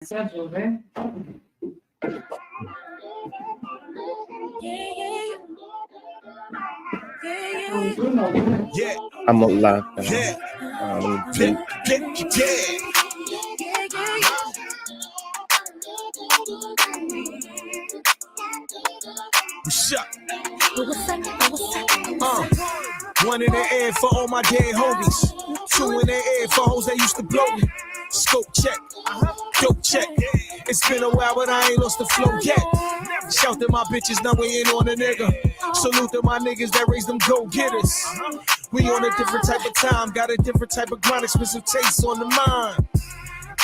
Schedule, man. Yeah, I'm alive. yeah, Deep. yeah. What's up? One in the air for all my dead homies. Two in the air for hoes that used to blow me. Scope check, dope check. It's been a while, but I ain't lost the flow yet. Shout to my bitches, now we ain't on a nigga. Salute to my niggas that raised them go-getters. We on a different type of time, got a different type of grind, expensive taste on the mind.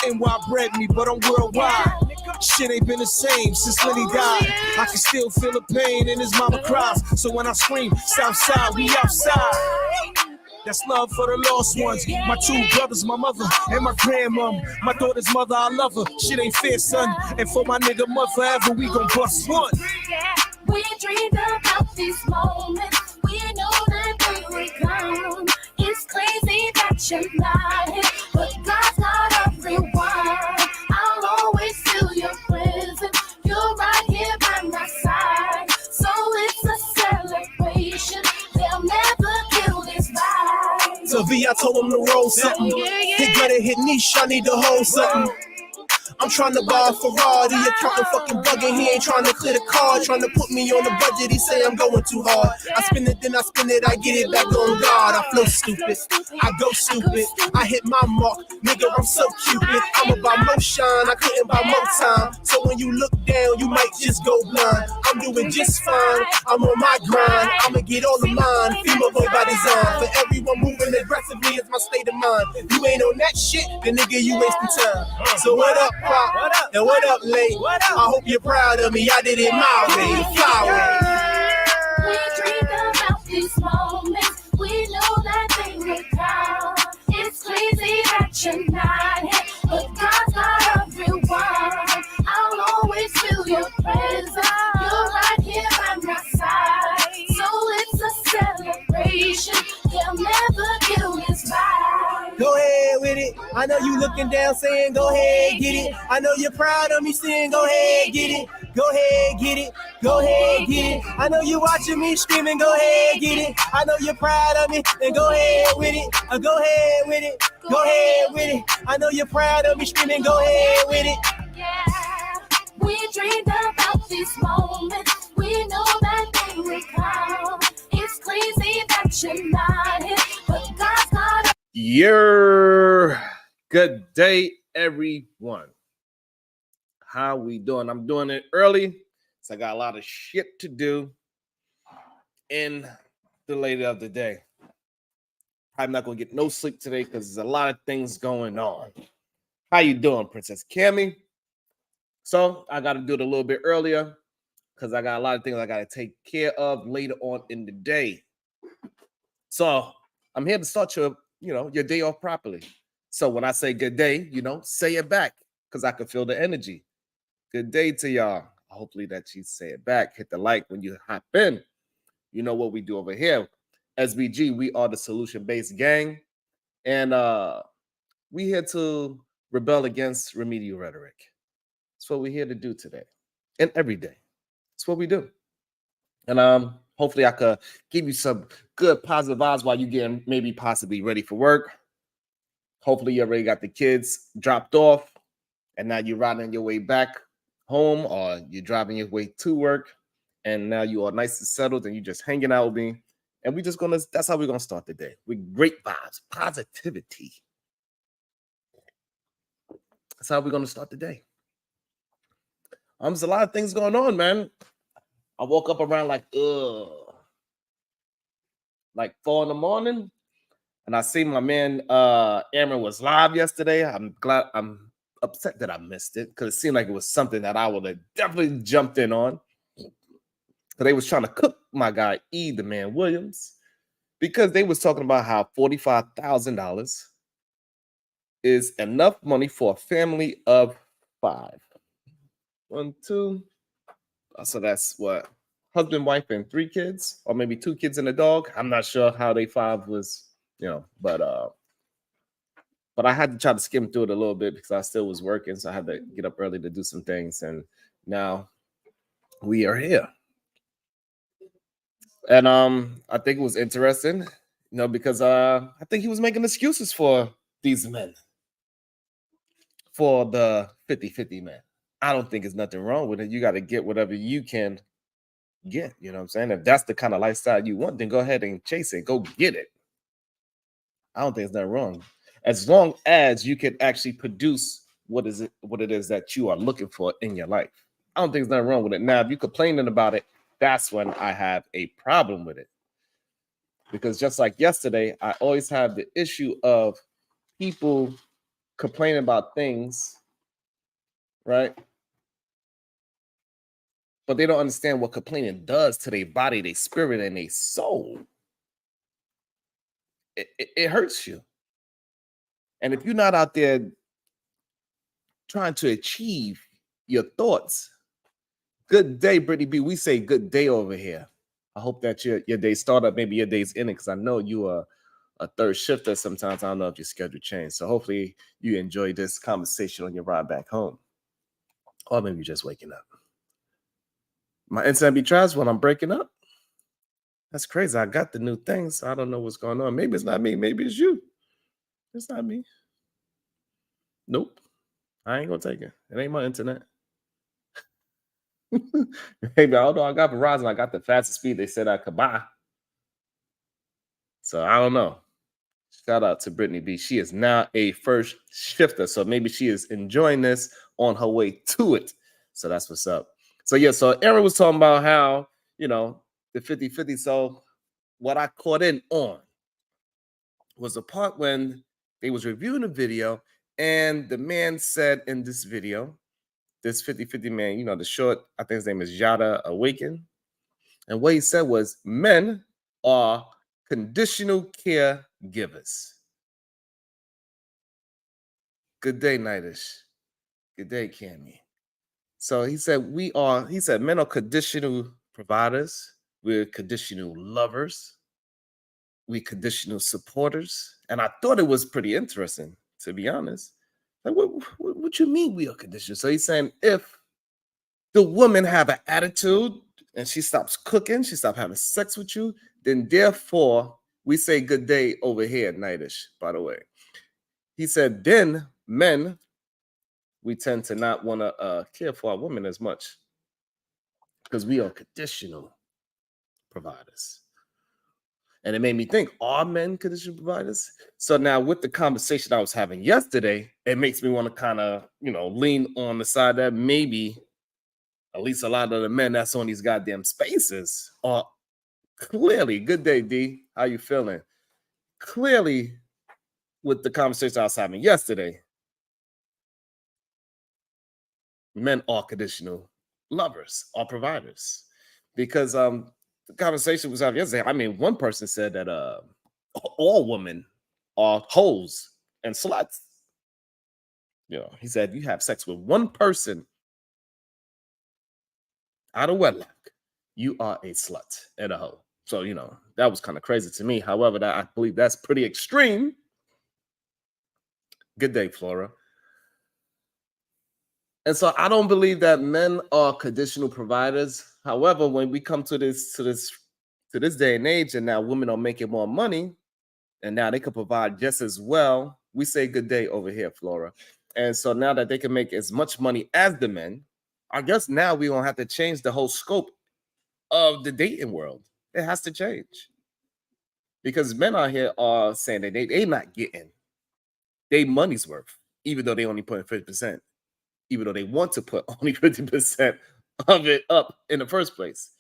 NY bred me, but I'm worldwide. Shit ain't been the same since Lenny died. I can still feel the pain in his mama cries. So when I scream, Southside, we outside. That's love for the lost ones. My two brothers, my mother, and my grandmom. My daughter's mother, I love her. Shit ain't fair, son. And for my nigga mud forever, we gon' bust one. We dreamed about these moments. We know that they will come. It's crazy that you're not here, but God's not everyone. I'll always feel your presence. You're right here by my side. So it's a celebration. They'll never kill this vibe. So V, I told him to roll something. He got it hit niche, I need to hold something. I'm trying to buy a Ferrari, the accountant fucking bugging. He ain't trying to clear the card, trying to put me on the budget. He say I'm going too hard. I spin it, then I spin it, I get it back on God. I flow stupid, I go stupid, I hit my mark. Nigga, I'm so cupid. I'm about more shine, I couldn't buy more time. So when you look down, you might just go blind. I'm doing just fine, I'm on my grind. I'ma get all of mine, female boy by design. For everyone moving aggressively is my state of mind. You ain't on that shit, then nigga, you wasting time. So what up, Pop? And what up, Late? I hope you're proud of me, I did it my way, fly way. We dreamed about these moments. We know that they will come. It's crazy that you're not here, but God's not everyone. I'll always feel your presence. You're right here by my side. So it's a celebration. They'll never kill this vibe. Go ahead with it. I know you looking down saying go ahead, get it. I know you're proud of me saying go ahead, get it. Go ahead, get it. Go ahead, get it. I know you watching me screaming, go ahead, get it. I know you're proud of me, then go ahead with it. Go ahead with it. Go ahead with it. I know you're proud of me screaming, go ahead with it. Yeah, we dreamed about these moments. We know that they will come. It's crazy that you're not here, but God's not. Good day, everyone. How we doing? I'm doing it early, so I got a lot of shit to do in the later of the day. I'm not gonna get no sleep today because there's a lot of things going on. How you doing, Princess Cammy? So I got to do it a little bit earlier because I got a lot of things I got to take care of later on in the day. So I'm here to start your day off properly. So when I say good day, say it back because I can feel the energy. Good day to y'all. Hopefully that you say it back. Hit the like when you hop in. You know what we do over here. SBG, we are the solution-based gang. And we here to rebel against remedial rhetoric. That's what we're here to do today and every day. That's what we do. And hopefully I could give you some good positive vibes while you getting maybe possibly ready for work. Hopefully you already got the kids dropped off and now you're riding your way back home or you're driving your way to work and now you are nice and settled and you're just hanging out with me. And that's how we're going to start the day with great vibes, positivity. That's how we're going to start the day. There's a lot of things going on, man. I woke up around like 4 in the morning, and I see my man Aaron was live yesterday. I'm upset that I missed it because it seemed like it was something that I would have definitely jumped in on. They was trying to cook my guy the man Williams because they was talking about how $45,000 is enough money for a family of 5. 1, 2. So that's what, husband, wife, and 3 kids, or maybe 2 kids and a dog. I'm not sure how they 5 was, but But I had to try to skim through it a little bit because I still was working, so I had to get up early to do some things, and now we are here. And I think it was interesting, because I think he was making excuses for these men, for the 50-50 men. I don't think there's nothing wrong with it. You got to get whatever you can get. You know what I'm saying? If that's the kind of lifestyle you want, then go ahead and chase it. Go get it. I don't think there's nothing wrong. As long as you can actually produce what it is that you are looking for in your life. I don't think there's nothing wrong with it. Now, if you're complaining about it, that's when I have a problem with it. Because just like yesterday, I always have the issue of people complaining about things, right? But they don't understand what complaining does to their body, their spirit, and their soul. It hurts you. And if you're not out there trying to achieve your thoughts, good day, Brittany B. We say good day over here. I hope that your day start up, maybe your day's in it, because I know you are a third shifter sometimes. I don't know if your schedule changed. So hopefully you enjoy this conversation on your ride back home. Or maybe you're just waking up. My internet be trash when I'm breaking up. That's crazy. I got the new things. So I don't know what's going on. Maybe it's not me. Maybe it's you. It's not me. Nope. I ain't gonna take it. It ain't my internet. Maybe although I got Verizon, I got the fastest speed they said I could buy. So I don't know. Shout out to Brittany B. She is now a first shifter. So maybe she is enjoying this on her way to it. So that's what's up. So yeah, so Aaron was talking about how, the 50-50. So what I caught in on was the part when they was reviewing a video and the man said in this video, this 50-50 man, the short, I think his name is Jada Awaken. And what he said was men are conditional care givers. Good day, Nightish. Good day, Cammy. So he said men are conditional providers. We're conditional lovers. We conditional supporters. And I thought it was pretty interesting, to be honest. Like, what you mean we are conditional? So he's saying if the woman have an attitude and she stops cooking, she stops having sex with you, then therefore we say good day over here, Nightish, by the way. He said, then men, we tend to not want to care for our women as much because we are conditional providers. And it made me think, are men conditional providers? So now with the conversation I was having yesterday, it makes me want to kind of, lean on the side that maybe at least a lot of the men that's on these goddamn spaces are clearly, good day, D, how you feeling? Clearly, with the conversation I was having yesterday, men are conditional lovers or providers. Because the conversation was having yesterday, I mean, one person said that all women are hoes and sluts. He said you have sex with one person out of wedlock, you are a slut and a hoe. So, that was kind of crazy to me. However, I believe that's pretty extreme. Good day, Flora. And so I don't believe that men are conditional providers. However, when we come to this day and age, and now women are making more money, and now they can provide just as well, we say good day over here, Flora. And so now that they can make as much money as the men, I guess now we're gonna have to change the whole scope of the dating world. It has to change. Because men out here are saying that they not getting their money's worth, even though they only put 50%, even though they want to put only 50% of it up in the first place.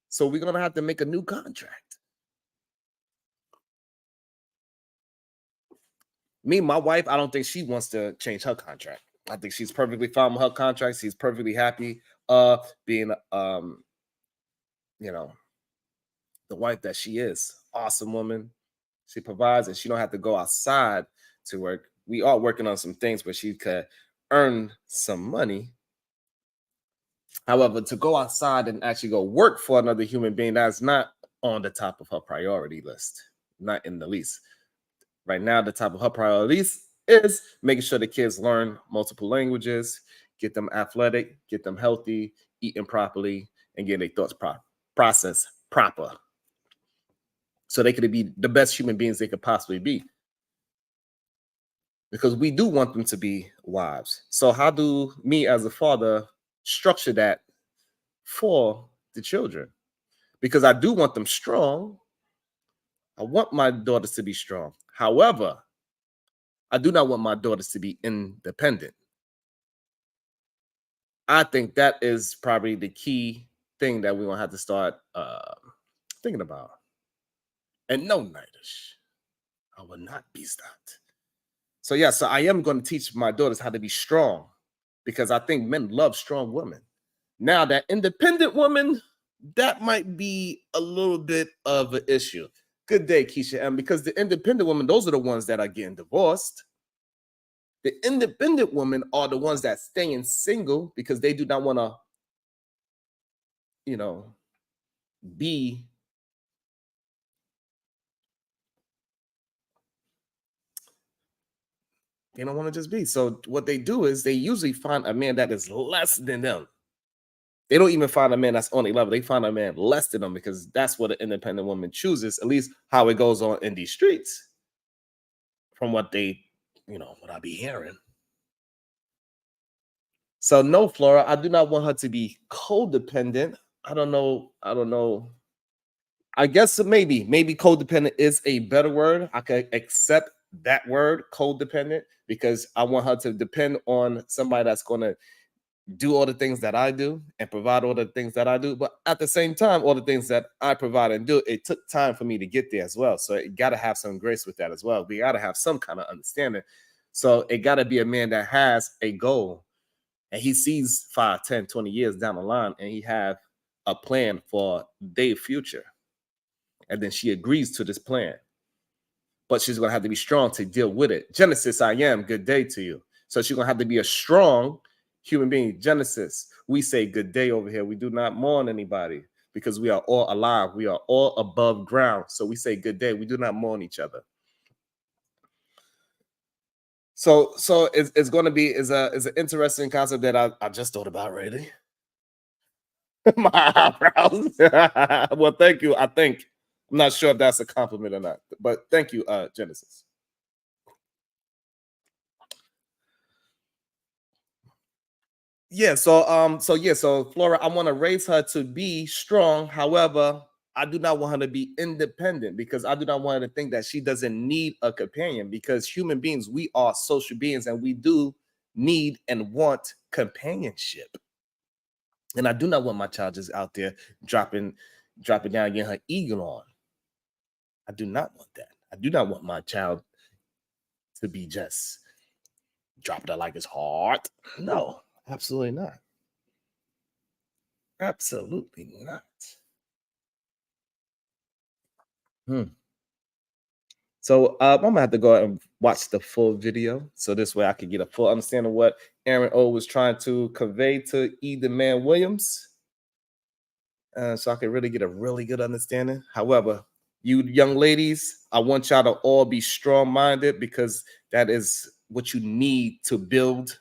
So we're gonna have to make a new contract. Me, my wife, I don't think she wants to change her contract. I think she's perfectly fine with her contract. She's perfectly happy being the wife that she is. Awesome woman. She provides and she don't have to go outside to work. We are working on some things where she could earn some money. However, to go outside and actually go work for another human being, that's not on the top of her priority list. Not in the least. Right now, the top of her priorities is making sure the kids learn multiple languages, get them athletic, get them healthy, eating properly, and get their thoughts process proper, so they could be the best human beings they could possibly be. Because we do want them to be wives. So how do me as a father structure that for the children? Because I do want them strong. I want my daughters to be strong. However, I do not want my daughters to be independent. I think that is probably the key thing that we're going to have to start thinking about. And no, Nightish, I will not be stopped. So yeah, so I am going to teach my daughters how to be strong, because I think men love strong women. Now, that independent woman, that might be a little bit of an issue. Good day, Keisha M. Because the independent women, those are the ones that are getting divorced. The independent women are the ones that staying single because they do not want to, be they don't want to just be. So what they do is they usually find a man that is less than them. They don't even find a man that's on a level. They find a man less than them, because that's what an independent woman chooses, at least how it goes on in these streets, from what they, what I be hearing. So no, Flora, I do not want her to be codependent. I don't know. I guess maybe codependent is a better word. I could accept that word, codependent, because I want her to depend on somebody that's going to do all the things that I do and provide all the things that I do. But at the same time, all the things that I provide and do, it took time for me to get there as well. So it got to have some grace with that as well. We got to have some kind of understanding. So it got to be a man that has a goal, and he sees 5, 10, 20 years down the line, and he have a plan for their future. And then she agrees to this plan. But she's going to have to be strong to deal with it. Genesis, I am, good day to you. So she's going to have to be a strong human being. Genesis, we say good day over here. We do not mourn anybody, because we are all alive. We are all above ground. So we say good day. We do not mourn each other. So it's going to be is an interesting concept that I just thought about, really. My eyebrows. Well, thank you. I'm not sure if that's a compliment or not, but thank you, Genesis. Yeah, so Flora, I want to raise her to be strong. However, I do not want her to be independent, because I do not want her to think that she doesn't need a companion, because human beings, we are social beings, and we do need and want companionship. And I do not want my child just out there dropping down, getting her ego on. I do not want that. I do not want my child to be just dropping it like it's hard. No, absolutely not. Absolutely not. So I'm gonna have to go and watch the full video, so this way I can get a full understanding of what Aaron O was trying to convey to E. the Man Williams, so I can really get a really good understanding. However, you young ladies, I want y'all to all be strong-minded, because that is what you need to build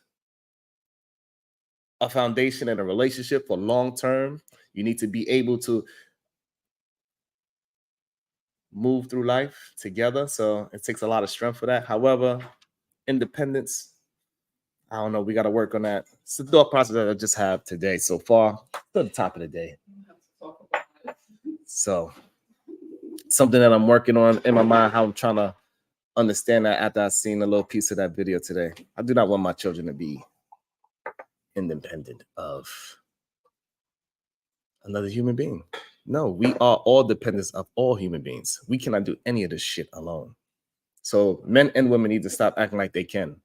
a foundation and a relationship for long term. You need to be able to move through life together. So it takes a lot of strength for that. However, independence, I don't know. We got to work on that. It's the thought process that I just have today so far to the top of the day. So something that I'm working on in my mind, how I'm trying to understand that after I've seen a little piece of that video today. I do not want my children to be independent of another human being. No, we are all dependents of all human beings. We cannot do any of this shit alone. So men and women need to stop acting like they can,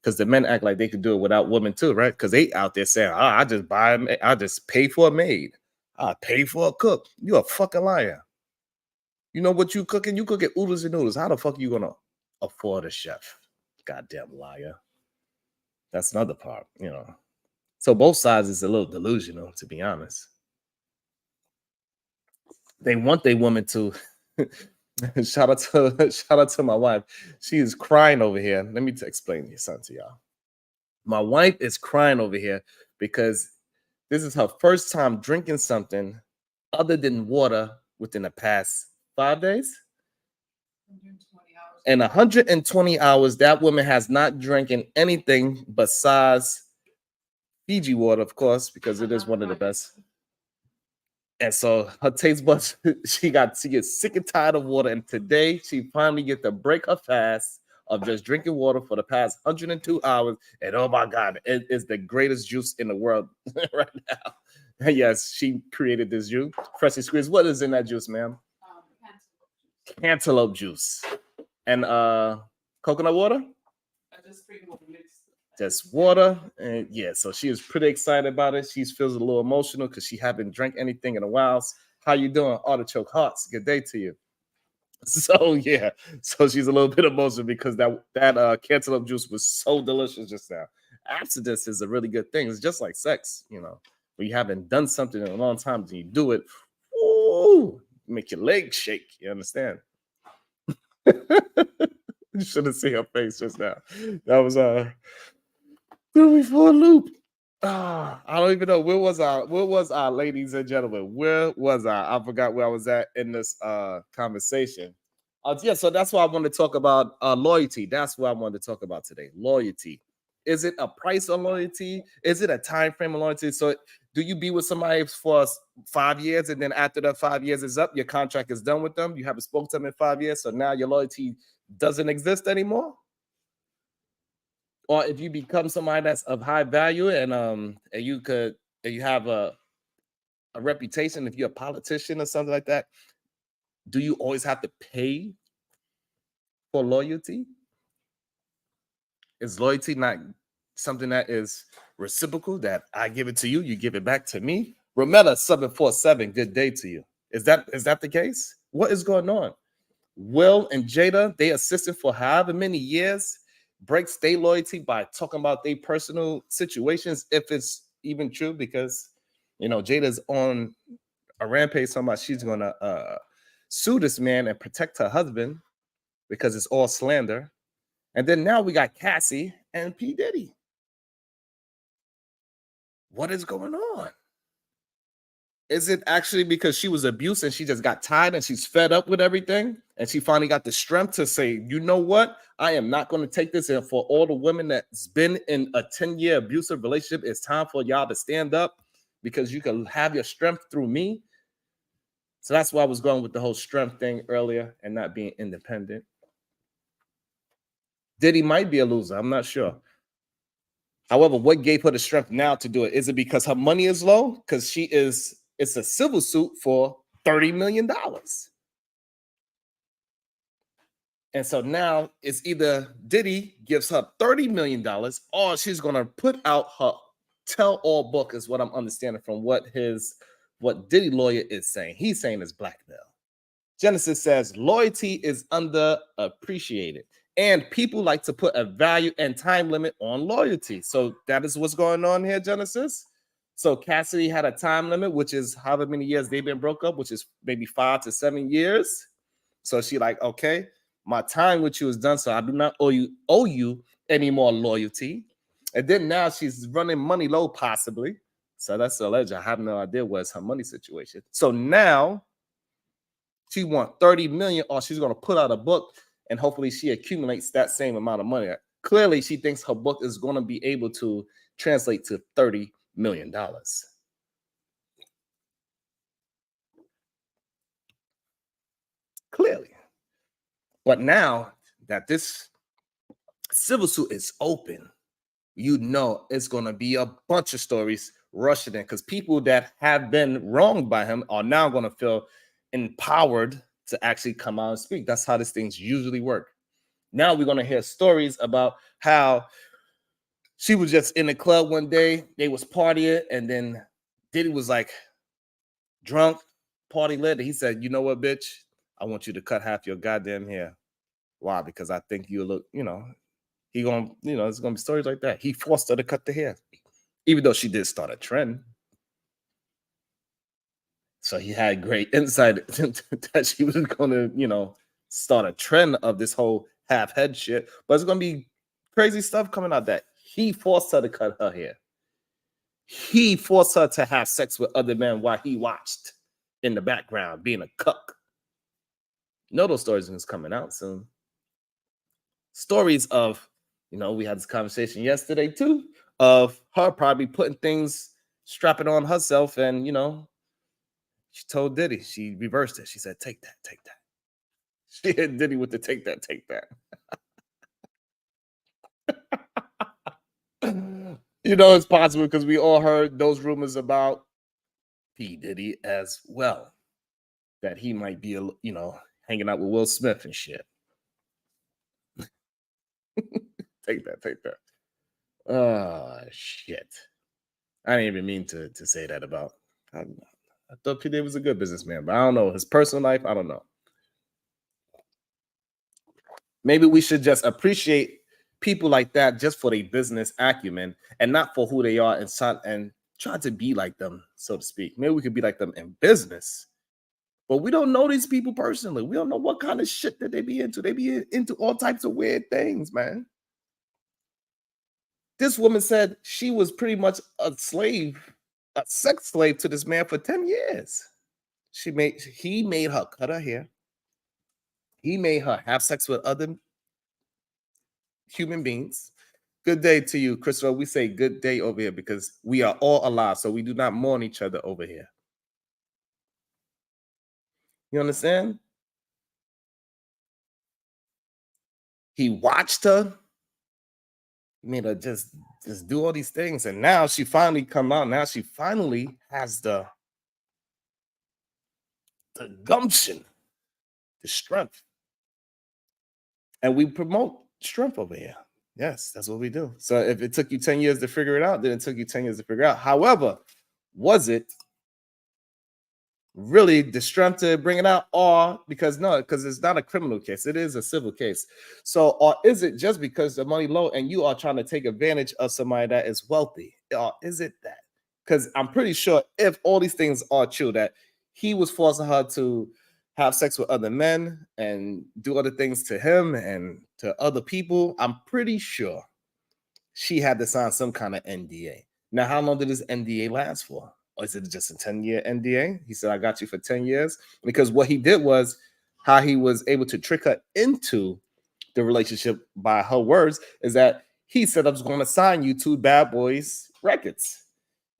because the men act like they could do it without women too, right? Because they out there saying, I just pay for a maid. I pay for a cook. You're a fucking liar. You know what you cooking? You cooking oodles and noodles. How the fuck are you gonna afford a chef? Goddamn liar. That's another part, So both sides is a little delusional, to be honest. They want their woman to Shout out to my wife. She is crying over here. Let me explain this something to y'all. My wife is crying over here because this is her first time drinking something other than water within the past 5 days. 120 hours. In 120 hours, that woman has not drinking anything besides Fiji water, of course, because it is one of the best. And so her taste buds, she gets sick and tired of water. And today she finally get to break her fast of just drinking water for the past 102 hours. And oh my God, it is the greatest juice in the world right now. And yes, she created this juice, freshly squeezed. What is in that juice, ma'am? Cantaloupe juice. And coconut water? I just pretty much mixed. Just water. And yeah, so she is pretty excited about it. She feels a little emotional because she haven't drank anything in a while. How you doing? Artichoke Hearts. Good day to you. So yeah, so she's a little bit emotional because that cantaloupe juice was so delicious just now. Abstinence is a really good thing. It's just like sex, you know. When you haven't done something in a long time, and you do it, ooh, make your legs shake. You understand? You should have seen her face just now. That was threw me for a loop. I don't even know where was I, ladies and gentlemen? Where was I? I forgot where I was at in this conversation. Yeah, so that's why I want to talk about loyalty. That's what I wanted to talk about today. Loyalty. Is it a price on loyalty? Is it a time frame of loyalty? So do you be with somebody for 5 years and then after that 5 years is up, your contract is done with them? You haven't spoken to them in 5 years, so now your loyalty doesn't exist anymore? Or if you become somebody that's of high value and you have a reputation, if you're a politician or something like that, do you always have to pay for loyalty? Is loyalty not something that is reciprocal, that I give it to you, you give it back to me? Romella 747, good day to you. Is that the case? What is going on? Will and Jada, they assisted for however many years, breaks their loyalty by talking about their personal situations, if it's even true, because you know Jada's on a rampage talking about she's gonna sue this man and protect her husband because it's all slander. And then now we got Cassie and P Diddy. What is going on? Is it actually because she was abused and she just got tired and she's fed up with everything? And she finally got the strength to say, you know what? I am not going to take this. And for all the women that's been in a 10-year abusive relationship, it's time for y'all to stand up because you can have your strength through me. So that's why I was going with the whole strength thing earlier and not being independent. Diddy might be a loser. I'm not sure. However, what gave her the strength now to do it? Is it because her money is low? Because it's a civil suit for $30 million. And so now it's either Diddy gives her $30 million or she's going to put out her tell-all book, is what I'm understanding from what Diddy lawyer is saying. He's saying it's blackmail. Genesis says loyalty is underappreciated. And people like to put a value and time limit on loyalty. So that is what's going on here, Genesis. So Cassidy had a time limit, which is however many years they've been broke up, which is maybe 5 to 7 years. So she like, okay, my time with you is done, so I do not owe you any more loyalty. And then now she's running money low, possibly. So that's alleged. I have no idea what's her money situation. So now she wants 30 million, or she's going to put out a book and hopefully she accumulates that same amount of money. Clearly, she thinks her book is going to be able to translate to $30 million. Clearly. But now that this civil suit is open, you know it's going to be a bunch of stories rushing in because people that have been wronged by him are now going to feel empowered to actually come out and speak. That's how these things usually work. Now we're going to hear stories about how she was just in the club one day, they was partying, and then Diddy was like drunk, party lit. He said, you know what, bitch? I want you to cut half your goddamn hair. Why? Because I think you look, it's gonna be stories like that. He forced her to cut the hair, even though she did start a trend. So he had great insight that she was gonna, start a trend of this whole half head shit, but it's gonna be crazy stuff coming out that he forced her to cut her hair. He forced her to have sex with other men while he watched in the background being a cuck. You know those stories is coming out soon. Stories of, we had this conversation yesterday too, of her probably putting things, strapping on herself, and she told Diddy, she reversed it. She said, take that, take that. She hit Diddy with the take that, take that. It's possible because we all heard those rumors about P Diddy as well, that he might be, hanging out with Will Smith and shit. Take that, take that. Oh, shit. I didn't even mean to say that about. I thought P Diddy was a good businessman, but I don't know. His personal life, I don't know. Maybe we should just appreciate people like that just for their business acumen and not for who they are and try to be like them, so to speak. Maybe we could be like them in business, but we don't know these people personally. We don't know what kind of shit that they be into. They be into all types of weird things, man. This woman said she was pretty much a slave, a sex slave to this man for 10 years. He made her cut her hair. He made her have sex with other human beings. Good day to you, Christopher. We say good day over here because we are all alive, so we do not mourn each other over here. You understand? He watched her. He made her just do all these things, and now she finally come out. Now she finally has the gumption, the strength, and we promote strength over here. Yes, that's what we do. So if it took you 10 years to figure it out, then it took you 10 years to figure it out. However, was it really the strength to bring it out? Or because it's not a criminal case, it is a civil case. So, or is it just because the money low and you are trying to take advantage of somebody that is wealthy? Or is it that? Because I'm pretty sure if all these things are true, that he was forcing her to have sex with other men and do other things to him and to other people, I'm pretty sure she had to sign some kind of NDA. Now, how long did this NDA last for? Or is it just a 10-year NDA? He said, I got you for 10 years. Because what he did was how he was able to trick her into the relationship by her words is that he said, I was going to sign you to Bad Boys Records.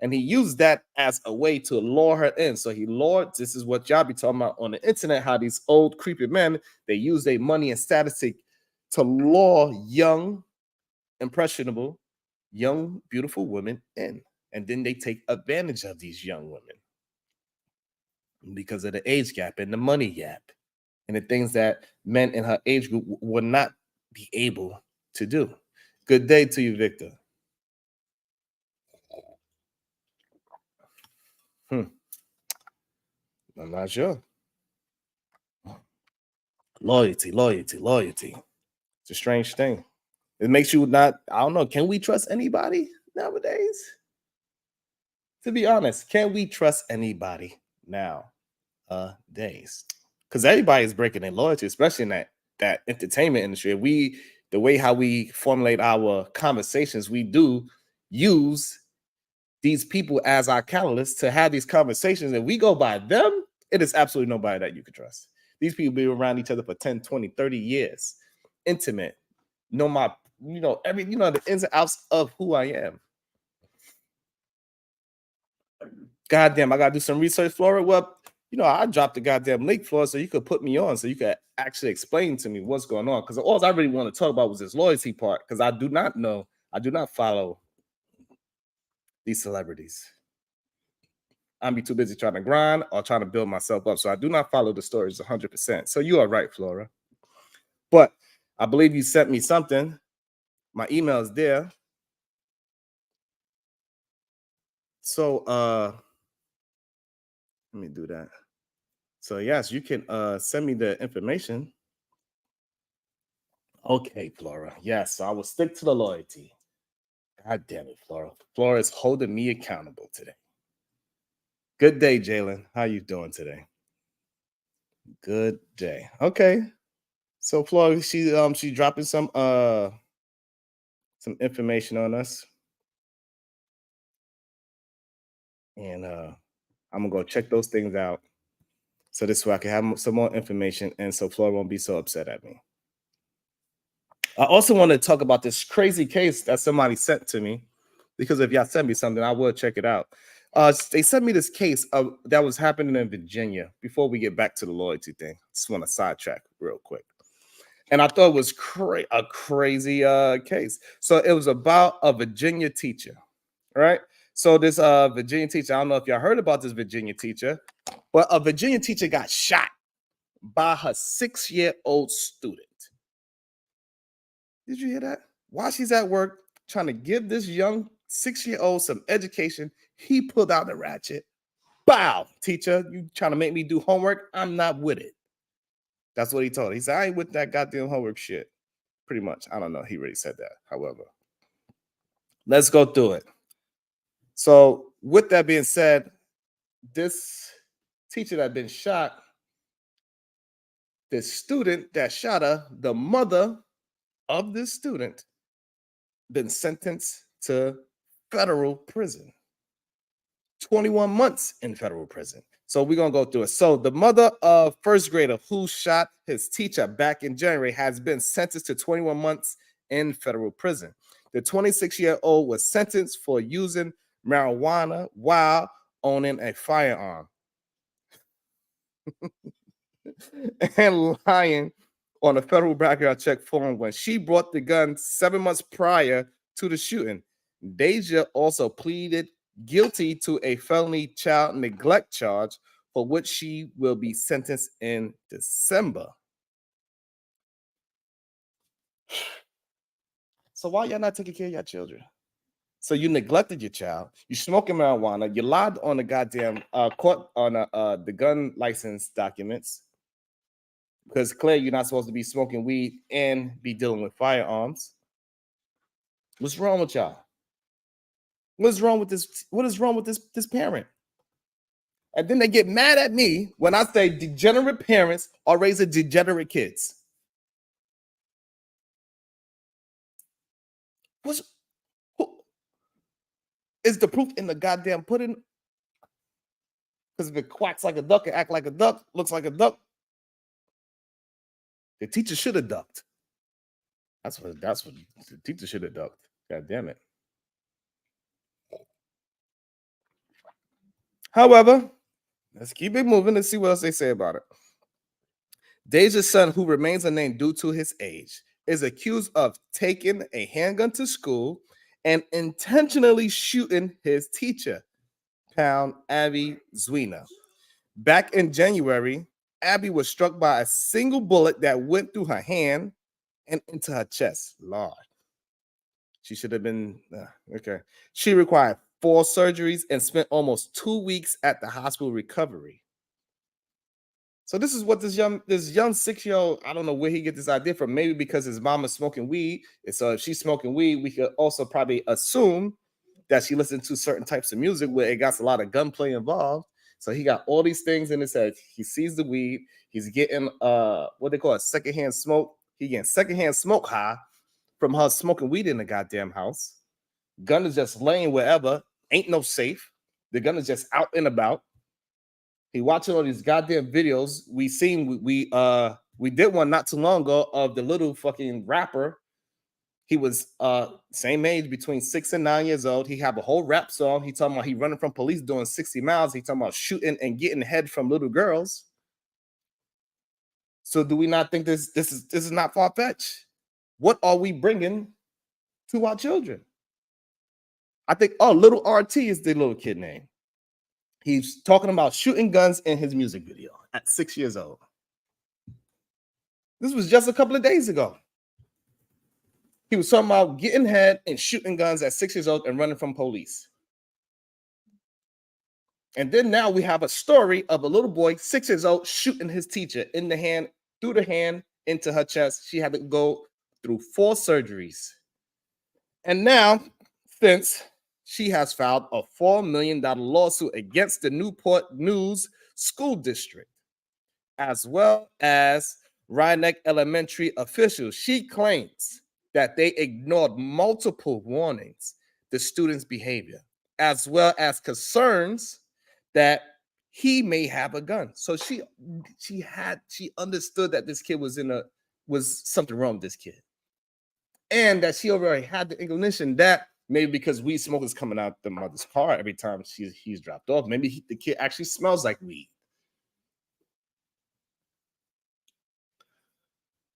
And he used that as a way to lure her in. So he lured, this is what y'all be talking about on the internet, how these old creepy men, they use their money and status to lure young, impressionable, young, beautiful women in. And then they take advantage of these young women because of the age gap and the money gap and the things that men in her age group would not be able to do. Good day to you, Victor. I'm not sure. Loyalty. It's a strange thing. It makes you not, I don't know, can we trust anybody nowadays? To be honest, can we trust anybody nowadays? Because everybody is breaking their loyalty, especially in that entertainment industry. The way how we formulate our conversations, we do use these people as our catalysts to have these conversations, and we go by them. It is absolutely nobody that you can trust. These people be around each other for 10, 20, 30 years. Intimate. Know the ins and outs of who I am. Goddamn, I gotta do some research, Flora. Well, I dropped the goddamn link, Flora, so you could put me on, so you could actually explain to me what's going on. Because all I really want to talk about was this loyalty part. Because I do not follow these celebrities. I'm be too busy trying to grind or trying to build myself up. So I do not follow the stories 100%. So you are right, Flora. But I believe you sent me something. My email is there. So let me do that. So yes, you can send me the information. Okay, Flora. Yes, so I will stick to the loyalty. God damn it, Flora. Flora is holding me accountable today. Good day, Jalen. How you doing today? Good day. Okay. So Flora, she dropping some information on us. And I'm gonna go check those things out. So this way I can have some more information, and so Flora won't be so upset at me. I also want to talk about this crazy case that somebody sent to me, because if y'all send me something, I will check it out. They sent me this case that was happening in Virginia. Before we get back to the loyalty thing, just want to sidetrack real quick. And I thought it was a crazy case. So it was about a Virginia teacher, right? So this Virginia teacher, I don't know if y'all heard about this Virginia teacher, but a Virginia teacher got shot by her 6-year-old student. Did you hear that? While she's at work trying to give this young 6-year-old some education, he pulled out the ratchet. Bow, teacher, you trying to make me do homework? I'm not with it. That's what he told her. He said, I ain't with that goddamn homework shit. Pretty much. I don't know. He really said that. However, let's go through it. So with that being said, this teacher that had been shot, the student that shot her, the mother of this student, been sentenced to federal prison. 21 months in federal prison. So we're going to go through it. So the mother of first grader who shot his teacher back in January has been sentenced to 21 months in federal prison. The 26-year-old was sentenced for using marijuana while owning a firearm and lying on a federal background check form when she brought the gun 7 months prior to the shooting. Deja also pleaded guilty to a felony child neglect charge for which she will be sentenced in December. So why y'all not taking care of your children? So you neglected your child, you smoking marijuana, you lied on the goddamn court on the gun license documents, because clearly you're not supposed to be smoking weed and be dealing with firearms. What's wrong with y'all? What is wrong with this? What is wrong with this parent? And then they get mad at me when I say degenerate parents are raising degenerate kids. Is the proof in the goddamn pudding? Because if it quacks like a duck and act like a duck, looks like a duck, the teacher should have ducked. That's what the teacher should have ducked. God damn it. However, let's keep it moving and see what else they say about it. Deja's son, who remains unnamed due to his age, is accused of taking a handgun to school and intentionally shooting his teacher, Pound Abby Zwina. Back in January, Abby was struck by a single bullet that went through her hand and into her chest. Lord. She should have been, okay. She required 4 surgeries and spent almost 2 weeks at the hospital recovery. So this is what this young 6-year-old, I don't know where he get this idea from. Maybe because his mama's smoking weed. And so if she's smoking weed, we could also probably assume that she listened to certain types of music where it got a lot of gunplay involved. So he got all these things in his head. He sees the weed. He's getting what they call a secondhand smoke. He getting secondhand smoke high from her smoking weed in the goddamn house. Gun is just laying wherever. Ain't no safe. The gun is just out and about. He watching all these goddamn videos. We did one not too long ago of the little fucking rapper. He was same age, between 6 and 9 years old. He have a whole rap song. He talking about he running from police doing 60 miles. He talking about shooting and getting head from little girls. So do we not think this is not far-fetched? What are we bringing to our children? I think, little RT is the little kid name. He's talking about shooting guns in his music video at 6 years old. This was just a couple of days ago. He was talking about getting head and shooting guns at 6 years old and running from police. And then now we have a story of a little boy, 6 years old, shooting his teacher in the hand, through the hand, into her chest. She had to go through 4 surgeries. And now, since she has filed a $4 million lawsuit against the Newport News School District, as well as Rhinebeck Elementary officials. She claims that they ignored multiple warnings the student's behavior, as well as concerns that he may have a gun. So she understood that this kid was something wrong with this kid, and that she already had the inclination that maybe because weed smoke is coming out the mother's car every time he's dropped off, maybe the kid actually smells like weed.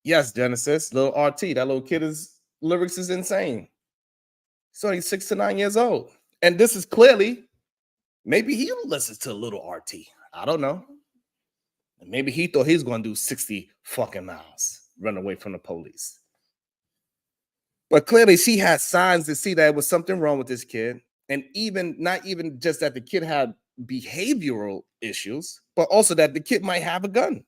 Yes, Genesis, little RT, that little kid lyrics is insane. He's only 6 to 9 years old. And this is clearly, maybe he listens to little RT. I don't know. Maybe he thought he was going to do 60 fucking miles, run away from the police. But clearly she had signs to see that there was something wrong with this kid. And not even just that the kid had behavioral issues, but also that the kid might have a gun.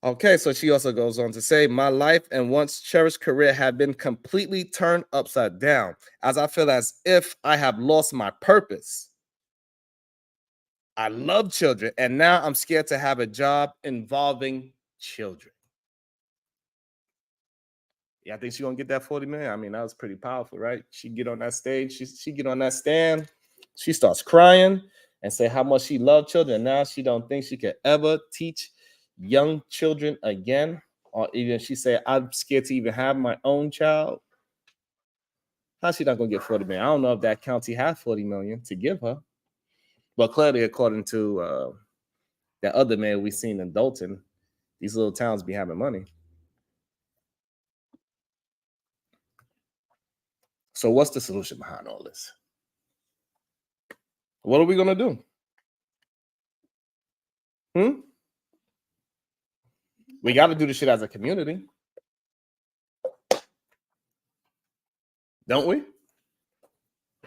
Okay, so she also goes on to say, my life and once cherished career have been completely turned upside down, as I feel as if I have lost my purpose. I love children, and now I'm scared to have a job involving children. Yeah, I think she's gonna get that 40 million. I mean, that was pretty powerful, right? She get on that stage, she get on that stand, she starts crying and say how much she loved children. Now she don't think she could ever teach young children again, or even she said, I'm scared to even have my own child. How's she not gonna get 40 million? I don't know if that county has 40 million to give her, but clearly, according to that other man we seen in Dalton, these little towns be having money. So what's the solution behind all this? What are we gonna do? We got to do this shit as a community, don't we?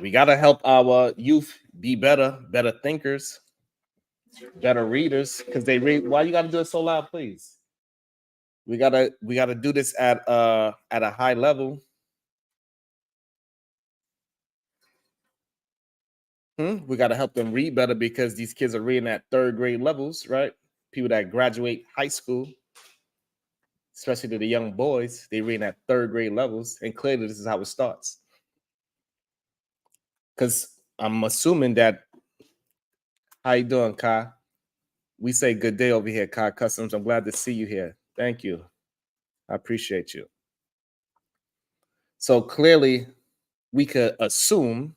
We got to help our youth be better thinkers, better readers, because they read. Why you got to do it so loud, please? We gotta do this at a high level. We got to help them read better because these kids are reading at third grade levels, right? People that graduate high school, especially the young boys, they reading at third grade levels, and clearly this is how it starts. Because I'm assuming that, how you doing, Kai? We say good day over here, Kai Customs. I'm glad to see you here. Thank you. I appreciate you. So clearly, we could assume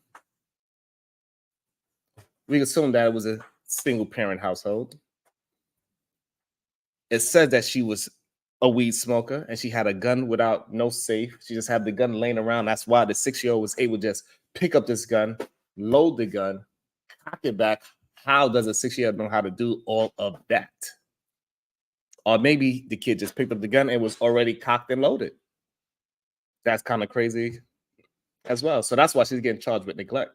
that it was a single parent household. It says that she was a weed smoker and she had a gun without no safe. She just had the gun laying around. That's why the 6-year-old was able to just pick up this gun, load the gun, cock it back. How does a 6-year-old know how to do all of that? Or maybe the kid just picked up the gun and was already cocked and loaded. That's kind of crazy as well. So that's why she's getting charged with neglect.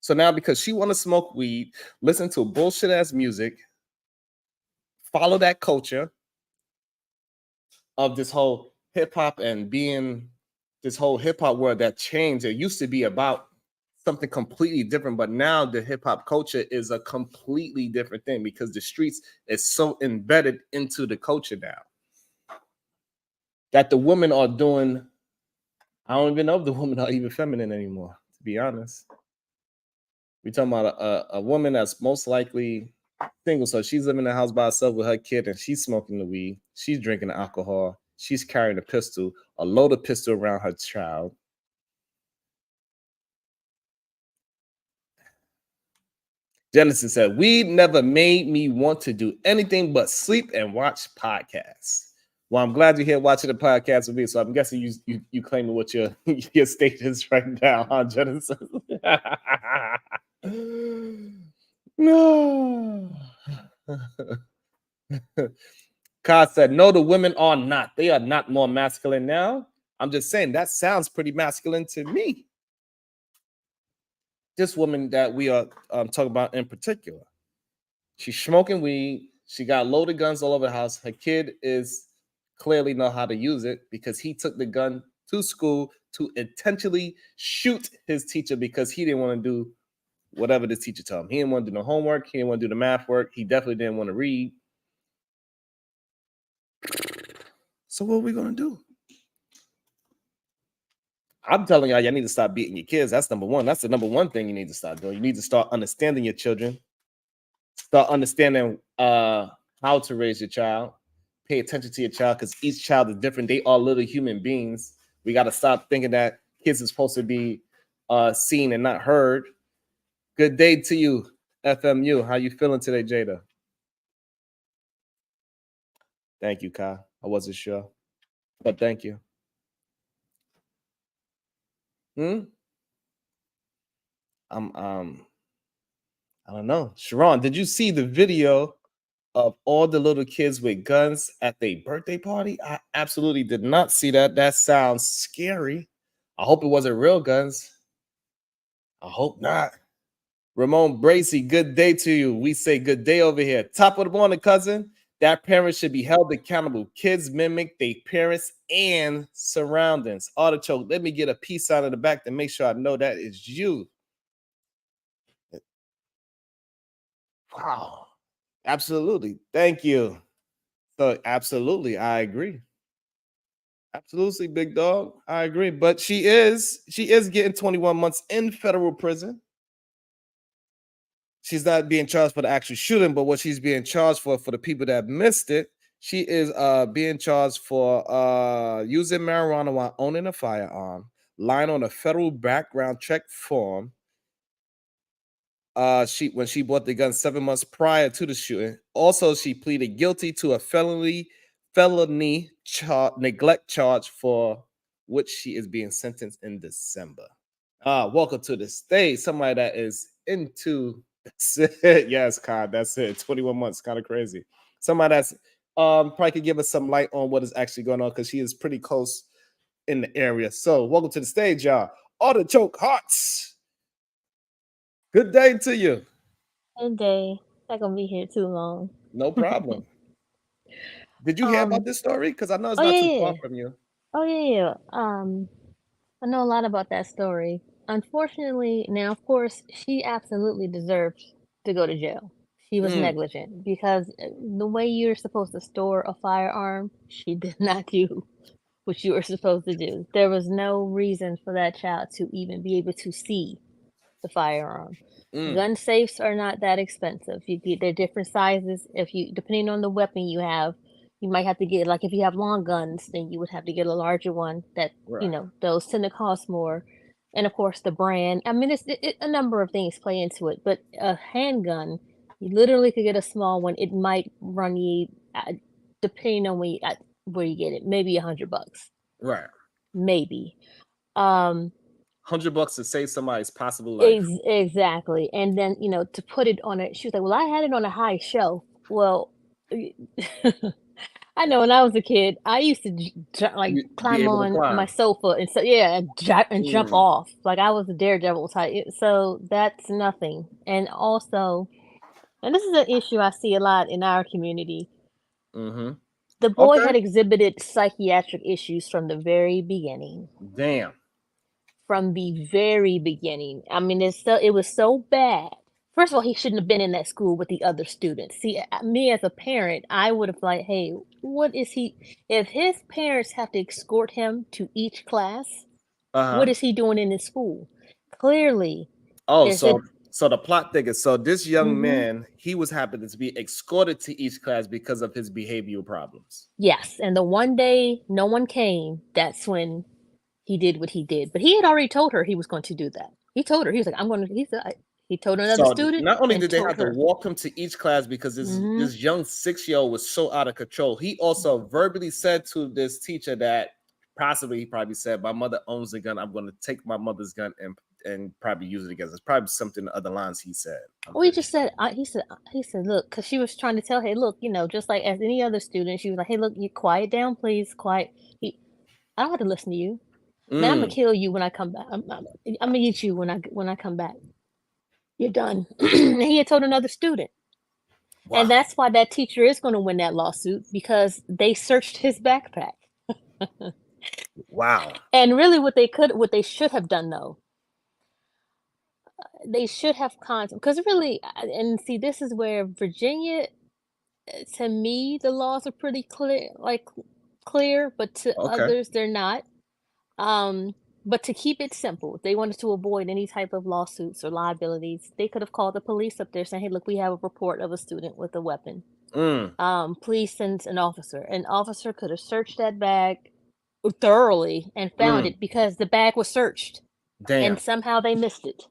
So now because she want to smoke weed, listen to bullshit ass music, follow that culture of this whole hip hop and being this whole hip hop world that changed. It used to be about something completely different, but now the hip hop culture is a completely different thing because the streets is so embedded into the culture now that the women are doing. I don't even know if the women are even feminine anymore, to be honest. We're talking about a woman that's most likely single. So she's living in the house by herself with her kid and she's smoking the weed. She's drinking the alcohol. She's carrying a pistol, a loaded pistol around her child. Genesis said, weed never made me want to do anything but sleep and watch podcasts. Well, I'm glad you're here watching the podcast with me. So I'm guessing you claiming what your state is right now, huh, Genesis? No. Kai said, no, the women are not. They are not more masculine now. I'm just saying that sounds pretty masculine to me. This woman that we are talking about in particular, she's smoking weed. She got loaded guns all over the house. Her kid is clearly know how to use it because he took the gun to school to intentionally shoot his teacher because he didn't want to do whatever the teacher told him. He didn't want to do no homework. He didn't want to do the math work. He definitely didn't want to read. So what are we going to do? I'm telling y'all need to stop beating your kids. That's number one. That's the number one thing you need to start doing. You need to start understanding your children. Start understanding how to raise your child. Pay attention to your child because each child is different. They are little human beings. We got to stop thinking that kids are supposed to be seen and not heard. Good day to you, FMU. How you feeling today, Jada? Thank you, Kyle. I wasn't sure, but thank you. I don't know. Sharon, did you see the video of all the little kids with guns at their birthday party? I absolutely did not see that. That sounds scary. I hope it wasn't real guns. I hope not. Ramon Bracy, good day to you. We say good day over here. Top of the morning, cousin. That parents should be held accountable. Kids mimic their parents and surroundings. Artichoke, let me get a peace out of the back to make sure I know that is you. Wow. Absolutely. Thank you. So absolutely, I agree. Absolutely, big dog. I agree. But she is getting 21 months in federal prison. She's not being charged for the actual shooting, but what she's being charged for the people that missed it, she is being charged for using marijuana while owning a firearm, lying on a federal background check form. When she bought the gun 7 months prior to the shooting. Also, she pleaded guilty to a felony neglect charge for which she is being sentenced in December. Welcome to the stage. Somebody that is into it. Yes, Kyle, that's it. 21 months, kind of crazy. Somebody that's probably could give us some light on what is actually going on because she is pretty close in the area. So, welcome to the stage, y'all. Artichoke Hearts. Good day to you. Good day. Not gonna be here too long. No problem. Did you hear about this story? Because I know it's Oh not yeah, too yeah. far from you. Oh yeah. I know a lot about that story. Unfortunately, now of course she absolutely deserves to go to jail. She was negligent because the way you're supposed to store a firearm, she did not do what you were supposed to do. There was no reason for that child to even be able to see the firearm. Gun safes are not that expensive. They're different sizes. Depending on the weapon you have, you might have to get, like if you have long guns, then you would have to get a larger one that, Right. those tend to cost more. And of course the brand. I mean, a number of things play into it, but a handgun, you literally could get a small one. It might run you, depending on where you get it, maybe $100. Right. Maybe. $100 to save somebody's possible life. Exactly. And then, to put it on she was like, well, I had it on a high shelf. Well, I know when I was a kid, I used to climb on my sofa and so, yeah, and jump off. Like I was a daredevil type. So that's nothing. And also, and this is an issue I see a lot in our community. The boy had exhibited psychiatric issues from the very beginning. Damn. From the very beginning. I mean, it was so bad. First of all, he shouldn't have been in that school with the other students. See, me as a parent, I would have like, hey, what is he? If his parents have to escort him to each class, what is he doing in his school? Clearly. Oh, so the plot thickens. So this young man, he was happened to be escorted to each class because of his behavioral problems. Yes, and the one day no one came, that's when he did what he did. But he had already told her he was going to do that. He told her, he was like, he told another student. Not only did they have to walk him to each class because this young 6-year-old was so out of control, he also verbally said to this teacher that he probably said, my mother owns a gun. I'm going to take my mother's gun and probably use it against us. Probably something the other lines he said. Well, he just said, he said, look, because she was trying to tell, hey, look, just like as any other student, she was like, hey, look, you quiet down, please, quiet. I don't have to listen to you. Now I'm gonna kill you when I come back. I'm gonna eat you when I come back. You're done. And he had told another student. Wow. And that's why that teacher is going to win that lawsuit because they searched his backpack. Wow. And really what they should have done though, they should have because really, and see, this is where Virginia, to me, the laws are pretty clear, like clear, but to Okay. others, they're not. Um, but to keep it simple, if they wanted to avoid any type of lawsuits or liabilities, they could have called the police up there saying, "Hey, look, we have a report of a student with a weapon. Mm, Please send an officer." An officer could have searched that bag thoroughly and found mm, it because the bag was searched and damn. somehow they missed it.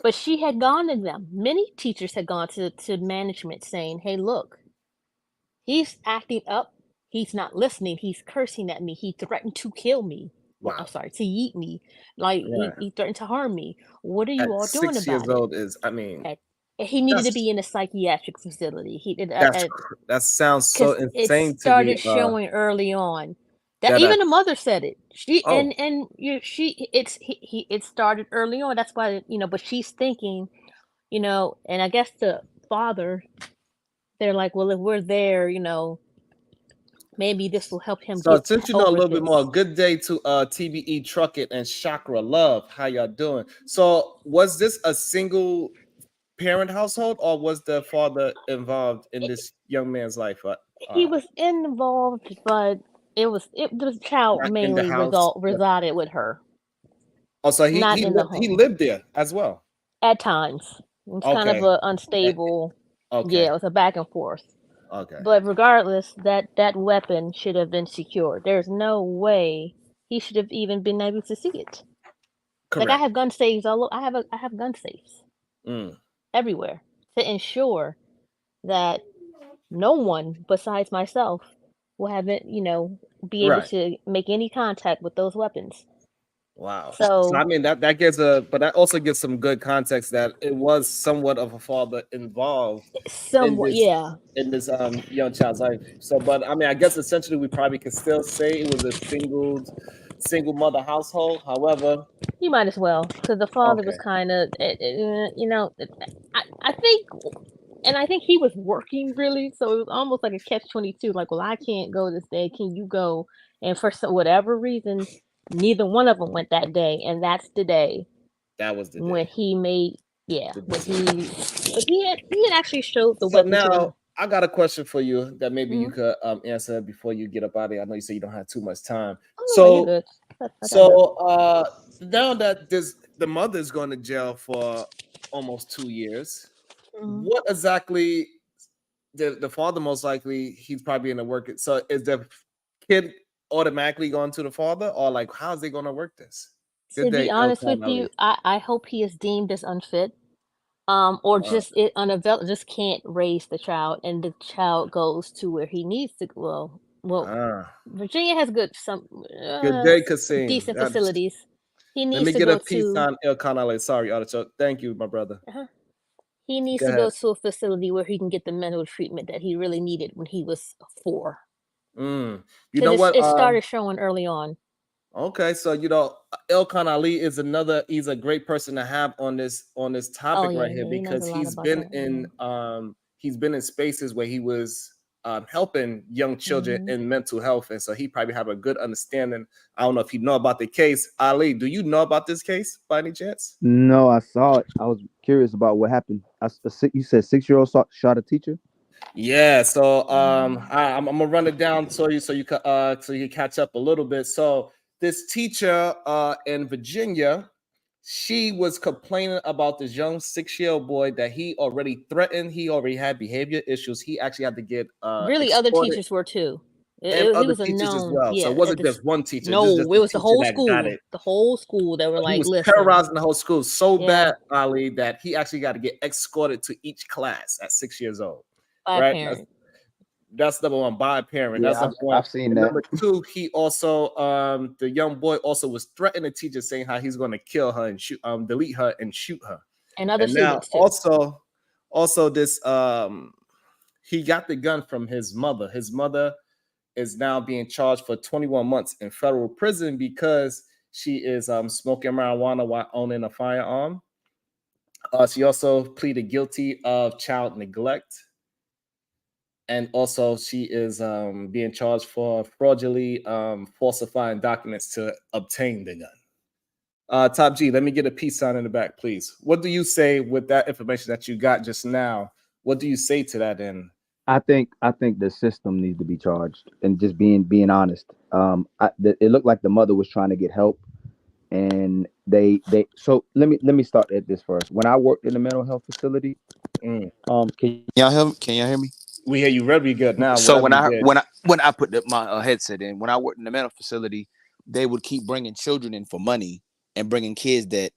But she had gone to them. Many teachers had gone to management saying, "Hey, look, he's acting up. He's not listening. He's cursing at me. He threatened to kill me. Well, I'm Wow. sorry, to eat me. Like Right. he threatened to harm me. What are you At all doing 6 years about it?" old is, I mean, And he needed to that's be in a psychiatric facility. He did that sounds so because it insane to me. started showing early on that That even the mother said it. She oh, and you she it's he it started early on. That's why but she's thinking, and I guess the father, they're like, well, if we're there, maybe this will help him so get since you know a over little bit more, this. good day to TBE Truck It and Chakra Love. How y'all doing? So was this a single parent household, or was the father involved in It, this young man's life? he was involved, but the child Not in the mainly house. resided with her, Also, not in the he home. lived there as well. At times, it was kind of Okay. a Eh, unstable. Yeah, Okay. it was a back and forth. Okay. But regardless, that weapon should have been secured. There's no way he should have even been able to see it. Like I Correct. have gun safes I have gun safes Mm, everywhere to ensure that no one besides myself will have it, be able right. to make any contact with those weapons. Wow. So I So mean that gives but that also gives some good context that it was somewhat of a father involved in somewhat, this yeah, young child's life. So, but I mean, I guess essentially we probably could still say it was a single mother household. However, you might as well, because the father was okay, kind of, I think, and I think he was working really, so it was almost like a catch-22. Like, well, I can't go this day. Can you go? And for whatever reason, neither one of them went that day, and that's the day that was the when day, he made, yeah, the when decision. he had actually showed the So weapon to the. now I got a question for you that maybe you Mhm. could answer before you get up out of here. I know you say you don't have too much time. Oh no, you're So good. I got enough. now that the mother's going to jail for almost 2 years, Mhm. what exactly the father most likely he's probably in the work. So is the kid automatically going to the father, or like how's they going to work this? To Good be day, El honest with you, Ali. I hope he is deemed as unfit. Or Uh, just it unavail just can't raise the child, and the child goes to where he needs to. Well, ah, Virginia has good day, Kasim. decent facilities. He Let needs me to get a go piece to. on El Canale. Sorry, Artichoke. Thank you, my brother. uh He needs Go to ahead. go to a facility where he can get the mental treatment that he really needed when he was 4. Mm. You know Because what? it started showing early on. Okay, so Elkan Ali is he's a great person to have on this Oh topic yeah, right here yeah, he knows a because lot about that. Yeah. he's been in spaces where he was helping young children Hmm. in mental health, and so he probably have a good understanding. I don't know if you know about the case. Ali, do you know about this case by any chance? No, I saw it. I was curious about what happened. You said 6-year-old shot a teacher. Yeah, so Hmm. I'm gonna run it down so you can catch up a little bit. So this teacher in Virginia, she was complaining about this young 6-year-old boy that he already threatened. He already had behavior issues. He actually had to get Really, other escorted, teachers were too. and He other was a teachers as known, well. So yeah, it at wasn't this. just one teacher. This is just No, it the was the teacher whole that got school. it. The whole school. They were He like, was listen, terrorizing the whole school so yeah, bad, Ali, that he actually got to get escorted to each class at 6 years old. by a Right? parent. That's number one, by a parent. That's Yeah, number one. I've seen And that. number two, he also the young boy also was threatening the teacher, saying how he's going to kill her and shoot delete her and shoot her. And other And now students too. also this he got the gun from his mother. His mother is now being charged for 21 months in federal prison because she is smoking marijuana while owning a firearm. She also pleaded guilty of child neglect. And also, she is being charged for fraudulently falsifying documents to obtain the gun. Top G, let me get a peace sign in the back, please. What do you say with that information that you got just now? What do you say to that end? I think the system needs to be charged, and just being honest. It looked like the mother was trying to get help, and they. So let me start at this first. When I worked in a mental health facility, can y'all hear me? We hear you very good now. So Whatever you did. when I put my headset in, when I worked in the mental facility, they would keep bringing children in for money and bringing kids that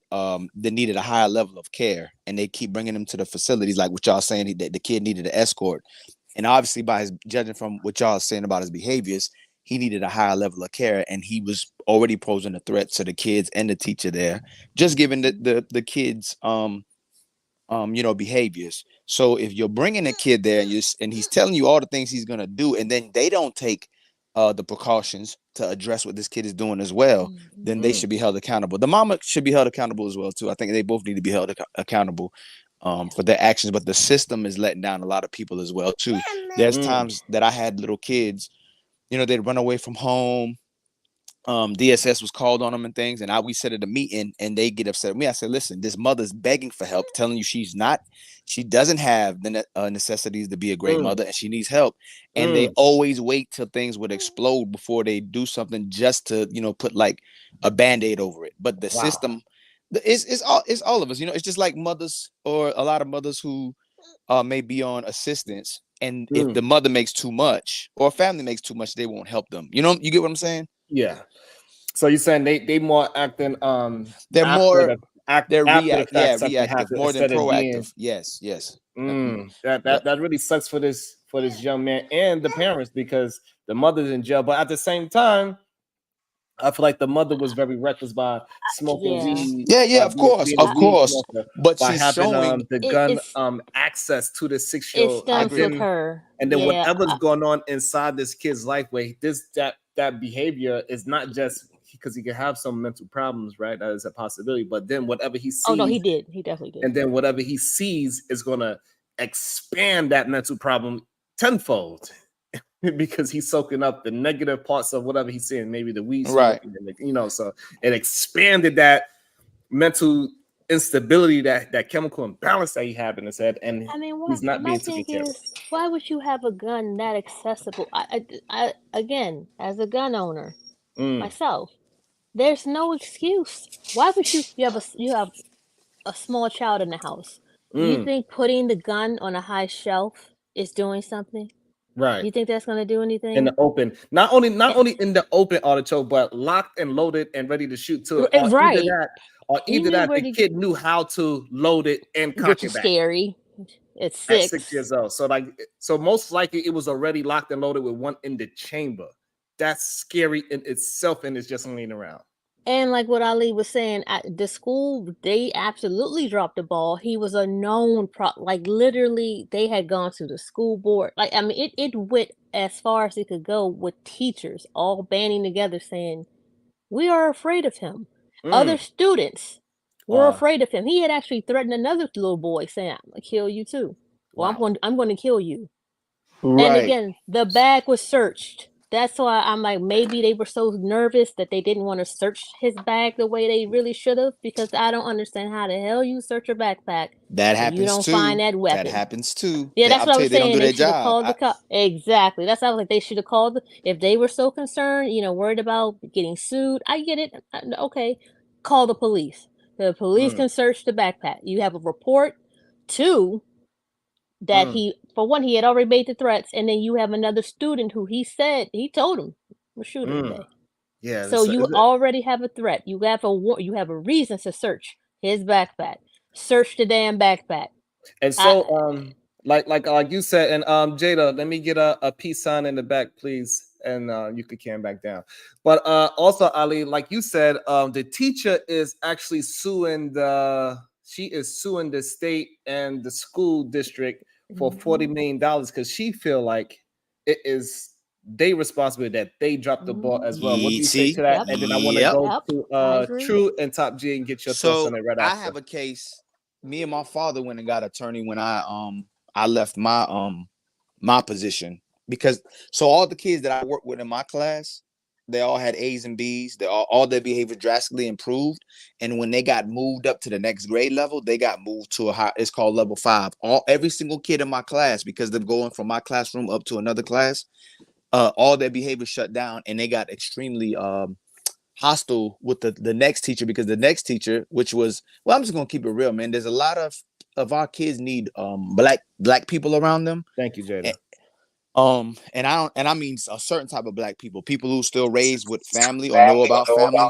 needed a higher level of care, and they keep bringing them to the facilities, like what y'all saying that the kid needed an escort, and obviously by his judging from what y'all saying about his behaviors, he needed a higher level of care, and he was already posing a threat to the kids and the teacher there, just given the kids behaviors. So if you're bringing a kid there and he's telling you all the things he's gonna do, and then they don't take the precautions to address what this kid is doing as well, then they should be held accountable. The mama should be held accountable as well too. I think they both need to be held accountable for their actions, but the system is letting down a lot of people as well too. There's times that I had little kids, they'd run away from home. DSS was called on them and things, and we said at a meeting, and they get upset with me. I said, listen, this mother's begging for help, telling you she doesn't have the necessities to be a great mother, and she needs help. And they always wait till things would explode before they do something, just to put like a band-aid over it. But the system, it's all of us. It's just like mothers, or a lot of mothers who may be on assistance, and if the mother makes too much or family makes too much, they won't help them. You get what I'm saying? Yeah. So you're saying they more acting they're more reactive more than proactive. Yes. That really sucks for this young man and the parents, because the mother's in jail, but at the same time I feel like the mother was very reckless by smoking weed. Yeah, of course. But by she's having showing the gun access to the 6-year-old. It stems with her. And then whatever's going on inside this kid's life, where that behavior is not just because he can have some mental problems, right? That is a possibility. But then whatever he sees. Oh no, he did. He definitely did. And then whatever he sees is gonna expand that mental problem tenfold. Because he's soaking up the negative parts of whatever he's seeing, maybe the weed, right? So it expanded that mental instability, that chemical imbalance that he had in his head, and he's not being taken care of. Why would you have a gun that accessible? I again, as a gun owner myself, there's no excuse. Why would you have a small child in the house? You think putting the gun on a high shelf is doing something? Right. You think that's going to do anything? In the open. Not only in the open, auditory, but locked and loaded and ready to shoot too. Right. Either that the kid knew how to load it and cock which it is back. scary. It's 6. At 6 years old. So most likely it was already locked and loaded with one in the chamber. That's scary in itself, and it's just laying around. And like what Ali was saying, at the school, they absolutely dropped the ball. He was a known literally, they had gone to the school board. It went as far as it could go, with teachers all banding together saying, we are afraid of him. Other students were afraid of him. He had actually threatened another little boy, saying, I'm going to kill you too. Well, I'm going to kill you. Right. And again, the bag was searched. That's why I'm like, maybe they were so nervous that they didn't want to search his bag the way they really should have, because I don't understand how the hell you search your backpack. That happens too. You don't find that weapon. That happens too. Yeah, that's what I was saying. They should have called the cop. Exactly. That's how I was like, they should have called. If they were so concerned, worried about getting sued, I get it. Okay, call the police. The police can search the backpack. You have a report. 2, that he had already made the threats, and then you have another student who he told him we're shooting today. Yeah. So you already have a threat. You have a reason to search his backpack. Search the damn backpack. And so like you said, and Jada, let me get a peace sign in the back, please, and you could cam back down. But also, Ali, like you said, the teacher is actually suing the state and the school district for $40 million, because she feel like it is their responsibility that they dropped the ball as well. What do you say to that? Yep. And then I want to go to True and Top G and get your thoughts on it right after. I have a case. Me and my father went and got an attorney when I left my my position, because all the kids that I work with in my class, They all had A's and B's. All their behavior drastically improved. And when they got moved up to the next grade level, they got moved to it's called level 5. Every single kid in my class, because they're going from my classroom up to another class, all their behavior shut down, and they got extremely hostile with the next teacher, because the next teacher, which was, well, I'm just gonna keep it real, man. There's a lot of our kids need black people around them. Thank you, Jada. And I mean a certain type of black people who still raised with family or know about family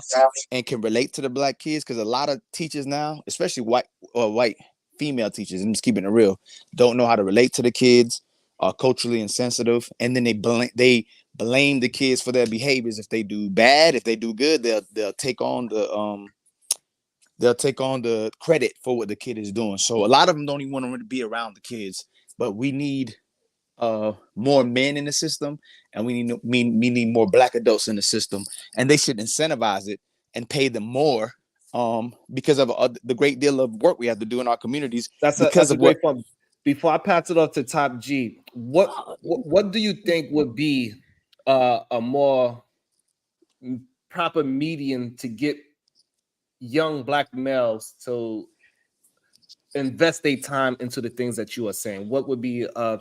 and can relate to the black kids, because a lot of teachers now, especially white female teachers, I'm just keeping it real, don't know how to relate to the kids, are culturally insensitive, and then they blame the kids for their behaviors. If they do bad, if they do good, they'll take on the credit for what the kid is doing. So a lot of them don't even want to be around the kids. But we need more men in the system, and we need more black adults in the system, and they should incentivize it and pay them more because of the great deal of work we have to do in our communities. That's a great point. Before I pass it off to Top G, what do you think would be a more proper median to get young black males to invest their time into the things that you are saying? What would be I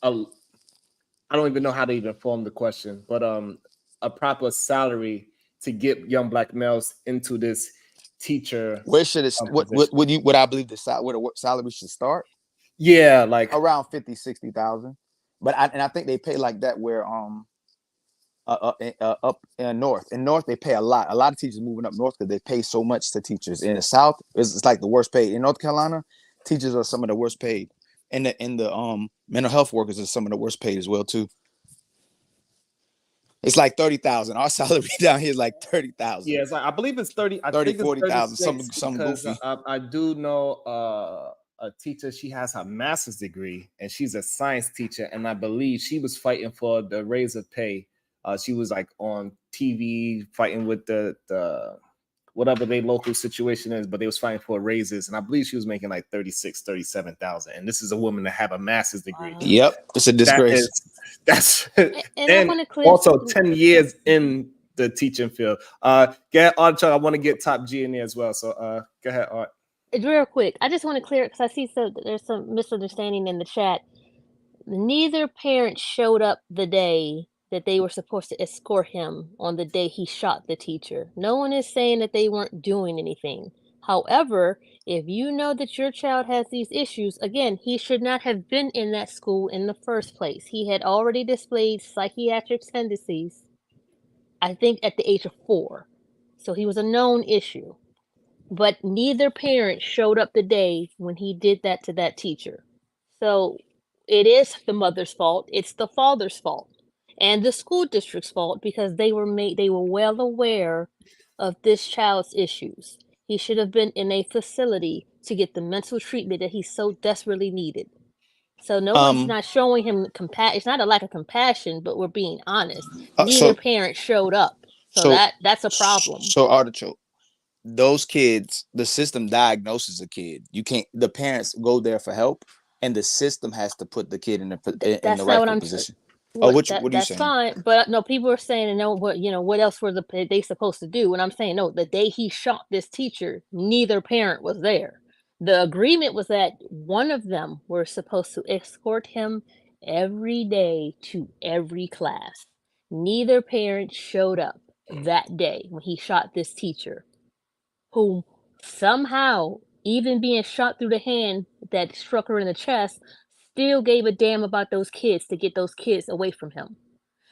don't even know how to even form the question, but a proper salary to get young black males into this teacher? Where should it? What I believe where the salary should start? Yeah, like around 50,000-60,000. But I think they pay like that where up in north. In north, they pay a lot. A lot of teachers moving up north because they pay so much to teachers. In the south, it's like the worst paid. In North Carolina, teachers are some of the worst paid. And the mental health workers are some of the worst paid as well too. It's like 30,000. Our salary down here is like 30,000. Yeah, it's like, I believe it's 30. 40,000. Some goofy. I do know a teacher. She has her master's degree and she's a science teacher. And I believe she was fighting for the raise of pay. She was like on TV fighting with the whatever their local situation is, but they was fighting for raises. And I believe she was making like 37,000. And this is a woman that have a master's degree. Yep. It's a disgrace. And I want to clear also 10 years in the teaching field. Go ahead, Art. I want to get Top G in there as well. So go ahead, Art. Real quick, I just want to clear it because I see there's some misunderstanding in the chat. Neither parent showed up the day that they were supposed to escort him on the day he shot the teacher. No one is saying that they weren't doing anything. However, if you know that your child has these issues, again, he should not have been in that school in the first place. He had already displayed psychiatric tendencies, I think, at the age of 4. So he was a known issue. But neither parent showed up the day when he did that to that teacher. So it is the mother's fault. It's the father's fault. And the school district's fault, because they were well aware of this child's issues. He should have been in a facility to get the mental treatment that he so desperately needed. So no one's not showing him compassion. It's not a lack of compassion, but we're being honest. Neither parent showed up. So that's a problem. So Artichoke, those kids, the system diagnoses a kid. You can't. The parents go there for help, and the system has to put the kid in the rightful position. What are you that's saying? Fine, but no, people are saying, no, what else were they supposed to do? And I'm saying, no, the day he shot this teacher, neither parent was there. The agreement was that one of them were supposed to escort him every day to every class. Neither parent showed up that day when he shot this teacher, who somehow, even being shot through the hand that struck her in the chest, still gave a damn about those kids to get those kids away from him.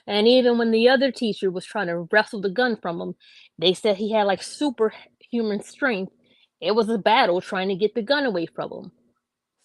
And even when the other teacher was trying to wrestle the gun from him, they said he had like superhuman strength. It was a battle trying to get the gun away from him.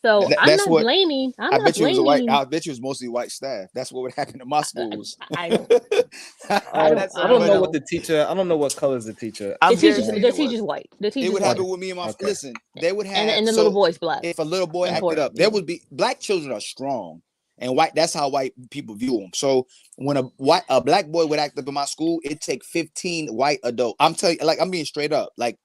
So I'm not blaming. I bet you it was mostly white staff. That's what would happen in my schools. I don't know what the teacher. I don't know what color is the teacher. The teacher's white. It would happen with me and my. Okay. Listen, they would have. And the little boy's black. If a little boy acted up, there would be black children are strong, and white. That's how white people view them. So when a black boy would act up in my school, it'd take 15 white adults. I'm telling you, like I'm being straight up, like.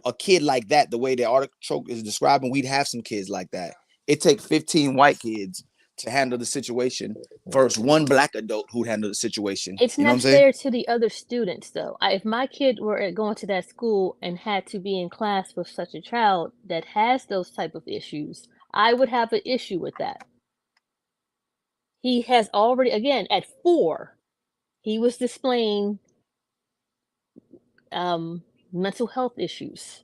A kid like that, the way the Artichoke is describing, we'd have some kids like that. It takes 15 white kids to handle the situation versus one black adult who handled the situation. It's You know what not I'm saying? fair to the other students, though. If my kid were going to that school and had to be in class with such a child that has those type of issues, I would have an issue with that. He has already, again, at 4, he was displaying mental health issues.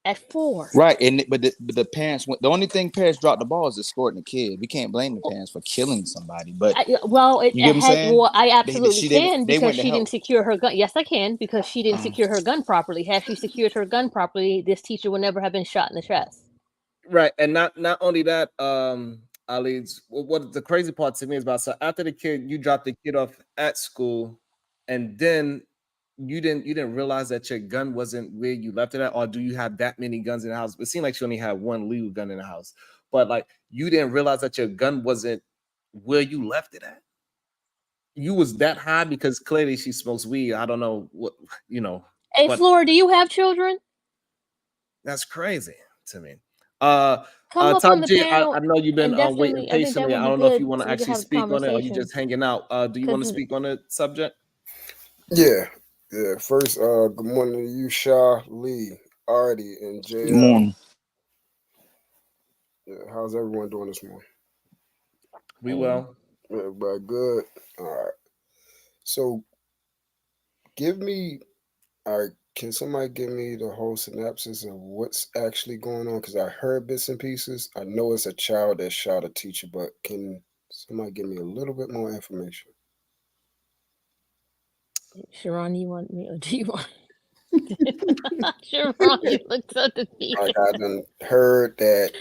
At 4. Right, and but the parents, the only thing parents drop the ball is escorting the kid. We can't blame the parents for killing somebody, but you get what I'm saying? Well, I absolutely They can because went to she help. didn't secure her gun. Yes, I can because she didn't secure her gun properly. Had she secured her gun properly, this teacher would never have been shot in the chest. Right, and not only that, Ali, what the crazy part to me is about, so after you dropped the kid off at school, and then you didn't realize that your gun wasn't where you left it at, or do you have that many guns in the house? It seemed like she only had one legal gun in the house, but like you didn't realize that your gun wasn't where you left it at. You was that high because clearly she smokes weed. I don't know what Hey, but Flora, do you have children? that's crazy to me. Come up on Top the G, panel I know you've been and waiting definitely, I think that patiently. would I be don't know if good you want to so we can actually have a speak on it or you conversation. just hanging out. Do you want to speak on the subject? Yeah. First, good morning to you, Shah, Lee, Artie, and Good JL. morning. Yeah, how's everyone doing this morning? We well. Everybody good? All right. So, can somebody give me the whole synopsis of what's actually going on? Because I heard bits and pieces. I know it's a child that shot a teacher, but can somebody give me a little bit more information? Sharon, you want me or do you want? Sharon, you look so defeated. Like I done heard that,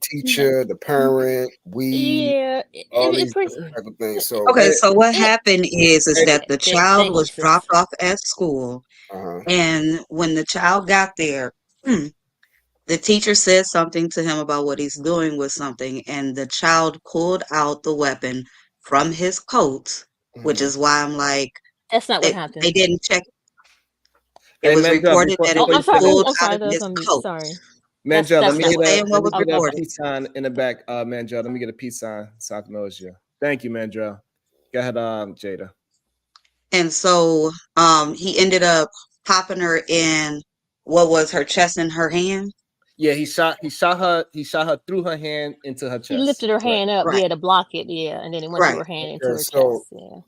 teacher, the parent, we, Yeah, all it these pretty. different type of things. So, Okay, so what It, happened is that the child thank you, was sis. dropped off at school, uh-huh. and when the child got there, the teacher said something to him about what he's doing with something, and the child pulled out the weapon from his coat, which is why I'm like, That's not what they happened. didn't check. It Hey, was Mandel, reported that it Oh, was I'm sorry. pulled I'm out sorry. of That was his on mute. coat. Sorry. Mandel, let That's me not get what a saying what was let me get a reported. peace sign in the back, Mandel. Let me get a peace sign so I can know it's you. Thank you, Mandel. Go ahead, Jada. And so he ended up popping her in what was her chest and her hand. Yeah, he shot her through her hand into her chest. He lifted her hand up, Right. yeah, to block it, yeah, and then it went through her hand into her chest, yeah.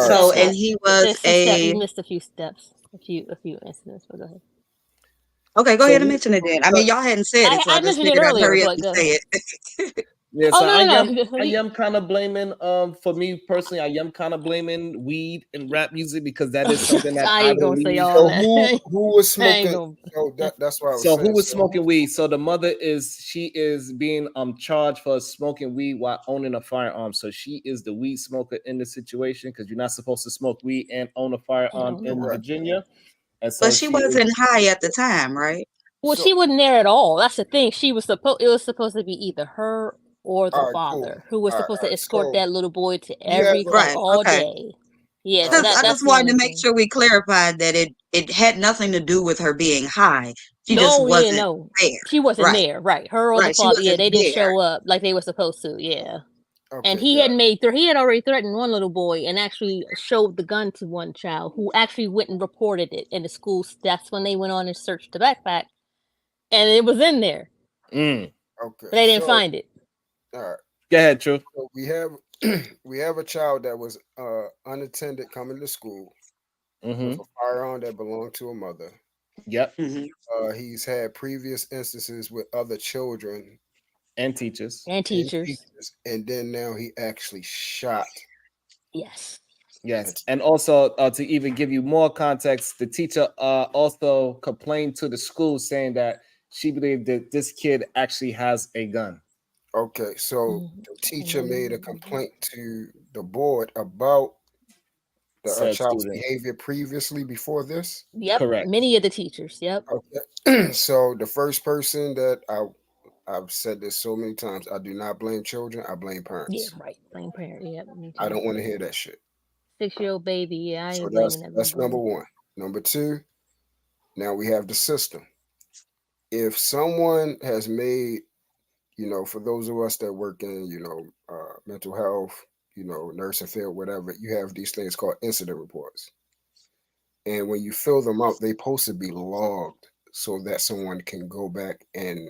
So, and he was there's some steps. He missed a few steps, a few incidents. But go ahead. Okay, go ahead and mention it then. I mean, y'all hadn't said it, so I just mentioned it figured I'd earlier, hurry up but and go say ahead. it. Yeah, Oh, so no. I am kind of blaming for me personally, I am kind of blaming weed and rap music because that is something that I I ain't gonna say believe. all So that. who was smoking? gonna- So that's what I was So saying. who was smoking weed? So the mother she is being charged for smoking weed while owning a firearm. So she is the weed smoker in the situation because you're not supposed to smoke weed and own a firearm in Virginia. And so But she wasn't high at the time, right? Well, she wasn't there at all. That's the thing. It was supposed to be either her or the father who was supposed to escort that little boy to every all day. Yeah, so I just that's the wanted only to make thing. sure we clarified that it had nothing to do with her being high. She No, just wasn't there. She wasn't Right. there, right? Her or the Right, she father, yeah, wasn't they didn't there. show up like they were supposed to, yeah. Okay, And he had already threatened one little boy and actually showed the gun to one child who actually went and reported it in the school. That's when they went on and searched the backpack, and it was in there. Okay, but they didn't find it. All right, go ahead, True. So we have a child that was unattended coming to school with a firearm that belonged to a mother. Yep. He's had previous instances with other children and teachers. And then now he actually shot. Yes. And also to even give you more context, the teacher also complained to the school saying that she believed that this kid actually has a gun. Okay, so the teacher made a complaint to the board about the child's behavior previously before this? Yep. Correct. Many of the teachers. Yep. Okay. So the first person that I've said this so many times, I do not blame children, I blame parents. Yeah, right. Blame parents. Yeah. I don't want to hear that shit. 6-year-old baby. Yeah, I ain't So blaming that. that's number one. Number two, now we have the system. If someone has made, for those of us that work in, mental health, nursing field, whatever, you have these things called incident reports. And when you fill them out, they're supposed to be logged so that someone can go back and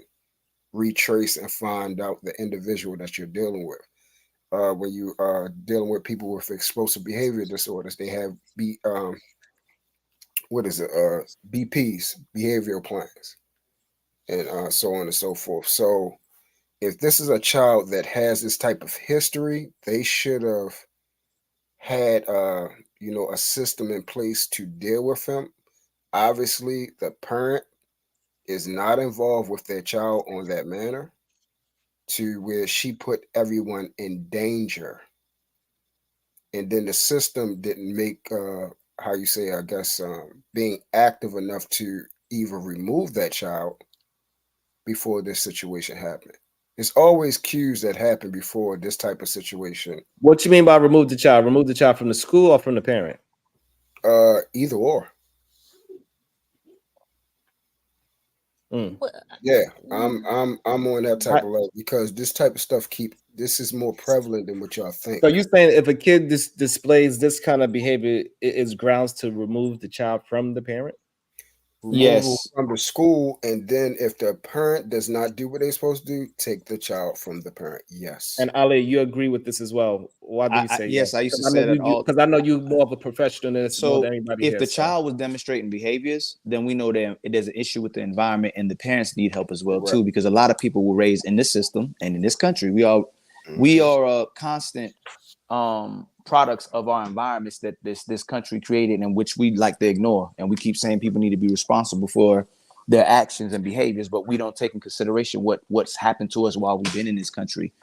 retrace and find out the individual that you're dealing with. When you are dealing with people with explosive behavior disorders, they have BPs, behavioral plans, and so on and so forth. So if this is a child that has this type of history, they should have had a system in place to deal with him. Obviously, the parent is not involved with their child on that manner, to where she put everyone in danger. And then the system didn't make being active enough to even remove that child before this situation happened. There's always cues that happen before this type of situation. What you mean by remove the child? Remove the child from the school or from the parent? Either or. Mm. Yeah, I'm on that type of level, because this type of stuff this is more prevalent than what y'all think. So you saying if a kid displays this kind of behavior, it is grounds to remove the child from the parent? Removal from the school, and then if the parent does not do what they're supposed to do, take the child from the parent. Yes. And Ali, you agree with this as well? Why do you say yes? I used to say that all, because I know you more of a professional in this more than anybody. If the child was demonstrating behaviors, then we know that there's an issue with the environment, and the parents need help as well too, because a lot of people were raised in this system and in this country. We are constant products of our environments that this country created, and which we like to ignore, and we keep saying people need to be responsible for their actions and behaviors, but we don't take in consideration what's happened to us while we've been in this country,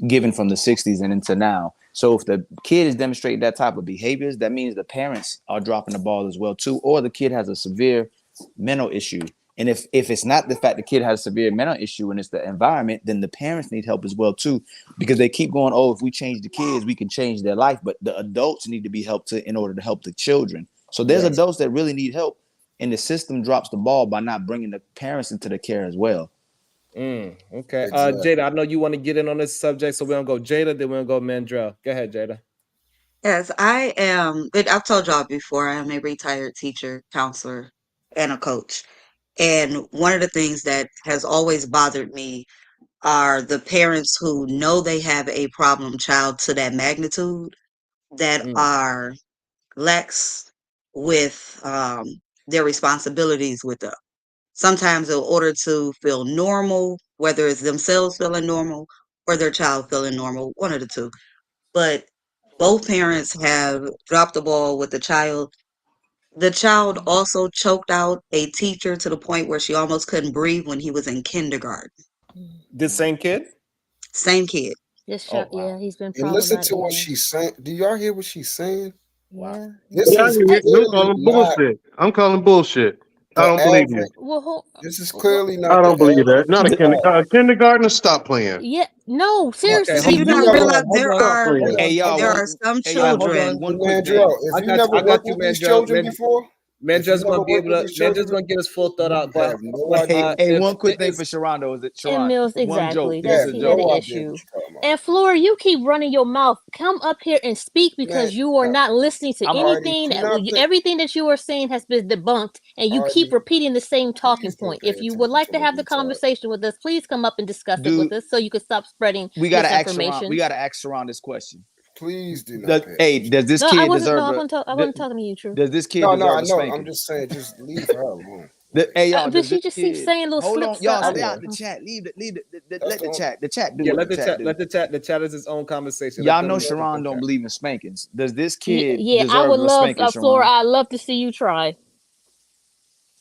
given from the 60s and into now. So if the kid is demonstrating that type of behaviors, that means the parents are dropping the ball as well too, or the kid has a severe mental issue. And if it's not the fact the kid has a severe mental issue and it's the environment, then the parents need help as well too, because they keep going, if we change the kids, we can change their life. But the adults need to be helped in order to help the children. So there's adults that really need help, and the system drops the ball by not bringing the parents into the care as well. Okay. Exactly. Jada, I know you want to get in on this subject, so we're going to go Jada, then we're going to go Mandrell. Go ahead, Jada. Yes, I am. But I've told y'all before, I am a retired teacher, counselor, and a coach. And one of the things that has always bothered me are the parents who know they have a problem child to that magnitude, that are lax with their responsibilities with them. Sometimes in order to feel normal, whether it's themselves feeling normal or their child feeling normal, one of the two. But both parents have dropped the ball with the child. The child also choked out a teacher to the point where she almost couldn't breathe when he was in kindergarten. This same kid? Same kid. This child, yeah, he's been And listen problematic. to what she's saying. Do y'all hear what she's saying? Yeah. This is I'm calling bullshit. I'm calling bullshit. I don't believe you. Well, this is clearly not. I don't believe that. Not a kindergartner. Stop playing. Yeah, no, seriously. Do you not realize there are some children? One quick thing. If you never worked with these children before, Mandra's gonna be able to. Mandra's gonna get his full thought out. But one quick thing for Sharonda is that and Mills, exactly. That's the the issue. And Flora, you keep running your mouth. Come up here and speak, because you are not listening to anything. Everything that you are saying has been debunked, and you keep repeating the same talking point. If you would like to have the conversation with us, please come up and discuss it with us, so you can stop spreading misinformation. We gotta ask Sharon this question. Please do not. Does this kid deserve? I wasn't talking to you, True. Does this kid deserve a spanking? I'm just saying, just leave her alone. But she just keeps saying little slips. Y'all stay out the chat. Let the chat. The chat do. Yeah, let the chat. The chat is its own conversation. Y'all know Sharon don't believe in spankings. Does this kid? Yeah, I would love, Flora. I'd love to see you try.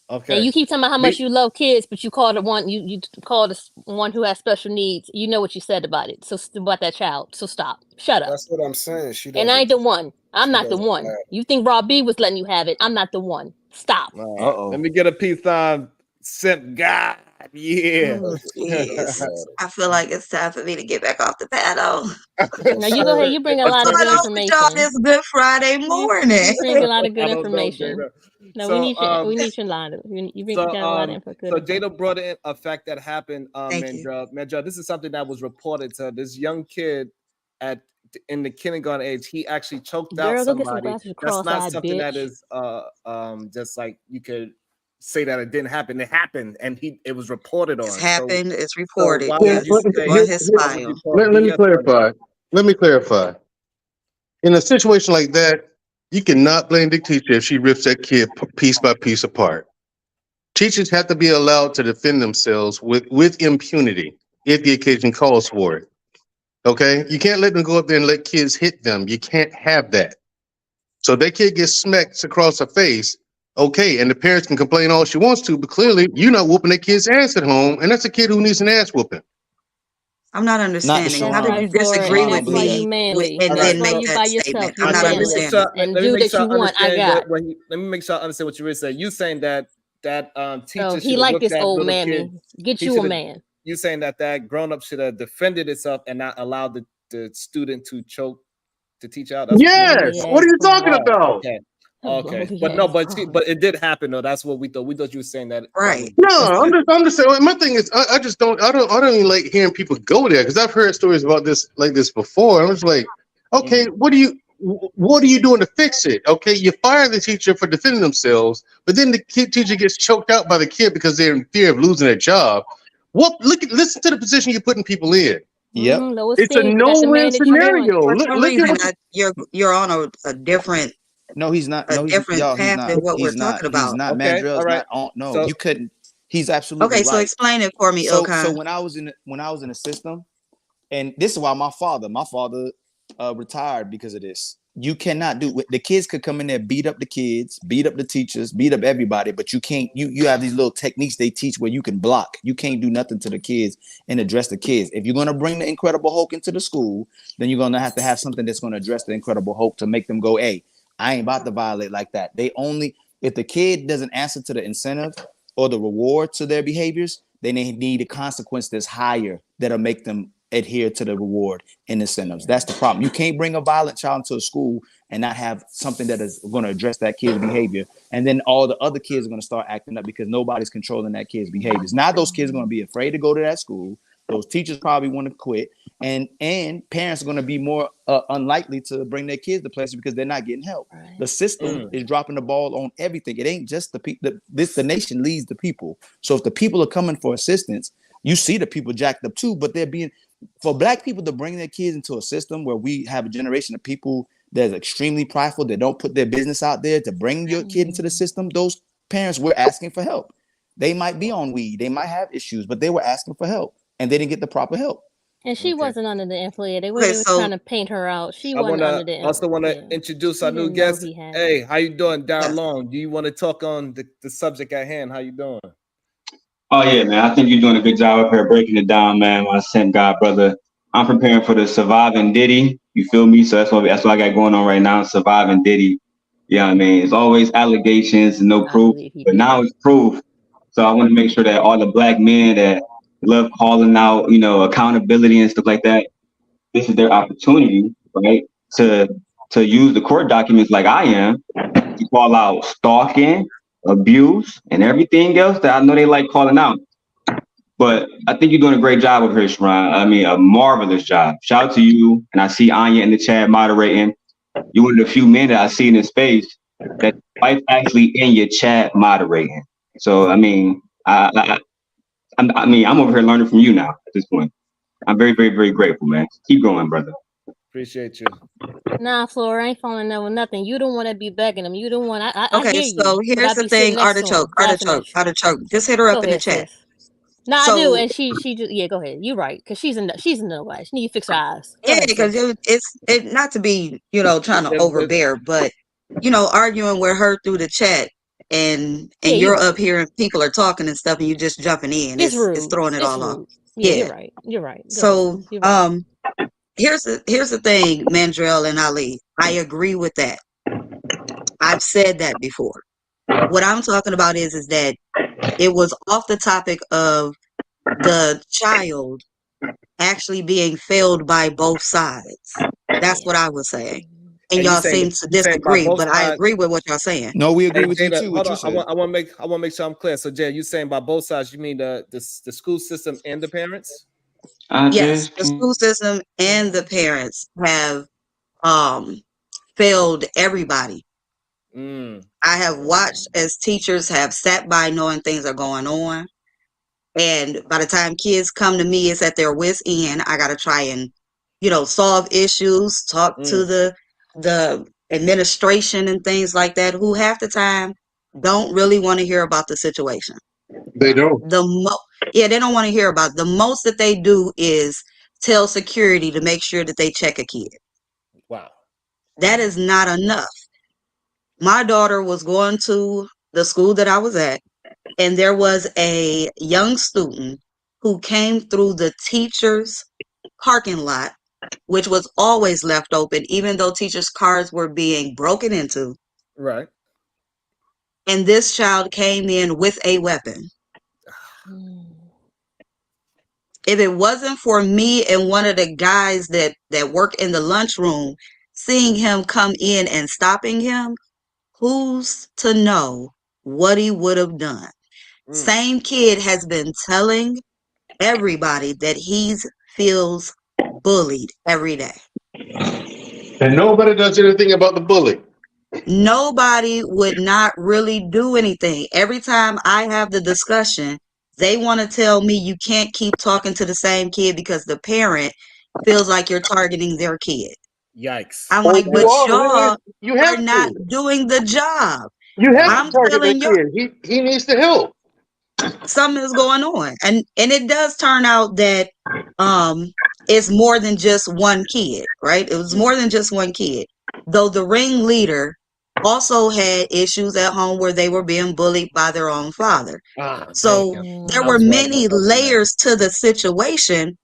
Okay. And you keep talking about how much you love kids, but you called one. You called one who has special needs. You know what you said about it. So about that child. So stop. Shut up. That's what I'm saying. And I ain't the one. I'm not the one. You think Rob B was letting you have it? I'm not the one. Stop. Let me get a peace sign. Simp God. Yeah. Oh, jeez. Got I feel like it's time for me to get back off the paddle. Now you go ahead. You bring a What's lot of going good on with y'all information. this Good Friday morning? You bring a lot of good I don't know, information. Jada. No, So we need your line. You bring so got a lot of info. Good so info. Jada brought in a fact that happened, Thank you. Mandra. This is something that was reported to this young kid at in the kindergarten age. He actually choked out Girl, go get some somebody. glasses, That's not cross-eyed something that bitch. is just like you could say that it didn't happen. It happened, and it was reported It's on. So happened. It's so reported. why Well, would you Yes, say? on his Why would file. you call let me BS on it? clarify. Let me clarify. In a situation like that, you cannot blame the teacher if she rips that kid piece by piece apart. Teachers have to be allowed to defend themselves with impunity if the occasion calls for it. Okay? You can't let them go up there and let kids hit them. You can't have that. So if that kid gets smacked across the face, okay, and the parents can complain all she wants to, but clearly you're not whooping that kid's ass at home, and that's a kid who needs an ass whooping. I'm not Not understanding. How That's do Sharon. right, you Flora, disagree and Sharon, I with that's why believe. you me manly. and All That's right. then why make you that by statement? yourself. I'm You not Let me make manly sure. understanding. Let, and let me do make that sure you I want. I understand got. what let me make sure I understand what you really said. You saying that So teacher he should have like whipped this that old little kid. mammy. Get He you a should have. man. You saying that grown up should have defended itself and not allowed the student to choke the teacher out. That's what you. Lonely Yes. What are ass you talking pride. Oh, about? okay. A Okay, lonely but no, ass but pride. but it did happen though. That's what we thought. We thought you were saying that was Right. No, just I'm just saying. My thing is, I just I don't even like hearing people go there because I've heard stories about this like this before. I'm just like, okay, what are you doing to fix it? Okay, you fire the teacher for defending themselves, but then the teacher gets choked out by the kid because they're in fear of losing their job. Listen to the position you're putting people in. Yep. No It's a esteem. You got the no-win man that you want. scenario. For some Look at reason, what you're on a different No, he's not. No, he's y'all. He's path not. than what we're He's not. talking He's about. not. okay. Mandrill All is right. not on. No, So you couldn't. He's absolutely Okay, so right. explain it for me, So Ilkan. when I was in the system, and this is why my father retired because of this. You cannot do the kids could come in there, beat up the kids, beat up the teachers, beat up everybody, but you can't. You have these little techniques they teach where you can block. You can't do nothing to the kids and address the kids. If you're gonna bring the Incredible Hulk into the school, then you're gonna have to have something that's gonna address the Incredible Hulk to make them go, hey, I ain't about to violate like that. They only if the kid doesn't answer to the incentive or the reward to their behaviors, then they need a consequence that's higher that'll make them adhere to the reward and incentives. That's the problem. You can't bring a violent child into a school and not have something that is going to address that kid's behavior. And then all the other kids are going to start acting up because nobody's controlling that kid's behaviors. Now those kids are going to be afraid to go to that school. Those teachers probably want to quit. And parents are going to be more unlikely to bring their kids to places because they're not getting help. Right. The system is dropping the ball on everything. It ain't just the people. The nation leads the people. So if the people are coming for assistance, you see the people jacked up too, but they're being for black people to bring their kids into a system where we have a generation of people that's extremely prideful that don't put their business out there to bring your kid into the system. Those parents were asking for help. They might be on weed, they might have issues, but they were asking for help and they didn't get the proper help. And she okay. wasn't under the influence. The way Okay, they were so trying to paint her out, she I wasn't wanna under the also want to yeah. introduce She our new didn't know guest. he had it. Hey, how you doing, Down yes. Long? Do you want to talk on the subject at hand? How you doing? Oh yeah, man. I think you're doing a good job up here breaking it down, man. My sent God brother. I'm preparing for the Surviving Diddy. You feel me? So that's what I got going on right now. Surviving Diddy. Yeah, I mean, it's always allegations and no I proof, believe he but did now it. it's proof. So I want to make sure that all the black men that love calling out, accountability and stuff like that, this is their opportunity, right? To to use the court documents like I am to call out stalking, abuse, and everything else that I know they like calling out. But I think you're doing a great job over here, Sharon. I mean, a marvelous job. Shout out to you. And I see Anya in the chat moderating. You one of the few men that I see in this space that wife actually in your chat moderating. So I mean, I'm over here learning from you now at this point. I'm very, very, very grateful, man. Keep going, brother. Appreciate you. Nah, Flora, I ain't falling in love with nothing. You don't want to be begging him. You don't want. I Okay, hear so you, but I here's the be sitting thing, next to him, laughing at you. artichoke. Just hit her Go up in the ahead, chat. sis. No, I do, So and she just yeah. Go ahead. You're right, cause she's in the way. She need to fix her eyes. Go yeah, ahead, because sis. it's not to be trying to It's overbear, but arguing with her through the chat and Yeah, you're you're right. up here and people are talking and stuff and you just jumping in. It's It's rude. throwing it It's all off. rude. Yeah, you're Yeah. right. You're right. Go ahead. So You're right. here's the thing, Mandrell and Ali. I agree with that. I've said that before. What I'm talking about is that it was off the topic of the child actually being failed by both sides. That's Yeah. what I was saying. And And y'all seem to you saying by disagree, both but I sides. agree with what y'all saying. No, we agree Hey with you Jada, too. hold What you on. said. I want to make sure I'm clear. So Jada, you saying by both sides, you mean the school system and the parents? I Yes, just the school system and Yeah. the parents have failed everybody. Mm, I have Yeah. watched as teachers have sat by knowing things are going on. And by the time kids come to me, it's at their wits' end. I gotta try and, solve issues, talk to mm. the administration and things like that, who half the time don't really want to hear about the situation. They Wow. don't. Yeah, they don't want to hear about it. The most that they do is tell security to make sure that they check a kid. Wow. That is not enough. My daughter was going to the school that I was at, and there was a young student who came through the teacher's parking lot, which was always left open, even though teachers' cars were being broken into. Right. And this child came in with a weapon. Mm. If it wasn't for me and one of the guys that work in the lunchroom seeing him come in and stopping him, who's to know what he would have done? Mm. Same kid has been telling everybody that he feels bullied every day. And nobody does anything about the bully. Nobody would not really do anything. Every time I have the discussion, they want to tell me you can't keep talking to the same kid because the parent feels like you're targeting their kid. Yikes. I'm Or like, but you are. y'all You are have not to. doing the job. You have to I'm Wow. target that telling y'all kid. He needs the help. something is going on. And it does turn out that it's more than just one kid, right? It was Mm. more than just one kid. Though the ringleader also had issues at home where they were being bullied by their own father. Ah, So damn. there I were was Mm. right about many that, man. layers to the situation,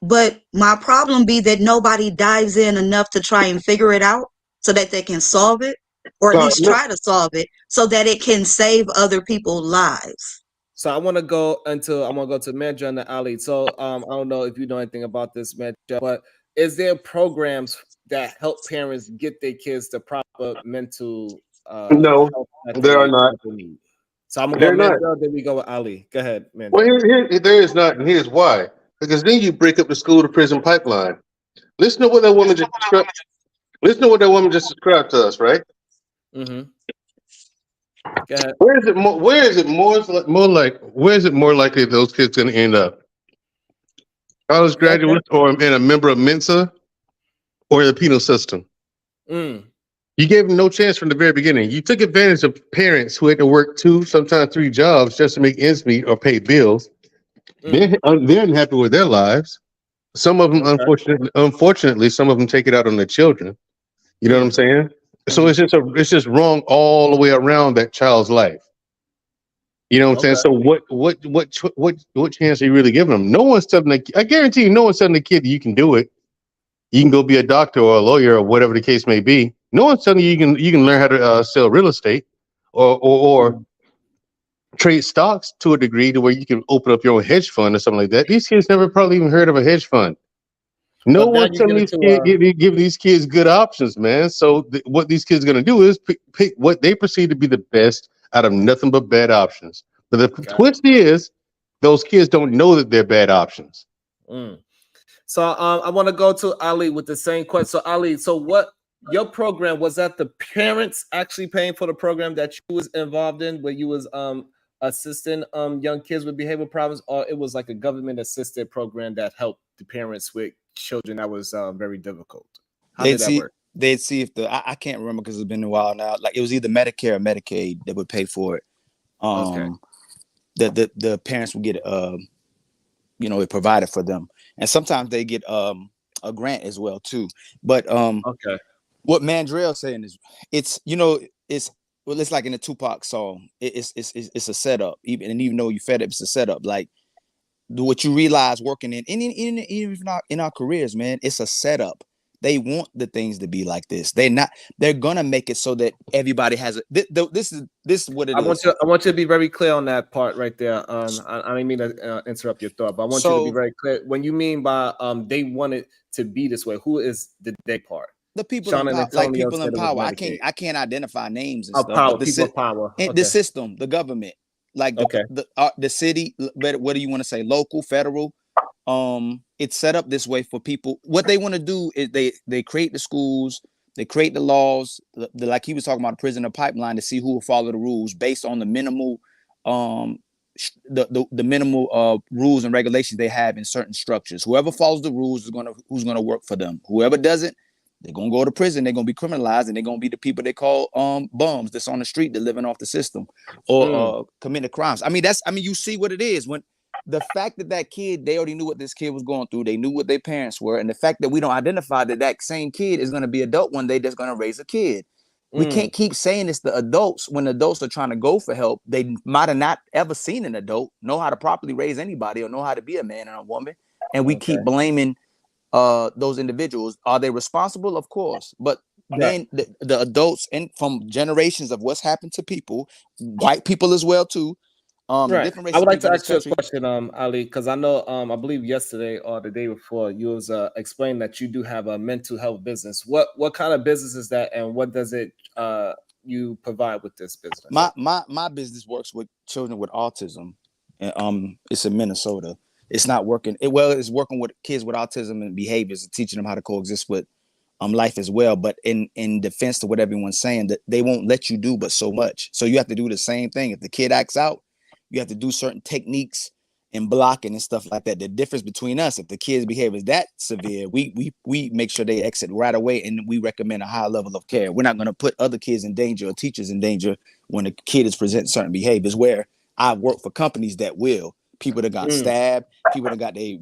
but my problem be that nobody dives in enough to try and figure it out so that they can solve it, or at least No, try to solve it so that it can save other people's lives. So I want to go to Medja and Ali. So I don't know if you know anything about this, Medja, but is there programs that help parents get their kids the proper mental no, help there are not. that they need? So I'm gonna go They're not. Medja, then we go with Ali. Go ahead, Well, Medja. there is not, and here's why. Because then you break up the school to prison pipeline. Listen to what that woman just described. Listen to what that woman just described to us, right? Mm-hmm. Go ahead. Where is it more? Where is it more like? Where is it more likely those kids going to end up? College Say again? graduates, or in a member of Mensa, or the penal system? Mm, You gave them no chance from the very beginning. You took advantage of parents who had to work 2, sometimes 3 jobs just to make ends meet or pay bills. mm. They're unhappy with their lives. Some of them, Okay. unfortunately, some of them take it out on their children. You know what I'm Mm, saying? So mm-hmm. it's just wrong all the way around that child's life. You know what I'm saying? Okay. So what chance are you really giving them? No one's telling I guarantee you, no one's telling the kid that you can do it. You can go be a doctor or a lawyer or whatever the case may be. No one's telling you you can learn how to sell real estate or Mm. trade stocks to a degree to where you can open up your own hedge fund or something like that. These kids never probably even heard of a hedge fund. No But now one's you telling get these into kids give these kids good options, man. So what these kids are going to do is pick what they perceive to be the best out of nothing but bad options. But the got twist is those kids don't know that they're bad options. it. Mm. So I want to go to Ali with the same question. So Ali, so what your program was that the parents actually paying for the program that you was involved in where you was assisting young kids with behavioral problems, or it was like a government assisted program that helped the parents with children that was very difficult? How They'd did that see work? they'd see if I can't remember because it's been a while now. Like it was either Medicare or Medicaid that would pay for it. Okay. The parents would get it provided for them, and sometimes they get a grant as well too. But Okay. what Mandrell saying is it's like in a Tupac song. It's a setup. Even though you fed up, it's a setup. Like what you realize working even in our careers, man, it's a setup. They want the things to be like this. They're gonna make it so that everybody has a this is what it is. I want you to be very clear on that part right there. I didn't mean to interrupt your thought, but I want you to be very clear. When you mean by they want it to be this way, who is the they part? The people Sean in and power, Antonio people in said it was power. Medicaid. I can't identify names and Oh, stuff. power, But people of power. the Okay. system, the government, like the city, what do you want to say? Local, federal. It's set up this way for people. What they want to do is they create the schools, they create the laws, like he was talking about, the prisoner pipeline, to see who will follow the rules based on the minimal the minimal rules and regulations they have in certain structures. Whoever follows the rules is who's gonna work for them. Whoever doesn't, they're gonna go to prison. They're gonna be criminalized, and they're gonna be the people they call bums that's on the street, that living off the system or committing crimes. I mean, you see what it is when the fact that kid, they already knew what this kid was going through. They knew what their parents were, and the fact that we don't identify that same kid is gonna be adult one day that's gonna raise a kid. We can't keep saying it's the adults when adults are trying to go for help. They might have not ever seen an adult know how to properly raise anybody or know how to be a man and a woman. And we keep blaming those individuals. Are they responsible? Of course. But then the adults, and from generations of what's happened to people, white people as well too. Different races I would like to in ask you a country. question, Ali, because I know I believe yesterday or the day before you was explaining that you do have a mental health business. What kind of business is that, and what does it you provide with this business? My business works with children with autism. It's in Minnesota. It's not working. It's working with kids with autism and behaviors and teaching them how to coexist with life as well. But in defense to what everyone's saying, that they won't let you do but so much. So you have to do the same thing. If the kid acts out, you have to do certain techniques and blocking and stuff like that. The difference between us, if the kid's behavior is that severe, we make sure they exit right away, and we recommend a high level of care. We're not going to put other kids in danger or teachers in danger when the kid is presenting certain behaviors. Where I work for companies that will. People that got stabbed, people that got their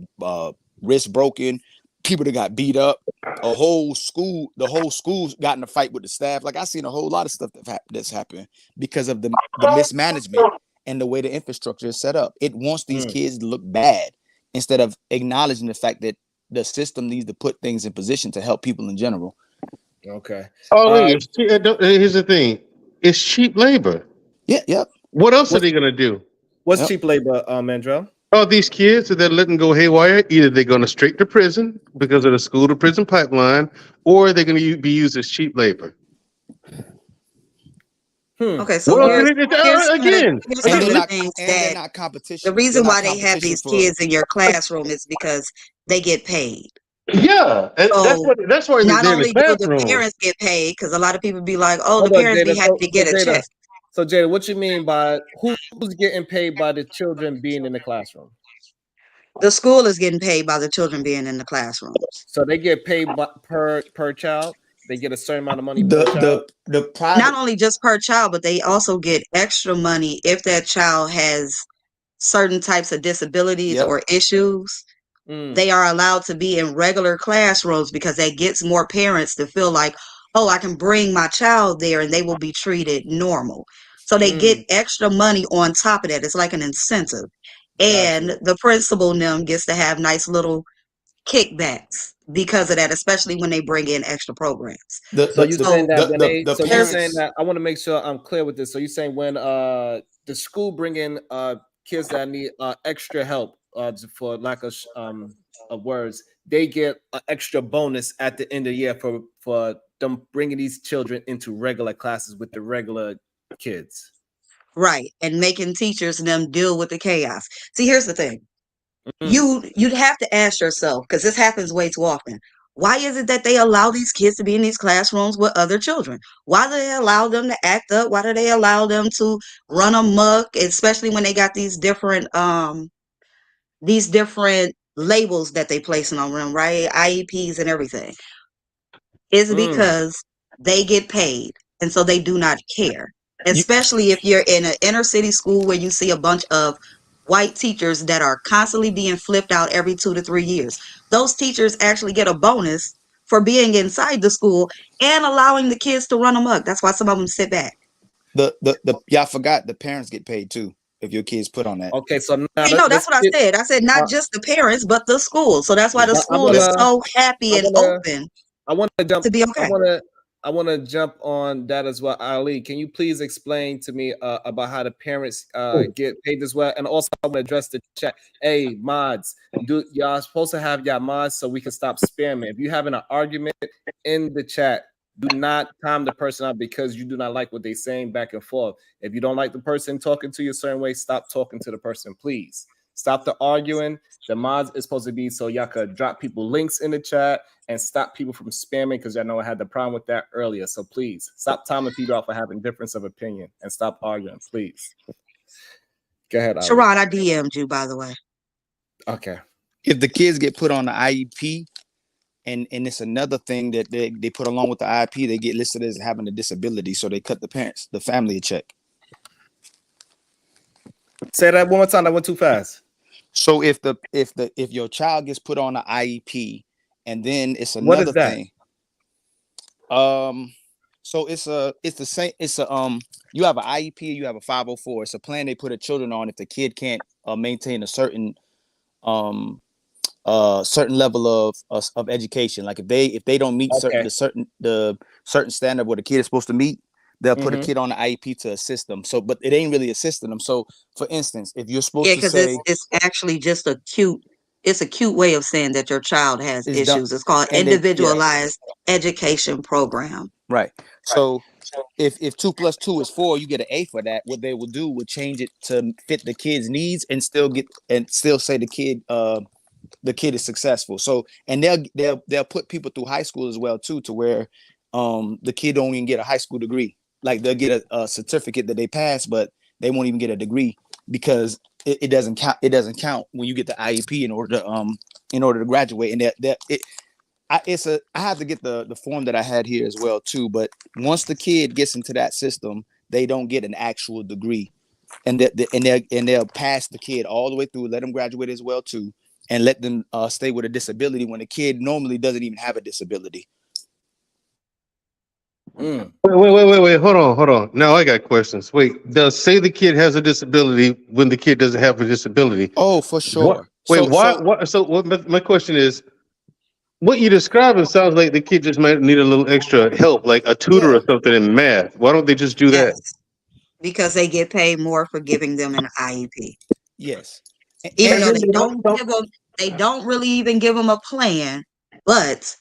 wrist broken, people that got beat up. The whole school's got in a fight with the staff. Like, I've seen a whole lot of stuff that's happened because of the mismanagement and the way the infrastructure is set up. It wants these kids to look bad instead of acknowledging the fact that the system needs to put things in position to help people in general. Okay. Here's the thing. It's cheap labor. Yeah, yep. What else are they going to do? What's cheap labor, Mandrell? All these kids that they're letting go haywire, either they're going to straight to prison because of the school to prison pipeline, or they're going to be used as cheap labor. Okay, so here's again, the things they're not competition. The reason why they have these kids in your classroom is because they get paid. Yeah, so that's why not only do the parents get paid, because a lot of people be like, "Oh, the parents be happy to get a check." So, Jada, what you mean by who's getting paid by the children being in the classroom? The school is getting paid by the children being in the classrooms. So they get paid per child. They get a certain amount of money per child. Not only just per child, but they also get extra money if that child has certain types of disabilities or issues. They are allowed to be in regular classrooms because that gets more parents to feel like, oh, I can bring my child there and they will be treated normal. So they get extra money on top of that. It's like an incentive. And the principal them gets to have nice little kickbacks because of that, especially when they bring in extra programs. So you're saying that I want to make sure I'm clear with this. So you're saying when the school bring in kids that need extra help, for lack of words, they get an extra bonus at the end of the year for them bringing these children into regular classes with the regular kids. Right, and making teachers and them deal with the chaos. See, here's the thing. You'd have to ask yourself, because this happens way too often. Why is it that they allow these kids to be in these classrooms with other children? Why do they allow them to act up? Why do they allow them to run amok, especially when they got these different labels that they placing on them, right? IEPs and everything. It's because they get paid, and so they do not care. Especially if you're in an inner city school where you see a bunch of white teachers that are constantly being flipped out every 2 to 3 years. Those teachers actually get a bonus for being inside the school and allowing the kids to run amok. That's why some of them sit back. Y'all forgot the parents get paid too if your kids put on that. Okay, so now that's what I said. I said not just the parents, but the school. So that's why the school is so happy and open. I want to jump. to be okay. I want to jump on that as well. Ali, can you please explain to me about how the parents get paid as well? And also, I want to address the chat. Hey, mods, y'all supposed to have y'all mods so we can stop spamming. If you're having an argument in the chat, do not time the person out because you do not like what they're saying back and forth. If you don't like the person talking to you a certain way, stop talking to the person, please. Stop the arguing. The mods is supposed to be so y'all could drop people links in the chat and stop people from spamming because I know I had the problem with that earlier. So please stop timing people out for having difference of opinion and stop arguing, please. Go ahead, Ali. Sherrod, I DM'd you, by the way. Okay. If the kids get put on the IEP, and it's another thing that they put along with the IEP, they get listed as having a disability, so they cut the family a check. Say that one more time. That went too fast. So if your child gets put on an IEP, and then it's another thing. So it's the same. You have an IEP, you have a 504. It's a plan they put a children on if the kid can't maintain a certain level of education. Like if they don't meet the certain standard where the kid is supposed to meet, they'll put a kid on the IEP to assist them. So, but it ain't really assisting them. So, for instance, if you're supposed to say, it's actually just a cute way of saying that your child has issues. It's called individualized education program. Right. So if 2 + 2 is 4, you get an A for that. What they will do would change it to fit the kid's needs and still say the kid is successful. So, and they'll put people through high school as well too, to where the kid don't even get a high school degree. Like they'll get a certificate that they passed, but they won't even get a degree because it doesn't count. It doesn't count when you get the IEP in order to graduate. And I have to get the form that I had here as well too. But once the kid gets into that system, they don't get an actual degree, and they'll pass the kid all the way through, let them graduate as well too, and let them stay with a disability when the kid normally doesn't even have a disability. Wait. Hold on. Now I got questions. Wait, does say the kid has a disability when the kid doesn't have a disability? Oh, for sure. My question is, what you're describing sounds like the kid just might need a little extra help, like a tutor or something in math. Why don't they just do that? Because they get paid more for giving them an IEP. Yes. Even though they don't really even give them a plan, but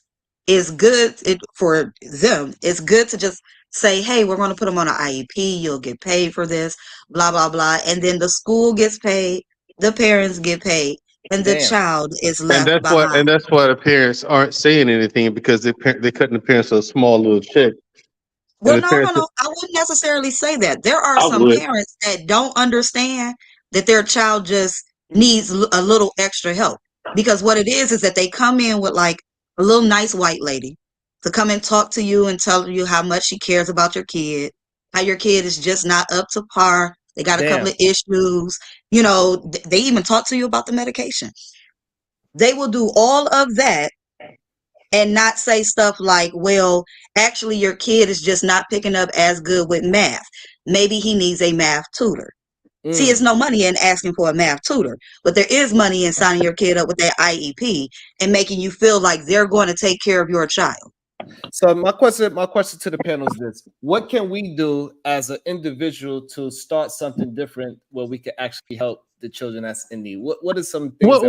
it's good for them. It's good to just say, hey, we're going to put them on an IEP. You'll get paid for this, blah, blah, blah. And then the school gets paid, the parents get paid, and the child is left behind. And that's why the parents aren't saying anything, because they're cutting the parents a small little check. Well, no. I wouldn't necessarily say that. There are some parents that don't understand that their child just needs a little extra help. Because what it is that they come in with like a little nice white lady to come and talk to you and tell you how much she cares about your kid, how your kid is just not up to par. They got a couple of issues. You know, they even talk to you about the medication. They will do all of that and not say stuff like, well, actually, your kid is just not picking up as good with math. Maybe he needs a math tutor. See, there's no money in asking for a math tutor, but there is money in signing your kid up with that IEP and making you feel like they're going to take care of your child. So my question to the panel is this: what can we do as an individual to start something different where we can actually help the children that's in need? What are some things?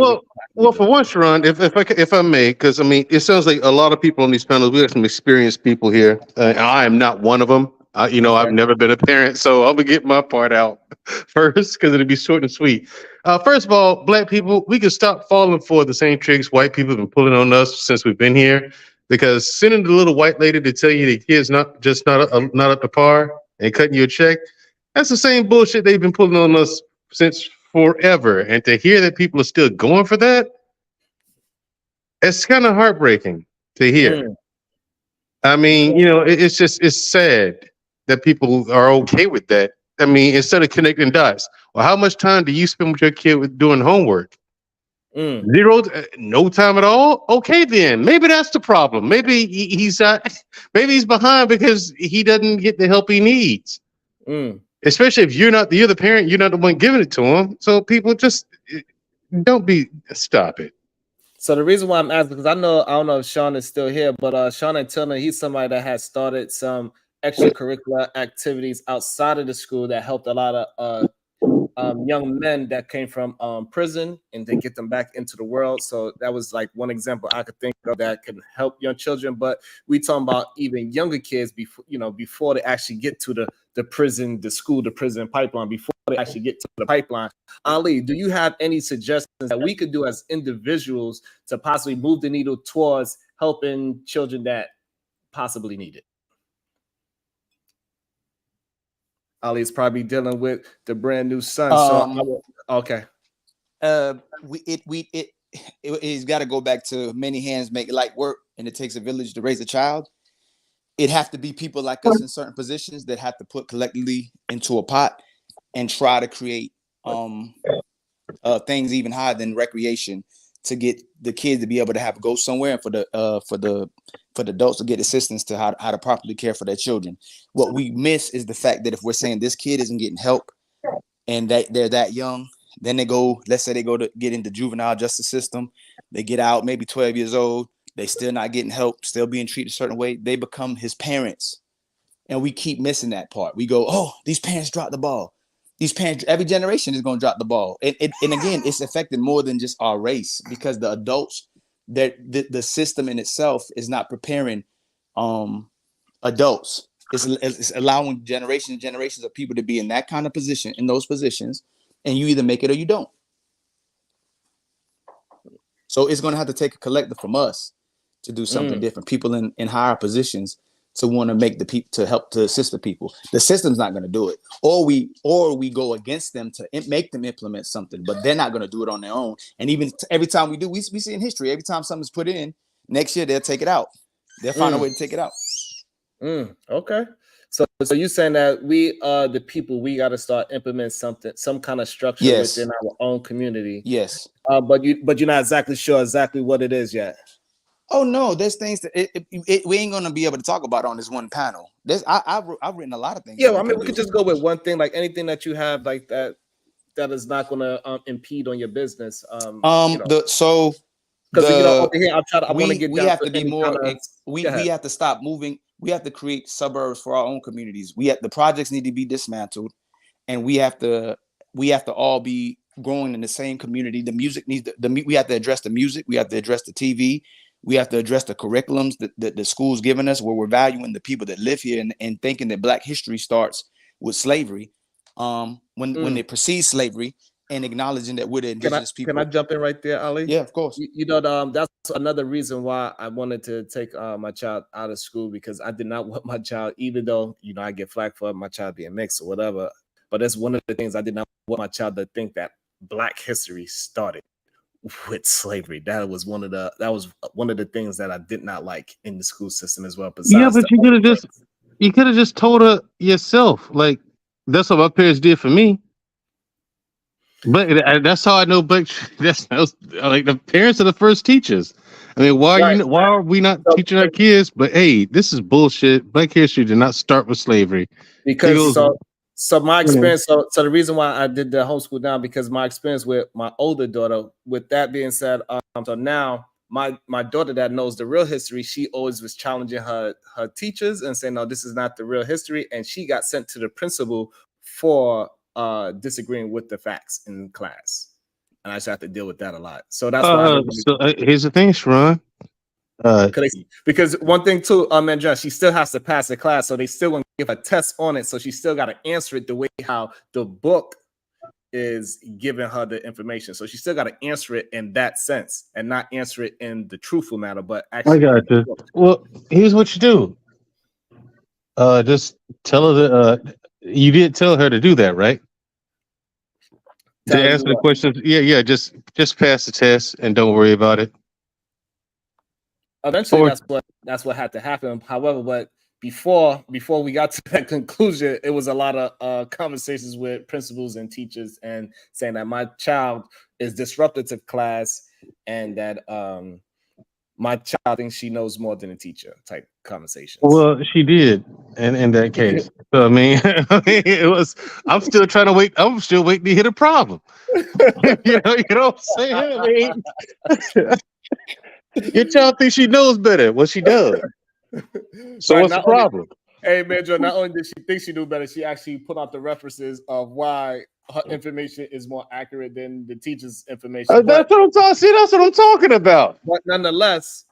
Well, for one, Sharon, if I may, because I mean, it sounds like a lot of people on these panels. We have some experienced people here. I am not one of them. I've never been a parent, so I'm gonna get my part out first because it'll be short and sweet. First of all, Black people, we can stop falling for the same tricks white people have been pulling on us since we've been here. Because sending the little white lady to tell you the kid's not up to par and cutting you a check, that's the same bullshit they've been pulling on us since forever. And to hear that people are still going for that, it's kind of heartbreaking to hear. I mean, it's sad that people are okay with that. I mean, instead of connecting dots, well, how much time do you spend with your kid with doing homework? 0, no time at all. Okay, then maybe that's the problem. Maybe he's behind because he doesn't get the help he needs. Especially if you're the parent, you're not the one giving it to him. So people just stop it. So the reason why I'm asking, because I don't know if Sean is still here, but Sean and Turner, he's somebody that has started some extracurricular activities outside of the school that helped a lot of young men that came from prison and they get them back into the world. So that was like one example I could think of that can help young children. But we talking about even younger kids before they actually get to the prison, the prison pipeline, before they actually get to the pipeline. Ali, do you have any suggestions that we could do as individuals to possibly move the needle towards helping children that possibly need it? Ali is probably dealing with the brand new son. Okay. It's got to go back to many hands make light work, and it takes a village to raise a child. It have to be people like us in certain positions that have to put collectively into a pot and try to create things even higher than recreation to get the kids to be able to go somewhere, and for the adults to get assistance to how to properly care for their children. What we miss is the fact that if we're saying this kid isn't getting help and that they're that young, then let's say they go to get into juvenile justice system, they get out maybe 12 years old, they still not getting help, still being treated a certain way, they become his parents. And we keep missing that part. We go, oh, these parents dropped the ball. These parents, every generation is going to drop the ball. And again, it's affected more than just our race, because the adults, the system in itself is not preparing adults. It's allowing generations and generations of people to be in that kind of position, in those positions, and you either make it or you don't. So it's going to have to take a collective from us to do something different. People in higher positions to want to make the people to help to assist the people. The system's not going to do it, or we go against them to make them implement something, but they're not going to do it on their own. And even every time we do, we see in history, every time something's put in, next year they'll take it out. They'll find a way to take it out. Okay. So you're saying that we are the people, we got to start implementing some kind of structure within our own community. Yes. But you're not exactly sure exactly what it is yet. Oh no, there's things that we ain't gonna be able to talk about on this one panel. I've written a lot of things. Yeah, I mean, we could just go with one thing, like anything that you have, like that is not gonna impede on your business. We have to be more. We have to stop moving. We have to create suburbs for our own communities. The projects need to be dismantled, and we have to all be growing in the same community. The music needs we have to address the music. We have to address the TV. We have to address the curriculums that the school's giving us, where we're valuing the people that live here and thinking that Black history starts with slavery, when it precedes slavery, and acknowledging that we're the indigenous people. Can I jump in right there, Ali? Yeah, of course. That's another reason why I wanted to take my child out of school, because I did not want my child, even though, I get flack for my child being mixed or whatever, but that's one of the things I did not want my child to think that Black history started with slavery. That was one of the things that I did not like in the school system as well. But you could have just told her yourself. Like, that's what my parents did for me. But that's how I know Black. That's like the parents are the first teachers. I mean, why are we not teaching our kids? But hey, this is bullshit. Black history did not start with slavery. Because so my experience, so the reason why I did the homeschool down, because my experience with my older daughter, with that being said, so now my daughter that knows the real history, she always was challenging her teachers and saying, no, this is not the real history. And she got sent to the principal for disagreeing with the facts in class. And I just have to deal with that a lot. So that's why. Here's the thing, Sharon. Because one thing too, John, she still has to pass the class, so they still want to give a test on it. So she still got to answer it the way how the book is giving her the information. So she still got to answer it in that sense, and not answer it in the truthful manner. But actually, I got you. Well, here's what you do. Just tell her that you did tell her to do that, right? To answer the questions. Yeah. Just pass the test and don't worry about it. Eventually, that's what had to happen. However, but before we got to that conclusion, it was a lot of conversations with principals and teachers, and saying that my child is disruptive to class, and that my child thinks she knows more than a teacher type conversations. Well, she did, in that case. So, I mean, it was. I'm still trying to wait. I'm still waiting to hit a problem. You know what I'm saying? I mean, Your child thinks she knows better. Well, she does. So Right. what's the Not only, problem? hey man, Joe, not only did she think she knew better, she actually put out the references of why her information is more accurate than the teacher's information. That's what I'm talking. See, that's what I'm talking about. But nonetheless,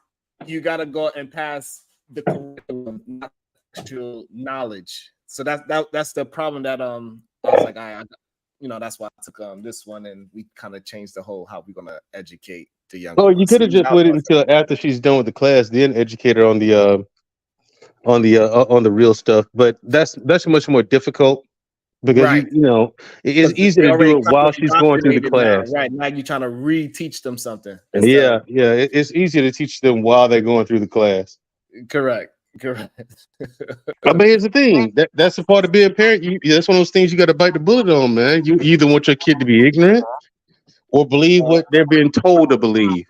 you gotta go and pass the curriculum, not actual knowledge. So that's the problem that I was like, I that's why I took this one, and we kind of changed the whole how we're gonna educate the younger Oh, you ones. could have just waited until after she's done with the class, then educate her on the real stuff. But that's much more difficult because Right. it's Because easy they to do already it kind of while she's going through the indoctrinated now, class. right? Now you're trying to reteach them something instead Yeah, of yeah, it's easier to teach them while they're going through the class. correct. But here's the thing: that's a part of being a parent. That's one of those things you got to bite the bullet on, man. You either want your kid to be ignorant or believe what they're being told to believe.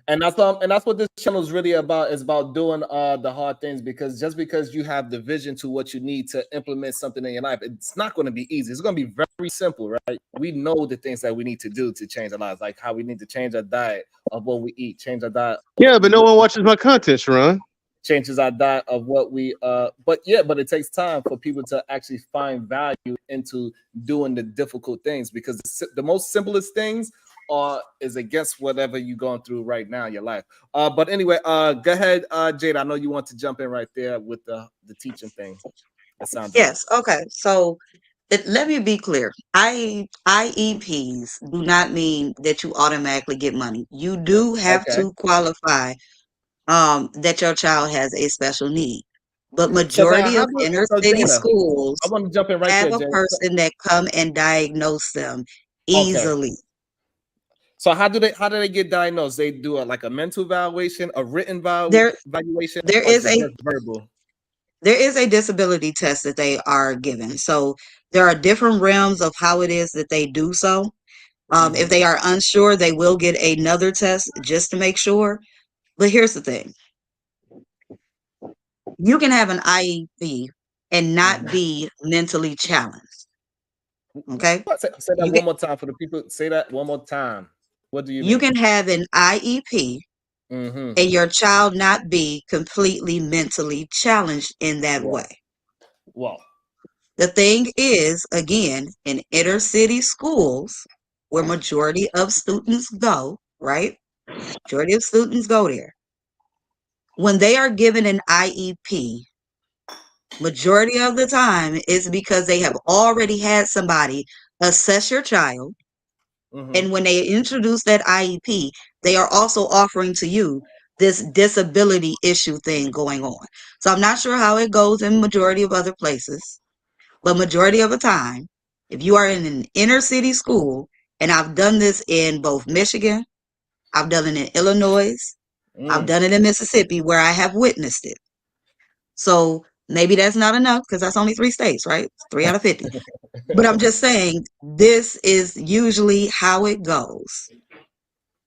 And that's what this channel is really about. Is about doing the hard things, because just because you have the vision to what you need to implement something in your life, it's not going to be easy. It's going to be very simple, right? We know the things that we need to do to change our lives, like how we need to change our diet of what we eat, change our diet. Yeah, but no one watches my content, Sharon. Changes our diet of what we but it takes time for people to actually find value into doing the difficult things, because the most simplest things is against whatever you're going through right now in your life. But anyway, go ahead, Jada. I know you want to jump in right there with the teaching thing. That sounds Yes. Okay. So let me be clear. IEPs do not mean that you automatically get money. You do have okay. to qualify that your child has a special need. But So now, majority of inner city Jada, schools I want to jump in right have there, a Jada. person that come and diagnose them Okay. easily. So how do they get diagnosed? They do like a mental evaluation, a written There evaluation, there or is is it a just verbal? there is a disability test that they are given. So there are different realms of how it is that they do so. If they are unsure, they will get another test just to make sure. But here's the thing. You can have an IEP and not be mentally challenged. Okay? Say that You one can more time for the people. Say that one more time. What do you you mean? can have an IEP Mm-hmm. and your child not be completely mentally challenged in that Well, way. well. The thing is, again, in inner city schools where majority of students go, right? Majority of students go there. When they are given an IEP, majority of the time is because they have already had somebody assess your child. And when they introduce that IEP, they are also offering to you this disability issue thing going on. So I'm not sure how it goes in majority of other places, but majority of the time, if you are in an inner city school, and I've done this in both Michigan, I've done it in Illinois, I've done it in Mississippi, where I have witnessed it. So maybe that's not enough because that's only 3 states, right? 3 out of 50. But I'm just saying, this is usually how it goes.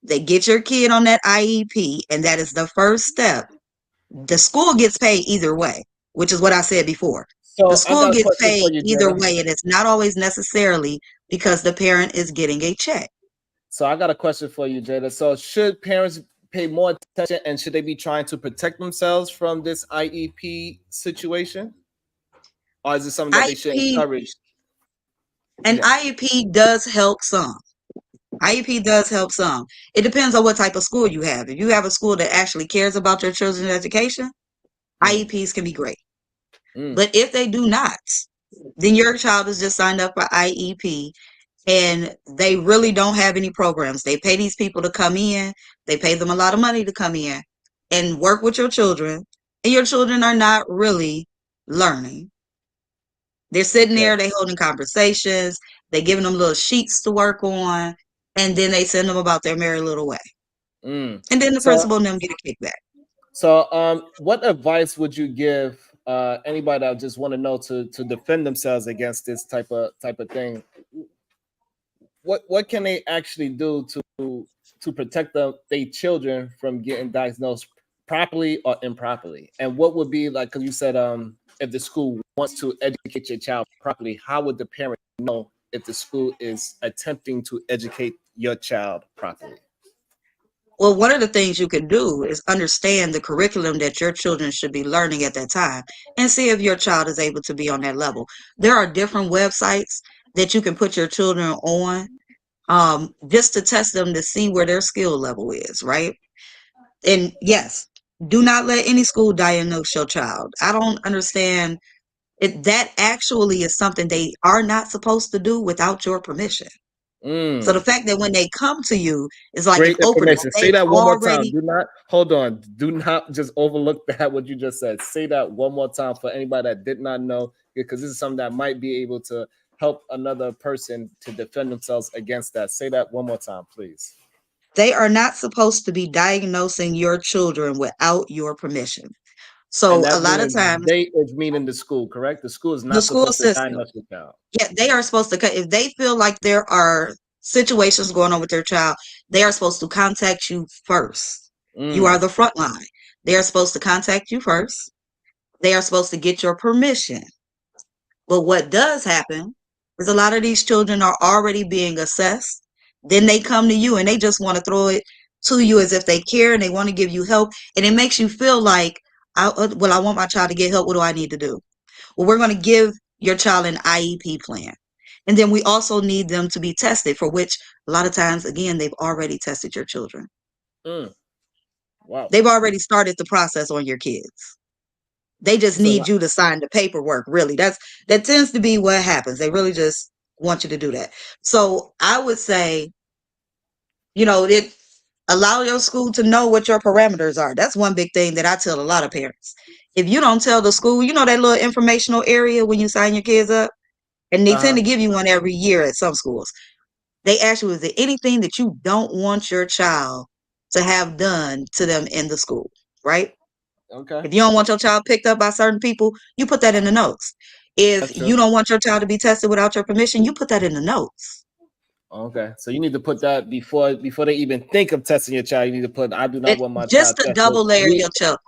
They get your kid on that IEP, and that is the first step. The school gets paid either way, which is what I said before. The So I school got a gets question for paid you, either Jada. way, and it's not always necessarily because the parent is getting a check. So I got a question for you, Jada. So should parents pay more attention, and should they be trying to protect themselves from this IEP situation, or is it something that they should IEP encourage? and Yes. IEP does help some. IEP does help some. It depends on what type of school you have. If you have a school that actually cares about your children's education, IEPs can be great. But if they do not, then your child is just signed up for IEP and they really don't have any programs. They pay these people to come in, they pay them a lot of money to come in and work with your children, and your children are not really learning. They're sitting there, they holding conversations, they giving them little sheets to work on, and then they send them about their merry little way. And then the So principal and them get a kickback. So, what advice would you give anybody that just want to know to defend themselves against this type of thing? What can they actually do to protect their children from getting diagnosed properly or improperly? And what would be like? Because you said if the school wants to educate your child properly, how would the parent know if the school is attempting to educate your child properly? Well, one of the things you can do is understand the curriculum that your children should be learning at that time and see if your child is able to be on that level. There are different websites that you can put your children on, just to test them to see where their skill level is, right? And yes, do not let any school diagnose your child. I don't understand it. That actually is something they are not supposed to do without your permission. So the fact that when they come to you is like an Great opening. information. Say They've that one more time. already Do not hold on. Do not just overlook that what you just said. Say that one more time for anybody that did not know, because this is something that might be able to help another person to defend themselves against that. Say that one more time, please. they are not supposed to be diagnosing your children without your permission. So And a that lot of means times they is meaning the school, correct? The school is the not school supposed to system, diagnose the child. yeah, they are supposed to if they feel like there are situations going on with their child, they are supposed to contact you first. You are the front line. They are supposed to contact you first. They are supposed to get your permission. But what does happen is a lot of these children are already being assessed. Then they come to you and they just want to throw it to you as if they care and they want to give you help. And it makes you feel like, I want my child to get help. What do I need to do? Well, we're going to give your child an IEP plan. And then we also need them to be tested, for which a lot of times, again, they've already tested your children. Wow. They've already started the process on your kids. They just need you to sign the paperwork. Really, that tends to be what happens. They really just want you to do that. So I would say, allow your school to know what your parameters are. That's one big thing that I tell a lot of parents. If you don't tell the school, that little informational area when you sign your kids up, and they tend to give you one every year at some schools. They ask you, is there anything that you don't want your child to have done to them in the school, right? Okay. If you don't want your child picked up by certain people, you put that in the notes. If you don't want your child to be tested without your permission, you put that in the notes. Okay, so you need to put that before they even think of testing your child. You need to put, I do not want my Just child to tested. double layer your child.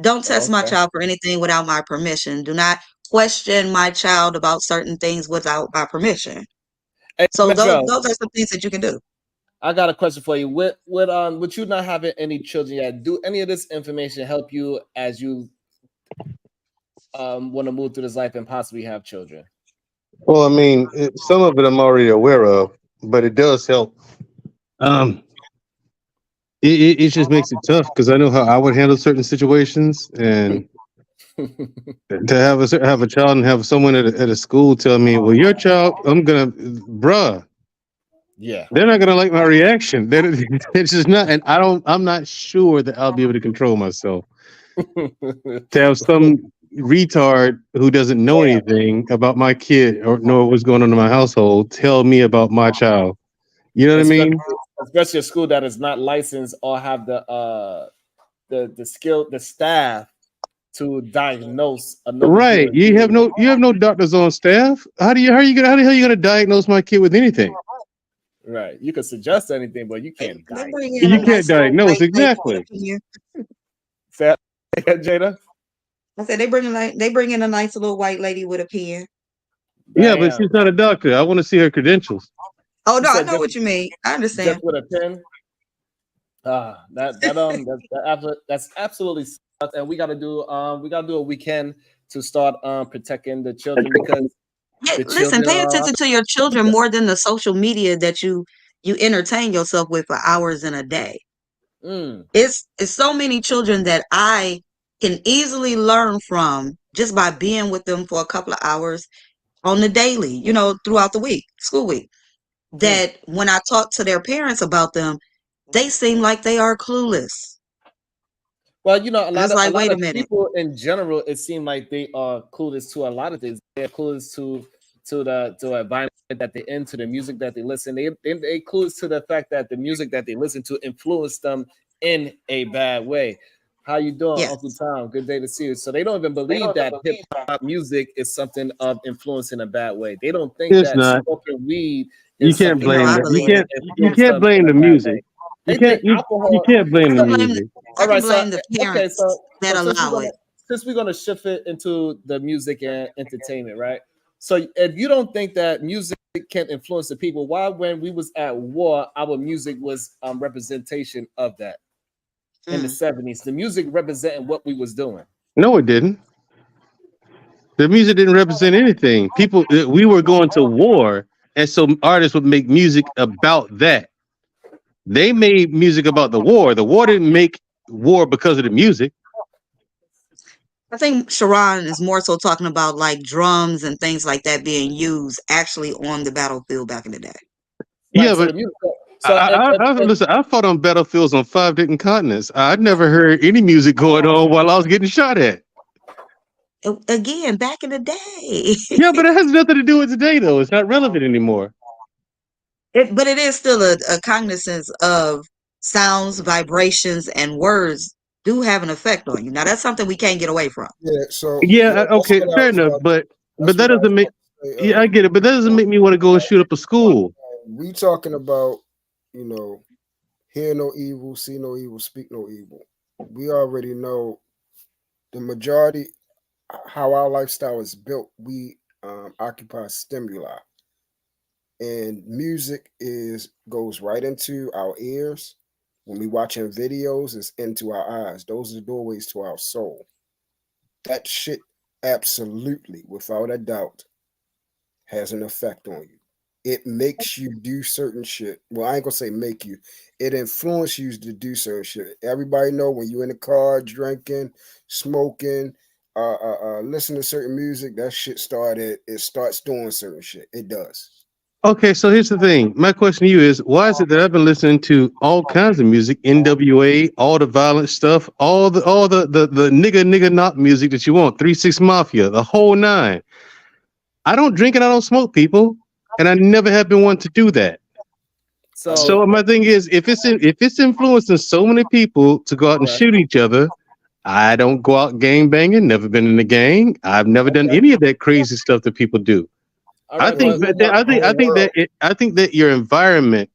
Don't test my Okay. child for anything without my permission. Do not question my child about certain things without my permission. Hey, So Metro, those are some things that you can do. I got a question for you. With you not having any children yet, do any of this information help you as you want to move through this life and possibly have children? Well, I mean, some of it I'm already aware of, but it does help. It just makes it tough because I know how I would handle certain situations, and to have a child and have someone at a school tell me, "Well, your child, bruh." Yeah, they're not gonna like my reaction. It's just not, and I'm not sure that I'll be able to control myself. To have some retard who doesn't know anything about my kid or know what's going on in my household tell me about my child. You know what I mean? Especially a school that is not licensed or have the skill, the staff to diagnose another Right. You have no doctors on staff. How the hell are you gonna diagnose my kid with anything? Right. You can suggest anything, but you can't diagnose. You can't diagnose, exactly. Say that, Jada? I said they bring in a nice little white lady with a pen. Yeah, but she's not a doctor. I want to see her credentials. Oh no, I know what you mean. I understand. Just with a pen. That's absolutely sucks. And we gotta do a weekend to start protecting the children, because listen, pay attention to your children more than the social media that you entertain yourself with for hours in a day. It's so many children that I can easily learn from just by being with them for a couple of hours on the daily, throughout the week, school week. That when I talk to their parents about them, they seem like they are clueless. Well, a lot of people in general, it seems like they are clueless to a lot of things. They're clueless to the environment that they're into, the music that they listen. They clueless to the fact that the music that they listen to influenced them in a bad way. How you doing, Uncle Tom? Good day to see you. So they don't even believe that hip hop music is something of influence in a bad way. They don't think that smoking weed is You can't blame them. You can't blame the music. You can't blame the music. All right, so the parents that allow it. Since we're gonna shift it into the music and entertainment, right? So if you don't think that music can influence the people, why when we was at war, our music was representation of that in the 70s? The music representing what we was doing. No, it didn't. The music didn't represent anything. People, we were going to war, and so artists would make music about that. They made music about the war. The war didn't make war because of the music. I think Sharon is more so talking about like drums and things like that being used actually on the battlefield back in the day. Right. Yeah, So but the music. So listen. I fought on battlefields on 5 different continents. I never heard any music going on while I was getting shot at. Again, back in the day. Yeah, but it has nothing to do with today, though. It's not relevant anymore. But it is still a cognizance of sounds, vibrations, and words do have an effect on you. Now that's something we can't get away from. Yeah, so Yeah, that's okay, what I fair was enough. about. But That's that what I was doesn't make. about to say. Yeah, I get it, but that doesn't make me want to go and shoot up a school. We talking about, you know, hear no evil, see no evil, speak no evil. We already know the majority how our lifestyle is built. We occupy stimuli, and music goes right into our ears. When we watching videos, it's into our eyes. Those are the doorways to our soul. That shit absolutely, without a doubt, has an effect on you. It makes you do certain shit. Well, I ain't gonna say make you. It influences you to do certain shit. Everybody know when you in the car drinking, smoking, listening to certain music, that shit starts doing certain shit. It does. Okay, so here's the thing. My question to you is, why is it that I've been listening to all kinds of music, NWA, all the violent stuff, all the nigga knock music that you want, 3-6 Mafia, the whole nine. I don't drink and I don't smoke, people, and I never have been one to do that. So my thing is, if it's influencing so many people to go out and shoot each other, I don't go out gang banging. Never been in a gang. I've never done any of that crazy stuff that people do. I think that your environment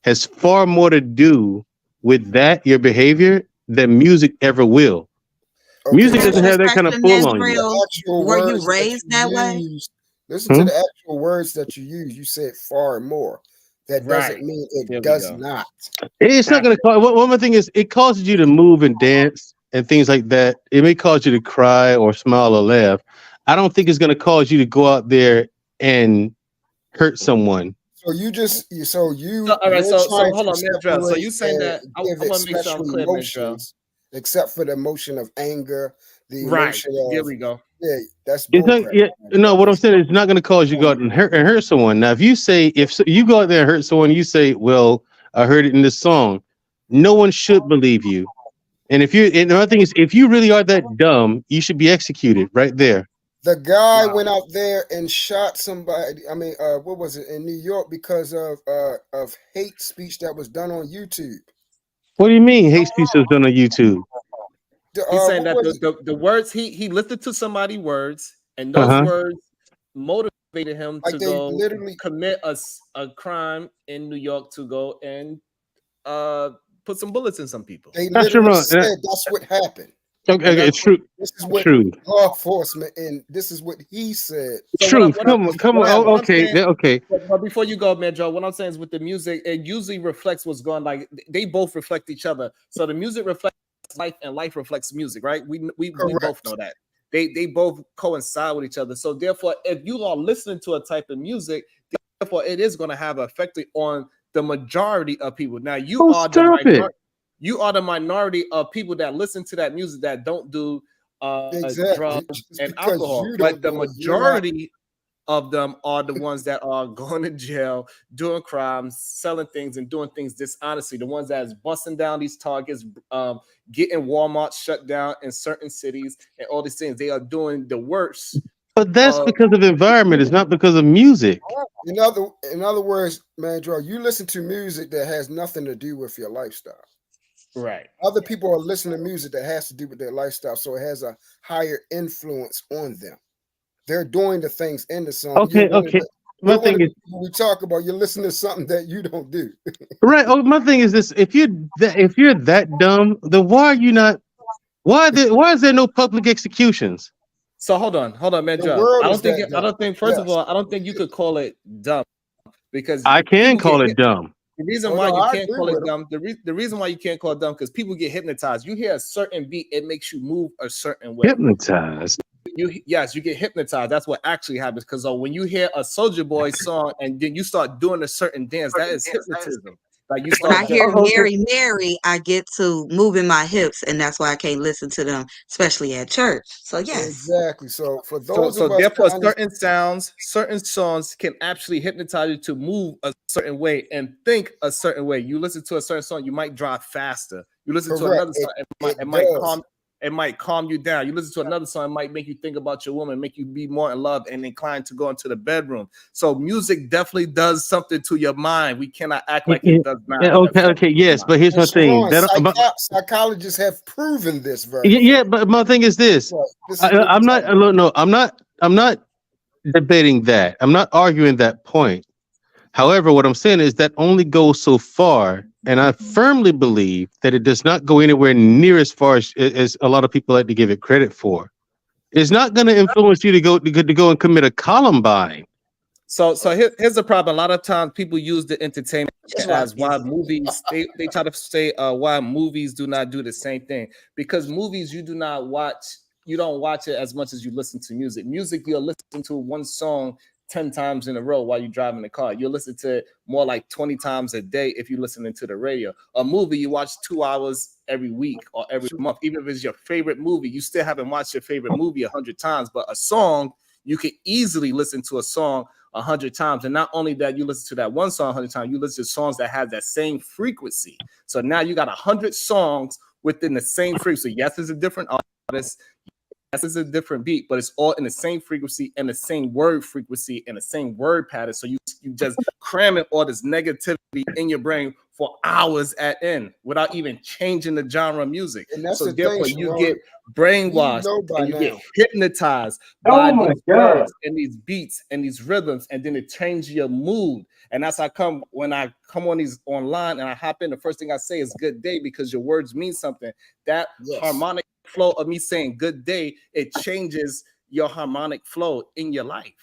has far more to do with that, your behavior, than music ever will. Okay, Music doesn't have that kind of pull on you. Were you raised that way? Listen to the actual words that you use. You said far more. That doesn't mean it does not. It's not going to cause. One more thing is, it causes you to move and dance and things like that. It may cause you to cry or smile or laugh. I don't think it's going to cause you to go out there and hurt someone. So you all right. So hold on, Mandrell. So you saying that I want to make sure I'm clear, emotions, except for the emotion of anger, the emotion of here we go. Yeah, that's no. What I'm saying is, it's not going to cause you to go out and hurt someone. Now, if you go out there and hurt someone, you say, "Well, I heard it in this song." No one should believe you. And another thing is, if you really are that dumb, you should be executed right there. The guy went out there and shot somebody. I mean, what was it in New York because of hate speech that was done on YouTube? What do you mean hate speech was done on YouTube? He's saying that the words he listened to somebody's words, and those words motivated him to go literally commit a crime in New York to go and put some bullets in some people. They literally said that's what happened. Okay, it's true. This is what law enforcement, and this is what he said. True. Come on. Oh, okay. But before you go, man, Joe, what I'm saying is with the music, it usually reflects what's going. Like they both reflect each other. So the music reflects life, and life reflects music, right? We both know that. They both coincide with each other. So therefore, if you are listening to a type of music, therefore it is going to have an effect on the majority of people. Now you are the minority. You are the minority of people that listen to that music that don't do drugs and alcohol. But the majority of them are the ones that are going to jail, doing crimes, selling things, and doing things dishonestly. The ones that is busting down these targets, getting Walmart shut down in certain cities, and all these things. They are doing the worst. But that's because of environment. It's not because of music. In other words, Mandrell, you listen to music that has nothing to do with your lifestyle. Right. Other people are listening to music that has to do with their lifestyle, so it has a higher influence on them. They're doing the things in the song. Okay. My thing is, we talk about you're listening to something that you don't do. Right. Oh, my thing is this: if you're that dumb, then why are you not? Why is there no public executions? So hold on, man, The Joe. world I is don't think that I dumb. don't think first of Yes. all, I don't think you could call it dumb because I can people get call hit. it dumb. The reason Oh why no, you I can't agree call with it him. dumb, the reason why you can't call it dumb because people get hypnotized. You hear a certain beat, it makes you move a certain way. Hypnotized. Yes, you get hypnotized. That's what actually happens. Because when you hear a Soldier Boy song and then you start doing a certain dance, that is hypnotism. Like you When I start just hear Okay. Mary, Mary, I get to moving my hips, and that's why I can't listen to them, especially at church. So yes. Exactly. So for so those of us therefore kind of certain songs can actually hypnotize you to move a certain way and think a certain way. You listen to a certain song, you might drive faster. You listen to correct, another song, it does. it might calm you down. You listen to another song, it might make you think about your woman, make you be more in love and inclined to go into the bedroom. So music definitely does something to your mind. We cannot act like it does not Okay, affect okay, your yes, mind. but here's And my thing. Sharon, That, psychologists have proven this very yeah, fact. but my thing is this. Right. This is what we're I'm not. talking about. No, I'm not debating that. I'm not arguing that point. However, what I'm saying is that only goes so far, and I firmly believe that it does not go anywhere near as far as a lot of people like to give it credit for. It's not going to influence you to go and commit a Columbine. So here's the problem. A lot of times people use the entertainment Just rock as why music. movies they try to say why movies do not do the same thing. Because movies you don't watch it as much as you listen to music. Music you'll listen to one song 10 times in a row while you're driving the car. You'll listen to it more like 20 times a day if you're listening to the radio. A movie you watch 2 hours every week or every month. Even if it's your favorite movie, you still haven't watched your favorite movie 100 times, but a song, you can easily listen to a song 100 times. And not only that, you listen to that one song 100 times, you listen to songs that have that same frequency. So now you got 100 songs within the same frequency. Yes, it's a different artist. Yes, it's a different beat, but it's all in the same frequency and the same word frequency and the same word pattern. So you just cramming all this negativity in your brain for hours at end without even changing the genre of music. And that's So the thing, therefore you Sharon. get You brainwashed know by and you get now. hypnotized by these words and these beats and these rhythms, and then it changes your mood. And that's how when I come on these online and I hop in, the first thing I say is good day because your words mean something. That Yes. harmonic flow of me saying good day, it changes your harmonic flow in your life.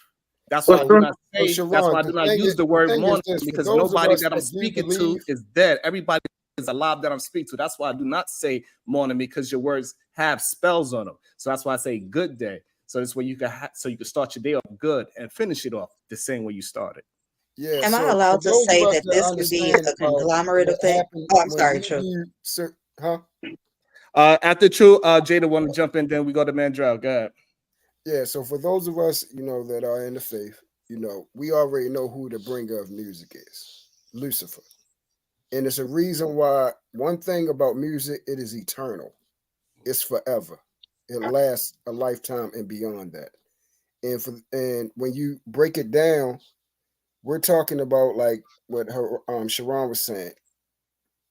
That's why I do not say, Sharon, that's why I the do not thing use is, the word is morning this, for because those of nobody us that I'm that do speaking to believe, is dead. Everybody is alive that I'm speaking to. That's why I do not say morning because your words have spells on them. So that's why I say good day. So this way you can you can start your day off good and finish it off the same way you started. yeah. Am I So for allowed to those of say us that that this could be understand a conglomerate of what things? happened Oh, I'm when sorry, you True. do, huh? After True, Jada want to jump in, then we go to Mandrell. Go ahead. Yeah. So for those of us, that are in the faith, we already know who the bringer of music is, Lucifer, and it's a reason why. One thing about music, it is eternal. It's forever. It lasts a lifetime and beyond that. And when you break it down, we're talking about like what Sharon was saying.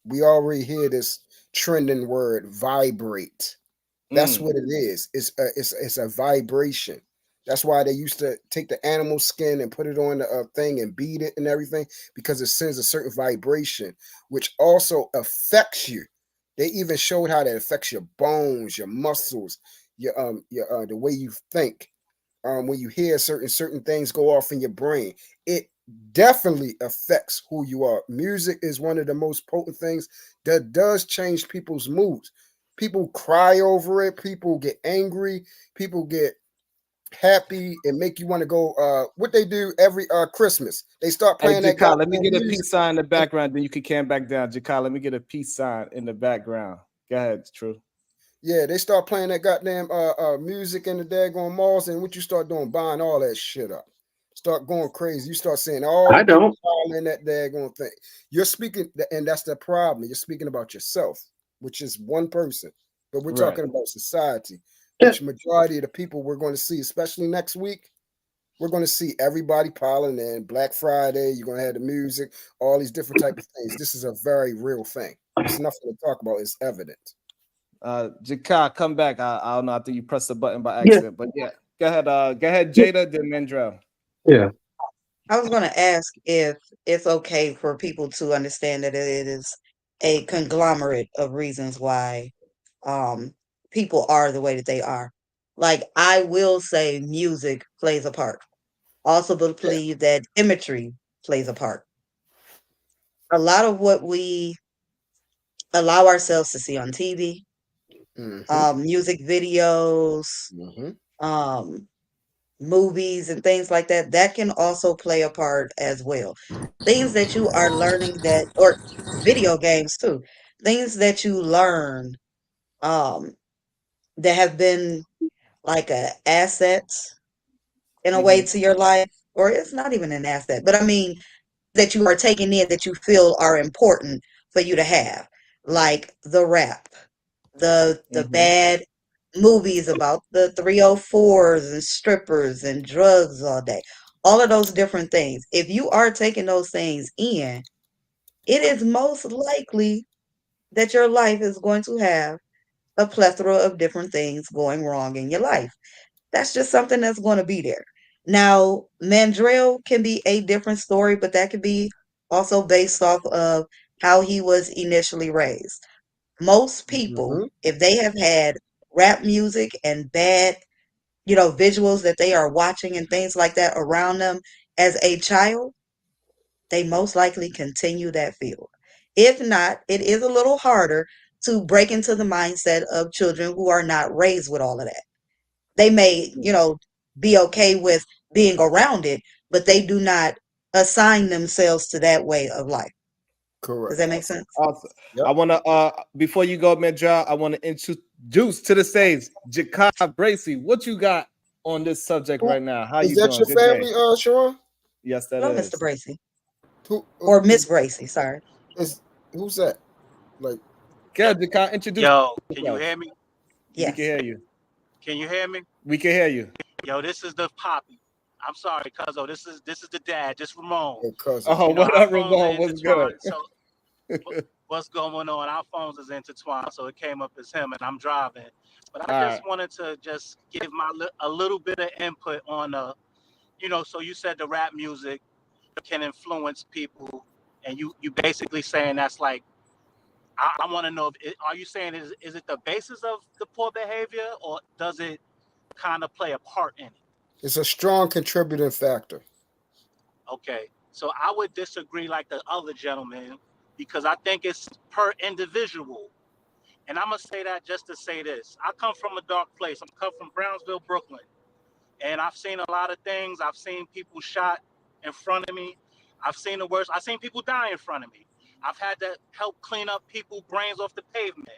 We already hear this trending word, vibrate. That's what it is. It's a vibration. That's why they used to take the animal skin and put it on the thing and beat it and everything because it sends a certain vibration, which also affects you. They even showed how that affects your bones, your muscles, your the way you think. When you hear certain things go off in your brain, it definitely affects who you are. Music is one of the most potent things that does change people's moods. People cry over it. People get angry. People get happy and make you want to go. What they do every Christmas, they start Hey, playing that Jakal, let me goddamn get a music. peace sign in the background, then you can cam back down. Jakal, let me get a peace sign in the background. Go ahead, True. Yeah, they start playing that goddamn music in the daggone malls, and what you start doing, buying all that shit up. Start going crazy. You start seeing all the I people don't. in that daggone thing. You're speaking, and that's the problem. You're speaking about yourself, which is one person, but we're Right. talking about society, Yeah. which majority of the people we're going to see, especially next week, we're going to see everybody piling in. Black Friday, you're going to have the music, all these different type of things. This is a very real thing. It's nothing to talk about. It's evident. Jakal, come back. I don't know. I think you pressed the button by Yeah. accident, but yeah. Go ahead, Jada, then Mandrell. Yeah. I was going to ask if it's okay for people to understand that it is a conglomerate of reasons why um, people are the way that they are. Like, I will say music plays a part. Also believe that imagery plays a part. A lot of what we allow ourselves to see on TV, music videos, um, movies and things like that, that can also play a part as well. Things that you are learning that, or video games too, things that you learn um, that have been like a asset in a way to your life, or it's not even an asset, but I mean that you are taking in that you feel are important for you to have, like the rap, the bad movies about the 304s and strippers and drugs all day. All of those different things. If you are taking those things in, it is most likely that your life is going to have a plethora of different things going wrong in your life. That's just something that's going to be there. Now, Mandrell can be a different story, but that could be also based off of how he was initially raised. Most people, if they have had rap music and bad, visuals that they are watching and things like that around them as a child, they most likely continue that field. If not, it is a little harder to break into the mindset of children who are not raised with all of that. They may, be okay with being around it, but they do not assign themselves to that way of life. Correct. Does that make sense? Awesome. I want to, before you go, Medra, I want to introduce to the stage Jakai Bracy. What you got on this subject right now? How you doing? Is that your family, Sharon? Yes, that Hello, is. Mr. Bracy. Or Miss Bracy, sorry. Who's that? Like, Jakai, introduce. Yo, can you hear me? Yes. We can hear you. Can you hear me? We can hear you. Yo, this is the Poppy. I'm sorry, Cuzzo. This is the dad, just Ramon. What up, Ramon? What's good? So what's going on? Our phones is intertwined, so it came up as him, and I'm driving. But I just wanted to just give a little bit of input on so you said the rap music can influence people, and you basically saying that's like, I want to know, are you saying is it the basis of the poor behavior, or does it kind of play a part in it? It's a strong contributing factor. Okay, so I would disagree like the other gentleman, because I think it's per individual. And I'm going to say that just to say this. I come from a dark place. I come from Brownsville, Brooklyn. And I've seen a lot of things. I've seen people shot in front of me. I've seen the worst. I've seen people die in front of me. I've had to help clean up people's brains off the pavement.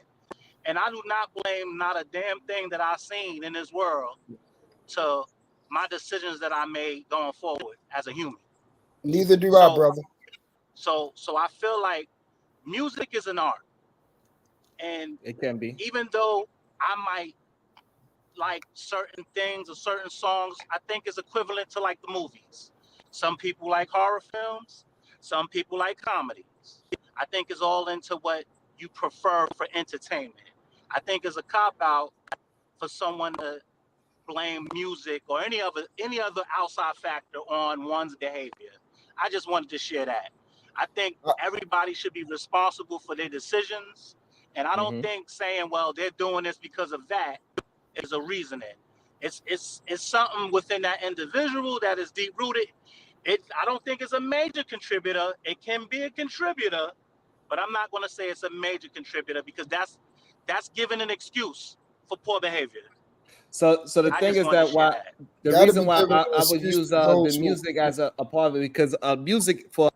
And I do not blame not a damn thing that I've seen in this world to my decisions that I made going forward as a human. Neither do I, brother. So I feel like music is an art. And it can be. Even though I might like certain things or certain songs, I think it's equivalent to like the movies. Some people like horror films. Some people like comedies. I think it's all into what you prefer for entertainment. I think it's a cop-out for someone to blame music or any other outside factor on one's behavior. I just wanted to share that. I think everybody should be responsible for their decisions, and I don't think saying, well, they're doing this because of that is a reasoning. It's something within that individual that is deep rooted. I don't think it's a major contributor. It can be a contributor, but I'm not going to say it's a major contributor, because that's giving an excuse for poor behavior. So the thing is that the reason why I would use the music as a part of it, because music for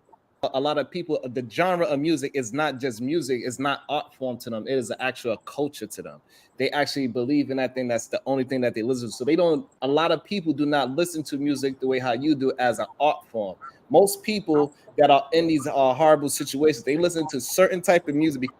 a lot of people, the genre of music is not just music. It's not art form to them. It is an actual culture to them. They actually believe in that thing. That's the only thing that they listen to. So a lot of people do not listen to music the way how you do as an art form. Most people that are in these horrible situations, they listen to certain type of music because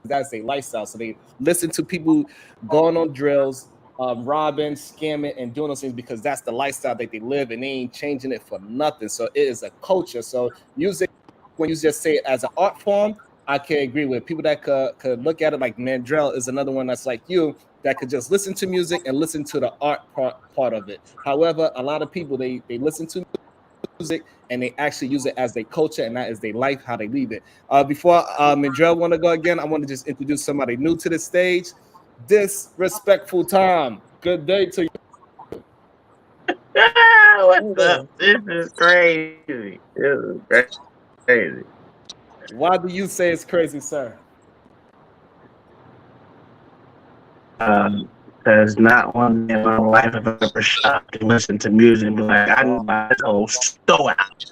that's their lifestyle. So they listen to people going on drills, robbing, scamming, and doing those things because that's the lifestyle that they live, and they ain't changing it for nothing. So it is a culture. So music, when you just say it as an art form, I can agree with people that could look at it like Mandrell is another one that's like you, that could just listen to music and listen to the art part of it. However, a lot of people, they listen to music and they actually use it as their culture, and that is their life, how they lead it. Before Mandrell want to go again, I want to just introduce somebody new to the stage. Disrespectful Tom. Good day to you. What's up? This is crazy. This is crazy. Why do you say it's crazy, sir? Because not one day in my life have I ever stopped to listen to music and be like, I know my whole store out.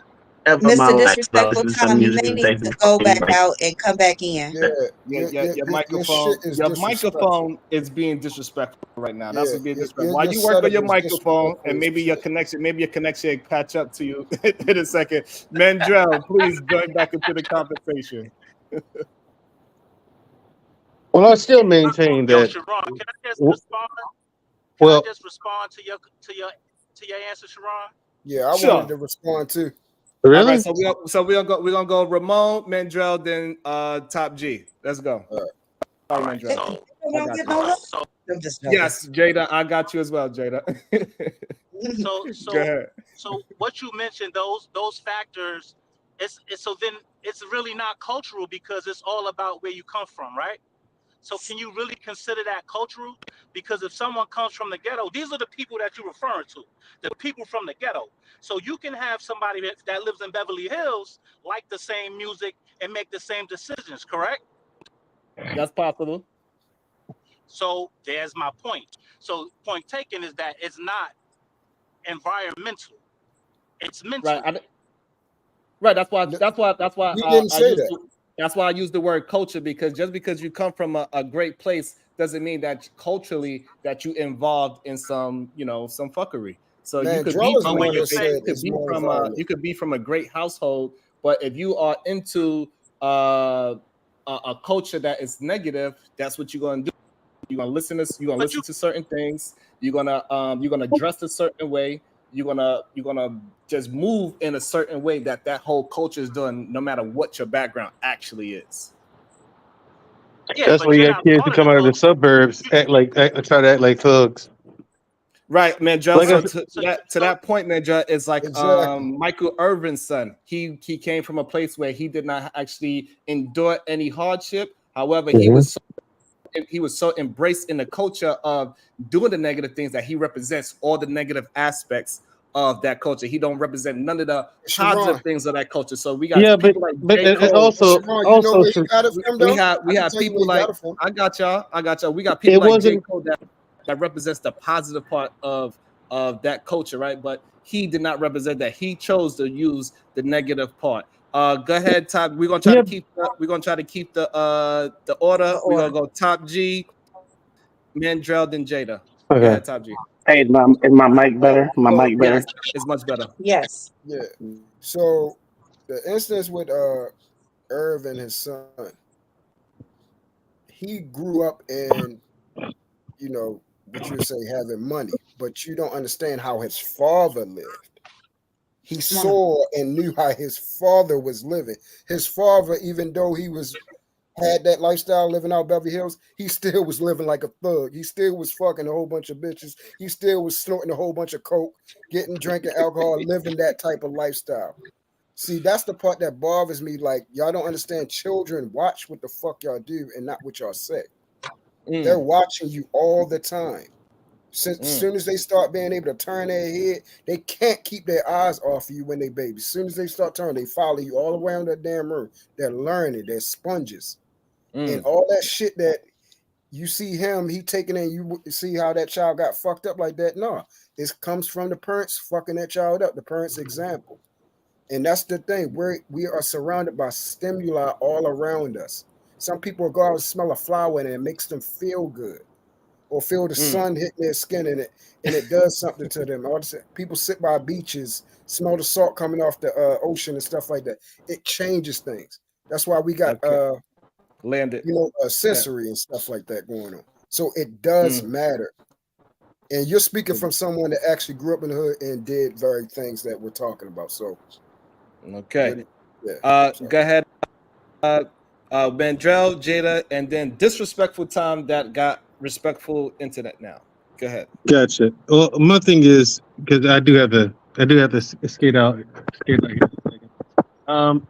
Ever in my Mr. life, bro. Disrespectful Listen to some Tom, you music may and need take to me go back like, out and come back in. Yeah, Your your microphone, shit is your disrespectful. microphone is being disrespectful right now. That's Yeah, what's being disrespectful. your, While your you work on setup your is microphone, disrespectful and as maybe your shit. connection will catch up to you in a second. Mandrell, please join back into the conversation. Well, I still maintain Yo, that. Sharon, can I just w- respond? Can I Well, just respond to your answer, Sharon? Yeah, I wanted Sure. to respond too. All right, really? we're gonna go Ramon, Mandrell, then Top G. Let's go. All right. Sorry, All right. Mandrell. You I don't got get you. no love. So I'm just joking. Yes, Jada, I got you as well, Jada. so Go so ahead. so what you mentioned, those factors, it's so then it's really not cultural because it's all about where you come from, right? So can you really consider that cultural? Because if someone comes from the ghetto, these are the people that you're referring to, the people from the ghetto. So you can have somebody that lives in Beverly Hills like the same music and make the same decisions, correct? That's possible. So there's my point. So point taken is that it's not environmental, it's Right. mental. Right. That's why. No, That's why. we didn't I say use. that. That's why I use the word culture, because just because you come from a great place doesn't mean that culturally that you involved in some some fuckery. So you Man, could be Drell is the But from when one you a that say, said it's more environment. you could be from a great household, but if you are into a culture that is negative, that's what you're gonna do. You're gonna but you listen to certain things. You're gonna dress a certain way. You're gonna just move in a certain way that whole culture is doing, no matter what your background actually is. yeah, That's why but you you're got not kids to part of the come out of the culture. suburbs, try to act like thugs. Right, man, Joe. Like I So said, to that point, man, Joe, it's like Exactly. Michael Irvin's son. He came from a place where he did not actually endure any hardship. However, Mhm. he was so embraced in the culture of doing the negative things that he represents all the negative aspects of that culture. He don't represent none of the positive Sharon. things of that culture. So we got yeah, people like but J. it Cole. But also Sharon, you know also where he got it from though? We I can have tell you where people he got like it from. I got y'all. We got it people like J. wasn't. Cole that represents the positive part of that culture, right? But he did not represent that. He chose to use the negative part. Go ahead, Top. We're gonna try Yeah, to keep the order. The We're order. gonna go Top G, Mandrell, then Jada. Go okay. ahead, Top G. hey, is my mic better? My So mic Yes, better? it's much better. Yes. yeah. So the instance with Irv and his son, he grew up in, what you would say having money, but you don't understand how his father lived. He Come on. saw and knew how his father was living. His father, even though he had that lifestyle living out Beverly Hills, he still was living like a thug. He still was fucking a whole bunch of bitches. He still was snorting a whole bunch of coke, drinking alcohol, living that type of lifestyle. See, that's the part that bothers me. Like, y'all don't understand. Children watch what the fuck y'all do and not what y'all say. They're watching you all the time. Since soon as they start being able to turn their head, they can't keep their eyes off of you when they babies. As soon as they start turning, they follow you all around that damn room. They're learning. They're sponges. And all that shit that you see him, he taking in, you see how that child got fucked up like that. No, it comes from the parents fucking that child up, the parents' example. And that's the thing. We are surrounded by stimuli all around us. Some people go out and smell a flower and it makes them feel good, or feel the sun hitting their skin in it, and it does something to them. People sit by beaches, smell the salt coming off the ocean and stuff like that. It changes things. That's why we got Okay, landed. Yeah. sensory and stuff like that going on. So it does matter. And you're speaking from someone that actually grew up in the hood and did very things that we're talking about. So Okay. yeah. Go ahead, Mandrell, Jada, and then disrespectful time that got respectful internet now. Go ahead. Gotcha. Well, my thing is, because I do have to skate out here in a second.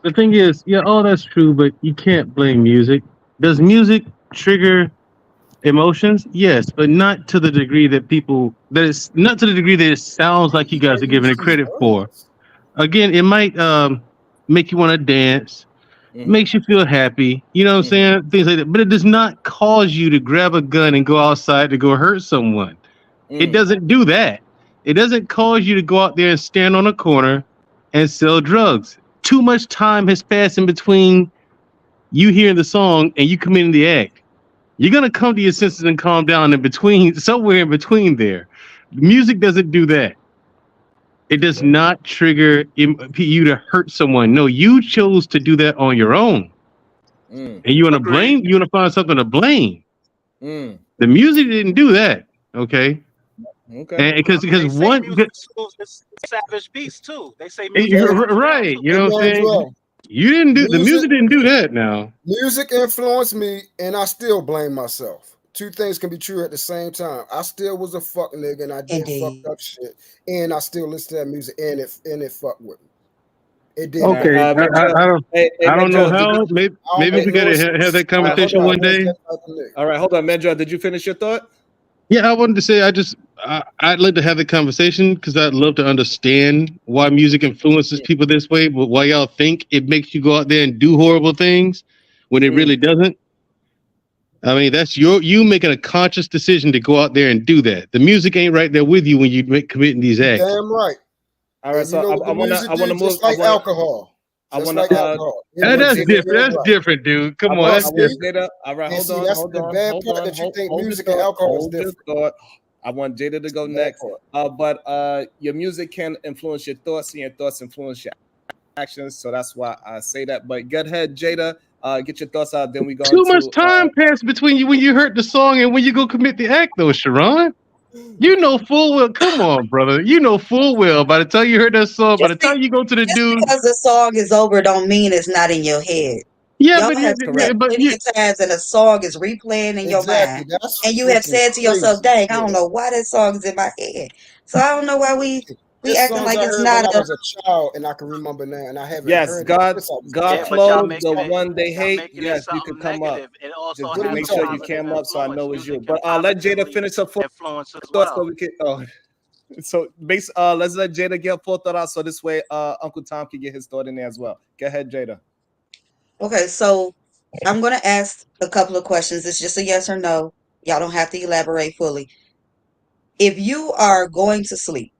The thing is, yeah, all that's true, but you can't blame music. Does music trigger Emotions, yes, but not to the degree that not to the degree that it sounds like you guys are giving it credit for. Again, it might make you want to dance, makes you feel happy, you know what I'm saying? Things like that. But it does not cause you to grab a gun and go outside to go hurt someone. It doesn't do that. It doesn't cause you to go out there and stand on a corner and sell drugs. Too much time has passed in between you hearing the song and you committing the act. You're gonna come to your senses and calm down in between, somewhere in between there. Music doesn't do that. It does not trigger you to hurt someone. No, you chose to do that on your own. And you want to blame, you want to find something to blame. The music didn't do that. Okay. Okay. Because one It's savage beats too. They say music right, you know what I'm saying? You didn't do the music didn't do that now. Music influenced me and I still blame myself. Two things can be true at the same time. I still was a fuck nigga and I did fucked up shit. And I still listen to that music and it fucked with me. It did. Okay. I don't know how. Maybe we gotta have that conversation one day. All right, hold on, Medra. Did you finish your thought? Yeah, I wanted to say I'd like to have the conversation because I'd love to understand why music influences people this way, but why y'all think it makes you go out there and do horrible things when it really doesn't. I mean, that's you making a conscious decision to go out there and do that. The music ain't right there with you when you committing these acts. Damn right. All right, so I want to move. Just like alcohol. I want to. That's different. That's different, dude. Come on, that's different. All right, hold on. That's the bad part that you think music and alcohol is different. I want Jada to go next. But your music can influence your thoughts, and your thoughts influence your actions. So that's why I say that. But go ahead, Jada. Get your thoughts out. Then we go. Too much time passed between you when you heard the song and when you go commit the act, though, Sharon. You know full well. Come on, brother. You know full well. By the time you heard that song, by the time you go to the dude, because the song is over, don't mean it's not in your head. Yeah, y'all have said plenty of times, and a song is replaying in your mind, and you have said to yourself, "Dang, I don't know why that song is in my head." So I don't know why we acting like it's not. When I was a child, and I can remember now, and I haven't heard God it. clothes the one they hate. Yes, you can come up. Just make sure you came up so I know it's you. But let Jada finish her full thoughts so we can. So let's let Jada get full thought out so this way Uncle Tom can get his thought in there as well. Go ahead, Jada. Okay, so I'm going to ask a couple of questions. It's just a yes or no. Y'all don't have to elaborate fully. If you are going to sleep,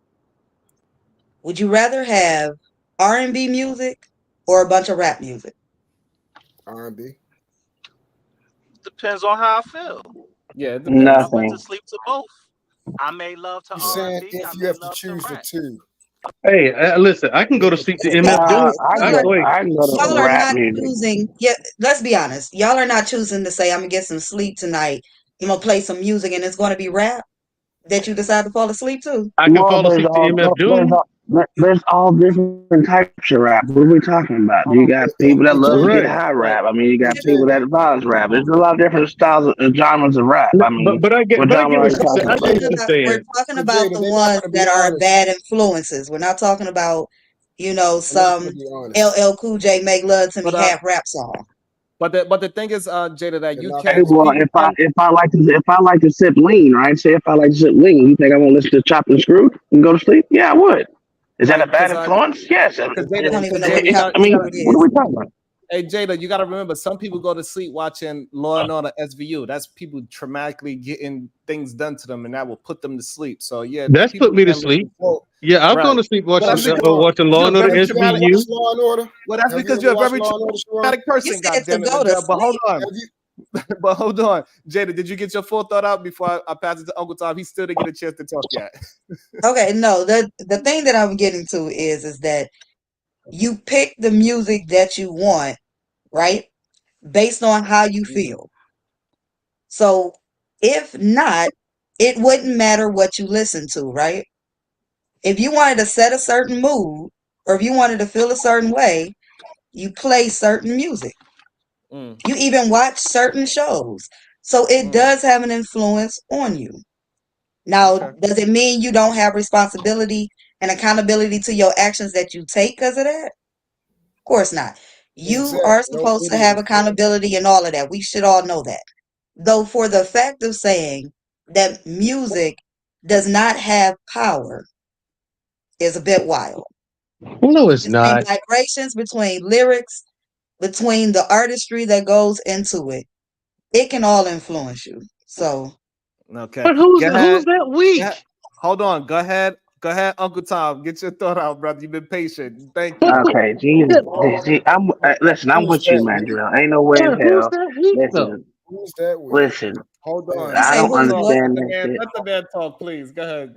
would you rather have R&B music or a bunch of rap music? R&B. Depends on how I feel. Yeah, it depends. I went to sleep to both. I made love to R&B. If you have to choose the two. Hey, listen, I can go to sleep to MF Y'all are not choosing. Yeah, let's be honest. Y'all are not choosing to say, I'm going to get some sleep tonight. I'm going to play some music and it's going to be rap that you decide to fall asleep to. I can fall asleep to MF Doom. There's all different types of rap. What are we talking about? You got people that love to get high rap. I mean, you got people that advise rap. There's a lot of different styles and genres of rap. I mean, but I get what you're saying. We're talking about the ones that are bad influences. We're not talking about, some LL Cool J make love to me half rap song. But the thing is, Jada, that you can't. If I like to sip lean, right? Say if I like to sip lean, you think I won't listen to Chopped and Screwed and go to sleep? Yeah, I would. Is that a bad influence? Yes. I mean, what are we talking about? Hey, Jada, you got to remember, some people go to sleep watching Law and Order SVU. That's people traumatically getting things done to them, and that will put them to sleep. So, yeah. That's put me to sleep. Yeah, I'm going to sleep watching Law and Order SVU. Well, that's because you're a very traumatic person, goddammit. But hold on. Jada, did you get your full thought out before I pass it to Uncle Tom? He still didn't get a chance to talk yet. Okay, no. The thing that I'm getting to is that you pick the music that you want, right? Based on how you feel. So if not, it wouldn't matter what you listen to, right? If you wanted to set a certain mood or if you wanted to feel a certain way, you play certain music. You even watch certain shows. So it does have an influence on you. Now, does it mean you don't have responsibility and accountability to your actions that you take because of that? Of course not. You are supposed to have accountability and all of that. We should all know that. though, for the fact of saying that music does not have power is a bit wild. No, it's Between not. vibrations, between lyrics, between the artistry that goes into it, it can all influence you. So, Okay. But Go who's ahead. that weak? Hold on. Go ahead. Go ahead, Uncle Tom. Get your thought out, brother. You've been patient. Thank you. Okay, Jesus. Listen, I'm Who's with you, that man, weak? Drill. Ain't no way in Yeah, who's hell. that weak though? Listen, Who's that weak? listen. Hold on. you I say don't Uncle who's Tom, what? let understand the that man shit. let the man talk, please. Go ahead.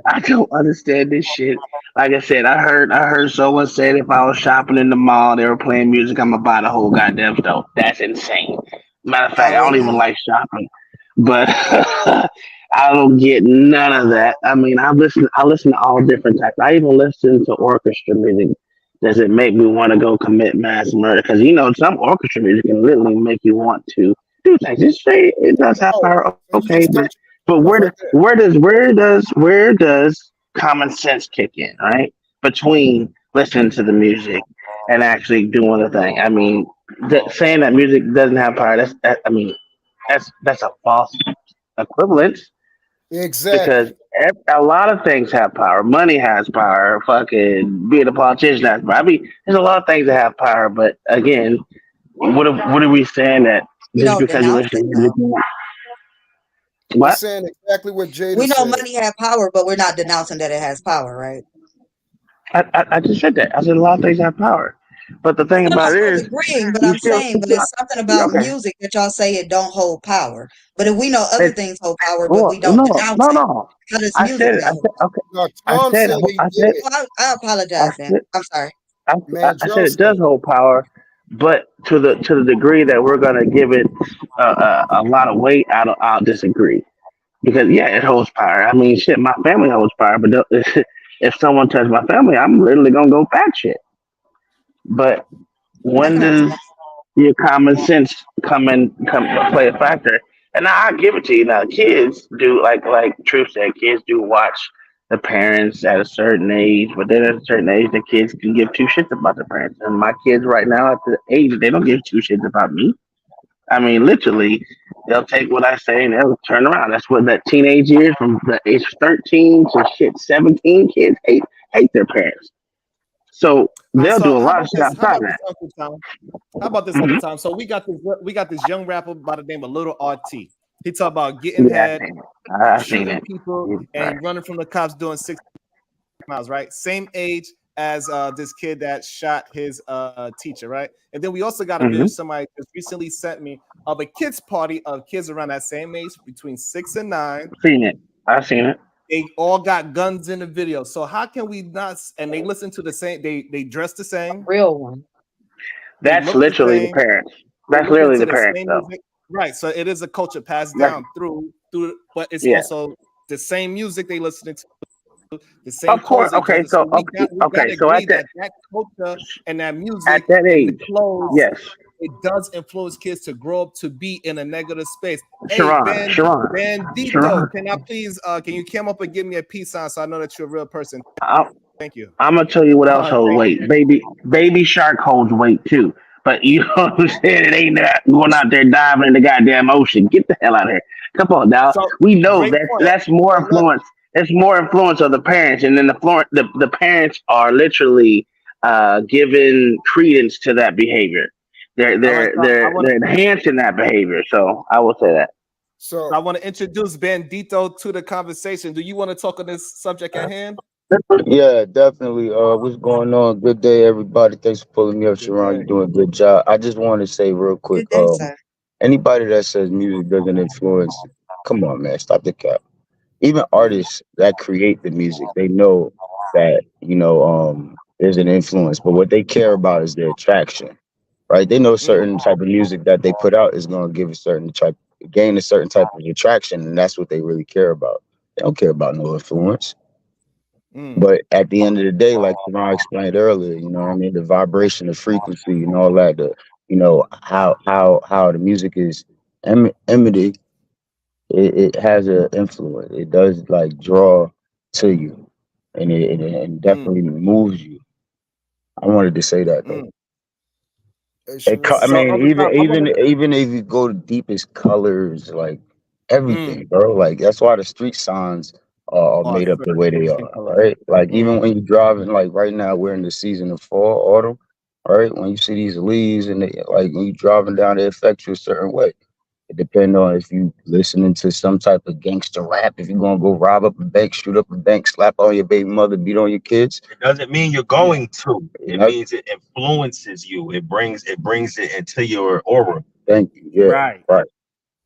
I don't understand this shit. Like I said, I heard someone said if I was shopping in the mall, they were playing music, I'm gonna buy the whole goddamn store. That's insane. Matter of fact, I I would don't even agree. like shopping, but I don't get none of that. I mean, I listen to all different types. I even listen to orchestra music. Does it make me want to go commit mass murder? Because some orchestra music can literally make you want to do things. It does have Oh, power, so you okay, just touched but stuff right there. where does common sense kick in, right? Between listening to the music and actually doing the thing. I mean, saying that music doesn't have power. I mean, that's a false equivalence because Exactly. a lot of things have power. Money has power. Fucking being a politician has power. I mean, there's a lot of things that have power. But again, what are we saying that We just don't because you denounce listen it to music, though. We're what? saying exactly what Jada We know said. money have power, but we're not denouncing that it has power, right? I just said that. I said a lot of things have power. But the thing No, no, about it we're is, agreeing, but you I'm still, saying, but it's something about okay. music that y'all say it don't hold power. But if we know other It's, things hold power, but well, we don't no, denounce no, it, no. how does I music said it. not hold power? Okay. No, I Tom said, said he I said, did. Oh, I I apologize then. said, I'm sorry. I, Man, I said Joe it said does it. hold power, but to the degree that we're gonna give it a lot of weight, I'll disagree because yeah, it holds power. I mean, shit, my family holds power, but if someone touches my family, I'm literally gonna go back shit. But I when can does understand. your common sense come play a factor? And I give it to you. Now, kids do like Truth said, kids do watch the parents at a certain age, but then at a certain age, the kids can give two shits about the parents. And my kids right now at the age, they don't give two shits about me. I mean, literally, they'll take what I say and they'll turn around. That's what that teenage years from the age 13 to shit 17, kids hate their parents. So they'll So do a how lot of about shit this? How outside about of this, that. Uncle Tom? How about this, Uncle Mhm. Tom? So we got this young rapper by the name of Little RT. He talk about getting Yeah, I head, seen it. I seen shooting it. people, Jesus and he Christ. running from the cops doing 6 miles. Right, same age as this kid that shot his teacher. Right, and then we also got a video Hmm. somebody just recently sent me of a kids party of kids around that same age, between 6 and 9. Seen it. I seen it. They all got guns in the video. So how can we not? And they listen to the same. They dress the A same. real one. They That's look the literally the same. parents. They That's listen literally to the the parents, same though. music, right? So it is a culture passed That's, down through, but it's yeah. also the same music they listening to, the same Of clothes course. they Okay. dress. So So we got okay. to So agree that that culture and that at music that and the age, clothes, yes. it does influence kids to grow up to be in a negative space. Hey, Sharon. Sharon. Bandito, Sharon. can I please can you come up and give me a peace sign so I know that you're a real person? I, Thank you. I'm gonna tell you what else holds Thank you. weight. Baby shark holds weight too. But you know what I'm saying? It ain't that going out there diving in the goddamn ocean. Get the hell out of here. Come on now. So We know great point. that's more So look, influence. That's more influence of the parents, and then the parents are literally giving credence to that behavior. They're all right. they're they're they're enhancing that behavior. So I will say that. So I So want to introduce Bandito to the conversation. Do you want to talk on this subject at hand? Yeah, definitely. What's going on? Good day, everybody. Thanks for pulling me up, Good Sharon. You're day. doing a good job. I just want to say real quick, Good day, sir. anybody that says music doesn't influence, come on, man, stop the cap. Even Mm, artists that create the music, they know that, there's an influence, but what they care about is the attraction, right? They know mm, certain type of music that they put out is going to give a certain type, gain a certain type of attraction, and that's what they really care about. They don't care about no influence. mm, But at the end of the day, like Ron explained earlier, you know what I mean, the vibration, the frequency, and all that, how the music is emitted, it has an influence. It does like draw to you, and it mm, definitely moves you. I wanted to say that though. mm. I So mean, Uncle Tom, I want to. even if you go to deepest colors, like Mm, everything, bro. Like that's why the street signs are oh, made up the certain way they in are, color. right? Like even Mm. when you're driving, like right now we're in the season of fall, autumn, right? When you see these leaves and they, like when you're driving down, they affect you a certain way. It depends on if you listening to some type of gangster rap. If you're gonna go rob up a bank, shoot up a bank, slap on your baby mother, beat on your kids. It doesn't mean you're Yeah. going to. It means it influences you. It brings it into your aura. Thank you. Yeah, Right. right.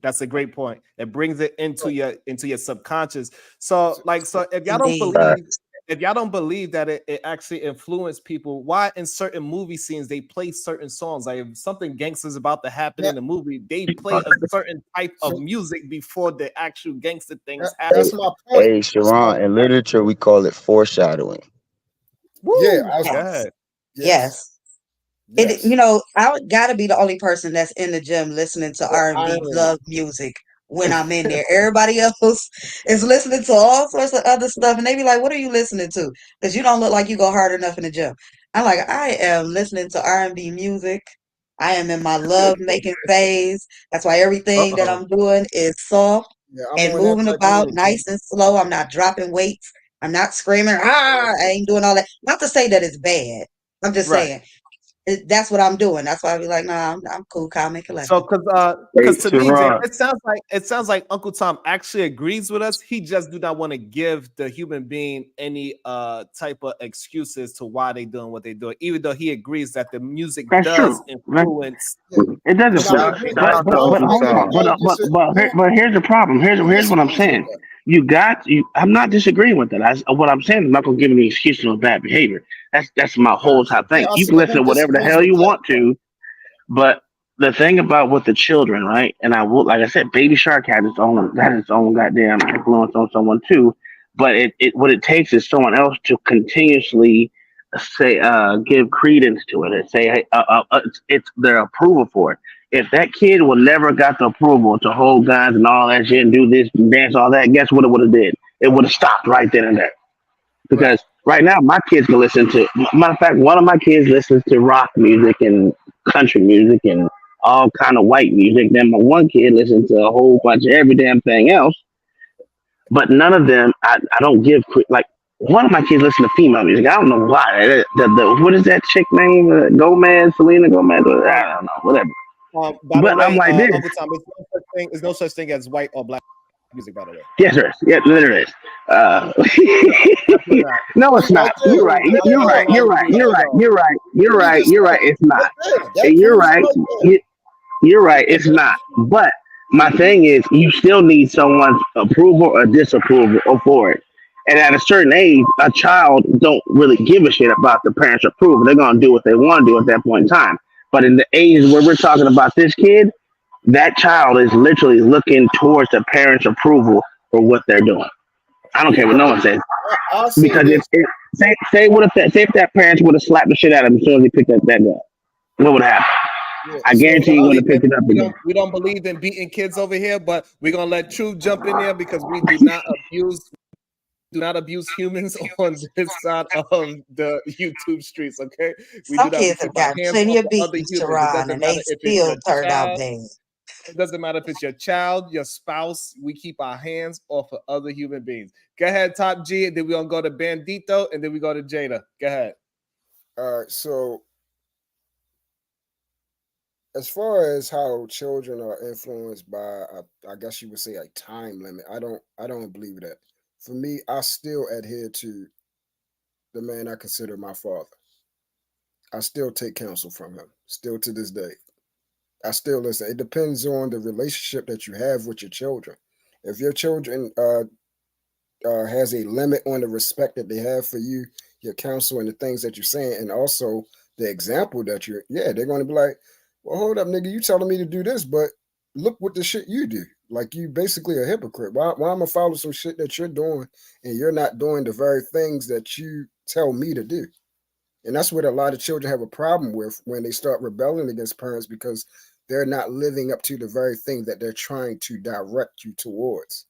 That's a great point. It brings it into your subconscious. So if y'all don't Indeed. believe that it actually influenced people, why in certain movie scenes they play certain songs? Like if something gangster's about to happen in the movie, they play a certain type of music before the actual gangster things Hey, happen. hey, Sharon, in literature we call it foreshadowing. Woo! Yes. God. Yes. It, you know, I gotta be the only person that's in the gym listening to R&B love music when I'm in there. Everybody else is listening to all sorts of other stuff, and they be like, "What are you listening to?" Because you don't look like you go hard enough in the gym. I'm like, I am listening to R&B music. I am in my love making phase. That's why everything that I'm doing is soft and moving about, nice and slow. I'm not dropping weights. I'm not screaming. Ah, I ain't doing all that. Not to say that it's bad. I'm just Right. saying that's what I'm doing. That's why I be like, nah, I'm cool, calm, and So, collected. because to me, Jay, Sharon, it sounds like Uncle Tom actually agrees with us. He just do not want to give the human being any type of excuses to why they doing what they doing, even though he agrees that the music That's does true. influence It does shout, influence, shout out to but Uncle hold on, Tom. but here's the problem. Here's what I'm saying. You. I'm not disagreeing with that. What I'm saying is I'm not gonna give any excuse on bad behavior. That's my whole entire thing. You can listen to whatever the hell you want to, but the thing about with the children, right? And I will, like I said, Baby Shark had its own goddamn influence on someone too. But it what it takes is someone else to continuously say give credence to it and say hey, it's their approval for it. If that kid would never got the approval to hold guns and all that shit and do this and dance all that, guess what it would have did? It would have stopped right then and there. Because right now my kids can listen to, matter of fact, one of my kids listens to rock music and country music and all kind of white music. Then my one kid listens to a whole bunch of every damn thing else. But none of them, I don't give like one of my kids listen to female music. I don't know why. What is that chick name? Gomez, Selena Gomez. I don't know, whatever. By the But I'm way, like this. Uncle Tom, there's no such thing as white or black music. By the way, Yes, there is. Yeah, there is. definitely not. No, it's not. You're right. You're right. You're right. You're right. You're right. You're right. You're right. It's not. You're right. You're right. It's not. But my thing is, you still need someone's approval or disapproval for it. And at a certain age, a child don't really give a shit about the parents' approval. They're gonna do what they want to do at that point in time. But in the ages where we're talking about this kid, that child is literally looking towards the parents' approval for what they're doing. I don't care what no one says. Because say if that parents would have slapped the shit out of him as soon as he picked up that gun, what would happen? I guarantee you would have picked it up again. We don't believe in beating kids over here, but we're gonna let Truth jump in there because we do not abuse humans on this side of the YouTube streets. Okay, we do Some not. We kids have keep our got hands plenty off of of other beatings, humans. It Sharon, doesn't and they matter if it's still your turned out child. bad. It doesn't matter if it's your child, your spouse. We keep our hands off of other human beings. Go ahead, Top G, and then we're gonna go to Bandito, and then we go to Jada. Go ahead. All right, so as far as how children are influenced by, I guess you would say a time limit. I don't believe that. For me, I still adhere to the man I consider my father. I still take counsel from him, still to this day. I still listen. It depends on the relationship that you have with your children. If your children has a limit on the respect that they have for you, your counsel, and the things that you're saying, and also the example that they're going to be like, well, hold up, nigga, you telling me to do this, but look what the shit you do. Like, you basically a hypocrite. Why am I gonna follow some shit that you're doing and you're not doing the very things that you tell me to do? And that's what a lot of children have a problem with when they start rebelling against parents, because they're not living up to the very thing that they're trying to direct you towards.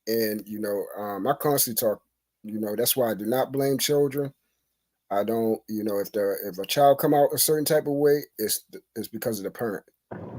And I constantly talk. That's why I do not blame children. I don't, if a child come out a certain type of way, it's because of the parent.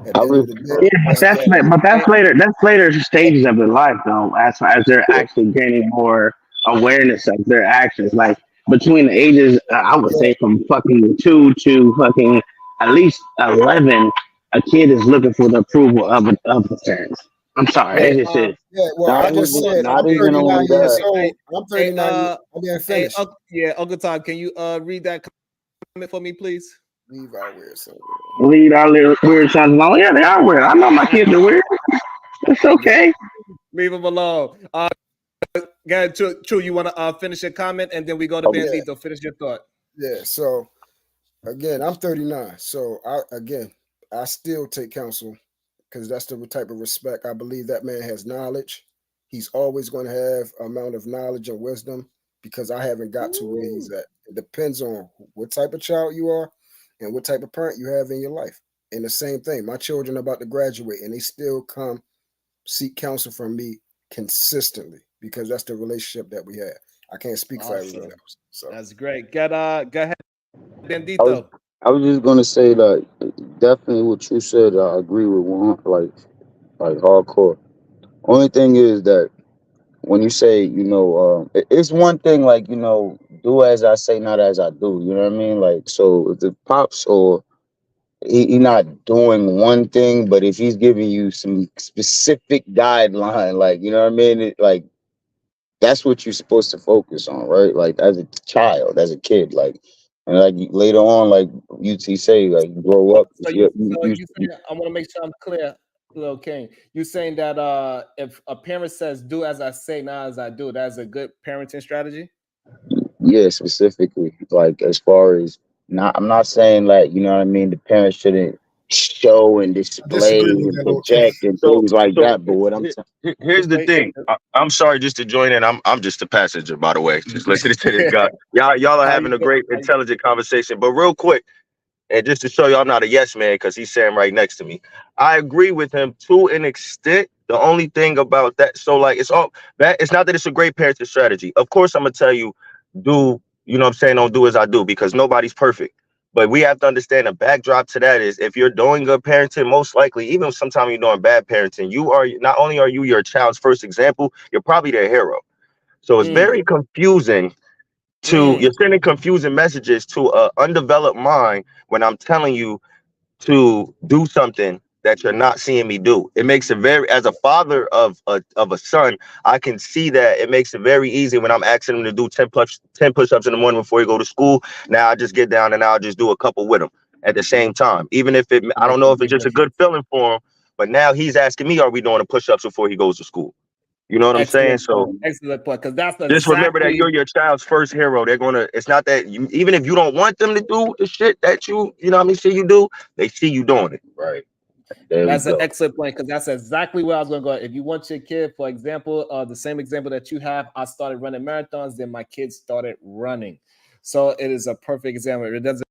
At the end of the day, Yeah, that's that. but that's later stages of their life though. As they're actually gaining more awareness of their actions, like between the ages, I would say from fucking 2 to fucking at least 11, a kid is looking for the approval of the parents. I'm sorry, Hey, it's just it. Yeah, well, I Not just even, said not I'm even only 39 years that. hey, old. I'm hey, 39 years. I didn't hey, finish. yeah, Uncle Todd, can you read that comment for me, please? Leave out weird somewhere. Lead our little weird sons alone. Yeah, they are weird. I know my kids are weird. It's okay. Leave them alone. Go ahead, True. You want to finish your comment, and then we go to Okay. Yeah, Bandito. Finish your thought. yeah. So again, I'm 39. So I still take counsel because that's the type of respect I believe that man has knowledge. He's always going to have amount of knowledge and wisdom because I haven't got to where he's at. It depends on what type of child you are and what type of parent you have in your life. And the same thing, my children are about to graduate and they still come seek counsel from me consistently because that's the relationship that we have. I can't speak for everyone Awesome. else. So That's great. Go ahead, I was, Bandito. I was just gonna say that definitely what you said. I agree with one, like hardcore. Only thing is that when you say, it's one thing like, do as I say, not as I do. You know what I mean? Like, so if the pops or he not doing one thing, but if he's giving you some specific guideline, like, you know what I mean? Like, that's what you're supposed to focus on, right? Like, as a child, as a kid, like, and like later on, like UT say, like, grow up. So you saying, I want to make sure I'm clear, Lil King. You saying that if a parent says do as I say, not as I do, that's a good parenting strategy? Yeah, specifically, like as far as not, I'm not saying like you know what I mean. The parents shouldn't show and I display disagree with and that, okay. project and So, things like so that. But what I'm here's Just the wait. thing. I'm sorry just to join in. I'm just a passenger, by the way. Just listening to this guy. Y'all are How having you a doing? great, intelligent conversation. But real quick, and just to show you, I'm not a yes man because he's saying right next to me. I agree with him to an extent. The only thing about that, so like it's all that it's not that it's a great parenting strategy. Of course, I'm gonna tell you, do you know what I'm saying? Don't do as I do because nobody's perfect. But we have to understand the backdrop to that is if you're doing good parenting, most likely, even sometimes you're doing bad parenting, you are not only are you your child's first example, you're probably their hero. So it's very confusing you're sending confusing messages to a undeveloped mind when I'm telling you to do something that you're not seeing me do. It makes it very, as a father of a son, I can see that it makes it very easy when I'm asking him to do 10 push-ups in the morning before he go to school. Now I just get down and I'll just do a couple with him at the same time. Even if I don't Makes know a if it's big just a good difference. feeling for him, but now he's asking me, are we doing the push-ups before he goes to school? You know what I'm saying? Excellent So point. Excellent point. Because that's just remember that exactly you're your child's first hero. They're gonna. It's not that you. Even if you don't want them to do the shit that you know what I mean, see you do. They see you doing it. Right. There we That's an go. excellent point because that's exactly where I was going to go. If you want your kid, for example, the same example that you have, I started running marathons, then my kids started running. So it is a perfect example. It doesn't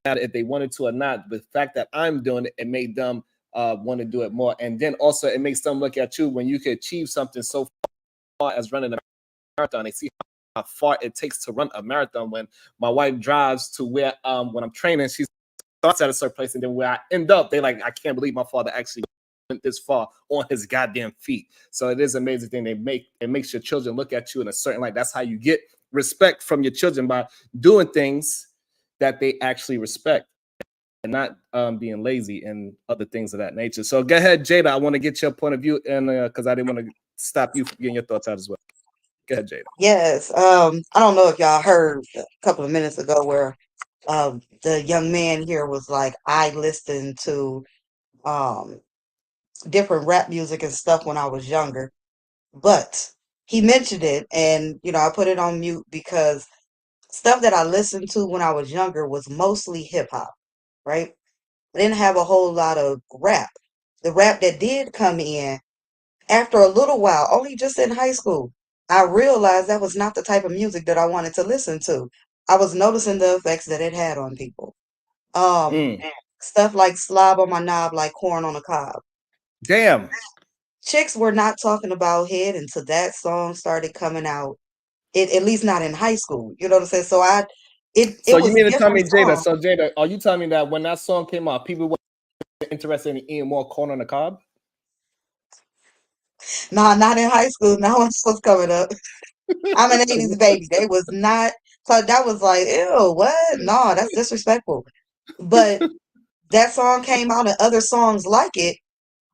matter if they wanted to or not. The fact that I'm doing it, it made them want to do it more. And then also it makes them look at you when you can achieve something so far as running a marathon. They see how far it takes to run a marathon. When my wife drives to where when I'm training, she starts at a certain place, and then where I end up, they like, I can't believe my father actually went this far on his goddamn feet. So it is an amazing thing. It makes your children look at you in a certain light. That's how you get respect from your children, by doing things that they actually respect and not being lazy and other things of that nature. So go ahead, Jada. I want to get your point of view, and because I didn't want to stop you from getting your thoughts out as well. Go ahead, Jada. Yes. I don't know if y'all heard a couple of minutes ago where the young man here was like, I listened to um different rap music and stuff when I was younger. But he mentioned it and I put it on mute because stuff that I listened to when I was younger was mostly hip hop, right? I didn't have a whole lot of rap. The rap that did come in after a little while, only just in high school, I realized that was not the type of music that I wanted to listen to. I was noticing the effects that it had on people. Um, Stuff like slob on my knob, like corn on a cob. Damn. Chicks were not talking about head until that song started coming out. At least not in high school. You know what I'm saying? So So it you was mean to tell different me, Jada? songs. So Jada, are you telling me that when that song came out, people were interested in eating more corn on the cob? Nah, not in high school. Not when this was coming up. I'm an 80s baby. They was not. So that was like, ew, what? No, that's disrespectful. But that song came out and other songs like it.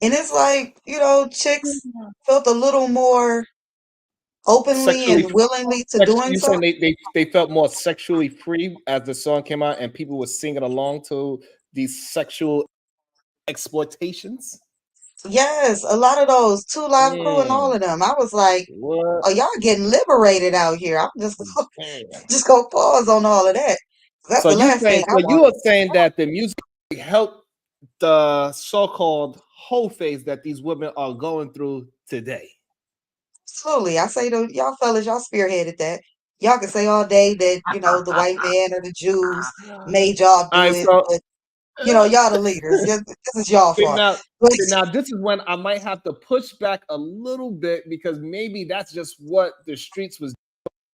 And it's like, chicks felt a little more openly Sexually, and willingly to doing you so. saying they felt more sexually free as the song came out, and people were singing along to these sexual exploitations? Yes, a lot of those Two Live Crew and all Mm, of them. I was like, what? oh, y'all getting liberated out here. I'm just Damn. just go pause on all of that. That's So the last thing I so you want. are saying that the music helped the so-called whole phase that these women are going through today? Absolutely. I say to y'all fellas, y'all spearheaded that. Y'all can say all day that, the white man or the Jews made y'all All do right, it, so but y'all the leaders. This is y'all see fault. now, But this is when I might have to push back a little bit because maybe that's just what the streets was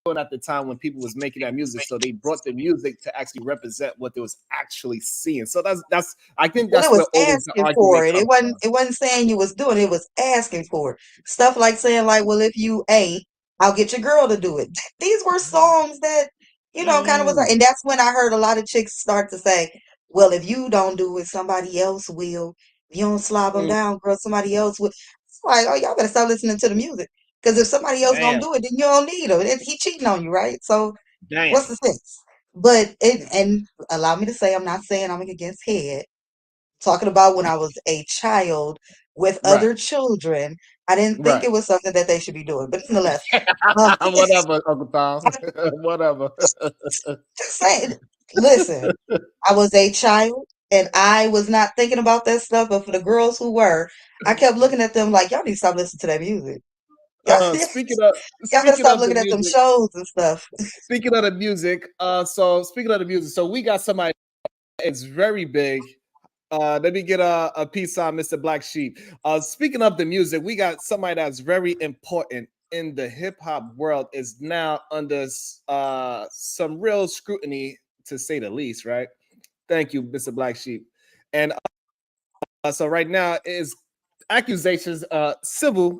doing at the time when people was making that music. So they brought the music to actually represent what they was actually seeing. So that's I think Well, it that's where was always the asking for argument it. It comes wasn't from. it wasn't saying you was doing it, it was asking for it. Stuff like saying like, well, if you ain't, I'll get your girl to do it. These were songs that, kind of was like, Mm, and that's when I heard a lot of chicks start to say, well, if you don't do it, somebody else will. If you don't slob them mm, down, girl, somebody else will. It's like, oh, y'all better start listening to the music. Because if somebody else gonna damn, do it, then you don't need him. He cheating on you, right? So what's damn. the sense? But and allow me to say, I'm not saying I'm against head. Talking about when I was a child with Right, other children, I didn't think right. it was something that they should be doing. But nonetheless, um, Whatever, Uncle Tom. Whatever. just saying, listen, I was a child and I was not thinking about that stuff. But for the girls who were, I kept looking at them like, y'all need to stop listening to that music. Y'all, Speaking y'all better stop of the looking at them music, shows and stuff. speaking of the music, so speaking of the music, so we got somebody that's very big. Let me get a piece on Mr. Black Sheep. Speaking of the music, we got somebody that's very important in the hip hop world is now under some real scrutiny to say the least, right? Thank you, Mr. Black Sheep. And so right now is accusations, civil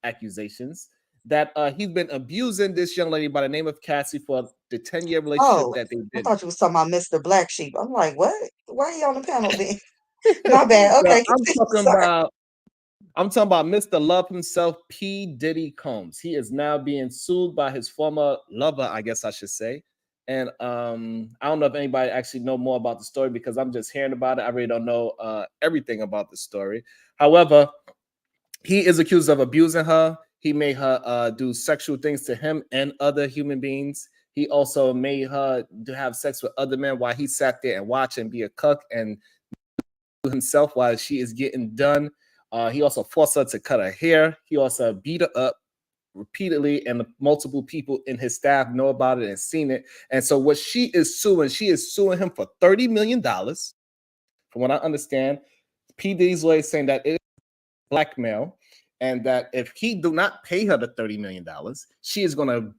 accusations that he's been abusing this young lady by the name of Cassie for the 10-year relationship Oh, that they I did. thought you was talking about Mr. Black Sheep. I'm like, what? Why are you on the panel then? My bad. So Okay, sorry. I'm talking about Mr. Love himself, P Diddy Combs. He is now being sued by his former lover, I guess I should say. And I don't know if anybody actually know more about the story because I'm just hearing about it. I really don't know everything about the story. However, he is accused of abusing her. He made her do sexual things to him and other human beings. He also made her to have sex with other men while he sat there and watched and be a cuck and himself while she is getting done. He also forced her to cut her hair. He also beat her up repeatedly, and multiple people in his staff know about it and seen it. And so, what she is suing him for $30 million. From what I understand, P. Diddy's lawyer is saying that it is blackmail, and that if he do not pay her the $30 million, she is going to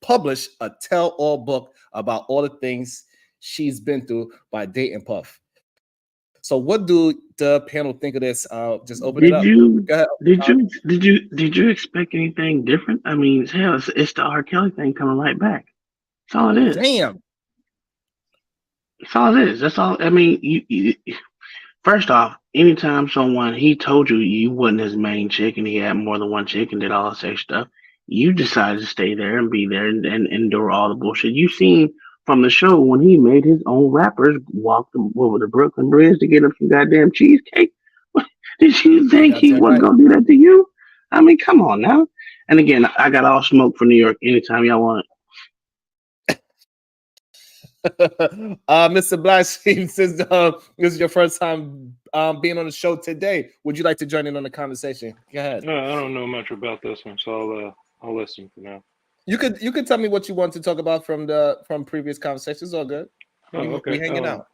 publish a tell-all book about all the things she's been through by dating Puff. So what do the panel think of this? Just open it Did up. you Go ahead. did you expect anything different? I mean, hell, it's the R. Kelly thing coming right back. That's all it is. Damn. That's all it is. That's all. I mean, you first off, anytime someone he told you you wasn't his main chick and he had more than one chick and did all this extra stuff, you decided to stay there and be there and endure all the bullshit. You seen from the show when he made his own rappers walk over the Brooklyn Bridge to get him some goddamn cheesecake. Did you You think got he that wasn't right. gonna do that to you? I mean, come on now. And again, I got all smoke for New York anytime y'all want. Mr. Black Sheep, since this is your first time being on the show today, would you like to join in on the conversation? Go ahead. No, I don't know much about this one, so I'll listen for now. You could tell me what you want to talk about from previous conversations. All good. Oh, We okay. hanging out.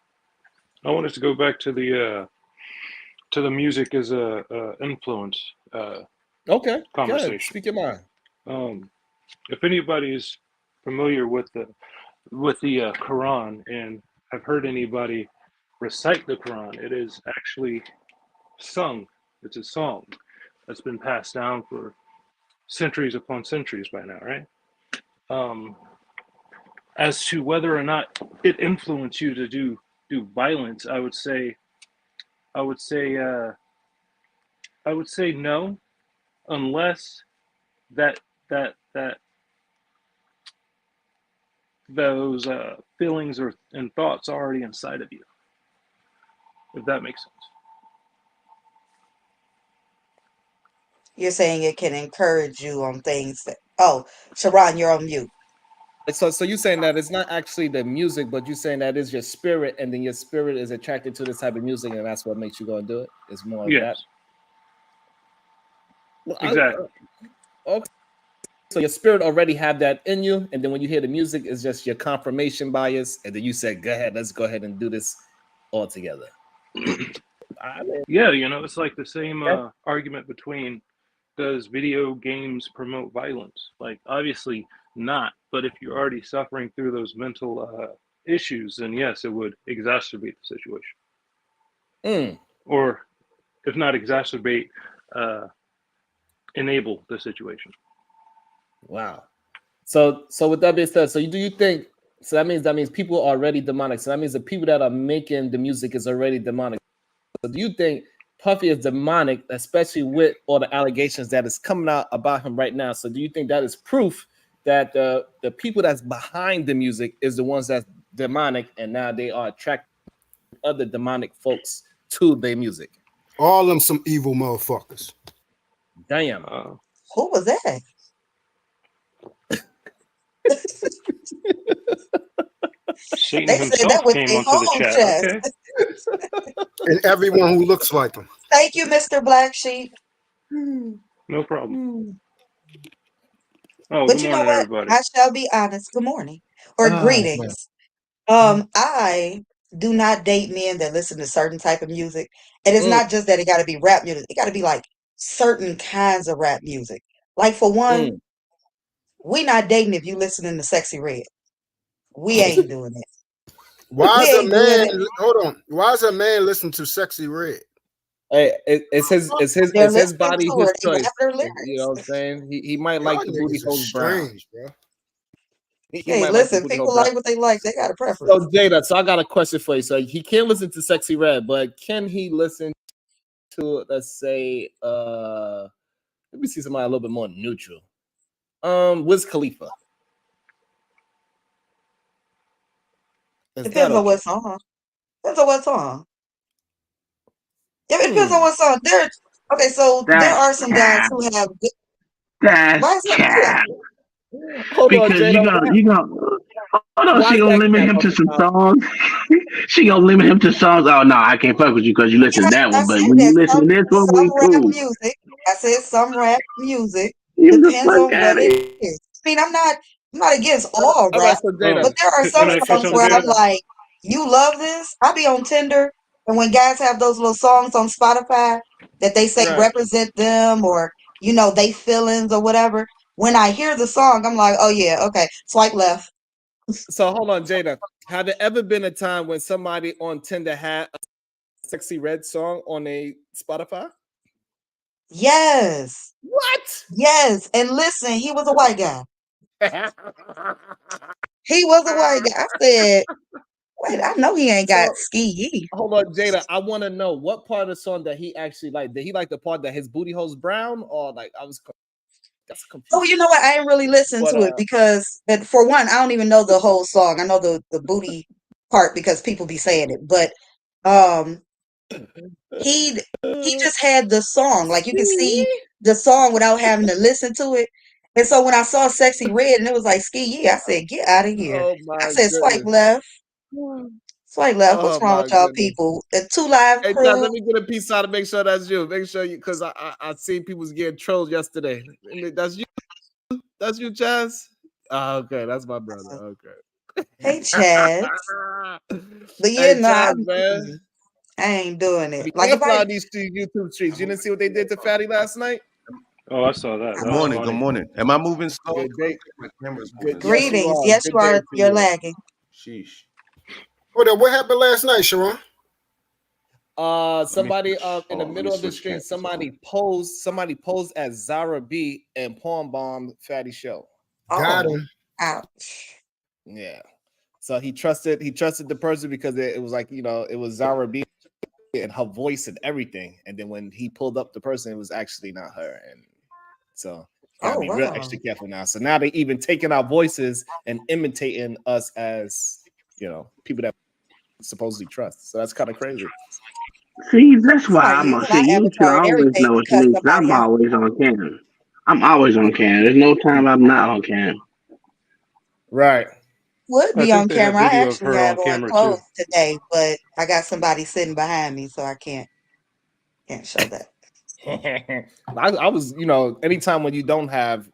I want us to go back to the music as a influence Okay, good. conversation. Speak your mind. If anybody is familiar with with the Quran, and I've heard anybody recite the Quran. It is actually sung. It's a song that's been passed down for centuries upon centuries by now, right? As to whether or not it influenced you to do violence, I would say no, unless that those feelings and thoughts are already inside of you, if that makes sense. You're saying it can encourage you on things that. Oh, Sharon, you're on mute. So you're saying that it's not actually the music, but you're saying that is your spirit, and then your spirit is attracted to this type of music, and that's what makes you go and do it. It's more of that. Well, Exactly. Okay. So your spirit already have that in you, and then when you hear the music, it's just your confirmation bias, and then you said, "Go ahead, let's go ahead and do this all together." Yeah, it's like the same argument between, does video games promote violence? Like, obviously not, but if you're already suffering through those mental issues, then yes, it would exacerbate the situation. Or if not exacerbate, enable the situation. Wow. So with that being said, do you think, so that means people are already demonic. So that means the people that are making the music is already demonic. So do you think Puffy is demonic, especially with all the allegations that is coming out about him right now? So do you think that is proof that the people that's behind the music is the ones that's demonic, and now they are attracting other demonic folks to their music? All them some evil motherfuckers. Damn. Who was that? Satan They himself said that with came their onto the whole chat. chest. Okay. And everyone who looks like him. Thank you, Mr. Black Sheep. No problem. Oh, But good you know morning, what? everybody. I shall be honest. Good morning or greetings. I do not date men that listen to certain type of music. And it's not just that it got to be rap music. It got to be like certain kinds of rap music. Like for one, we not dating if you listening to Sexy Red. We ain't doing it. Why We is a ain't doing man? it. Hold on. Why is a man listen to Sexy Red? Hey, it's his They're his listening body, to his her. They choice. rap their You know lyrics. what I'm saying? He might Y'all like the booty niggas are hole brown. strange, bro. He Hey, might like the listen, booty hole people brown. like what they like. They got a preference. So Jada, so I got a question for you. So he can't listen to Sexy Red, but can he listen to, let's say, let me see somebody a little bit more neutral. Wiz Khalifa. Depends on what song. Depends on what song. Yeah, it depends on what song. Okay, so there are some guys who have good. That's cap. Hold on, Because Jada. you gonna hold on, she gonna limit him to some songs. She gonna limit him to songs. Oh no, I can't fuck with you because you listen to that I one. But said when you that listen to this one, some we rap cool. music. I said some rap music. You the Depends fuck on out what of it here. is. I mean, I'm not against all All rap, right, so Jada. but there are some Can I say songs something, where I'm Jada? like, you love this. I be on Tinder, and when guys have those little songs on Spotify that they say represent them or they feelings or whatever. When I hear the song, I'm like, oh yeah, okay, swipe left. So hold on, Jada. Have there ever been a time when somebody on Tinder had a Sexy Red song on a Spotify? Yes. What? Yes. And listen, he was a white guy. He was a white guy. I said, wait, I know he ain't got ski. Hold on, Jada. I want to know what part of the song that he actually liked. Did he like the part that his booty hole's brown, or like that's confused. Oh, you know what? I didn't really listen to it because, for one, I don't even know the whole song. I know the booty part because people be saying it, but he just had the song. Like you can see the song without having to listen to it. And so when I saw Sexy Red and it was like ski, I said, get out of here. Oh my I said, swipe goodness. left. Swipe left. What's Oh wrong my with y'all goodness. people? The 2 Live Hey, Crew. Chaz, let me get a piece out to make sure that's you. Make sure you, because I seen people was getting trolled yesterday. That's you. That's you, Chaz. Okay, that's my brother. Okay. Hey, Chaz. But yeah, Hey, no, Chaz, man. I ain't doing it. Be Like if careful I on these YouTube streets. You didn't see what they did to Fatty last night? Oh, I saw that. Good That was morning. funny. Good morning. Am I moving slow? Good day. My camera's Good. moving Yes, slow. you Greetings. are. Yes, Good you day are. to You're you. lagging. Sheesh. Hold up, what happened last night, Sharon? Somebody in the Let me middle of the switch stream, cameras. somebody posed as Zara B and Porn Bomb Fatty Show. Got Oh, him. ouch. Yeah. So he trusted the person because it was like, it was Zara B and her voice and everything. And then when he pulled up the person, it was actually not her. And so gotta Oh, be real wow. extra careful now. So now they even taking our voices and imitating us as people that supposedly trust. So that's kind of crazy. See, that's why Somebody I'm using see. my You should avatar and always everything know to what you cuss mean. 'Cause I'm somebody out. always on cam. I'm always on cam. There's no time I'm not on cam. Right. Would I be on think they have camera. I video of actually her have on on camera too. clothes today, but I got somebody sitting behind me, so I can't show that. I was, anytime when you don't have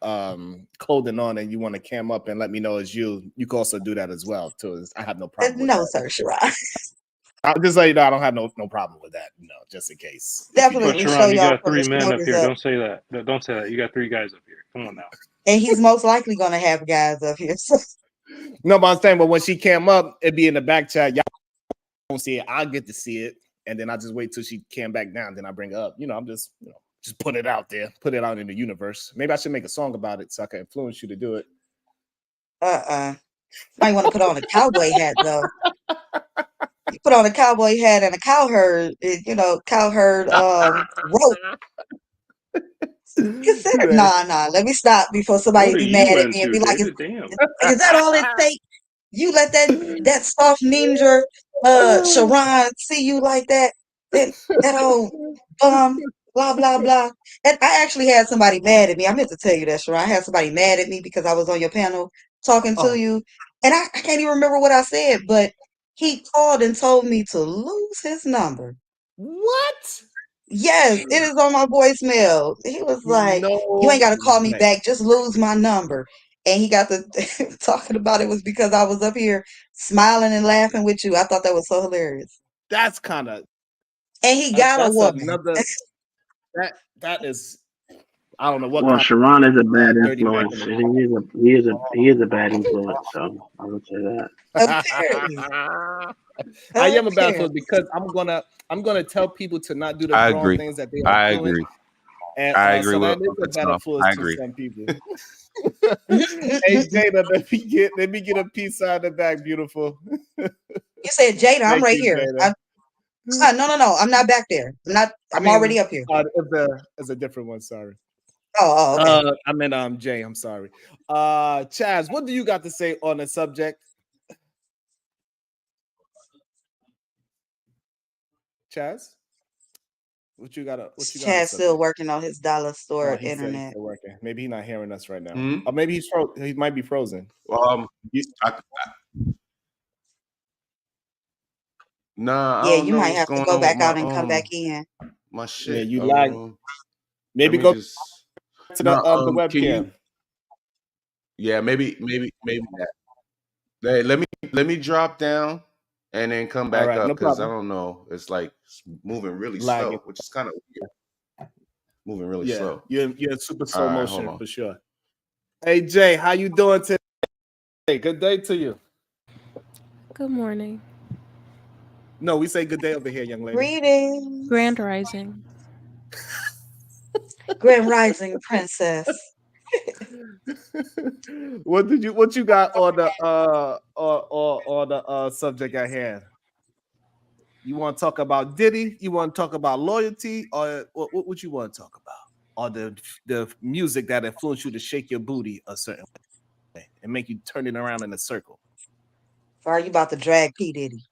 clothing on and you want to cam up and let me know it's you can also do that as well too. I have no problem with No, that. sir, Shirai. I'll just let you know I don't have no problem with that. Just in case. If you But Definitely show Sharon, you y'all got from the 3 men up shoulders here. up. Don't say that. Don't say that. You got 3 guys up here. Come on now. And he's most likely going to have guys up here. So. No, but I'm saying, but when she came up, it'd be in the back chat. Y'all don't see it. I'll get to see it. And then I just wait till she came back down. Then I bring her up. I'm just, just put it out there. Put it out in the universe. Maybe I should make a song about it so I can influence you to do it. Might want to put on a cowboy hat, though. You put on a cowboy hat and a cowherd, cowherd rope. Nah. Let me stop before What somebody are be mad you at me and into, be like, Jada? Damn. is that all it takes? You let that soft ninja Sharon see you like that? That old bum, blah, blah, blah. And I actually had somebody mad at me. I meant to tell you that, Sharon. I had somebody mad at me because I was on your panel talking to you. And I can't even remember what I said, but he called and told me to lose his number. What? Yes, it is on my voicemail. He was like, you ain't No got to call me way. back. Just lose my number. And he got to talking about it was because I was up here smiling and laughing with you. I thought that was so hilarious. That's kind of. And he got a That's woman. another. That is. I don't know what Well, kind Sharon is a bad of dirty Mac in influence. the He is a bad influence. So I would say that. Apparently. I am a bad Apparently. influence because I'm gonna tell people to not do the I wrong agree. things that they are I doing. agree. And I agree so with that is a Uncle bad Tom. influence I to agree. some people. Hey Jada, let me get a piece out of the back, beautiful. You said Jada, I'm Thank right you, here. Jada. No. I'm not back there. I'm already up here. It's a different one. Sorry. Oh, okay. I meant Jay. I'm sorry. Chaz, what do you got to say on the subject? Chaz, what you got on the Chad's still subject? working on his dollar store He said he's internet. still working. Maybe he's not hearing us right now. Hmm? Or maybe he might be frozen. Nah, I Yeah, don't you know might what's have to going go on with back out and come back in. my Yeah, shit. you lag. Let Maybe me go just to no. the Can you? webcam. Yeah, maybe that. Hey, let me drop down and then come All back right, no up because I problem. don't know. It's like moving really Lagging. slow, which is kind of weird. Moving really Yeah, slow. you're in super All slow right, hold motion on. for sure. Hey Jay, how you doing today? Good day to you. Good morning. No, we say good day over here, young lady. Greetings. Grand Rising. Grand Rising Princess. What you got on the on the subject at hand? You want to talk about Diddy? You want to talk about loyalty, or what you want to talk about? Or the music that influenced you to shake your booty a certain way and make you turn it around in a circle? Or are you about to drag P Diddy?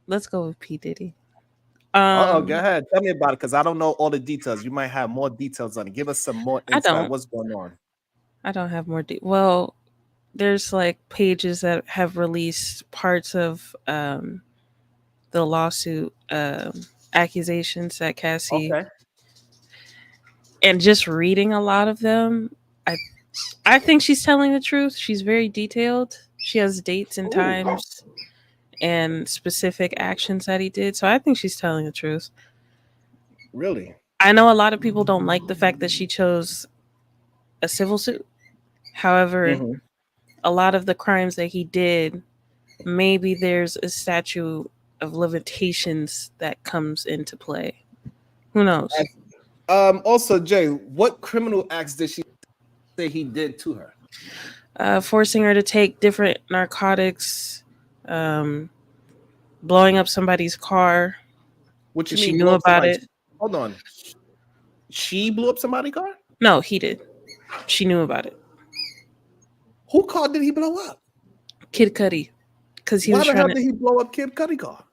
Let's go with P Diddy. Go ahead. Tell me about it because I don't know all the details. You might have more details on it. Give us some more I insight. don't. What's going on? I don't have more. Well, there's like pages that have released parts of the lawsuit accusations that Cassie, Okay. and just reading a lot of them, I think she's telling the truth. She's very detailed. She has dates and times and specific actions that he did. So I think she's telling the truth. Really? I know a lot of people don't like the fact that she chose a civil suit. However, a lot of the crimes that he did, maybe there's a statute of limitations that comes into play. Who knows? Also, Jay, what criminal acts did she say he did to her? Forcing her to take different narcotics, blowing up somebody's car. What you She mean knew blow up about somebody's? it. Hold on. She blew up somebody's car? No, he did. She knew about it. Who car did he blow up? Kid Cudi. Because he Why was the hell trying did to. he blow up Kid Cudi car?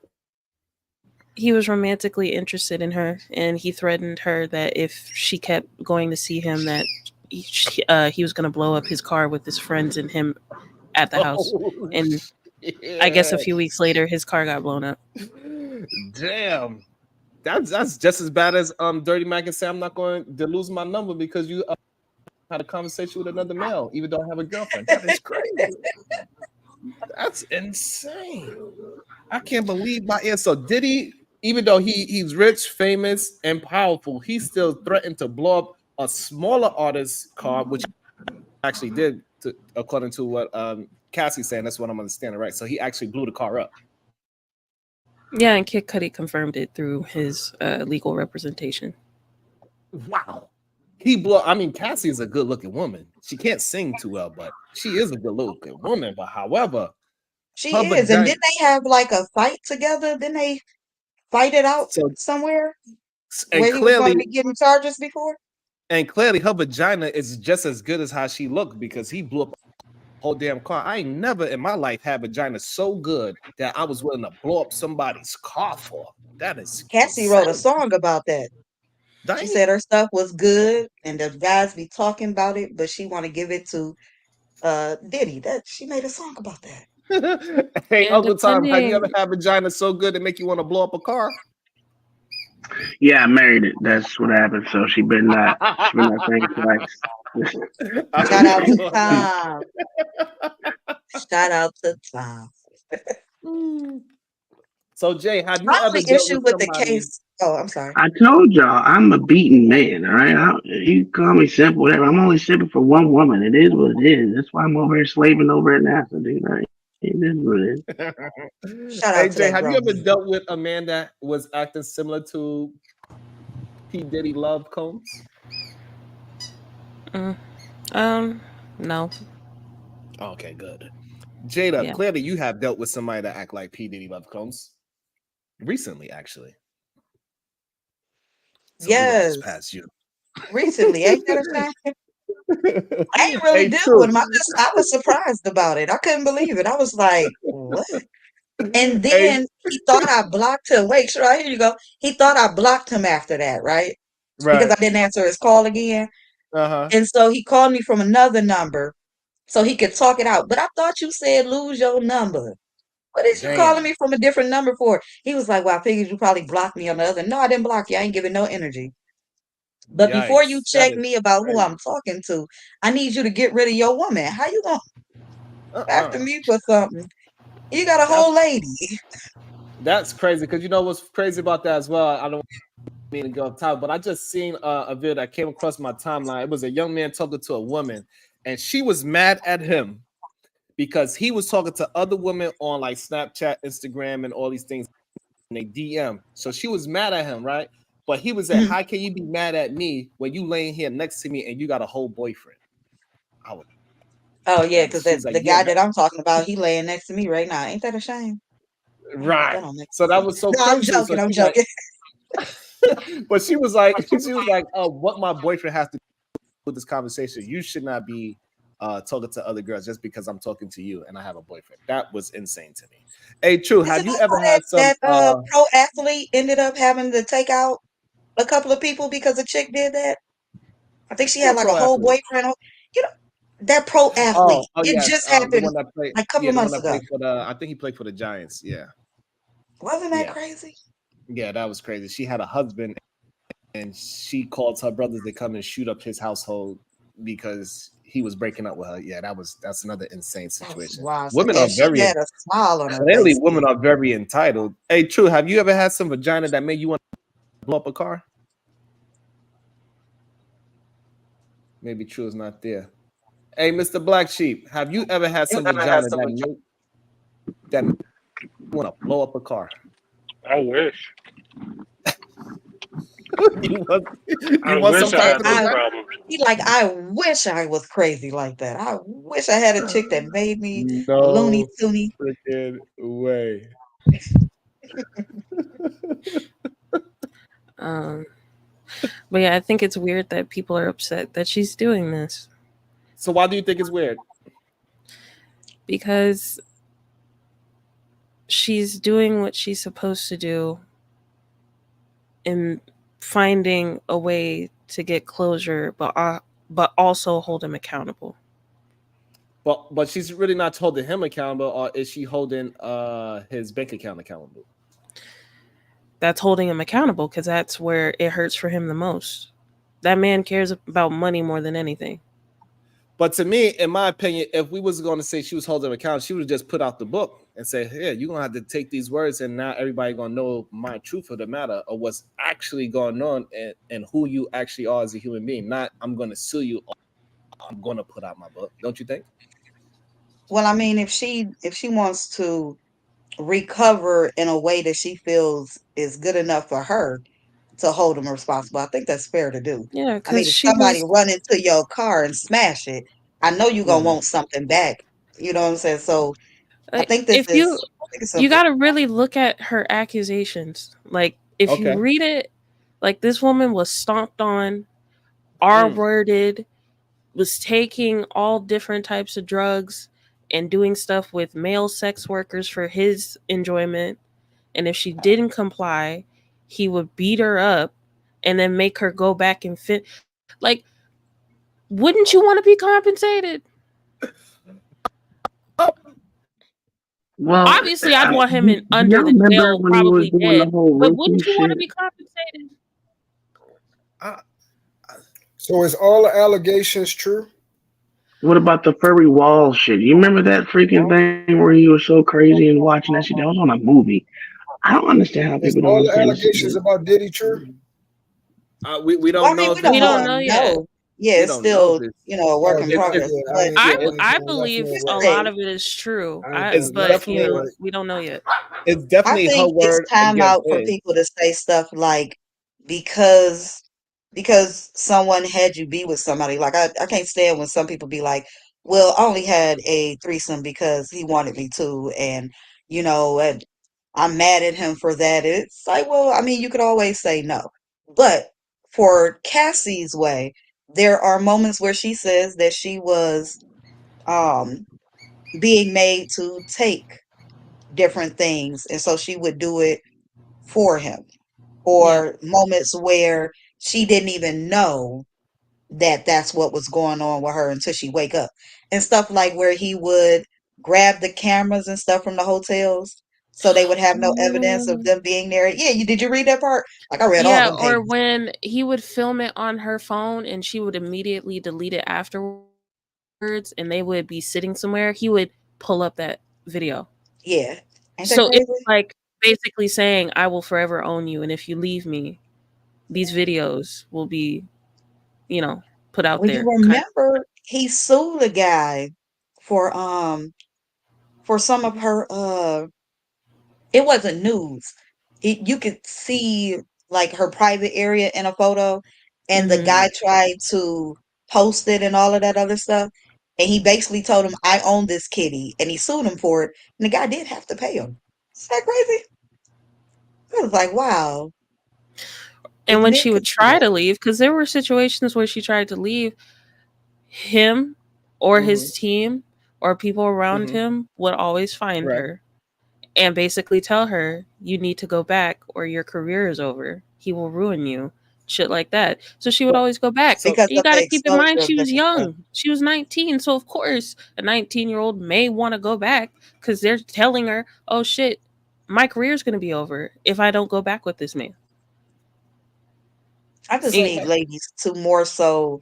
He was romantically interested in her, and he threatened her that if she kept going to see him, that he was going to blow up his car with his friends and him at the house. And I guess a few weeks later, his car got blown up. Damn. That's just as bad as Dirty Mac and say I'm not going to lose my number because you had a conversation with another male, even though I have a girlfriend. That is crazy. That's insane. I can't believe my ear. So Diddy, even though he's rich, famous, and powerful, he still threatened to blow up a smaller artist's car, which actually did, according to what Cassie's saying. That's what I'm understanding, right? So he actually blew the car up. Yeah, and Kid Cudi confirmed it through his legal representation. Wow. He blew. I mean, Cassie is a good-looking woman. She can't sing too well, but she is a good-looking woman. But however, she is. And didn't they have like a fight together? Didn't they fight it out somewhere where he was going to be getting charges before? And clearly, her vagina is just as good as how she looked because he blew up a whole damn car. I ain't never in my life had vagina so good that I was willing to blow up somebody's car for. That is Cassie insane. wrote a song about that. She said her stuff was good and the guys be talking about it, but she want to give it to Diddy. That she made a song about that. Hey, Uncle Tom, have you ever had vagina so good that make you want to blow up a car? Yeah, I married it. That's what happened. So she better not think twice. Shout out to Tom. Shout out to Tom. So Jay, have you My ever only dealt issue with with the somebody? case? Oh, I'm sorry. I told y'all I'm a beaten man. All right, you call me simple, whatever. I'm only simple for one woman. It is what it is. That's why I'm over here slaving over at NASA, dude. Right? It is what it is. Shout Hey out to Jay, that have you ever man. dealt with a man that was acting similar to P Diddy Love Combs? No. Okay, good. Jada, clearly you have dealt with somebody that act like P Diddy Love Combs recently, actually. So yes, past you. Recently, ain't that a shame? I ain't really deal with him. I was surprised about it. I couldn't believe it. I was like, what? And then he thought I blocked him. Wait, sure, here you go. He thought I blocked him after that, right? Because I didn't answer his call again. And so he called me from another number so he could talk it out. But I thought you said lose your number. What is you calling me from a different number for? He was like, well, I figured you probably blocked me on the other. No, I didn't block you. I ain't giving no energy. But before you check me about who I'm talking to, I need you to get rid of your woman. How you gonna after me for something? You got a whole lady. That's crazy because you know what's crazy about that as well. I don't mean to go off top, but I just seen a video that came across my timeline. It was a young man talking to a woman, and she was mad at him because he was talking to other women on like Snapchat, Instagram, and all these things. And they DM. So she was mad at him, right? But he was like, how can you be mad at me when you laying here next to me and you got a whole boyfriend? Oh yeah, because the guy that I'm talking about, he laying next to me right now. Ain't that a shame? Right. So that was so no, crazy. I'm joking. But she was like, what my boyfriend has to do with this conversation? You should not be talking to other girls just because I'm talking to you and I have a boyfriend. That was insane to me. Hey, True, have you ever had some that pro athlete ended up having to take out a couple of people because a chick did that? I think she had like a whole boyfriend. You know, that pro athlete. It yes. just The happened one that played, like a couple months ago. I think he played for the Giants. Yeah. Wasn't that crazy? Yeah, that was crazy. She had a husband and she called her brothers to come and shoot up his household because he was breaking up with her. Yeah, that's another insane situation. Wow. Women are very she had a smile on her clearly face. Women are very entitled. Hey, True, have you ever had some vagina that made you want to blow up a car? Maybe True is not there. Hey, Mr. Black Sheep, have you ever had some vagina that want to blow up a car? I wish. you want, I want wish some I type had of those vagina? problems. He like, I wish I was crazy like that. I wish I had a chick that made me loony No toony. freaking way. But yeah, I think it's weird that people are upset that she's doing this. So why do you think it's weird? Because she's doing what she's supposed to do and finding a way to get closure, but also hold him accountable. But she's really not holding him accountable, or is she holding his bank account accountable? That's holding him accountable because that's where it hurts for him the most. That man cares about money more than anything. But to me, in my opinion, if we was going to say she was holding him accountable, she would have just put out the book and say, "Hey, you're gonna have to take these words, and now everybody gonna know my truth of the matter of what's actually going on and who you actually are as a human being. Not I'm gonna sue you. Or I'm gonna put out my book. Don't you think?" Well, I mean, if she wants to recover in a way that she feels is good enough for her to hold him responsible, I think that's fair to do. Yeah, I mean, because if she somebody was. run into your car and smash it, I know you're gonna want something back. You know what I'm saying? So I think If I think it's you simple. got to really look at her accusations. Like if you Okay. read it, like this woman was stomped on, R-worded, was taking all different types of drugs and doing stuff with male sex workers for his enjoyment. And if she didn't comply, he would beat her up and then make her go back and fit. Like, wouldn't you want to be compensated? Well, Obviously, I'd want him in do under y'all the remember jail, when he was probably doing the dead. whole But rookie wouldn't you want to shit? be compensated? So is all the allegations true? What about the furry wall shit? You remember that freaking thing where he was so crazy and watching that shit? That was on a movie. I don't understand how Is people don't all the understand this allegations shit. about Diddy true? We Well, don't I mean, know we if it's We don't don't true. know yet. know. Yeah, We it's don't know if still, it's. a work Oh in yeah, It's progress. yeah. I But ain't, I I ain't saying believe nothing a right. lot of it is true. I ain't saying But nothing right. we don't know yet. It's I definitely her think it's word time against out for his. people to say stuff like because someone had you be with somebody. Like I can't stand when some people be like, well, I only had a threesome because he wanted me to, and I'm mad at him for that. It's like, well, I mean, you could always say no. But for Cassie's way, there are moments where she says that she was um being made to take different things, and so she would do it for him. Yeah. Or moments where she didn't even know that that's what was going on with her until she wake up, and stuff like where he would grab the cameras and stuff from the hotels so they would have no evidence of them being there. Yeah, did you read that part? Like I read all Yeah, them or pages. when he would film it on her phone and she would immediately delete it afterwards and they would be sitting somewhere, he would pull up that video. Yeah, ain't that So it's crazy? like basically saying, I will forever own you. And if you leave me, these videos will be, you know, put out Well, you there. Kind remember he sued a guy for some of her it wasn't nudes. You could see like her private area in a photo, and the of. guy tried to post it and all of that other stuff. And he basically told him, "I own this kitty," and he sued him for it. And the guy did have to pay him. Is that crazy? I was like, wow, if And when men she would could do try that. to leave, because there were situations where she tried to leave, him or his team or people around him would always find Right. her and basically tell her, you need to go back or your career is over. He will ruin you. Shit like that. So she would always go back. So Because You of got the to keep in mind, exposure she of was different stuff. young. She was 19. So, of course, a 19-year-old may want to go back because they're telling her, oh shit, my career's going to be over if I don't go back with this man. I just so need ladies to more so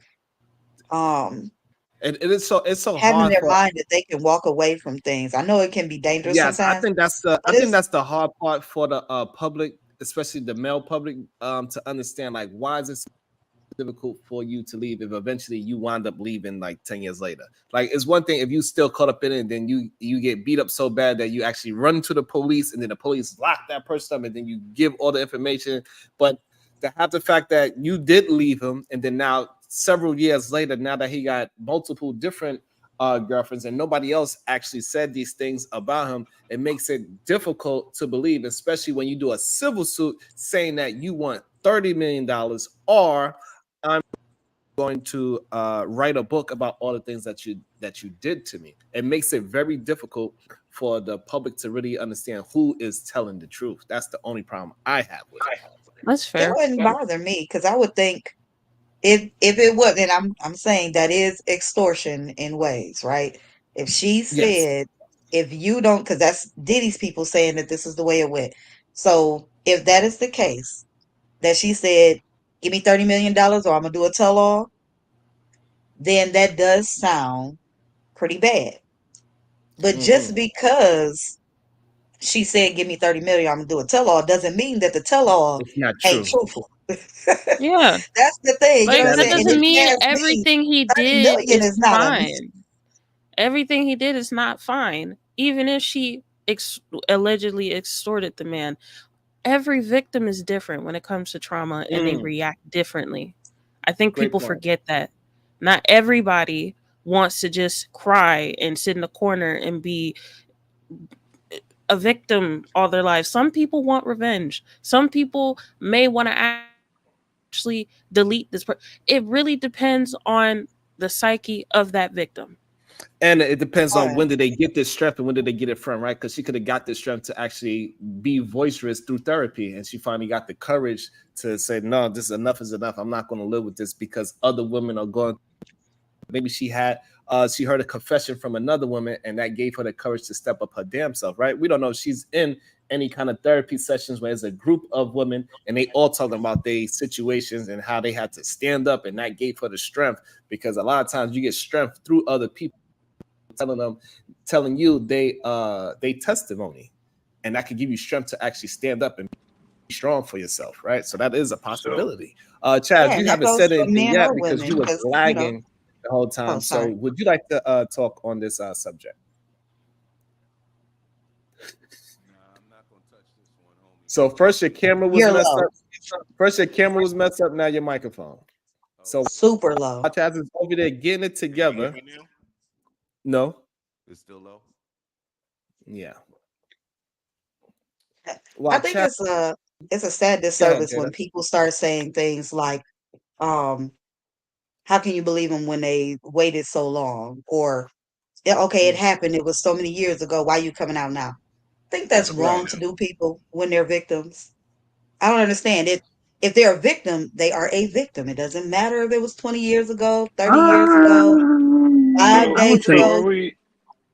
um it's so have in hard their for. mind that they can walk away from things. I know it can be dangerous Yes, sometimes, I but think it's that's the hard part for the public, especially the male public, to understand like why is this difficult for you to leave if eventually you wind up leaving like 10 years later. Like it's one thing if you still caught up in it and then you get beat up so bad that you actually run to the police and then the police lock that person up and then you give all the information. But to have the fact that you did leave him and then now several years later, now that he got multiple different girlfriends and nobody else actually said these things about him, it makes it difficult to believe, especially when you do a civil suit saying that you want $30 million or I'm going to write a book about all the things that you did to me. It makes it very difficult for the public to really understand who is telling the truth. That's the only problem I have with it. That's It fair. wouldn't bother me because I would think if it wasn't, I'm saying that is extortion in ways, right? If she Yes. said, if you don't, because that's Diddy's people saying that this is the way it went. So if that is the case, that she said, give me $30 million or I'm gonna do a tell all, then that does sound pretty bad. But just because she said, give me 30 million, I'm gonna do a tell all, doesn't mean that the tell all It's not ain't true. truthful. Yeah. That's the thing, you know Like what I'm that saying? And doesn't if you mean ask me, everything he 30 did million is is not enough. fine. Everything he did is not fine. Even if she allegedly extorted the man, every victim is different when it comes to trauma and they react differently. I think Great people point. forget that. Not everybody wants to just cry and sit in the corner and be a victim all their lives. Some people want revenge. Some people may want to actually delete this. It really depends on the psyche of that victim. And it depends on Right. when did they get this strength and when did they get it from, right? Because she could have got this strength to actually be boisterous through therapy, and she finally got the courage to say, "No, this is enough. I'm not going to live with this because other women are going." Maybe she heard a confession from another woman, and that gave her the courage to step up her damn self, right? We don't know if she's in any kind of therapy sessions where there's a group of women and they all talking about their situations and how they had to stand up, and that gave her the strength because a lot of times you get strength through other people telling you they testimony, and that could give you strength to actually stand up and be strong for yourself, right? So that is a possibility. Yeah, Chaz, you and that haven't goes said for anything men yet or because women, you was because lagging the whole oh, time. So sorry. would you like to talk on this subject? So first your camera was You're messed low, up. First your camera was messed up. Now your microphone. So super low. Chaz is over there getting it together. No. It's still low. Yeah. I Well, think Chaz, it's a sad go ahead, disservice when Jada. people start saying things like, how can you believe them when they waited so long? Or, "Yeah, okay, it happened. It was so many years ago. Why you coming out now?" I think that's Right. wrong to do, people, when they're victims. I don't understand it. If they're a victim, they are a victim. It doesn't matter if it was 20 years ago, 30 years ago, So 5 days so ago. are we?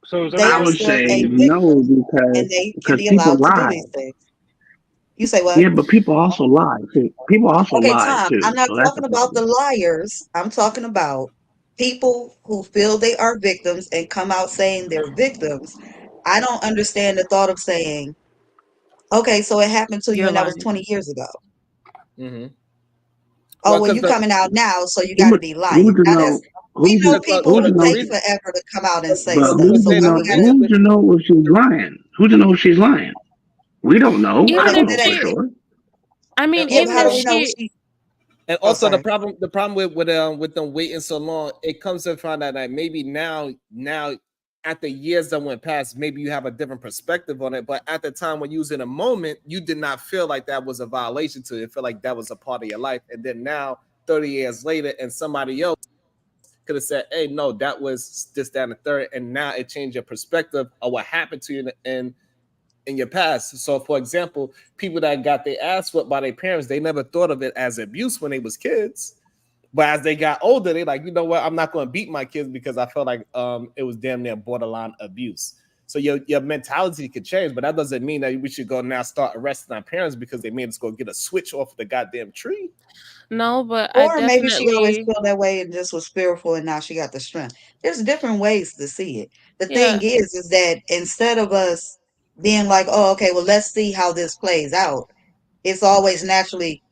So is They I are everybody would still say a saying? no victim, and they can because be people allowed to do lie. these things. You say what? Yeah, but people also lie too. People also Okay, lie Tom, too. I'm not So that's the talking about the problem. liars. I'm talking about people who feel they are victims and come out saying they're victims. I don't understand the thought of saying, okay, so it happened to you You're and that was lying. 20 years ago. Mm-hmm. Oh, Well, well, because you coming out now, so you Who got to would be who lying. would you Now know? that's, we know people Who would who you the know? take reason, forever to come out and say But stuff. but So Jada, what we got to who do? would you know if she's lying? Who'd you know if she's lying? We don't know. Well, I Even if don't if know it for ain't, she, sure. I and mean, yeah, but even how if do also we know she, she? and Oh, also sorry. the problem with them waiting so long, it comes to find out that maybe now after years that went past, maybe you have a different perspective on it. But at the time when you was in a moment, you did not feel like that was a violation to it. Feel like that was a part of your life. And then now, 30 years later, and somebody else could have said, "Hey, no, that was this, that, and the third," and now it changed your perspective of what happened to you in your past. So, for example, people that got their ass whipped by their parents, they never thought of it as abuse when they was kids. But as they got older, they like, you know what? I'm not going to beat my kids because I felt like it was damn near borderline abuse. So your mentality could change, but that doesn't mean that we should go now start arresting our parents because they made us go get a switch off the goddamn tree. no, but I Or maybe she always definitely, felt that way and just was fearful and now she got the strength. There's different ways to see it. The thing yeah, is that instead of us being like, oh, okay, well, let's see how this plays out, it's always naturally,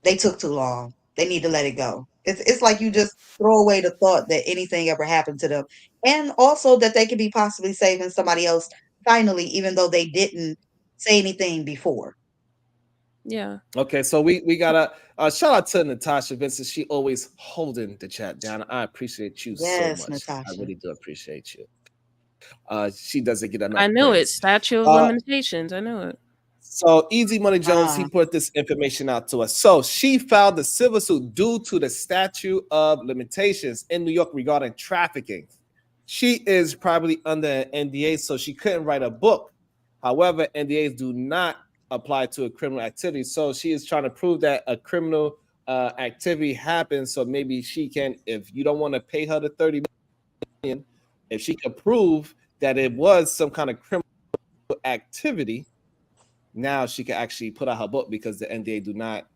they took too long. They need to let it go. It's like you just throw away the thought that anything ever happened to them, and also that they could be possibly saving somebody else finally, even though they didn't say anything before. Yeah. Okay, so we got a shout out to Natasha Vincent. She always holding the chat down. I appreciate you so Yes, much. I Natasha. really do appreciate you. She doesn't get enough I knew it. praise. Statute of limitations. I knew it. So Easy Money Jones, he put this information out to us. So she filed the civil suit due to the statute of limitations in New York regarding trafficking. She is probably under an NDA, so she couldn't write a book. However, NDAs do not apply to a criminal activity. So she is trying to prove that a criminal activity happens. So maybe she can, if you don't want to pay her the $30 million, if she can prove that it was some kind of criminal activity, now she can actually put out her book because the NDA do not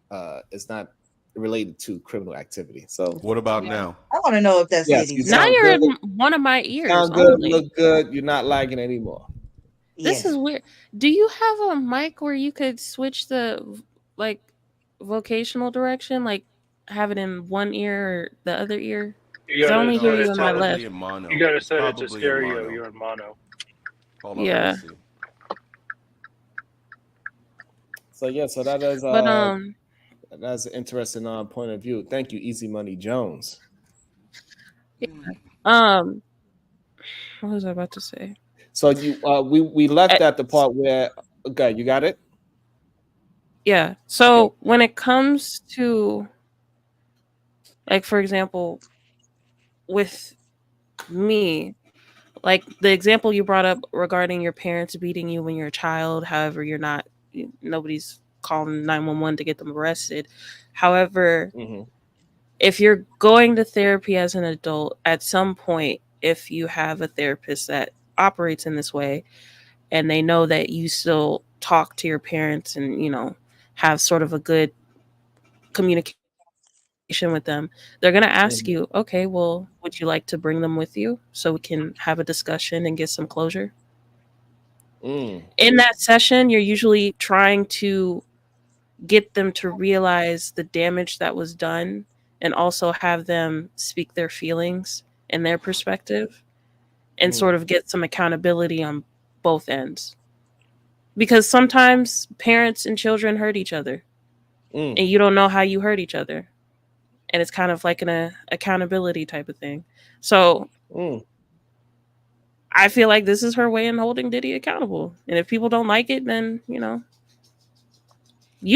is not related to criminal activity. So what about now? I want to know if that's yes, now you're good. in one of my ears. Sound good, only. look good. You're not lagging anymore. This is weird. Do you have a mic where you could switch the like vocational direction, like have it in one ear or the other ear? Because I only hear you in my left. You gotta set it to stereo. You're in mono. Hold on, Yeah. let me see. So yeah, so that is But that's an interesting point of view. Thank you, Easy Money Jones. what was I about to say? So you we left at the part where okay, you got it? Yeah. So when it comes to, like, for example, with me, like the example you brought up regarding your parents beating you when you're a child, however, nobody's calling 911 to get them arrested. However, if you're going to therapy as an adult, at some point, if you have a therapist that operates in this way and they know that you still talk to your parents and, have sort of a good communication with them, they're going to ask you, okay, well, would you like to bring them with you so we can have a discussion and get some closure? In that session, you're usually trying to get them to realize the damage that was done and also have them speak their feelings and their perspective and sort of get some accountability on both ends. Because sometimes parents and children hurt each other and you don't know how you hurt each other. And it's kind of like an accountability type of thing. So I feel like this is her way in holding Diddy accountable. And if people don't like it, then, you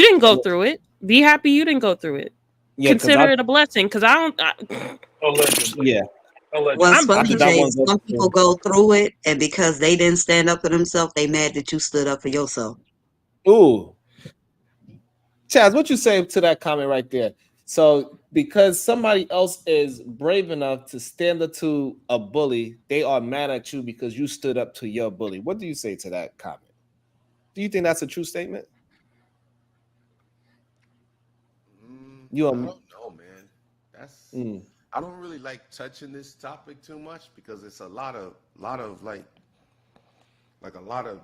didn't go through it. Be happy you didn't go through it. Yeah, consider it a blessing, because I don't. Allegedly. Yeah. What's funny, Jay, is some people go through it, and because they didn't stand up for themselves, they mad that you stood up for yourself. Ooh. Chaz, what you say to that comment right there? So because somebody else is brave enough to stand up to a bully, they are mad at you because you stood up to your bully. What do you say to that comment? Do you think that's a true statement? I don't know, man. That's I don't really like touching this topic too much because it's a lot of like a lot of,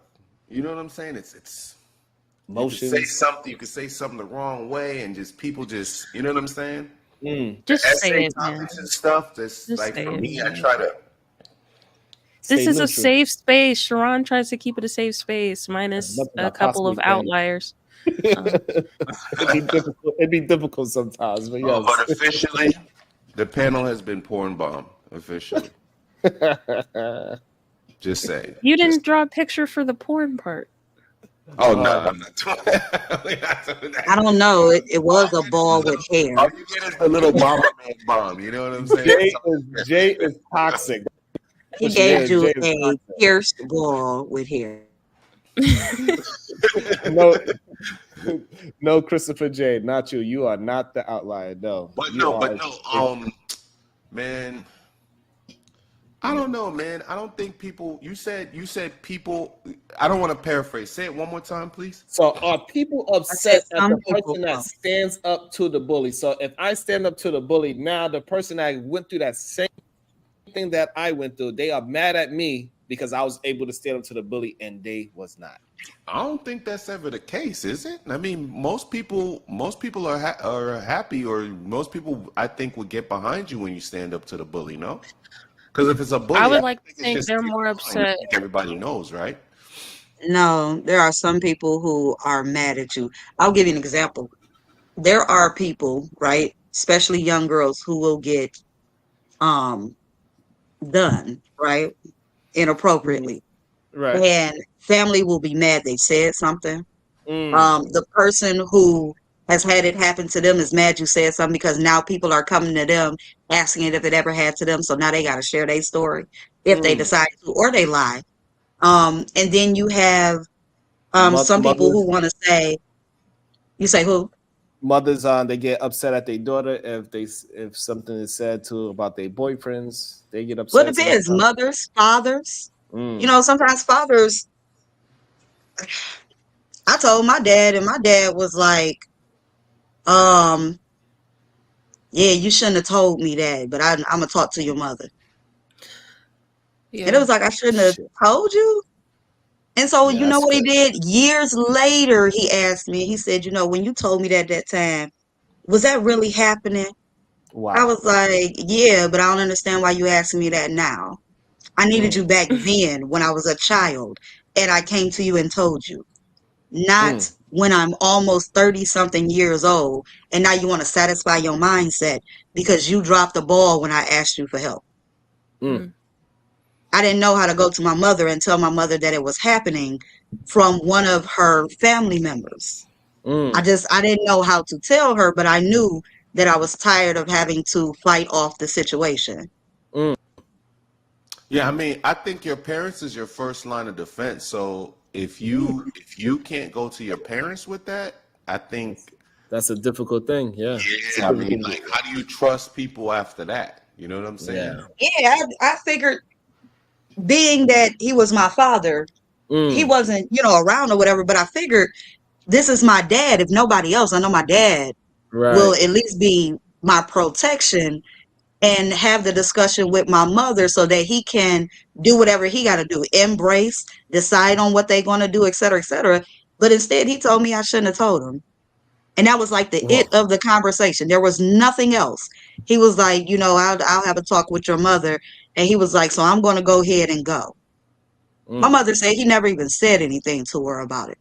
you know what I'm saying? It's emotions. You could say something the wrong way and just people just, you know what I'm saying? Just say it, man. And stuff. Just like for me, I try to. This is a safe space. Sharon tries to keep it a safe space, minus a couple of outliers. It'd be difficult sometimes, but yes. But officially, the panel has been pouring bomb. Officially, just say. You didn't draw a picture for the porn part. Oh no, I'm not doing that. I don't know. It was a ball with hair. All you get is the little Bomberman bomb. You know what I'm saying? Jay is toxic. He gave you a pierced ball with hair. No, Christopher J, not you. You are not the outlier. No. Man. I don't know, man. I don't think people. You said people. I don't want to paraphrase. Say it one more time, please. So are people upset at the person that stands up to the bully? So if I stand up to the bully, now the person that went through that same thing that I went through, they are mad at me because I was able to stand up to the bully and they was not. I don't think that's ever the case, is it? I mean, most people are happy, or most people, I think, would get behind you when you stand up to the bully. No, because if it's a bully, I would I like to think it's think just they're more upset. everybody knows, right? No, there are some people who are mad at you. I'll give you an example. There are people, right, especially young girls, who will get um done, right, inappropriately. Right. And family will be mad they said something. Mm. The person who has had it happen to them is mad you said something because now people are coming to them asking if it ever had to them. So now they got to share their story if they decide to, or they lie. And then you have some people Mothers, who want to say, you say who? mothers, they get upset at their daughter if something is said to about their boyfriends. They get Well, upset it depends. sometimes. Mothers, fathers. You Mm. know, sometimes fathers. I told my dad, and my dad was like, yeah, you shouldn't have told me that, but I'm gonna talk to your mother. And it Yeah. was like, I shouldn't have Shit. told you. And so, Yeah, you know that's what he crazy. did? Years later, he asked me, he said, you know, when you told me that time, was that really happening? I Wow. was like, yeah, but I don't understand why you asking me that now. I needed Mm. you back then when I was a child and I came to you and told you, not Mm. when I'm almost 30 something years old. And now you want to satisfy your mindset because you dropped the ball when I asked you for help. Mm. Mm. I didn't know how to go to my mother and tell my mother that it was happening from one of her family members. Mm. I didn't know how to tell her, but I knew that I was tired of having to fight off the situation. Mm. Yeah, I mean, I think your parents is your first line of defense. So if you can't go to your parents with that, I think, That's a difficult thing. Yeah. It's a yeah, I difficult mean, thing. like, how do you trust people after that? You know what I'm saying? Yeah. Yeah, I figured being that he was my father, he Mm. wasn't, you know, around or whatever, but I figured this is my dad. If nobody else, I know my dad will Right. at least be my protection and have the discussion with my mother so that he can do whatever he got to do, embrace, decide on what they're going to do, et cetera, et cetera. But instead, he told me I shouldn't have told him. And that was like the it Well. of the conversation. There was nothing else. He was like, you know, I'll have a talk with your mother. And he was like, so I'm going to go ahead and go. My Mm. mother said he never even said anything to her about it.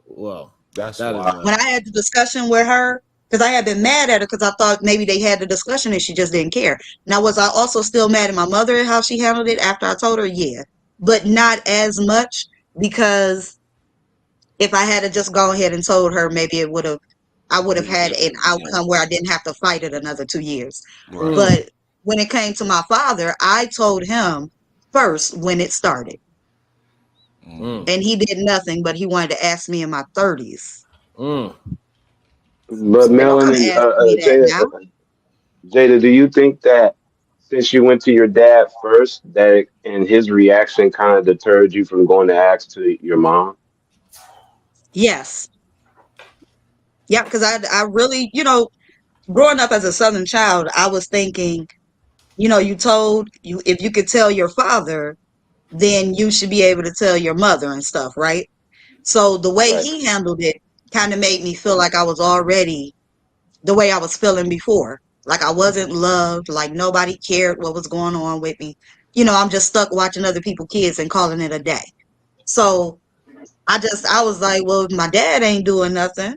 Well. That's That is wild. When wild. I had the discussion with her, because I had been mad at her because I thought maybe they had the discussion and she just didn't care. Now, was I also still mad at my mother and how she handled it after I told her? Yeah, but not as much because if I had just gone ahead and told her, maybe I would have Be had an different. Yeah. outcome where I didn't have to fight it another 2 years. Right. Mm. But when it came to my father, I told him first when it started, Mm. and he did nothing, but he wanted to ask me in my 30s. Mm. But So don't come Melanin, ask me that Jada, now. Jada, do you think that since you went to your dad first, that and his reaction kind of deterred you from going to ask to your mom? Yes. Yeah, because I really, you know, growing up as a Southern child, I was thinking, you know, you told you if you could tell your father, then you should be able to tell your mother and stuff, right? So the way Right. he handled it kind of made me feel like I was already the way I was feeling before. Like I wasn't loved, like nobody cared what was going on with me. You know, I'm just stuck watching other people's kids and calling it a day. So I was like, well, if my dad ain't doing nothing,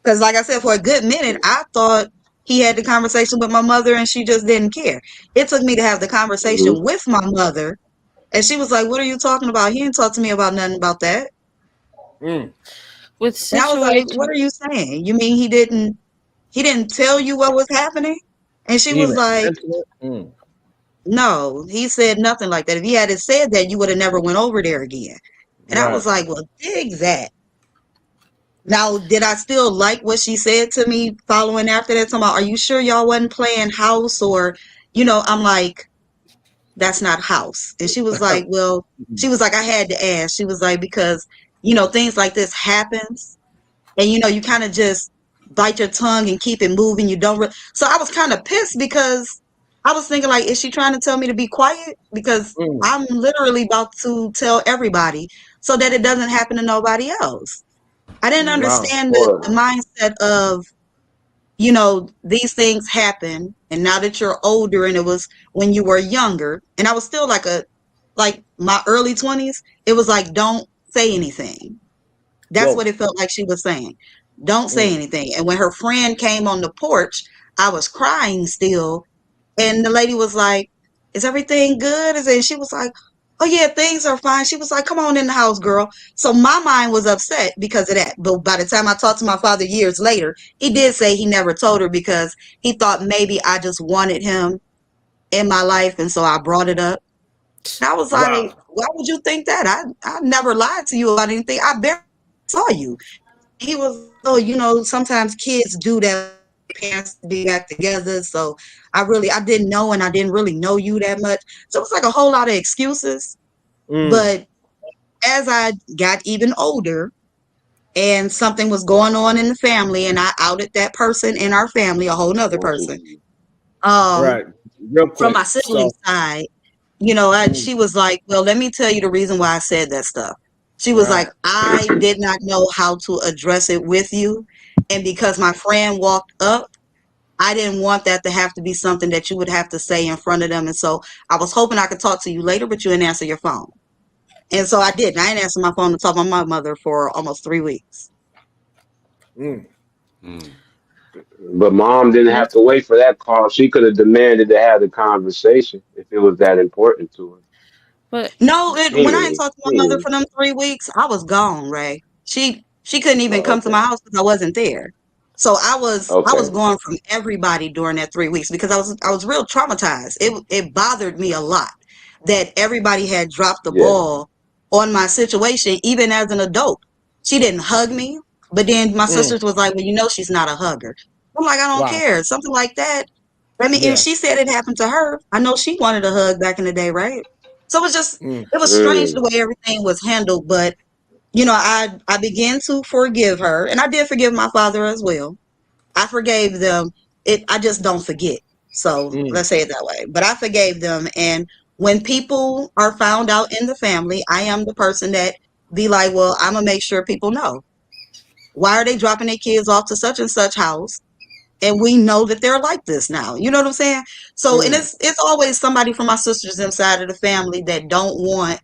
because, like I said, for a good minute, I thought he had the conversation with my mother and she just didn't care. It took me to have the Hmm. conversation with my mother, and she was like, "What are you talking about? He didn't talk to me about nothing about that." Mm. With And I was like, "What are situations, you saying? You mean he didn't tell you what was happening?" And she You was even like, mention it. Mm. "No, he said nothing like that. If he had said that, you would have never went over there again." And I Right. was like, "Well, dig that." Now, did I still like what she said to me following after that? Talking about, are you sure y'all wasn't playing house or, you know, I'm like, that's not house. And she was like, well, she was like, I had to ask. She was like, because, you know, things like this happens and, you know, you kind of just bite your tongue and keep it moving. You don't. So I was kind of pissed because I was thinking, like, is she trying to tell me to be quiet? Because I'm literally about to tell everybody so that it doesn't happen to nobody else. I didn't understand the mindset of, you know, these things happen, and now that you're older, and it was when you were younger, and I was still like my early 20s, it was like, don't say anything. That's what it felt like she was saying. Don't say anything. And when her friend came on the porch, I was crying still. And the lady was like, is everything good? And she was like, oh yeah, things are fine. She was like, come on in the house, girl. So my mind was upset because of that. But by the time I talked to my father years later, he did say he never told her because he thought maybe I just wanted him in my life. And so I brought it up. And I was like, why would you think that? I never lied to you about anything. I barely saw you. He was, oh, you know, sometimes kids do that. Parents be back together. So I didn't know, and I didn't really know you that much. So it was like a whole lot of excuses. But as I got even older and something was going on in the family, and I outed that person in our family, a whole nother person. Right. Real quick. From my sibling's side, you know, she was like, well, let me tell you the reason why I said that stuff. She was like, I did not know how to address it with you. And because my friend walked up, I didn't want that to have to be something that you would have to say in front of them. And so I was hoping I could talk to you later, but you didn't answer your phone. And so I didn't. I didn't answer my phone to talk to my mother for almost 3 weeks. But mom didn't have to wait for that call. She could have demanded to have the conversation if it was that important to her. But no, when I didn't talk to my mother for them 3 weeks, I was gone, Ray. She couldn't even come to my house because I wasn't there. So I was gone from everybody during that 3 weeks because I was real traumatized. It bothered me a lot that everybody had dropped the ball on my situation, even as an adult. She didn't hug me, but then my sisters was like, well, you know, she's not a hugger. I'm like, I don't care. Something like that. I mean, if she said it happened to her, I know she wanted a hug back in the day, right? So it was strange the way everything was handled, but you know, I began to forgive her, and I did forgive my father as well. I forgave them. I just don't forget. So let's say it that way. But I forgave them, and when people are found out in the family, I am the person that be like, well, I'm gonna make sure people know. Why are they dropping their kids off to such and such house? And we know that they're like this now. You know what I'm saying? So, and it's always somebody from my sisters inside of the family that don't want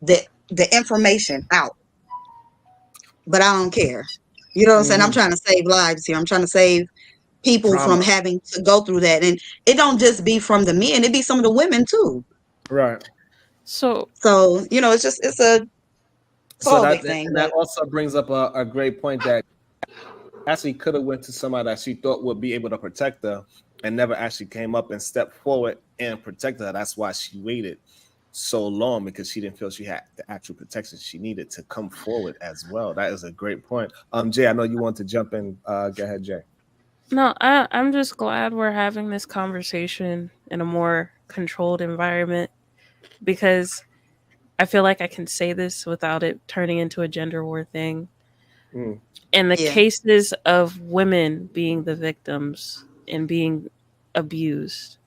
the information out. But I don't care. You know what I'm saying? I'm trying to save lives here. I'm trying to save people from having to go through that. And it don't just be from the men, it be some of the women too. Right. So you know, it's a big thing. That also brings up a great point that Cassie could have went to somebody that she thought would be able to protect her and never actually came up and stepped forward and protected her. That's why she waited so long, because she didn't feel she had the actual protection she needed to come forward as well. That is a great point. Jay, I know you want to jump in. Go ahead, Jay. No, I'm just glad we're having this conversation in a more controlled environment, because I feel like I can say this without it turning into a gender war thing. In the cases of women being the victims and being abused,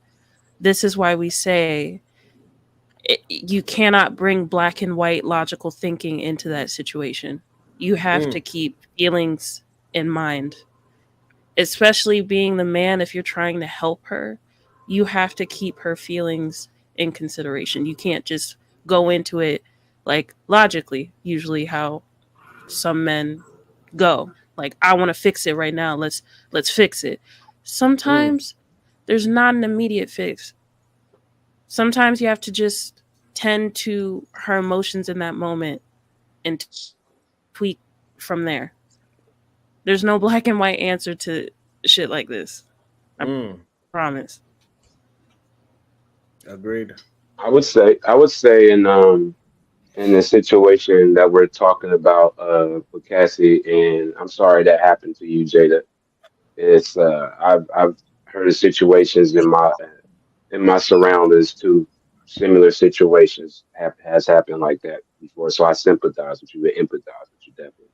this is why we say you cannot bring black and white logical thinking into that situation. You have to keep feelings in mind, especially being the man. If you're trying to help her, you have to keep her feelings in consideration. You can't just go into it like logically, usually how some men go, like, I want to fix it right now, let's fix it. Sometimes there's not an immediate fix. Sometimes you have to just tend to her emotions in that moment and tweak from there. There's no black and white answer to shit like this. I promise. Agreed. I would say in the situation that we're talking about with Cassie, and I'm sorry that happened to you, Jada. It's I've heard of situations in my surroundings too. Similar situations has happened like that before, so I sympathize with you and empathize with you definitely.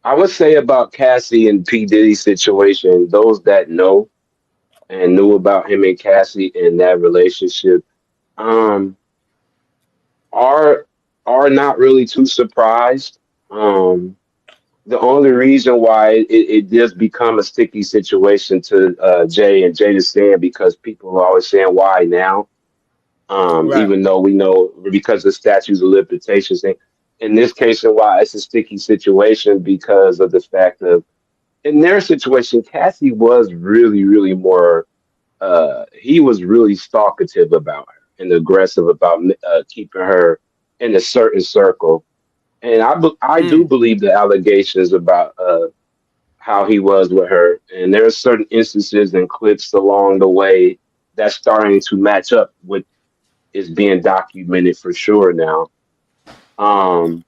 I would say about Cassie and P Diddy situation, those that know, and knew about him and Cassie and that relationship, um, are not really too surprised. The only reason why it does become a sticky situation to Jay and Jada saying, because people are always saying why now, Right. even though we know because of statutes of limitations. In this case, and why it's a sticky situation because of the fact of in their situation, Cassie was really, really more. He was really talkative about her and aggressive about keeping her in a certain circle. And I do believe the allegations about how he was with her. And there are certain instances and clips along the way that's starting to match up with is being documented for sure now. Um,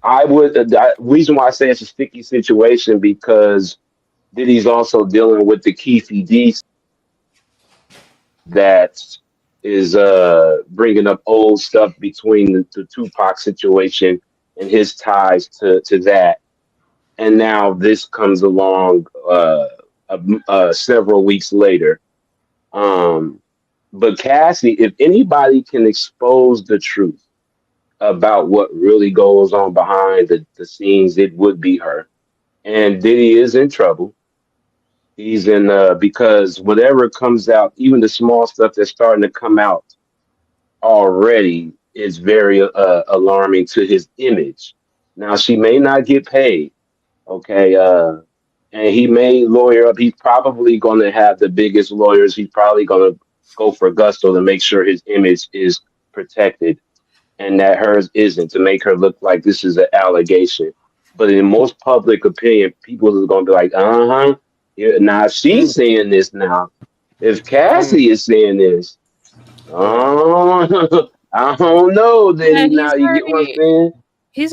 I would the reason why I say it's a sticky situation because Diddy's also dealing with the Keefe D that is bringing up old stuff between the Tupac situation and his ties to that. And now this comes along several weeks later. Um, but Cassie, if anybody can expose the truth about what really goes on behind the scenes, it would be her. And Diddy is in trouble. He's in because whatever comes out, even the small stuff that's starting to come out already, is very alarming to his image. Now she may not get paid, okay, and he may lawyer up. He's probably going to have the biggest lawyers. He's probably going to go for gusto to make sure his image is protected and that hers isn't, to make her look like this is an allegation. But in most public opinion, people are going to be like, uh-huh. Yeah, now, if she's saying this now, if Cassie is saying this, oh, I don't know, Yeah, Diddy. Now, you get what I'm saying? he's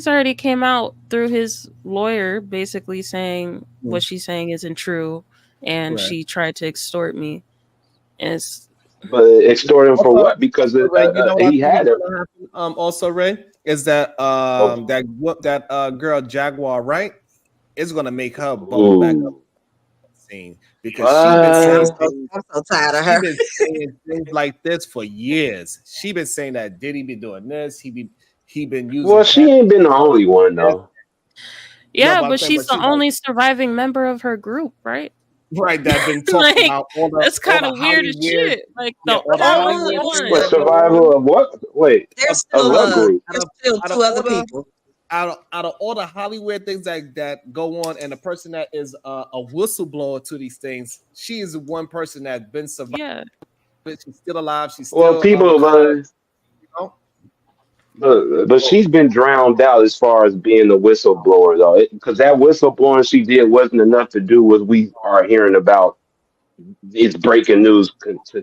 already came out through his lawyer basically saying what she's saying isn't true, and Right. she tried to extort me. And it's But extort him for what? Because Ray, you know what I he think is had it. gonna happen? Also, Ray, is that Oh, that girl Jaguar, right? Is gonna make her bubble back up ooh. scene because she been I'm saying What? so, things. I'm so tired of She her. been saying things like this for years. She been saying that Diddy be doing this. He been Well, using she Cassie ain't been the only one, this. though. No, yeah, but I'm but saying, she's but the she's like only surviving member of her group, right? right that been talking Like about that's all kind the of weird as Hollywood, shit. Like yeah, the all the only Hollywood things What one. that go on. survival of what? Wait, There's of still what group? Out there's of still out of two all other the people. out of all the Hollywood things that go on, and the person that is a whistleblower to these things, she is the one person that's been surviving. Yeah. She's still alive. She's Well, still people, kind of you know. but she's been drowned out as far as being the whistleblower, though, because that whistleblowing she did wasn't enough to do what we are hearing about. It's breaking news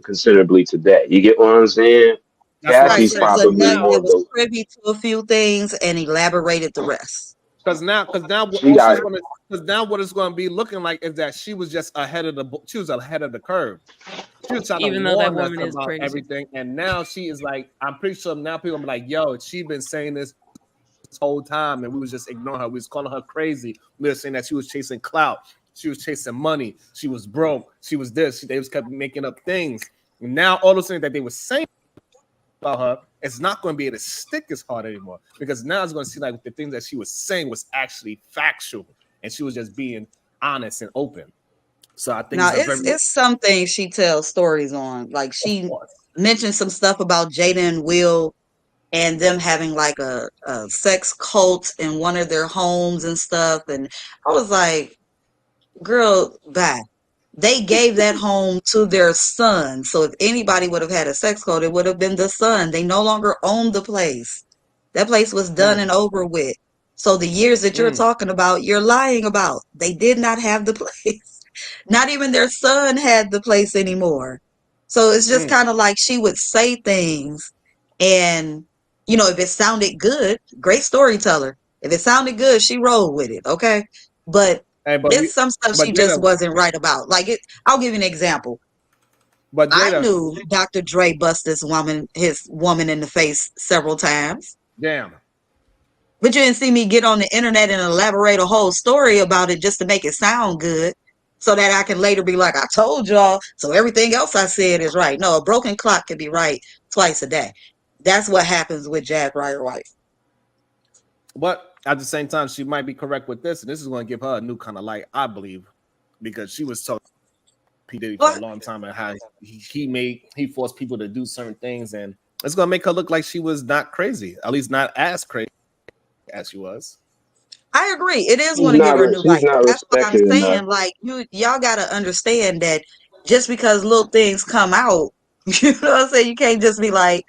considerably today. You get what I'm saying? That's what I'm Right. Cassie's It was saying. probably enough. Now, more It of was the. privy to a few things and elaborated the rest. because now what She all she's got. gonna because now what it's gonna be looking like is that she was just she was ahead of the curve. She was trying to Even though that warn us woman is about crazy. everything, and now she is like, I'm pretty sure now people gonna be like, yo, she been saying this whole time, and we was just ignoring her. We was calling her crazy. We were saying that she was chasing clout, she was chasing money, she was broke, she was this. They was kept making up things. And now all those things that they were saying about her, it's not going to be able to stick as hard anymore because now it's going to seem like the things that she was saying was actually factual, and she was just being honest and open. So I think Now it's a very, it's some things she tells stories on. Like of she course, mentioned some stuff about Jada and Will and them having like a sex cult in one of their homes and stuff. And I was like, girl, bye. They gave that home to their son. So if anybody would have had a sex cult, it would have been the son. They no longer own the place. That place was done and over with. So the years that you're talking about, you're lying about. They did not have the place. Not even their son had the place anymore. So it's just kind of like she would say things and, you know, if it sounded good, great storyteller. If it sounded good, she rolled with it. Okay. But hey, it's some stuff but she just Jada, wasn't right about. Like it, I'll give you an example. but I Jada, knew Dr. Dre bust his woman in the face several times. damn, But you didn't see me get on the internet and elaborate a whole story about it just to make it sound good. so that I can later be like, I told y'all, so everything else I said is right. No, a broken clock can be right twice a day. That's what happens with Jack Ryder wife. But at the same time, she might be correct with this, and this is going to give her a new kind of light, I believe, because she was talking P Diddy for a long time and how he forced people to do certain things, and it's going to make her look like she was not crazy, at least not as crazy as she was. I agree. It is going to give her a new light. That's what I'm respected saying. enough. Like y'all got to understand that just because little things come out, you know what I'm saying? You can't just be like,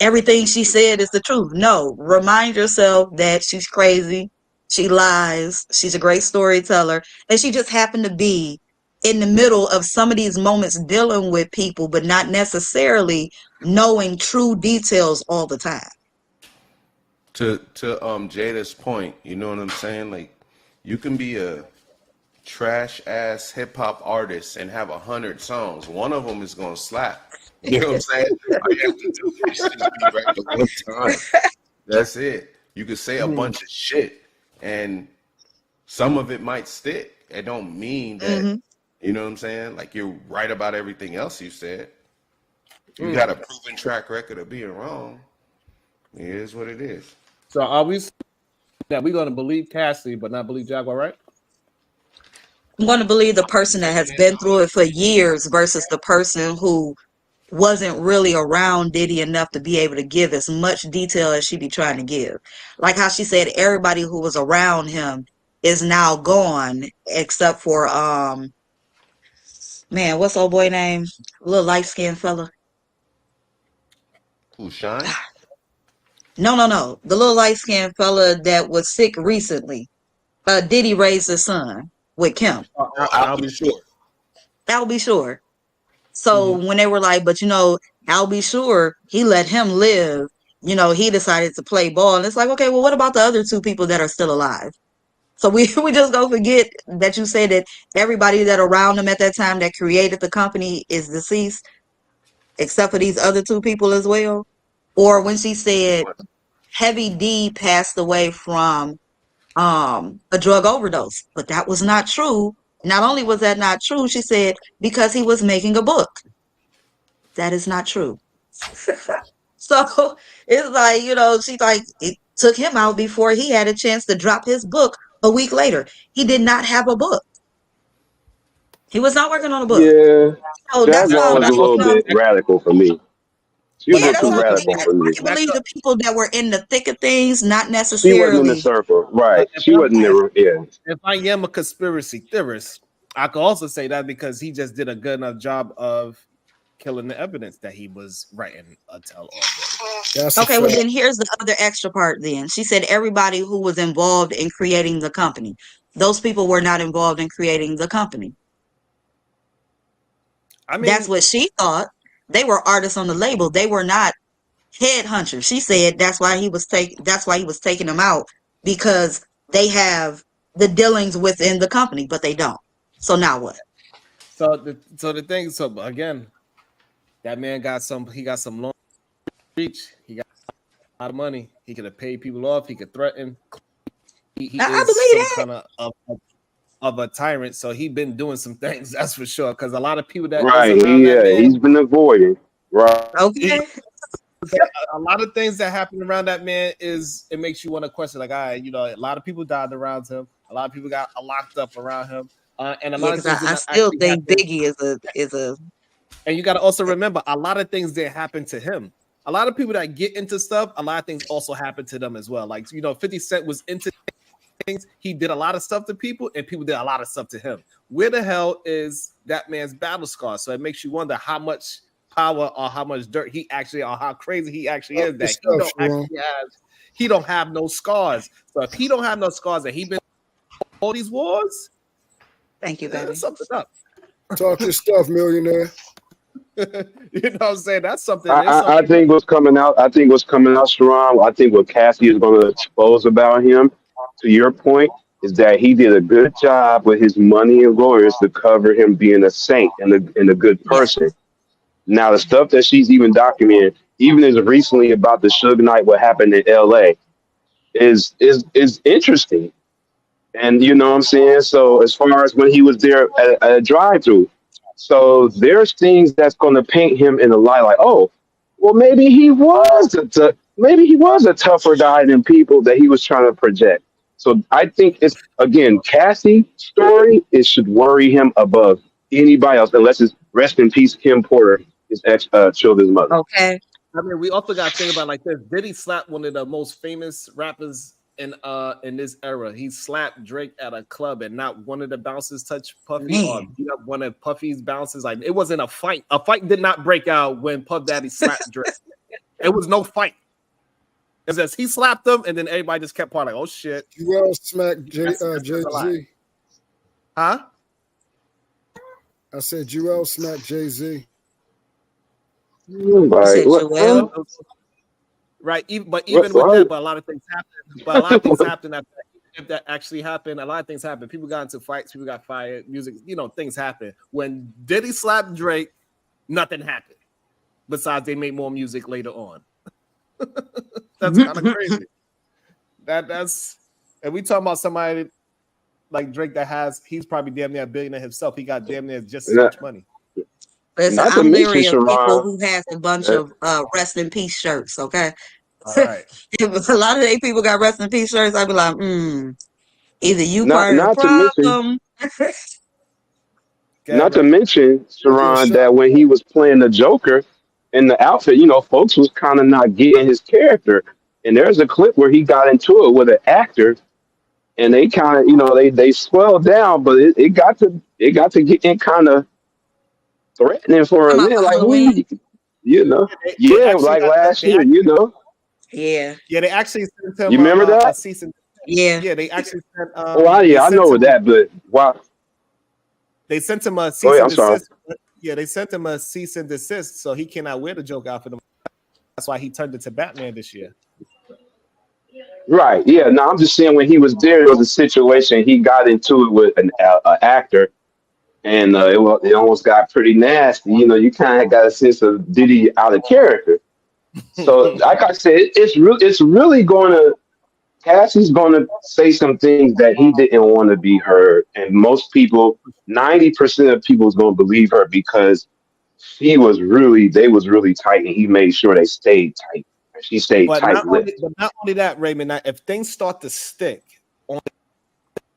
everything she said is the truth. No, remind yourself that she's crazy. She lies. She's a great storyteller. And she just happened to be in the middle of some of these moments dealing with people, but not necessarily knowing true details all the time. To Jada's point, you know what I'm saying? Like, you can be a trash ass hip hop artist and have 100 songs. One of them is gonna slap. You know what I'm saying? All you have to do is just be right the one time. That's it. You could say a bunch of shit, and some of it might stick. It don't mean that you know what I'm saying. Like, you're right about everything else you said. You got a proven track record of being wrong. It is what it is. So are we that we're going to believe Cassie but not believe Jaguar, right? I'm going to believe the person that has been through it for years versus the person who wasn't really around Diddy enough to be able to give as much detail as she be trying to give. Like how she said everybody who was around him is now gone except for man, what's old boy name? Little light-skinned fella. Who, Shine? No. The little light-skinned fella that was sick recently. Diddy raised his son with Kim. I'll be sure. I'll be sure. So when they were like, but I'll be sure he let him live, he decided to play ball. And it's like, okay, well, what about the other two people that are still alive? So we just gonna forget that you say that everybody that around him at that time that created the company is deceased, except for these other two people as well. Or when she said Heavy D passed away from a drug overdose, but that was not true. Not only was that not true, she said because he was making a book. That is not true. So it's like, she's like, it took him out before he had a chance to drop his book a week later. He did not have a book. He was not working on a book. Yeah, So Jaguar was a little bit radical for me. She was a little too radical for me. I can believe the people that were in the thick of things, not She wasn't in the necessarily. circle, right? She wasn't there. Yeah. If I am a conspiracy theorist, I could also say that because he just did a good enough job of killing the evidence that he was writing a tell all. Okay, well then here's the other extra part then. She said everybody who was involved in creating the company. Those people were not involved in creating the company. I mean, that's what she thought. They were artists on the label. They were not headhunters. She said that's why he was taking them out, because they have the dealings within the company, but they don't. So now what? So again, that man got some long reach. He got a lot of money. He could have paid people off. He could threaten. He is some kind of a tyrant. So he been doing some things, that's for sure. Because a lot of people that he's been avoiding. Right. Okay. A lot of things that happen around that man it makes you want to question, like, all right, a lot of people died around him. A lot of people got locked up around him. And a lot of things I still think Biggie is a. And you got to also remember, a lot of things didn't happen to him. A lot of people that get into stuff, a lot of things also happen to them as well. Like, 50 Cent was into things. He did a lot of stuff to people, and people did a lot of stuff to him. Where the hell is that man's battle scar? So it makes you wonder how much power or how much dirt he actually, or how crazy he actually is, that he don't have no scars. So if he don't have no scars and he been all these wars, thank you, baby. Something up. Talk your stuff, millionaire. You know what I'm saying? That's something. I think what's coming out. I think what's coming out strong. I think what Cassie is going to expose about him, to your point, is that he did a good job with his money and lawyers to cover him being a saint and a good person. Now the stuff that she's even documented, even as recently about the Suge Knight, what happened in L.A., is interesting. And you know what I'm saying? So as far as when he was there at a drive-through, so there's things that's going to paint him in a light like, oh, well, maybe he was a tougher guy than people that he was trying to project. So I think it's again Cassie's story. It should worry him above anybody else, unless it's rest in peace Kim Porter, his ex children's mother. Okay. I mean, we also got to think about it like this. Diddy slapped one of the most famous rappers in this era. He slapped Drake at a club, and not one of the bouncers touched Puffy or beat up one of Puffy's bouncers. Like, it wasn't a fight. A fight did not break out when Puff Daddy slapped Drake. It was no fight. It says he slapped him, and then everybody just kept part like, "Oh shit." Jay smacked Jay-Z. Huh? I said Jewel smacked Jay-Z. Like, right, even with that, but a lot of things happen. But a lot of things happened after if that actually happened. A lot of things happened. People got into fights. People got fired. Music, things happen. When Diddy slapped Drake, nothing happened. Besides, they made more music later on. That's kind of crazy. That's and we talking about somebody like Drake he's probably damn near a billionaire himself. He got damn near just as much money. Listen, I'm leery of people who has a bunch of rest in peace shirts, okay? All right. If a lot of these people got rest in peace shirts, I'd be like, either you part of the problem. Not to mention, Sharon, that when he was playing the Joker in the outfit, folks was kind of not getting his character. And there's a clip where he got into it with an actor, and they kind of, they swelled down, but it got to getting kind of threatening for a minute, like like last year, Yeah. Yeah, they actually sent him. You remember that? A cease and Yeah. Yeah, they actually sent. I know that, but wow. They sent him a cease and desist. Yeah, they sent him a cease and desist, so he cannot wear the Joker outfit. That's why he turned into Batman this year. Right. Yeah. No, I'm just saying when he was there was a situation he got into it with an actor, and it almost got pretty nasty. You kind of got a sense of Diddy out of character. So, like I said, it's really going to. Cassie's going to say some things that he didn't want to be heard, and most people, 90% of people, is going to believe her because they was really tight, and he made sure they stayed tight. She stayed tight. But not only that, Raymond. Now, if things start to stick on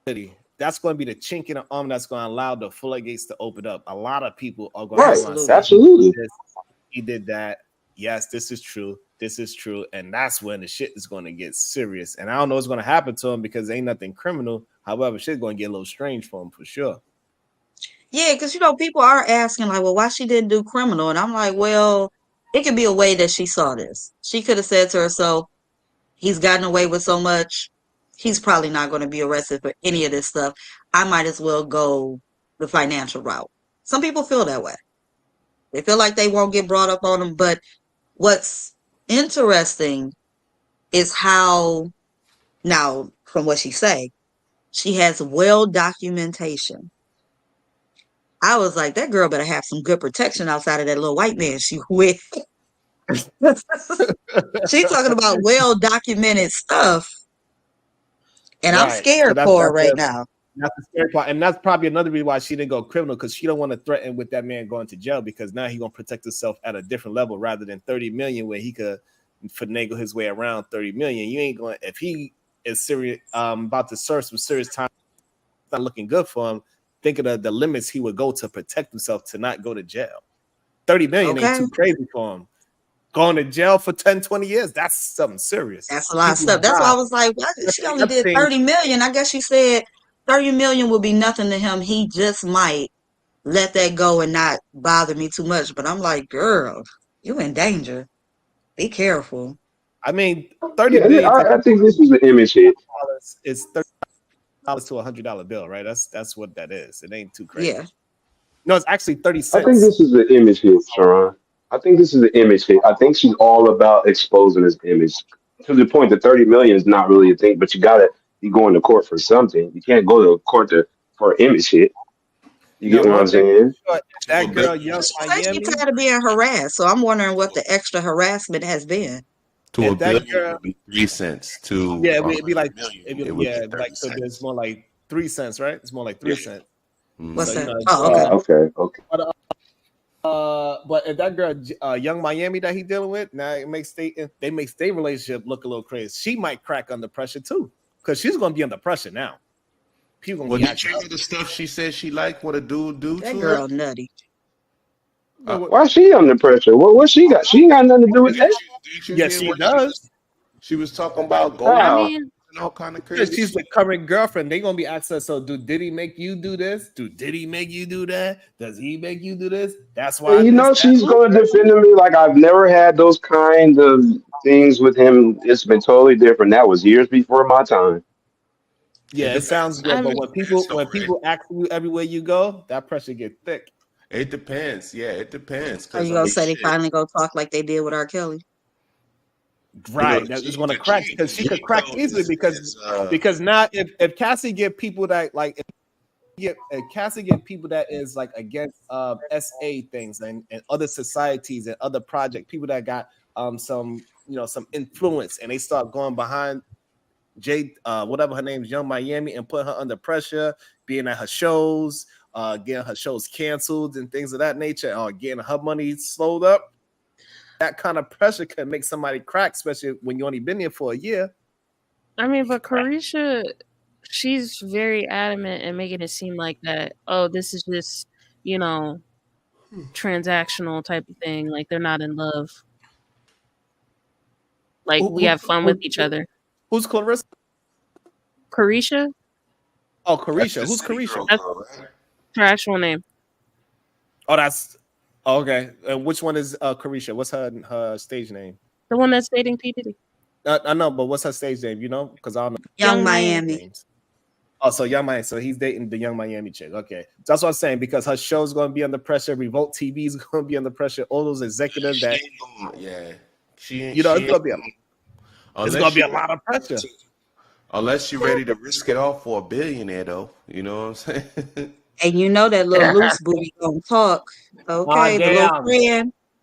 Diddy, that's going to be the chink in the arm that's going to allow the floodgates to open up. A lot of people are going to say, absolutely, he did that. Yes, this is true. This is true. And that's when the shit is going to get serious. And I don't know what's going to happen to him because ain't nothing criminal. However, shit's going to get a little strange for him for sure. Yeah, because, people are asking, like, well, why she didn't do criminal? And I'm like, well, it could be a way that she saw this. She could have said to herself, he's gotten away with so much. He's probably not going to be arrested for any of this stuff. I might as well go the financial route. Some people feel that way. They feel like they won't get brought up on them. But what's interesting is how, now, from what she say, she has documentation. I was like, that girl better have some good protection outside of that little white man she with. She's talking about documented stuff. And I'm scared for her right now. That's the scary part. And that's probably another reason why she didn't go criminal, because she don't want to threaten with that man going to jail, because now he's going to protect himself at a different level rather than 30 million where he could finagle his way around 30 million. You ain't going, if he is serious about to serve some serious time, it's not looking good for him. Think of the limits he would go to protect himself to not go to jail. 30 million ain't too crazy for him. Going to jail for 10, 20 years, that's something serious. That's a lot of stuff. That's why I was like, she only did 30 million. I guess she said 30 million will be nothing to him. He just might let that go and not bother me too much. But I'm like, girl, you in danger. Be careful. I mean, 30 million. I think this is an image hit. It's $30 to $100 bill, right? That's what that is. It ain't too crazy. Yeah. No, it's actually 30 cents. I think this is an image hit, Sharon. I think this is an image hit. I think she's all about exposing his image to the point that 30 million is not really a thing, but you gotta be going to court for something. You can't go to court for an image hit. You get what I'm saying? That girl, young Miami. She's tired of being harassed, so I'm wondering what the extra harassment has been. To a if that billion girl, would be 3 cents. To yeah, it'd be 100 like, million, it'd be, it would yeah, be it'd be like, 30 so there's cents. more like 3 cents, right? It's more like Yeah. 3 cents. What's So you that? know, Oh, okay. Okay. but if that girl, Young Miami, that he dealing with, now it makes they make state relationship look a little crazy. She might crack under pressure too, because she's gonna be under pressure now. People gonna Well, be did acting you up. hear the stuff she said she liked what a dude do That to her? girl nutty. Why she under pressure? What she got? She ain't got nothing to do with that. Did you Yes, hear she what does. she was talking about gold I How? mean, and all kind of Because crazy she's shit? the current girlfriend. They gonna be asking her, so do Diddy make you do this? Do Diddy make you do that? Does he make you do this? That's why And you this, know that. she's going to defend me like I've never had those kind of things with him. It's been totally different. That was years before my time. Yeah, it sounds good, I but mean, when people ask you everywhere you go, that pressure get thick. It depends. Yeah, it depends. Are Cause you I gonna mean, say they shit. finally go talk like they did with R. Kelly? You know, Right, that is gonna crack because the she could cheat crack code easily because now if Cassie get people that like if Cassie get people that is like against SA things and other societies and other project people that got some some influence and they start going behind whatever her name is, Young Miami, and put her under pressure, being at her shows, getting her shows canceled and things of that nature, or getting her money slowed up. That kind of pressure can make somebody crack, especially when you only been there for a year. I mean, but Carisha, she's very adamant and making it seem like that. Oh, this is just you know transactional type of thing. Like they're not in love. Like we have fun with each other. Who's Clarissa? Carisha? Oh, That's Carisha. the Who's city Carisha? That's girl, right? her actual name. Oh, that's okay. And which one is Carisha? What's her stage name? The one that's dating P Diddy. I know, but what's her stage name? You know, because I don't know Young Miami. names. Oh, so Young Miami. So he's dating the Young Miami chick. Okay, so that's what I'm saying because her show's going to be under pressure. Revolt TV is going to be under pressure. All those executives that she ain't. it's going to be Unless it's going to be a you lot of pressure. Unless you're ready to risk it all for a billionaire, though. You know what I'm saying? And you know that little loose booty gonna talk. Okay, the damn.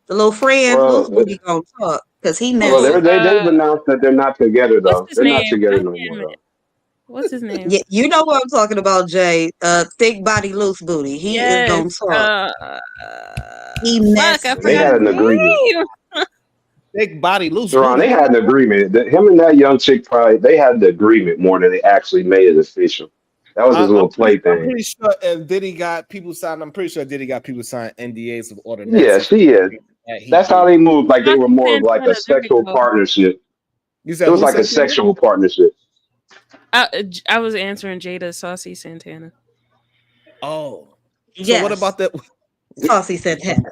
little friend, loose Well, booty gonna talk because he well, messy. they've announced that they're not together What's though. his They're not name? together God no damn more it. though. What's his name? Yeah, you know what I'm talking about, Jay. Thick body, loose booty. He is gonna Yes. talk. He Fuck, I messy. They forgot had his an agreement. name. Big body, loose Sharon, booty. they had an agreement. Him and that young chick they had the agreement more than they actually made it official. That was his little play I'm thing. pretty sure if Diddy got people signed, I'm pretty sure Diddy got people signed NDAs with all the Yeah, nasty she is. that he That's how do. they moved. Like they were Saucy more of like a Santana, there we sexual go. partnership. You It said was who like a Santana? sexual partnership. I was answering Jada Saucy Santana. Oh, so Yes. what about that? Saucy Santana.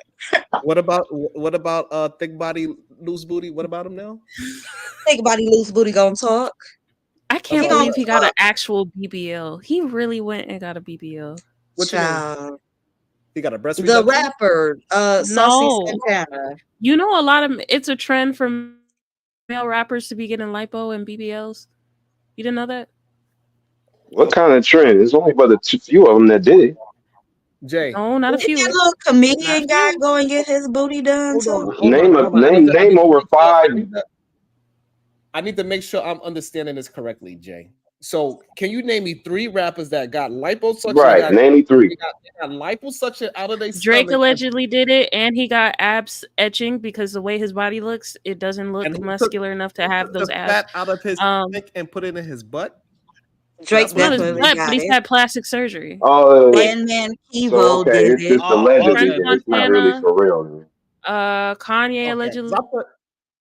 What about thick body, loose booty? What about him now? Thick body, loose booty gonna talk. I can't He believe gonna he got an talk. actual BBL. He really went and got a BBL. What's your name? Child. He got a breast The reduction? rapper, Saucy No. Santana. You know it's a trend for male rappers to be getting lipo and BBLs. You didn't know that? What kind of trend? There's only but a few of them that did it. Jay. No, not a Didn't that few. little Not comedian a guy few. go and get his booty done too? Name I over five. need to make sure I'm understanding this correctly, Jay. So, can you name me 3 rappers that got liposuction? Right, name me 3. They got liposuction out of their Drake stomach. allegedly did it, and he got abs etching because the way his body looks, it doesn't look muscular enough to have those the abs. fat out of his stomach and put it in his butt. Drake Not his definitely butt, got but he's it. had plastic surgery. Oh, Bandman so Kivo okay, did it's it. just allegedly. French Then. It's not really Montana. for real. Then. Kanye allegedly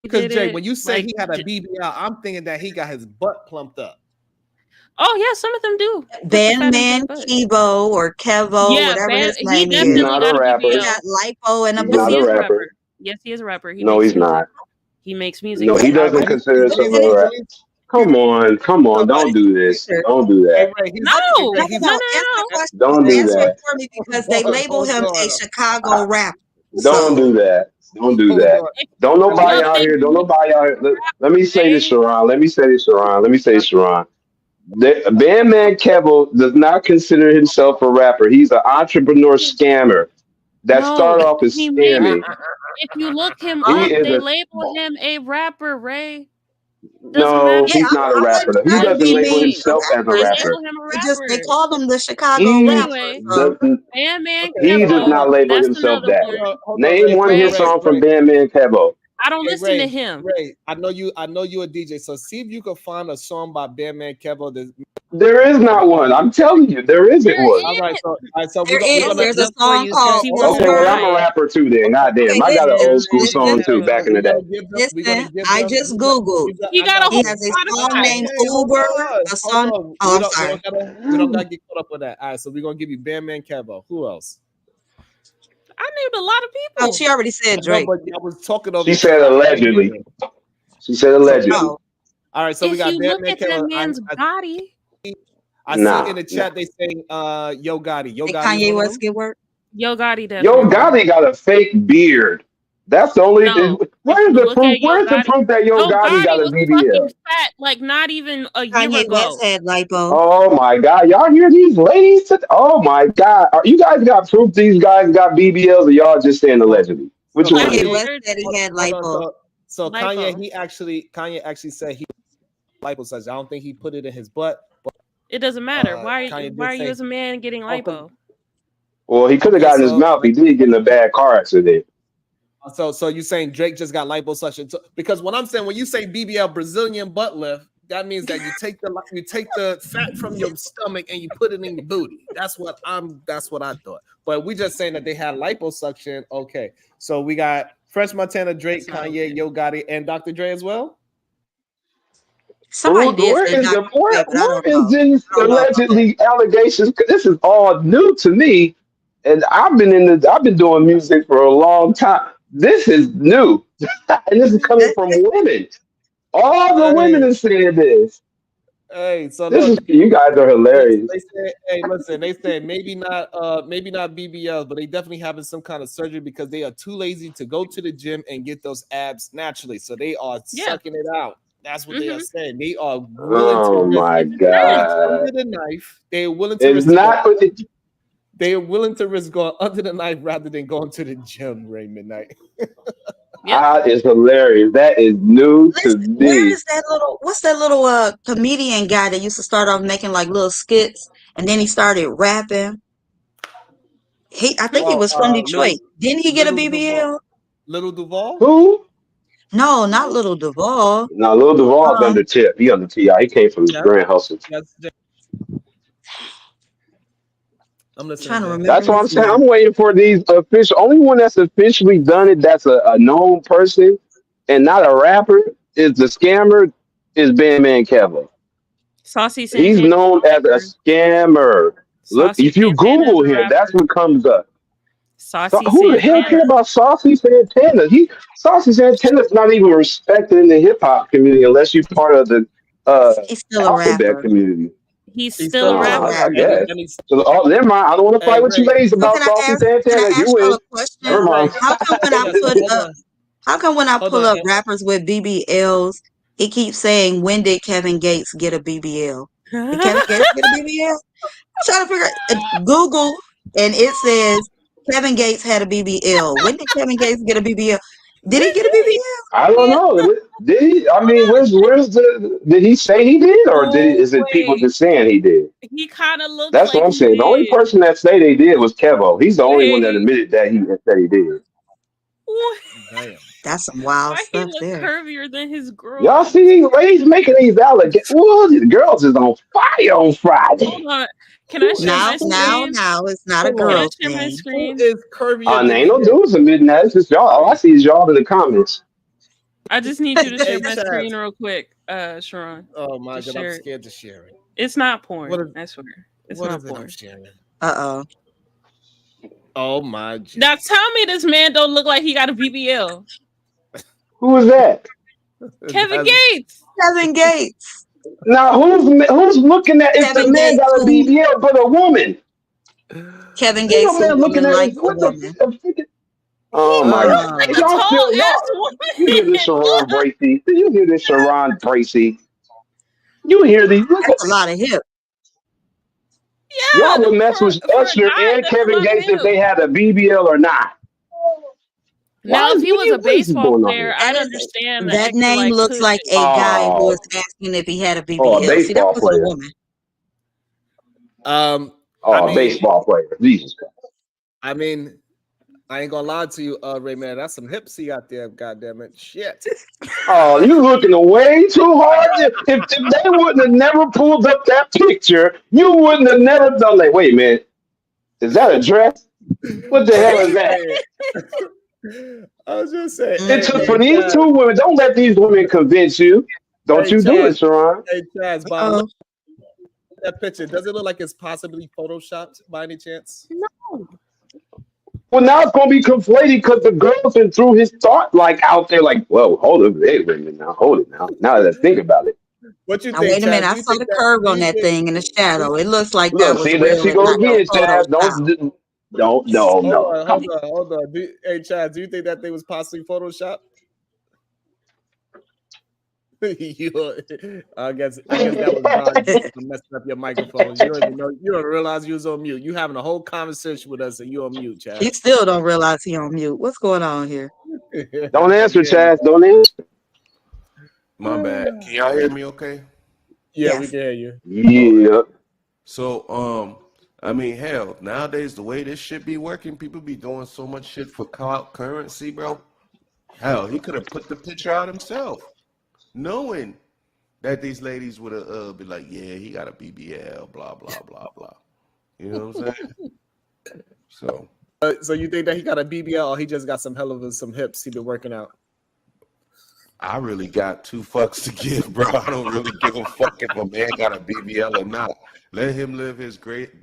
Because did Jay, it. when you say Like, he had a BBL, I'm thinking that he got his butt plumped up. oh yeah, some of them do. Bandman Kivo or Kevo, Yeah, whatever his he name definitely He's is. not got a a rapper. He BBL. got lipo and a He's Yes, not he a is a rapper. rapper. Yes, he is a rapper. He No, makes he's music. not. He makes music. No, he doesn't consider himself a rapper. Come on! Don't do this. Don't do that. No, Don't do Answer it that. for me because they label him a Chicago rapper. Don't do that. Don't do that. Don't nobody out here. Don't nobody out here. Let me say this, Sharon. Let me say this, Sharon. Bandman Kevo does not consider himself a rapper. He's an entrepreneur scammer that started off as he made scamming. If you look him He up, is they a label him a rapper, Ray. Doesn't matter. no. He's not a I rapper. wasn't He trying to doesn't be label mean to himself as a They rappers. rapper. label him a It just they rapper. called him the Chicago He rapper. Anyway, So doesn't. Bandman Okay, He does hold Kevo, on, not label that's himself another that. one. hold on, Name Ray, one Ray, hit Ray, Ray, song from Ray. Bandman Kevo. I don't Hey listen to Ray, him. Ray, I know you a DJ. So see if you can find a song by Bandman Kevo that There is not one. I'm telling you, there isn't There one. all right, so there we're is. I'm gonna gonna There's a look for song you because called he wants to Okay, Uber. well, I'm a deny it. rapper too then. okay, Goddamn, Okay, I got an listen, old school Bandman song listen, too back Kevo. in the day. we're gonna listen. give I them just Googled. He I got got a He whole has a song Spotify. named okay, Uber, a hold song. on. Oh, I'm We sorry. don't gotta get caught up with that. All right, so we're gonna give you Bandman Kevo. Who else? I named a lot of Oh, people. she already said No, Drake. but I was talking over She you because said I couldn't hear allegedly. you. She said So allegedly. Oh, all right, so we If got you look Bandman at that Kevo. man's body, I see in Nah, the nah. chat they saying Yo Gotti. Yo did Gotti is Kanye one of West them. get work? Yo Gotti Yo definitely. Gotti got a fake beard. That's the only thing. No, if Where's you the look proof? at Yo Where's the Gotti, proof that Yo Yo Gotti got Gotti a was fucking BBL? fat like not even a year Kanye ago. West had lipo. Oh my God. Y'all hear these ladies? Oh my God. Are you guys got proof these guys got BBLs or y'all just saying So, allegedly? Which so one is Kanye it? West They're said he had hold on. lipo. So lipo. Kanye actually said he liposuction. I don't think he put it in his butt, but It doesn't matter. Why Kanye are did you say as a man getting okay. lipo? Well, he could have Okay, gotten his mouth. He did get in a bad car accident. so you saying Drake just got liposuction? Because what I'm saying when you say BBL Brazilian butt lift, that means that you take the fat from your stomach and you put it in your booty. That's what I thought. But we just saying that they had liposuction. Okay, so we got Fresh Montana, Drake, Kanye, Yo Gotti, and Dr. Dre as well. Somebody did Where say is Dr. the Dre, but I where don't is know. this I don't know about that. allegedly allegations? 'Cause this is all new to me, and I've been doing music for a long time. This is new, and this is coming from women. All the women Hey, are saying this. so This look, is you guys are hilarious. they said, hey, listen, they said maybe not BBLs, but they definitely having some kind of surgery because they are too lazy to go to the gym and get those abs naturally. So they are Yeah. sucking it out. That's what they are saying. They are willing Oh to risk my going God! under the knife. They are willing to It's risk not. they are willing to risk going under the knife rather than going to the gym, Raymond Knight. That is hilarious. That is new to Listen, where me. is that little? What's that little comedian guy that used to start off making like little skits, and then he started rapping? I think he was from Detroit. Didn't he get a Little Duval. BBL? Little Duval? Who? No, not Little Duval. No, Lil Duval's under tip. He under Ti. He came from Yes, Grand Hustle. yes. I'm listening. Trying to remember That's what I'm his saying. name. I'm waiting for these official. Only one that's officially done it. That's a known person and not a rapper. Is the scammer? Is Bandman Kevo? Saucy He's Santana. known as a scammer. Look, Saucy if you Santana is Google a him, that's rapper. what comes up. So Saucy who the hell Santana. care about Saucy Santana? Saucy Santana's not even respected in the hip hop community unless you're part of the He's still a alphabet rapper. community. He's He's still a He's still a rapper. I rapper. guess. So, never mind. I don't want to Hey fight with you Ray. ladies So about Saucy can I Santana. You ask y'all win. a Hey Never question? Ray. mind. How come when I Hold put on. up How come when I Hold pull on. up rappers with BBLs, he keeps saying, when did Kevin Gates get a BBL? Did Kevin Gates get a BBL? I'm trying to figure out. Google, and it says Kevin Gates had a BBL. When did Kevin Gates get a BBL? Did he get a BBL? I don't know. Did he? I mean, where's the? Did he say he did, or No is it people way. just saying he did? He kind of looks That's like what I'm he saying. The only did. person that say they did was Kevo. He's the only one that Wait. admitted that he said he did. What? Damn. That's some wild Why he stuff look there. curvier than his Y'all girl? see these ladies making these allegations? Well, these girls is on fire on Friday. Hold on. Can I share Now, my now, screen? now, it's not a Hold Can I on. girl share my thing. Who screen? is curvier There than ain't no the dudes admitting that. It's just y'all. All I see is y'all in the comments. I just need you to share Hey my Chad. screen real quick, Sharon. Oh my Just god, I'm share it. scared to share it. It's not porn. What is I swear. It's what not is it I'm porn. sharing? Uh-oh. Oh my god. Now tell me this man don't look like he got a BBL. Who is that? Kevin Gates. Kevin Gates. Now who's looking at if the Kevin man Gates got a who BBL but a woman? Kevin Ain't no Gates who man looking women at like it. a What the woman. freaking? He Oh my God! looks like a Y'all tall still ass you hear this woman. Sharon Bracey? Do you hear this Sharon Bracey? You hear these? That's a lot of hip. Yeah, Y'all would mess with for a Usher guy, and that's a Kevin lot of Gates if him. they had a BBL or not. Now, if he was a What is baseball going on player, here? I'd understand the That extra name like looks like a cushion. guy who was Oh, asking if he had a oh, a BBL. See, that baseball wasn't a player. woman. I Oh, a mean, baseball player. Jesus Christ. I mean, I ain't gonna lie to you, Ray man. That's some hips he got there. Goddamn it, shit. Oh, you looking way too hard. If they wouldn't have never pulled up that picture, you wouldn't have never done like, wait a minute, is that a dress? What the I was hell is just that? saying. I was just saying. It took for Hey, these Chaz. two women. Don't let these women convince you. Don't Hey, you do Chaz. it, Sharon. Hey, Chaz. Bob, look at that picture. Does it look like it's possibly photoshopped by any chance? No. Well, now it's gonna be conflated because the girlfriend threw his thought like out there, like, "Whoa, hold it, wait a minute now, hold it now." Now that I think about it, What you Now, think, wait a minute. Chaz? I Do you saw think the that? curve Do on you that think? thing in the shadow. It looks like that look, was see, there real she and go not no again, Chaz. Photoshop. No. Come Hold on. Hey, Chaz, do you think that thing was possibly photoshopped? I guess that was Bob messing up your microphone. You don't even know. You don't realize you was on mute. You having a whole conversation with us, and you on mute, Chaz. He still don't realize he on mute. What's going on here? Don't answer, Chaz. Don't answer. My bad. Can y'all hear me okay? Yeah, we can hear you. Yeah. So, I mean, hell, nowadays the way this shit be working, people be doing so much shit for currency, bro. Hell, he could have put the picture out himself, knowing that these ladies would have be like, yeah, he got a BBL, blah blah blah blah. You know what I'm saying? So you think that he got a BBL, or he just got some hell of some hips he been working out? I really got two fucks to give, bro. I don't really give a fuck if a man got a BBL or not. Let him live his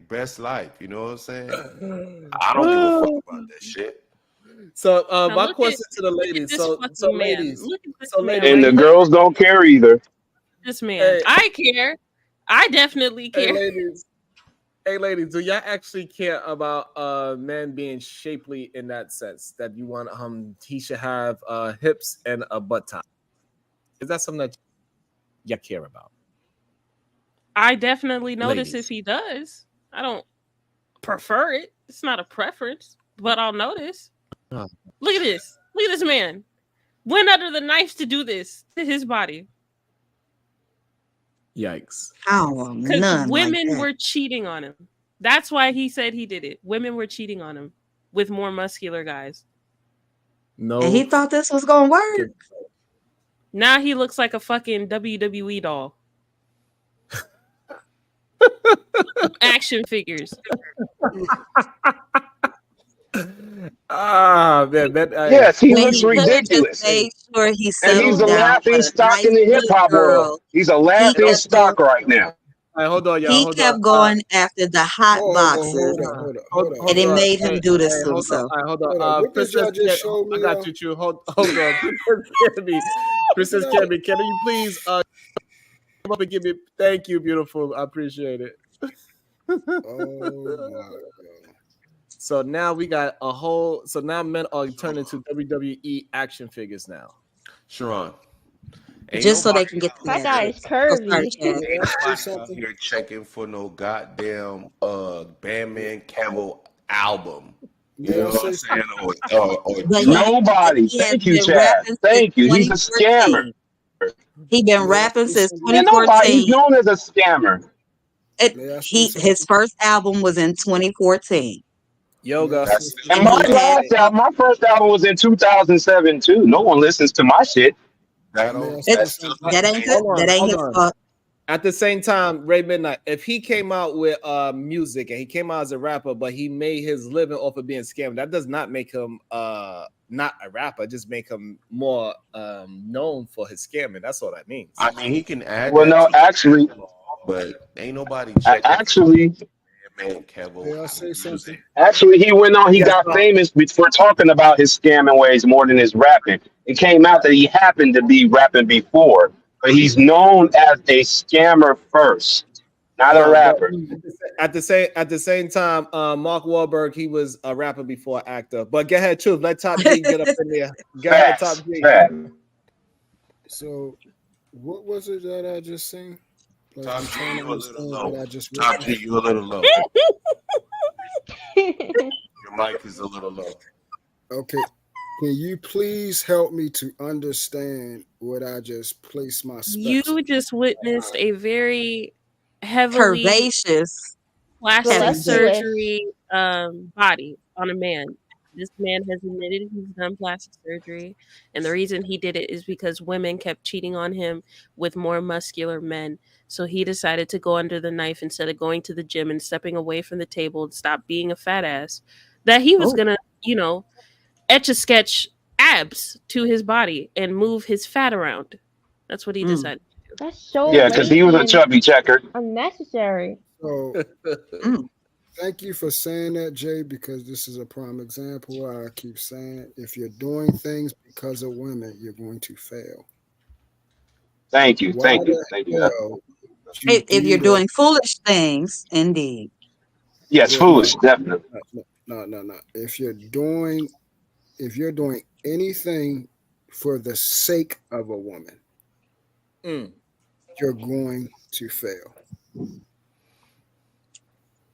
best life. You know what I'm saying? I don't give a fuck about that shit. So Now my look question at to the ladies. this So fucking man. ladies. Look at this So man. ladies. And the girls don't care either. This man. Hey. I care. I definitely care. Hey ladies, do y'all actually care about men being shapely in that sense, that you want he should have hips and a butt top? Is that something that y'all care about? I definitely notice Ladies. if he does. I don't prefer it. It's not a preference, but I'll notice. Look at this. Look at this man. Went under the knife to do this to his body. Yikes. I don't want Because none like women that. were cheating on him. That's why he said he did it. Women were cheating on him with more muscular guys. No. And he thought this was gonna work. Now he looks like a fucking WWE doll. Action figures. Man. Yes, he When looks he could have just ridiculous. made sure he And he's settled a down laughing with a stock nice in the hip good hop world. girl. He's a He laughing kept stock right now. All right, hold on, y'all. He Hold kept on. going after the hot boxes, Hold and it on. made him do this to Hold on. himself. All right, hold on. Hold on. What did Princess y'all just Kim, show me, I got y'all? you, Chu. Hold on. Princess Kimmy, can you please come up and give me? Thank you, beautiful. I appreciate it. Oh my God. So now we got a whole. So now men are turning into WWE action figures now. Sharon. Just so they can get the That guy is message. curvy. Nobody out here checking for no goddamn Bandman Campbell album. You know what I'm saying? Or But nobody. he has Thank you, been Chad. rapping since Thank you. He's a scammer. 2014. He been rapping since And nobody. He's 2014. known as a scammer. His first album was in 2014. Yoga. And my first album was in 2007 too. No one listens to my shit. That ain't good. That ain't his fault. At the same time, Ray Midnight, if he came out with music and he came out as a rapper, but he made his living off of being scammed, that does not make him not a rapper. Just make him more known for his scamming. That's all that means. I mean, he can add. Well, no, actually, but ain't nobody checking. Actually, man, Kevo. May I say something? Actually, he went on. He got famous for talking about his scamming ways more than his rapping. It came out that he happened to be rapping before, but he's known as a scammer first, not a rapper. At the same time, Mark Wahlberg, he was a rapper before actor. But go ahead, Truth. Let Top G get up in there. Go ahead, Top G. So, what was it that I just seen? Like, Top I'm G, trying to you a little understand low. what I just Top G, witnessed. you a little low. Your mic is a little low. Okay. Can you please help me to understand what I just placed my You specs on? just witnessed a very heavily Curvaceous. plastic Voluptuous. surgery body on a man. This man has admitted he's done plastic surgery, and the reason he did it is because women kept cheating on him with more muscular men. So he decided to go under the knife instead of going to the gym and stepping away from the table and stop being a fat ass. That he was Oh. gonna, etch a sketch abs to his body and move his fat around. That's what he decided to do. That's so Yeah, because he lazy was a and chubby checker. unnecessary. So Mm. thank you for saying that, Jay, because this is a prime example where I keep saying if you're doing things because of women, you're going to fail. Thank you, Why thank you, the thank you. hell would you If do you're that? doing foolish things, indeed. Yes, Yeah, no, foolish, definitely. no. If you're doing anything for the sake of a woman, you're going to fail.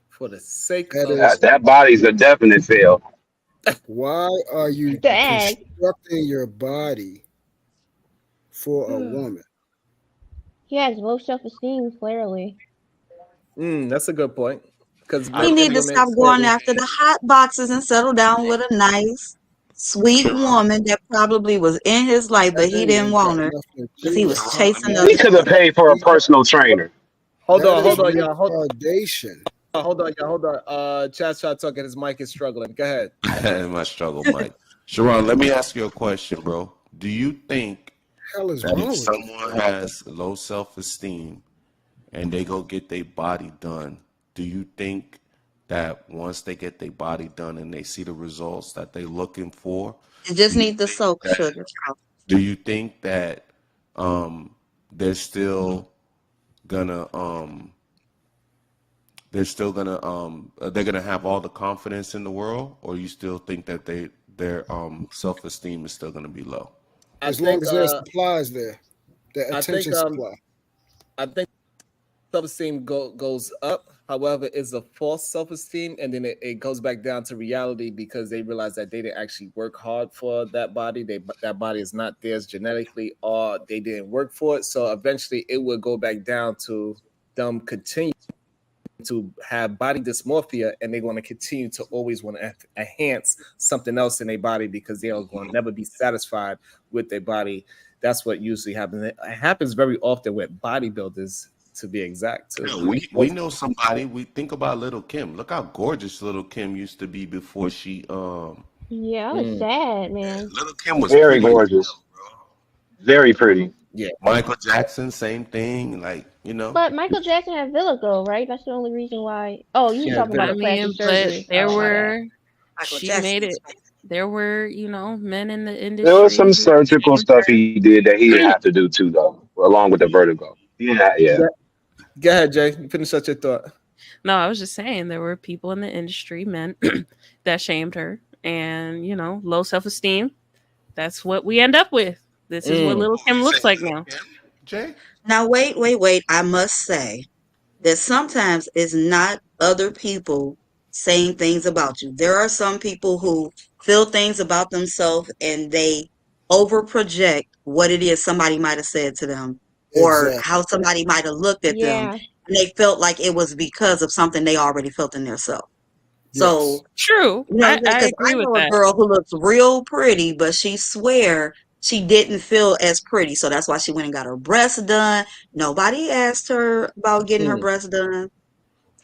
For the sake That of is That body's a definite fail. why are you Dag. constructing your body for a woman? He has low self-esteem, clearly. that's a good point. Because He men and need to women stop going after the hot boxes and settle down with a nice, sweet woman that probably was in his life, but That he ain't didn't want got her nothing to because do he with was it. chasing He other could have paid for a personal trainer. hold That on, is y'all. retardation. Hold on, y'all. Hold on. Chad's trying to talk and his mic is struggling. Go ahead. My struggle, Mike. Sharon, let me ask you a question, bro. Do you think Hell is that wrong if with you? someone has low self-esteem and they go get their body done, do you think that once they get their body done and they see the results that they're looking for, It just needs to soak that, sugar. do you think that they're still gonna they're gonna have all the confidence in the world, or you still think that their self-esteem is still gonna be low? I As long think as there's supplies there, the I think attention supply. I think self-esteem goes up. However, it's a false self-esteem, and then it goes back down to reality because they realize that they didn't actually work hard for that body. That body is not theirs genetically, or they didn't work for it. So eventually, it will go back down to them continue to have body dysmorphia, and they're going to continue to always want to enhance something else in their body because they are going to never be satisfied with their body. That's what usually happens. It happens very often with bodybuilders, to be exact. Too. Yeah, we know somebody. We think about Little Kim. Look how gorgeous Little Kim used to be before she Yeah, I was sad, man. Little Kim was Very pretty. gorgeous. Very pretty. Yeah. Michael Jackson, same thing. Like, you know. But Michael Jackson had vitiligo, right? That's the only reason why. Oh, you just Yeah, talking about I the plastic mean, but surgery. there Oh, my bad. were Michael she Jackson. made it. There were, men in the There was industry some who surgical shamed stuff her. he did that he didn't have to do too, though, along with the vertigo. Yeah. Go ahead, Jay. Finish out your thought. No, I was just saying there were people in the industry, men, that shamed her, and low self esteem. That's what we end up with. This is what Little Kim looks like now. Jay? Now, wait. I must say that sometimes it's not other people saying things about you. There are some people who feel things about themselves and they over project what it is somebody might have said to them or Exactly. how somebody might have looked at them. Yeah. And they felt like it was because of something they already felt in themselves. Yes. So, True, you know what I'm saying? I Because I agree with know a that. girl who looks real pretty, but she swear she didn't feel as pretty. So that's why she went and got her breasts done. Nobody asked her about getting her breasts done.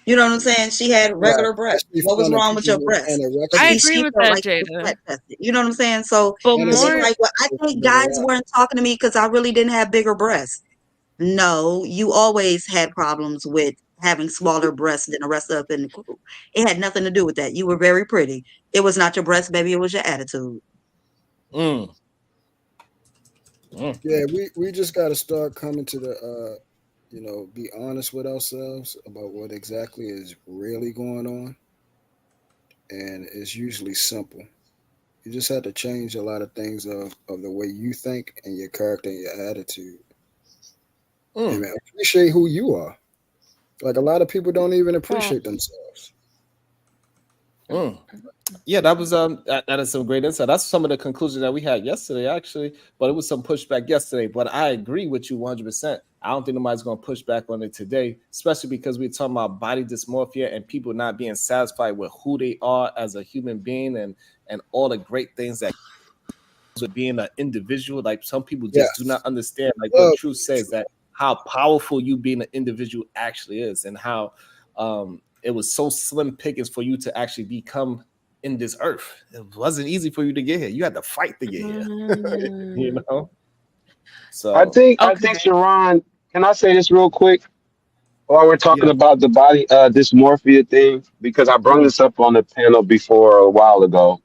You know what I'm saying? She had Right. regular breasts. Especially What was finding wrong with people your with breasts? But I anorexia. see, agree she with felt that, like she was Jada. flat tested. You know what I'm saying? So But That to is be more, like, well, I think guys right. weren't talking to me because I really didn't have bigger breasts. No, you always had problems with having smaller breasts than the rest of in the crew. It had nothing to do with that. You were very pretty. It was not your breast, baby. It was your attitude. Yeah, we just got to start coming to the be honest with ourselves about what exactly is really going on, and it's usually simple. You just have to change a lot of things of the way you think and your character and your attitude. And man, appreciate who you are. Like a lot of people don't even appreciate Facts. themselves. Yeah, that was that is some great insight. That's some of the conclusions that we had yesterday, actually. But it was some pushback yesterday. But I agree with you 100%. I don't think nobody's going to push back on it today, especially because we're talking about body dysmorphia and people not being satisfied with who they are as a human being and all the great things that with being an individual. Like some people just do not Yes. understand, like what Truth says, that how powerful you being an individual actually is, and how it was so slim pickings for you to actually become in this earth. It wasn't easy for you to get here. You had to fight to get here. You know. I So think I think Sharon, can I say this real quick while we're talking yeah. about the body dysmorphia thing? Because I brought this up on the panel before a while ago,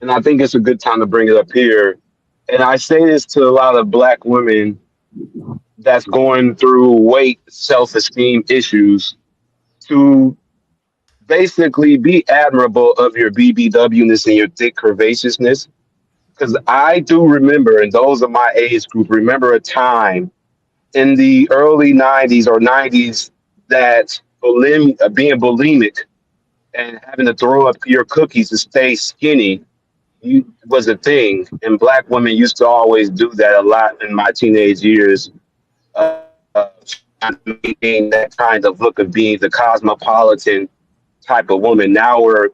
and I think it's a good time to bring it up here. And I say this to a lot of black women that's going through weight self-esteem issues to basically be admirable of your BBW-ness and your thick curvaceousness. Because I do remember, and those of my age group remember a time in the early 90s or 90s that being bulimic and having to throw up your cookies to stay skinny was a thing. And black women used to always do that a lot in my teenage years, trying to maintain that kind of look of being the cosmopolitan type of woman. Now the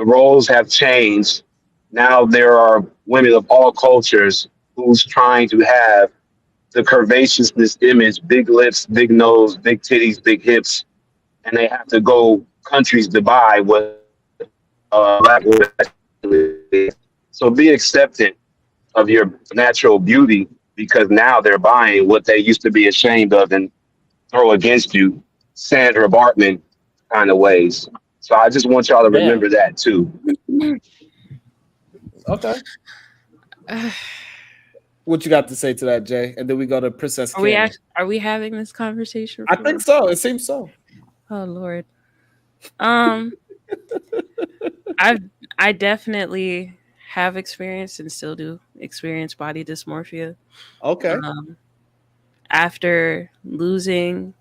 roles have changed. Now there are women of all cultures who's trying to have the curvaceousness image, big lips, big nose, big titties, big hips, and they have to go countries to buy what black women. So be acceptant of your natural beauty because now they're buying what they used to be ashamed of and throw against you, Sandra Bartman kind of ways. So I just want y'all to Damn. remember that too. Okay. What you got to say to that, Jay? And then we go to Princess Candy. Are we having this conversation? I think so. It seems so. Oh Lord. I definitely have experienced and still do experience body dysmorphia. Okay. After losing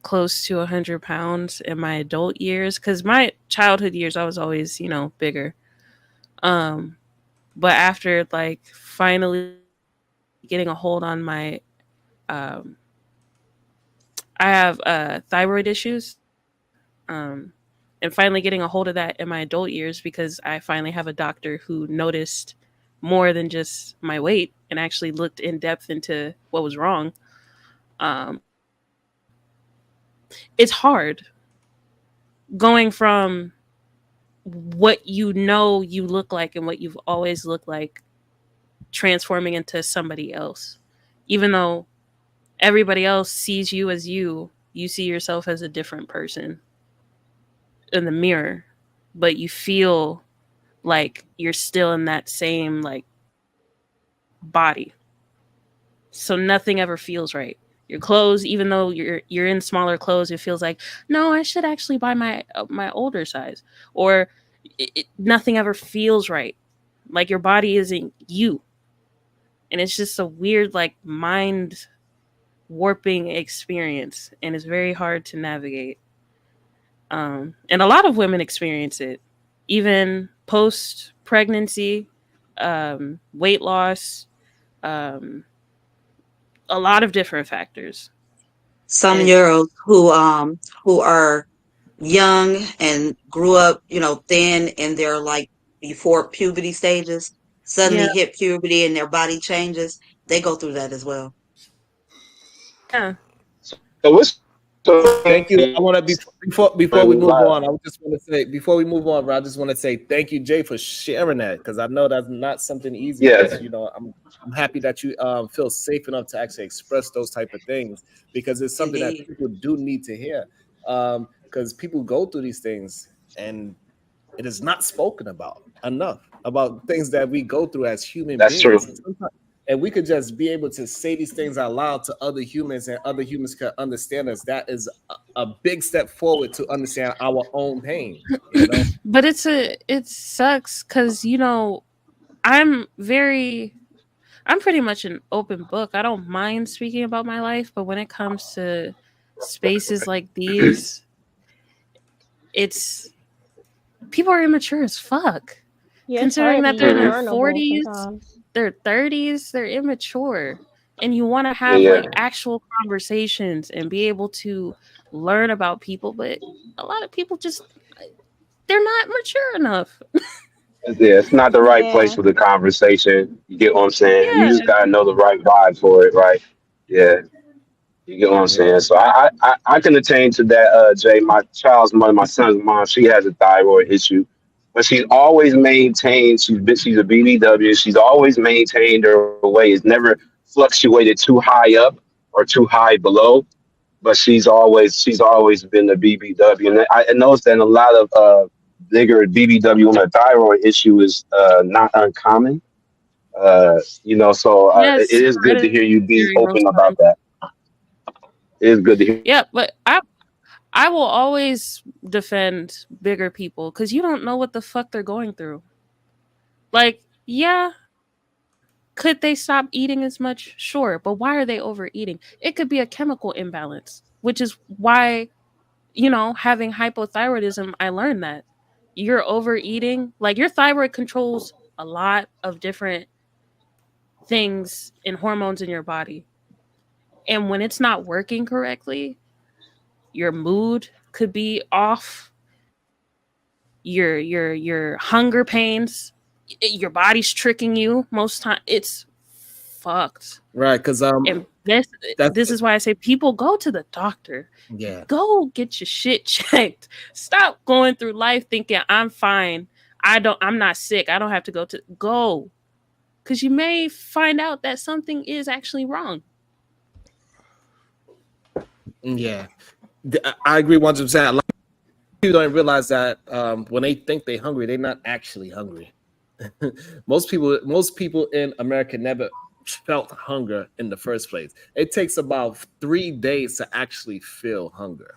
close to 100 pounds in my adult years, because my childhood years I was always, bigger. But after like finally getting a hold on my I have thyroid issues. And finally getting a hold of that in my adult years because I finally have a doctor who noticed more than just my weight and actually looked in depth into what was wrong. It's hard going from what you look like and what you've always looked like transforming into somebody else. Even though everybody else sees you as you see yourself as a different person in the mirror, but you feel like you're still in that same like body. So nothing ever feels right. Your clothes, even though you're in smaller clothes, it feels like, no, I should actually buy my older size. Or nothing ever feels right. Like your body isn't you. And it's just a weird like mind warping experience, and it's very hard to navigate. And a lot of women experience it, even post pregnancy, weight loss, um, a lot of different factors. Some And Euros who are young and grew up, thin in their like before puberty stages, yeah, suddenly hit puberty and their body changes, they go through that as well. yeah. So what's Thank you. I want to before we move life? on. I just want to say before we move on, I just want to say thank you, Jay, for sharing that because I know that's not something easy. Yes. I'm happy that you feel safe enough to actually express those type of things because it's something that Indeed. people do need to hear. Because people go through these things and it is not spoken about enough about things that we go through as human That's true. beings. And we could just be able to say these things out loud to other humans and other humans can understand us. That is a big step forward to understand our own pain, But it sucks because I'm pretty much an open book. I don't mind speaking about my life, but when it comes to spaces like these, it's people are immature as fuck. Yeah, Considering that to they're in use their urinal 40s, sometimes. their 30s, they're immature. And you want to Yeah, have yeah. like actual conversations and be able to learn about people, but a lot of people just they're not mature enough. Yeah, it's not the right place Yeah. for the conversation. You get what I'm saying? You Yeah. just gotta know the right vibe for it, right? Yeah, you get what I'm saying. So I can attain to that. Jay, my child's mother, my son's mom, she has a thyroid issue, but she's always maintained. She's a BBW. She's always maintained her weight. It's never fluctuated too high up or too high below. But she's always been a BBW, and I noticed that a lot of bigger BBW on a thyroid issue is not uncommon. So it Yes, is good to hear you be hereditary most open about times. that. It is good to hear. Yeah, but I will always defend bigger people because you don't know what the fuck they're going through. Like, yeah, could they stop eating as much? Sure, but why are they overeating? It could be a chemical imbalance, which is why, having hypothyroidism, I learned that you're overeating. Like, your thyroid controls a lot of different things and hormones in your body. And when it's not working correctly, your mood could be off, your hunger pains, your body's tricking you most time. It's fucked. Right, because And this that's is why I say people go to the doctor. yeah. Go get your shit checked. Stop going through life thinking I'm fine. I'm not sick. I don't have to go. Cuz you may find out that something is actually wrong. Yeah, I agree 100%. A lot of people don't realize that when they think they're hungry, they're not actually hungry. most people in America never felt hunger in the first place. It takes about 3 days to actually feel hunger.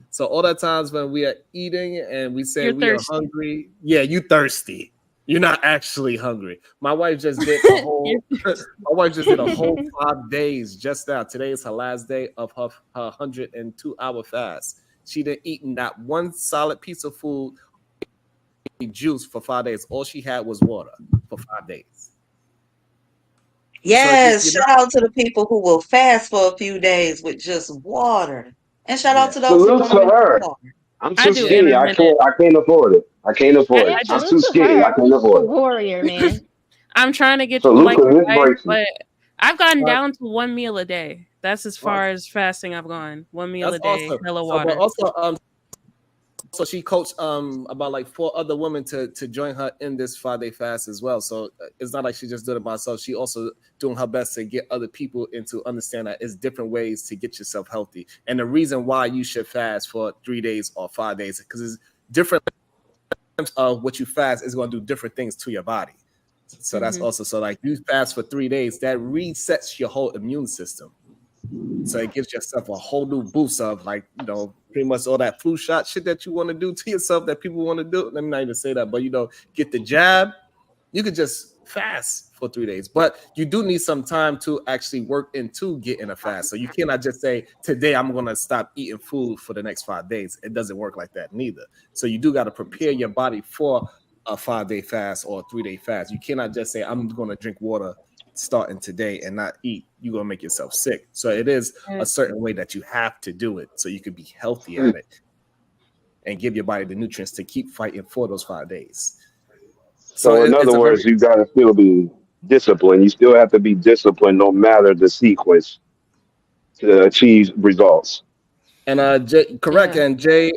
So all the times when we are eating and we say You're we are thirsty. hungry, yeah, you thirsty. You're not actually hungry. My wife just did a whole my wife just did a whole 5 days just now. Today is her last day of her 102-hour fast. She didn't eat not one solid piece of food, juice for 5 days. All she had was water for 5 days. Yes, shout out to the people who will fast for a few days with just water. And shout out to those who Salute don't to even her. do water. I'm I too do skinny. I intermittent. can't afford it. I can't afford it. I I'm just too Salute to skinny. I her. can't A afford it. warrior, man. I'm trying to get Salute like to your this wife, breakthrough. but I've gotten But down to one meal a day. That's as far as fasting I've gone. One meal that's a day, awesome. hella So, but water. also, so she coached about like 4 other women to join her in this 5-day fast as well. So it's not like she just did it by herself. She also doing her best to get other people into understand that it's different ways to get yourself healthy. And the reason why you should fast for 3 days or 5 days because it's different. What you fast is going to do different things to your body. So that's also so like you fast for 3 days, that resets your whole immune system. So it gives yourself a whole new boost of like, pretty much all that flu shot shit that you want to do to yourself that people want to do. Let me not even say that, but get the jab. You could just fast for 3 days, but you do need some time to actually work into getting a fast. So you cannot just say today I'm going to stop eating food for the next 5 days. It doesn't work like that neither. So you do got to prepare your body for a 5-day fast or a 3-day fast. You cannot just say I'm going to drink water starting today and not eat. You're going to make yourself sick. So it is a certain way that you have to do it so you can be healthy at it and give your body the nutrients to keep fighting for those 5 days. So in other words, you gotta still be disciplined. You still have to be disciplined no matter the sequence to achieve results. And correct. Yeah. And Jay,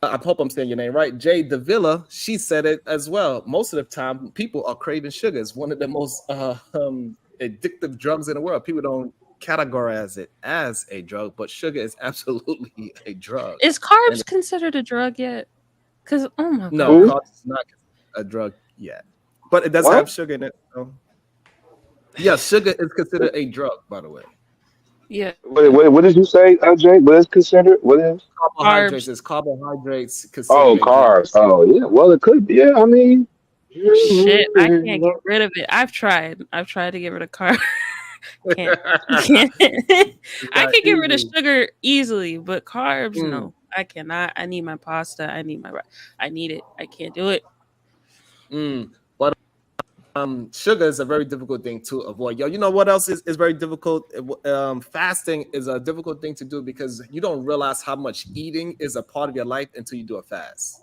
I hope I'm saying your name right. Jay Davila, she said it as well. Most of the time, people are craving sugar. It's one of the most addictive drugs in the world. People don't categorize it as a drug, but sugar is absolutely a drug. Is carbs considered a drug yet? Because oh my god, no, carbs is not a drug yet, but it does have sugar in it. So. Yeah, sugar is considered a drug, by the way. Yeah. What did you say, Jay? What is considered? What is carbohydrates? Is carbohydrates considered? Oh, carbs. Oh, yeah. Well, it could be. Yeah, I mean, shit. I can't get rid of it. I've tried to get rid of carbs. can't. I can get rid of sugar easily, but carbs, no. I cannot. I need my pasta. I need it. I can't do it. But sugar is a very difficult thing to avoid. Yo, you know what else is very difficult? Fasting is a difficult thing to do because you don't realize how much eating is a part of your life until you do a fast.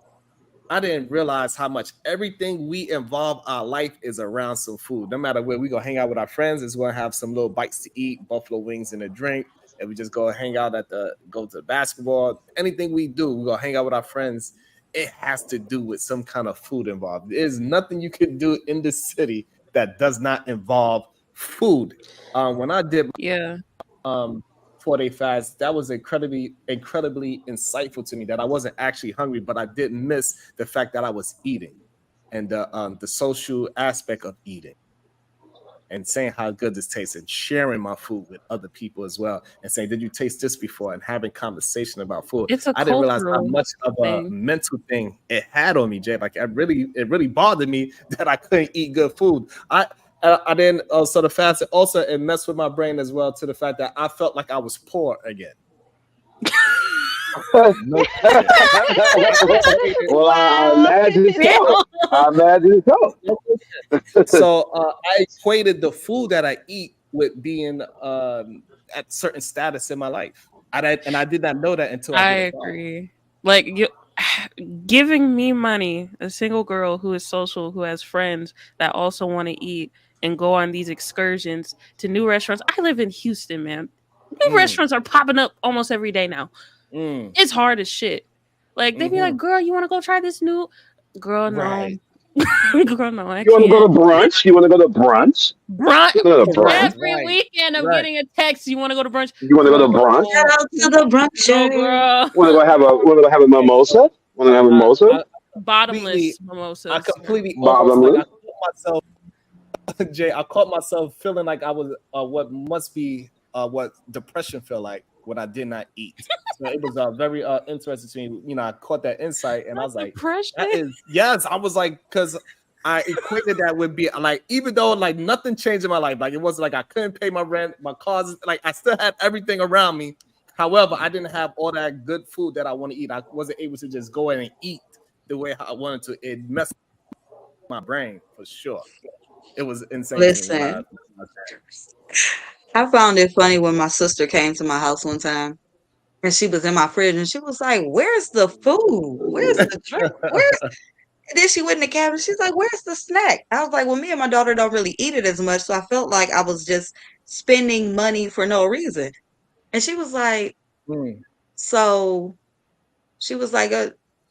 I didn't realize how much everything we involve our life is around some food. No matter where we go hang out with our friends, it's going to have some little bites to eat, buffalo wings and a drink. And we just go hang out go to the basketball. Anything we do, we go hang out with our friends. It has to do with some kind of food involved. There's nothing you can do in this city that does not involve food. When I did my 4-day fast, that was incredibly insightful to me, that I wasn't actually hungry, but I didn't miss the fact that I was eating and the social aspect of eating and saying how good this tastes and sharing my food with other people as well and saying, did you taste this before, and having conversation about food. It's a I didn't realize how cultural much of a thing. mental thing it had on me, Jay. Like it really bothered me that I couldn't eat good food. I didn't sort of fast. Also, it messed with my brain as well, to the fact that I felt like I was poor again. No shit. Well, I imagine so. I imagine so. So I equated the food that I eat with being at certain status in my life. I did not know that until I did it. agree. Like giving me money, a single girl who is social, who has friends that also want to eat and go on these excursions to new restaurants. I live in Houston, man. New restaurants are popping up almost every day now. It's hard as shit. Like they be like, "Girl, you want to go try this new?" Girl, no. Right. Girl, no, I You want to can't. go to brunch? You want to go to brunch? Brunch You wanna go to brunch? every weekend. I'm getting a text. You want to go to brunch? You want to go to brunch? Shout out to the brunch. No, girl. Want to go have a mimosa? Want to have a mimosa? Bottomless mimosas. I completely Bottomless? I caught myself, Jay. I caught myself feeling like I was what must be what depression felt like when I did not eat. So it was very interesting to me. You know, I caught that insight, and I was like, depression? "That is yes." I was like, because I equated that with be like, even though like nothing changed in my life, like it wasn't like I couldn't pay my rent, my cars, like I still had everything around me. However, I didn't have all that good food that I want to eat. I wasn't able to just go in and eat the way I wanted to. It messed my brain for sure. It was insane. Listen, I found it funny when my sister came to my house one time and she was in my fridge and she was like, "Where's the food? Where's the drink? Where's?" And then she went in the cabinet. She's like, "Where's the snack?" I was like, "Well, me and my daughter don't really eat it as much, so I felt like I was just spending money for no reason." And she was like, "So," she was like,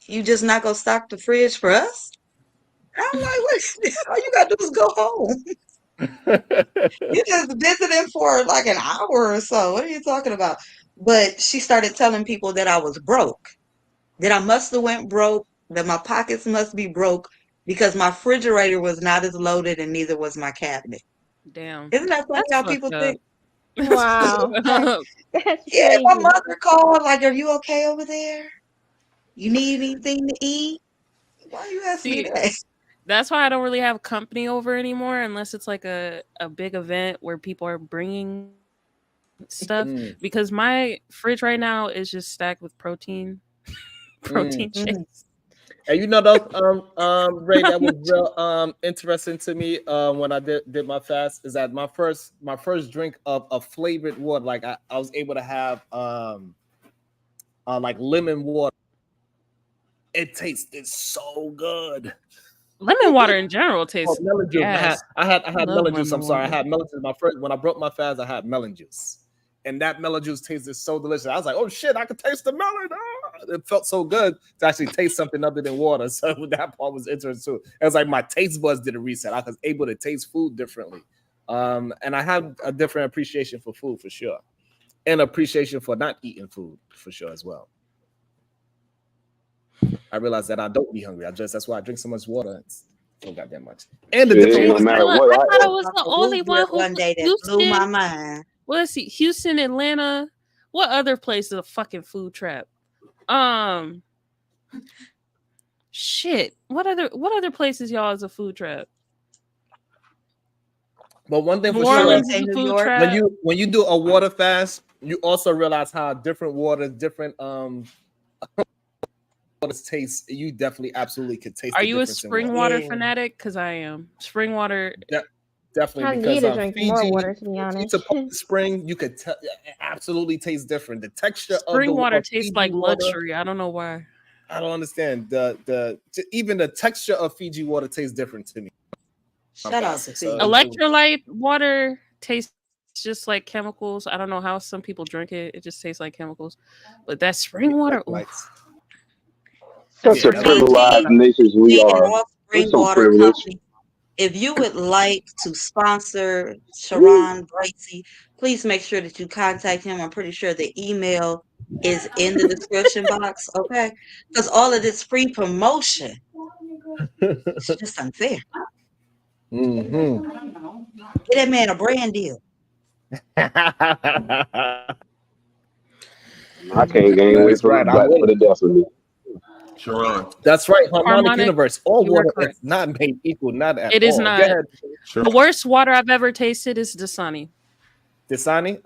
"You just not gonna stock the fridge for us?" And I'm like, "What? All you gotta do is go home. You just visiting for like an hour or so. What are you talking about?" But she started telling people that I was broke, that I must have went broke, that my pockets must be broke because my refrigerator was not as loaded and neither was my cabinet. Damn. Isn't that funny That's how fucked people up. think? Wow. That's Yeah, my crazy. mother called, like, "Are you okay over there? You need anything to eat?" Why you asking me See, that? that's why I don't really have company over anymore unless it's like a big event where people are bringing stuff, because my fridge right now is just stacked with protein shakes. And you know those Ray, that was real interesting to me when I did my fast, is that my first drink of a flavored water, like I was able to have like lemon water. It tasted so good. Lemon water in general tastes melon juice. gas. I had Love melon juice. I'm lemon sorry. I water. had melon juice. My first, when I broke my fast, I had melon juice. And that melon juice tasted so delicious. I was like, oh shit, I could taste the melon. It felt so good to actually taste something other than water. So that part was interesting too. It was like my taste buds did a reset. I was able to taste food differently. And I have a different appreciation for food for sure. And appreciation for not eating food for sure as well. I realized that I don't be hungry. That's why I drink so much water. It's so goddamn much. And the different No matter what. I thought I was the only one who one day that blew my mind. Well, let's see, Houston, Atlanta. What other place is a fucking food trap? Shit. What other places y'all is a food trap? But one thing for New sure, Orleans is a food trap. when you do a water fast, you also realize how different waters, different water tastes. You definitely, absolutely could taste. Are the you a difference spring in water Yeah. fanatic? Because I am. Spring water. Definitely, I because need to drink more Fiji, water, to be honest. spring, you could tell it absolutely tastes different. The texture Spring water of tastes Fiji like water, luxury. I don't know why. I don't understand. Even the texture of Fiji water tastes different to me. Shout out to So Fiji. Electrolyte water tastes just like chemicals. I don't know how some people drink it. It just tastes like chemicals. But that spring water, electrolytes. Such a Fiji, privileged nations we Fiji and are. all We're spring so water privileged. companies. If you would like to sponsor Sharon Bracey, please make sure that you contact him. I'm pretty sure the email is in the description box, okay? Because all of this free promotion, it's just unfair. Mm-hmm. Get that man a brand deal. I can't gain weight That's for right. I the will. death of me. Sharon. That's right. Harmonic Harmonic, universe. All you are water correct. is not made equal. Not at It is all. Go not. ahead. The worst water I've ever tasted is Dasani. Dasani.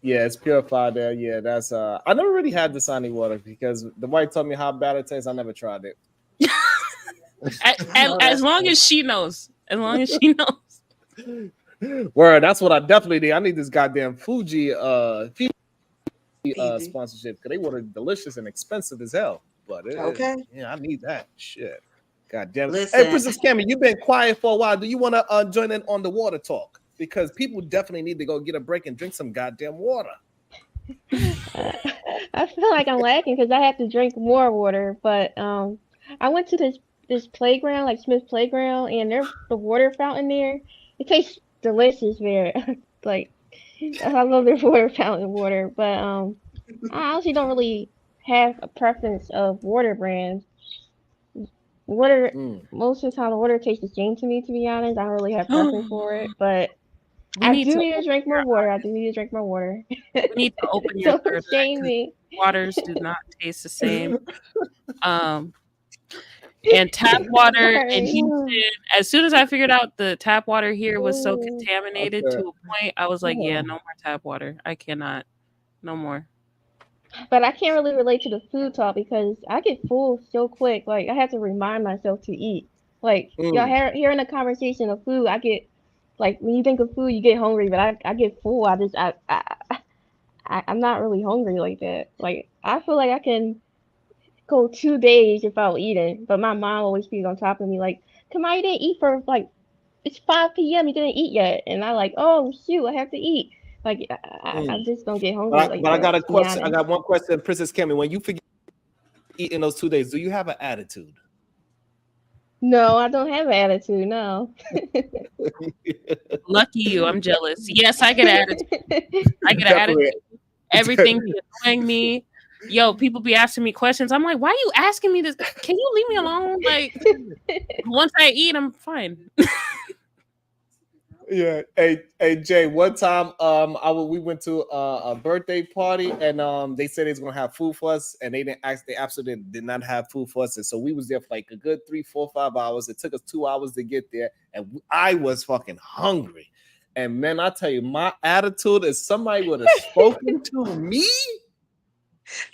Yeah, it's purified there. Yeah, that's I never really had Dasani water because the wife told me how bad it tastes. I never tried it. As long as she knows. As long as she knows. Word, that's what I definitely need. I need this goddamn Fuji sponsorship because they water delicious and expensive as hell. But Okay. yeah, I need that shit. God damn it. Listen. Hey, Princess Cammy, you've been quiet for a while. Do you want to join in on the water talk? Because people definitely need to go get a break and drink some goddamn water. I feel like I'm lacking because I have to drink more water. But I went to this playground, like Smith Playground, and the water fountain there. It tastes delicious there. Like I love their water fountain water. But I honestly don't really have a preference of water brands. Water most of the time the water tastes the same to me. To be honest, I don't really have preference for it. But We I need do to need to open drink more your water. I do need to drink more water. We need to open your Don't third eye shame 'cause me. waters do not taste the same. And tap water in Sorry. Houston, as soon as I figured out the tap water here was so contaminated to a point, I was like, yeah, no more tap water. I cannot. No more. But I can't really relate to the food talk because I get full so quick. Like I have to remind myself to eat. Like y'all hearing a conversation of food, I get like when you think of food, you get hungry. But I get full. I'm not really hungry like that. Like I feel like I can go 2 days without eating. But my mom always be on top of me like, "Come on, you didn't eat for like it's 5 p.m. You didn't eat yet." And I like, "Oh shoot, I have to eat." Like I just don't get hungry like But I got that. a To be question. I honest. got one question, Princess Cammy. When you forget to eat in those 2 days, do you have an attitude? No, I don't have an attitude. No. Lucky you. I'm jealous. Yes, I get an attitude. I get an Definitely. attitude. Everything be annoying me. Yo, people be asking me questions. I'm like, why are you asking me this? Can you leave me alone? Like, once I eat, I'm fine. Yeah. Hey, Jay. One time, we went to a birthday party, and they said they was gonna have food for us, and they didn't ask. They absolutely did not have food for us, and so we was there for like a good 3, 4, 5 hours. It took us 2 hours to get there, and I was fucking hungry. And man, I tell you, my attitude is somebody would have spoken to me.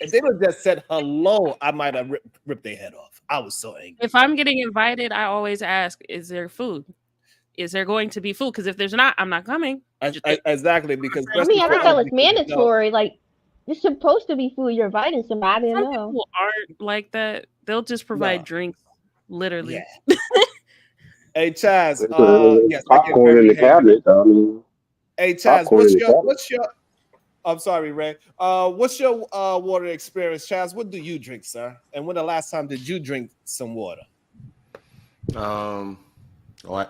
If they would have just said hello, I might have ripped their head off. I was so angry. If I'm getting invited, I always ask, is there food? Is there going to be food? Because if there's not, I'm not coming. Exactly, because I mean, I thought it was mandatory. Like, it's supposed to be food. You're inviting somebody. I didn't Some know. people aren't like that. They'll just provide drinks, literally. Yeah. Hey, Chaz. Yes, I get Popcorn very in the angry. cabinet. I mean, Hey, Chaz, popcorn in the cabinet. what's your? I'm sorry, Ray. What's your water experience, Chaz? What do you drink, sir? And when the last time did you drink some water?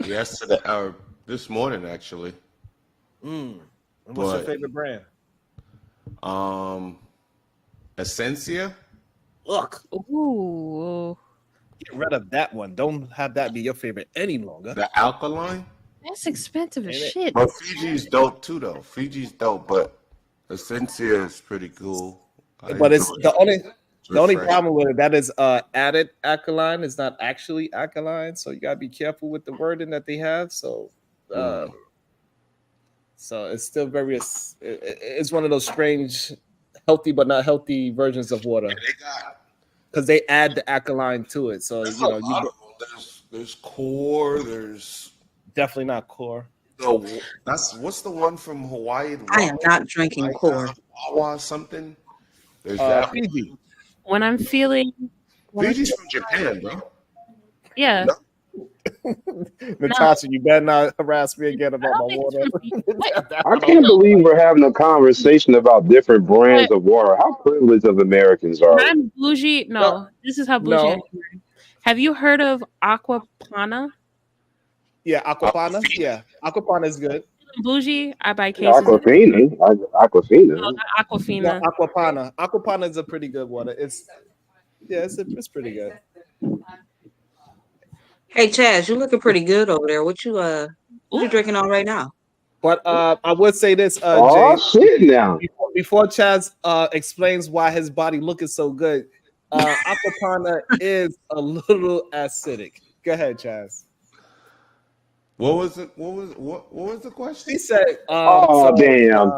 Yesterday or this morning actually. And what's your favorite brand? Essentia. Look. Ooh. Get rid of that one. Don't have that be your favorite any longer. The alkaline. That's expensive as shit. But Fiji's dope too, though. Fiji's dope, but Essentia is pretty cool. But it's the only problem with it that is added alkaline. It's not actually alkaline, so you gotta be careful with the wording that they have. So, so it's still very. It's one of those strange healthy but not healthy versions of water. Because they add the alkaline to it. So There's you know, a lot of them. There's core. There's definitely not core. no. That's what's the one from Hawaii? I am not drinking core. Wawa something. There's that. Fiji. When I'm feeling, Fiji's from Japan, bro. yeah. Natasha, you better not harass me again about my water. I can't believe we're having a conversation about different brands of water. How privileged of Americans are we? I'm bougie. No, this is how bougie I am. Have you heard of Aquapana? Yeah, Aquapana. Yeah, Aquapana is good. Bougie, I buy cases. Aquafina. Aquafina. No, not Aquafina. No, Aquapana. Aquapana is a pretty good water. It's pretty good. Hey Chaz, you looking pretty good over there. What you drinking on right now? But I would say this, oh Jay, shit now. Before Chaz explains why his body looking so good, Aquapana is a little acidic. Go ahead, Chaz. What was it? What was the question? He said, damn.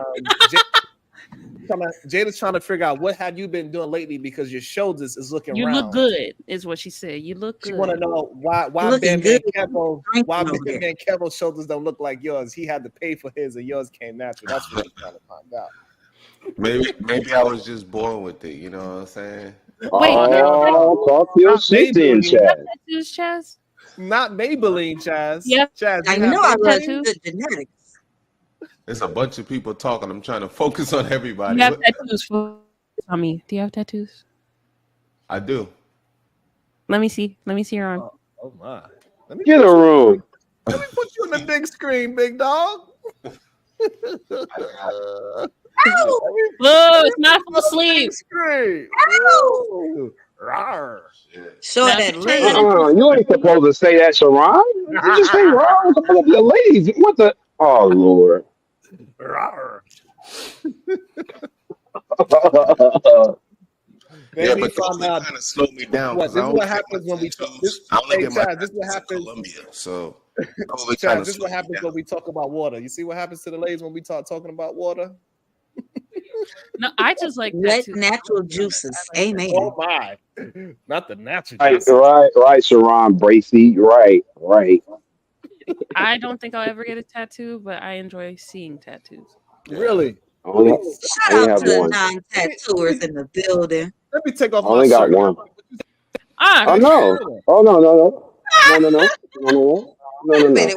Jada's trying to figure out what have you been doing lately because your shoulders is looking You round. look good, is what she said. You look good. She want to know why Ben Kevo's shoulders don't look like yours. He had to pay for his and yours came natural. That's what she's trying to find out. Maybe I was just born with it. You know what I'm saying? Wait, talk your shit then, Chaz. Chaz? Not Maybelline, Chaz. Yeah, Chaz. I know I've had the genetics. There's a bunch of people talking. I'm trying to focus on everybody. You have tattoos on me. Do you have tattoos? I do. Let me see. Let me see your arm. Oh my. Get a room. Let me put you on the big screen, big dog. Look, it's not full sleeve. Show that leg. You ain't supposed to say that, Sharon. You just say wrong. It's supposed to be a lady. What the? Oh Lord. Yeah, but those kind of slowed me down. This is what happens when we talk. This is what happens. Colombia, so Chaz, this is what happens when we talk about water. You see what happens to the ladies when we talking about water? No, I just like wet natural juices. Amen. Oh my, not the natural juices. Right, Sharon Bracey. Right. I don't think I'll ever get a tattoo, but I enjoy seeing tattoos. Really? Shout out to the non-tattooers in the building. Let me take off my shirt. I only got one. Oh no! Oh no! Wait a minute.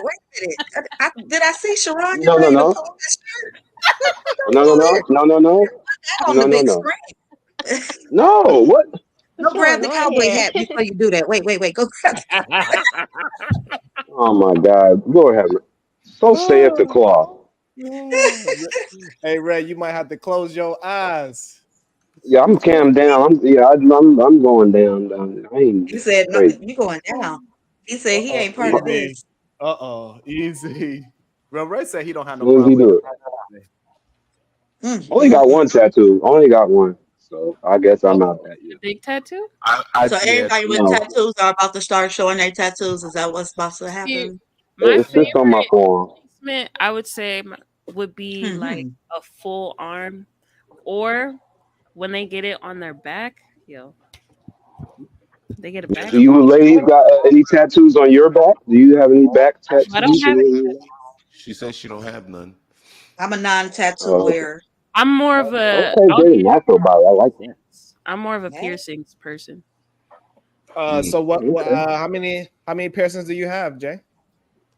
Did I see Sharon? No. No, what? Go grab the cowboy hat before you do that. Wait. Go grab it. Oh my God. Go ahead. Don't say it to Claw. Hey Ray, you might have to close your eyes. Yeah, I'm calm down. I'm going down. I ain't He said, no, crazy. you going down. He said he ain't part of this. Easy. Well, Ray said he don't have no When problem. he do it? Only got one tattoo. Only got one. So I guess I'm not that yet. Big tattoo? So everybody with tattoos are about to start showing their tattoos. Is that what's about to happen? It's just on my forearm. I would say would be like a full arm, or when they get it on their back, they get a back. Do you ladies got any tattoos on your back? Do you have any back tattoos? I don't have any. She says she don't have none. I'm a non-tattoo wearer. I'm more of a natural body. I like that. I'm more of a piercings person. So what how many piercings do you have, Jay?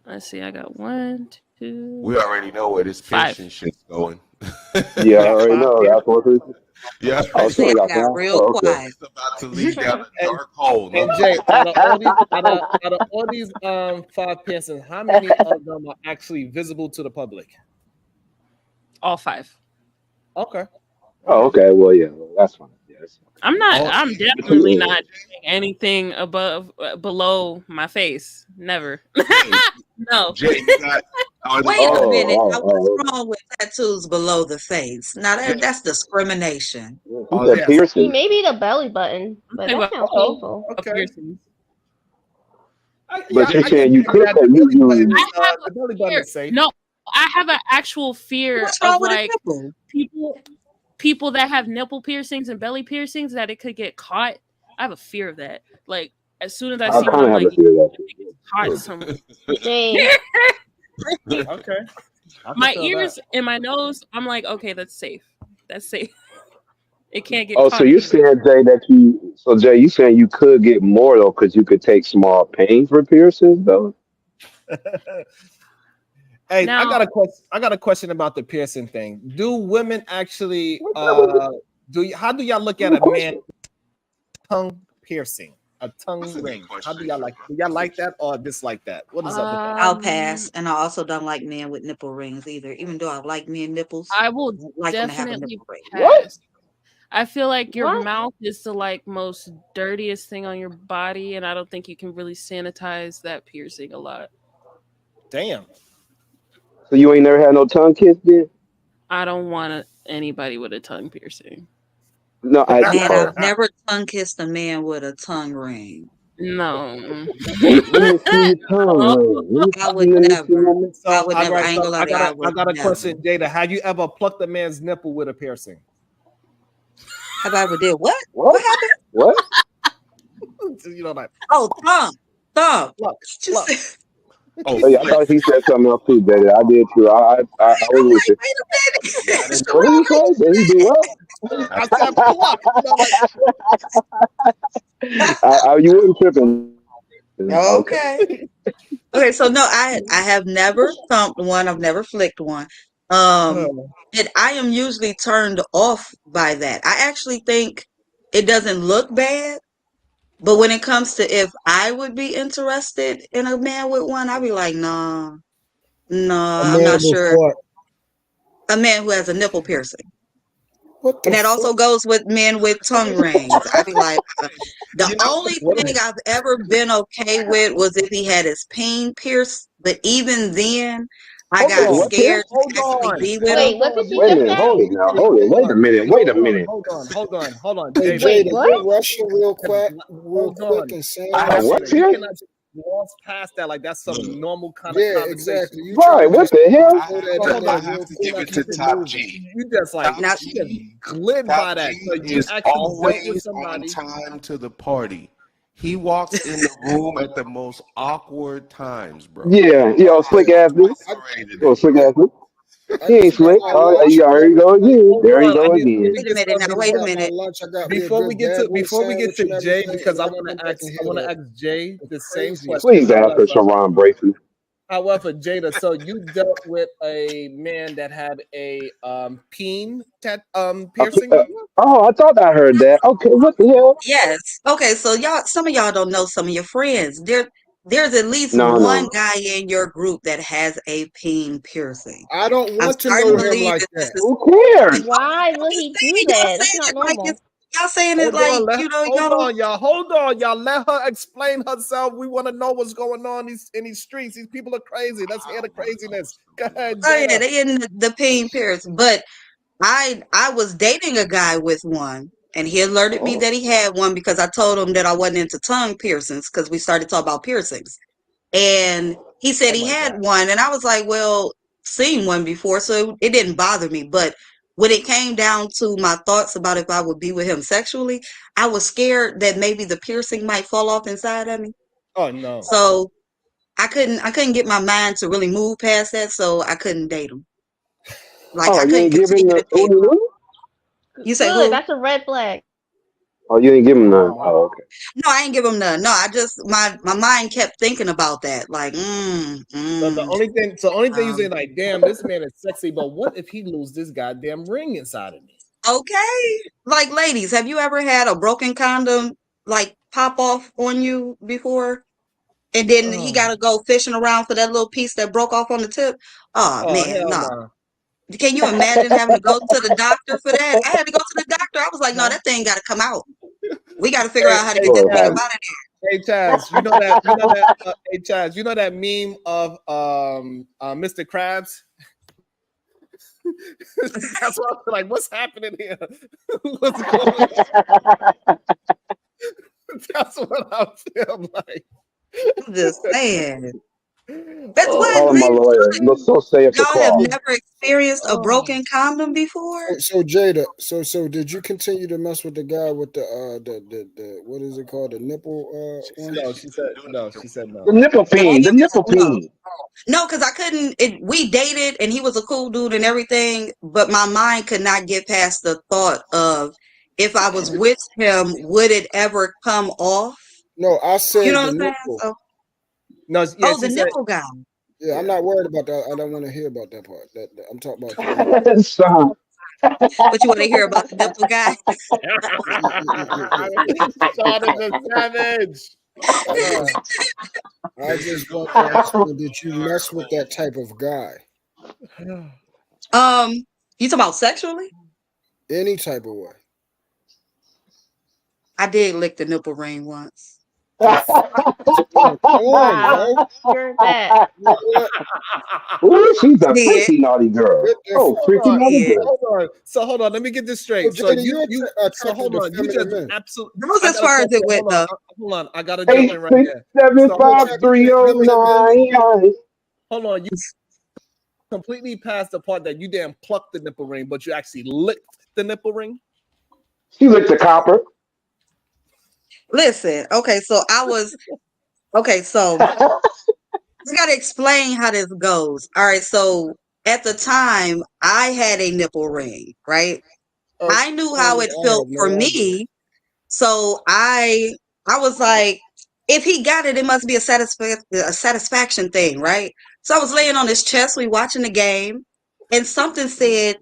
Let's see, I got 1, 2. We already know where this piercing shit's going. Yeah, I already know. That's what it is. Yeah, I got real quiet. It's about to lead down a dark hole. And Jay, out of all these 5 piercings, how many of them are actually visible to the public? All 5. Okay. Oh, okay. Well, yeah, that's fine. Yes. I'm definitely not doing anything below my face. Never. No. Jay, you got, wait a minute. What's wrong with tattoos below the face? Now that's discrimination. Piercing. Maybe the belly button, but that sounds painful. Okay. But you're saying you could have the belly button is safe. No, I have an actual fear What's wrong of with like people? people that have nipple piercings and belly piercings that it could get caught. I have a fear of that. Like as soon as I see one, I'm like, it gets caught somewhere. Jay. Okay. My ears and my nose, I'm like, okay, that's safe. That's safe. It can't get Oh, caught so you're anywhere. saying, Jay, Jay, you saying you could get more though, because you could take small pain for piercings though? Hey, Now, I got a question about the piercing thing. Do women actually how do y'all look at a man tongue piercing? A tongue ring. How do y'all like? Do y'all like that or dislike that? What is up with that? I'll pass, and I also don't like men with nipple rings either. Even though I like men nipples, I will I like them to have a definitely nipple ring. pass. I feel like your What? mouth is the like most dirtiest thing on your body, and I don't think you can really sanitize that piercing a lot. Damn. So you ain't never had no tongue kiss, then? I don't want anybody with a tongue piercing. No, Man, I've never tongue kissed a man with a tongue ring. No. Let me see your tongue ring. Let me I see, would let me see, never. let me- So I would all never. right, I ain't so gonna lie to you. I got a never. question, Jada. Have you ever plucked a man's nipple with a piercing? Have I ever did what? What happened? What? You know, like Oh, thumb. pluck, Just pluck. Oh yeah, I thought he said something else too, Jada. I did too. I was I'm with you. like, wait a minute. What did he say? Did he do what? I said pluck. You know, like, You weren't tripping. Okay. Okay. Okay, so no, I have never thumped one. I've never flicked one. And I am usually turned off by that. I actually think it doesn't look bad, but when it comes to if I would be interested in a man with one, I'd be like, nah, A I'm man not with sure. what? A man who has a nipple piercing. What And the that also fuck? goes with men with tongue rings. I'd be like, the only thing I've ever been okay with was if he had his peen pierced. But even then, I hold got on, What pierced? scared to hold actually on, be with him. Wait, what did she Wait a just minute. say? Hold it now. Hold it. hold Wait a on, minute. Wait a minute. hold on, Hey Jada. Wait, Jada, what? get Russia real quick, Hold on. and say I what have you what Jada, saying. you pierced? cannot just gloss past that like that's some normal kind of Yeah, conversation. exactly. You trying Right. to What just the hell? throw So that in hold there on, real you quick. gotta keep it moving. You just like Now, you just glid by that. So you Is actually dealt with always on somebody. time to the party. He walks in the room at the most awkward times, bro. Yeah. Yo, slick ass dude. Incarcerated Yo, it, slick bro. ass dude. I He ain't just got slick. my Oh, lunch. there you go again. Hold There you on, go let me again. get wait a minute. some Now, I just wait a before got my minute. lunch. I got me a good dab on the before we get sandwich to and Jay everything, because and I can come back and I hear want to that. ask Jay the It's same crazy. question. Please answer Sharon Brayson. However, Jada, so you dealt with a man that had a peen piercing before? Oh, I thought I heard that. Okay, what the hell? Yes. Okay, so some of y'all don't know some of your friends. There's at least one No. guy in your group that has a peen piercing. I don't I'm want to starting know to him believe like that this that. is Who cares? Why would I'm just he do saying, y'all that? That's saying not it like normal. y'all saying it Hold like, on, hold y'all don't. on, y'all. Hold on, y'all. Let her explain herself. We want to know what's going on in these streets. These people are crazy. Let's hear the craziness. Go ahead, Oh yeah, Jada. they in the peen piercing. But I was dating a guy with one, and he alerted me that he had one because I told him that I wasn't into tongue piercings because we started talking about piercings. And he said Oh he my had God. one, and I was like, well, seen one before, so it didn't bother me. But when it came down to my thoughts about if I would be with him sexually, I was scared that maybe the piercing might fall off inside of me. Oh no. So I couldn't get my mind to really move past that, so I couldn't date him. Like Oh, I you couldn't ain't giving continue to the date him. ooh. You say Good, who? that's a red flag. Oh, you ain't give him none. Oh. Oh, okay. No, I ain't give him none. No, I just my mind kept thinking about that. Like, So the only thing you say um, like, damn, this man is sexy, but what if he lose this goddamn ring inside of me? okay. Like, ladies, have you ever had a broken condom like pop off on you before? And then he Oh, got to go fishing around for that little piece that broke off on the tip. Oh oh man, hell no. no. Can you imagine having to go to the doctor for that? I had to go to the doctor. I was like, no, that thing got to come out. We got to figure out how to Hey get that thing up Chaz, out of hey Chaz, hey Chaz, you know that meme of Mr. Krabs? That's what I'm like, what's happening here? What's going on? That's what I feel like. there. I'm just saying. That's what, Calling my man. lawyer. You look so safe to Y'all have call. never experienced a broken condom before? So Jada, so did you continue to mess with the guy with the what is it called, the nipple one? No, she said no. She said The no. nipple peen. The nipple peen. No, because I couldn't. We dated, and he was a cool dude and everything, but my mind could not get past the thought of if I was with him, would it ever come off? No, I You said know the what I'm saying? nipple. So, No, yeah, the she said. nipple guy. Yeah, I'm not worried about that. I don't want to hear about that part. I'm talking about the nipple. Stop. What you want to hear about the nipple guy? Jonathan Savage. I just want to ask you, did you mess with that type of guy? You talking about sexually? Any type of way. I did lick the nipple ring once. Come on, You're that. Ooh, she's a Yeah. freaky naughty girl. Oh, Hold freaky on, naughty Yeah. girl. hold on. So hold on. Let me get this straight. So So Jada, you. So attracted hold to on. You feminine just men. absolutely. That was I as gotta far jump as it in. went, Hold on. though. Hold on. I gotta jump in right there. 8675309. Hold on. You completely passed the part that you didn't pluck the nipple ring, but you actually licked the nipple ring. She licked the copper. Listen, okay, so I gotta explain how this goes. All right, so at the time I had a nipple ring, right? I knew how it I felt had for no idea. me, so I was like, if he got it, it must be a satisfaction thing, right? So I was laying on his chest, we watching the game, and something said,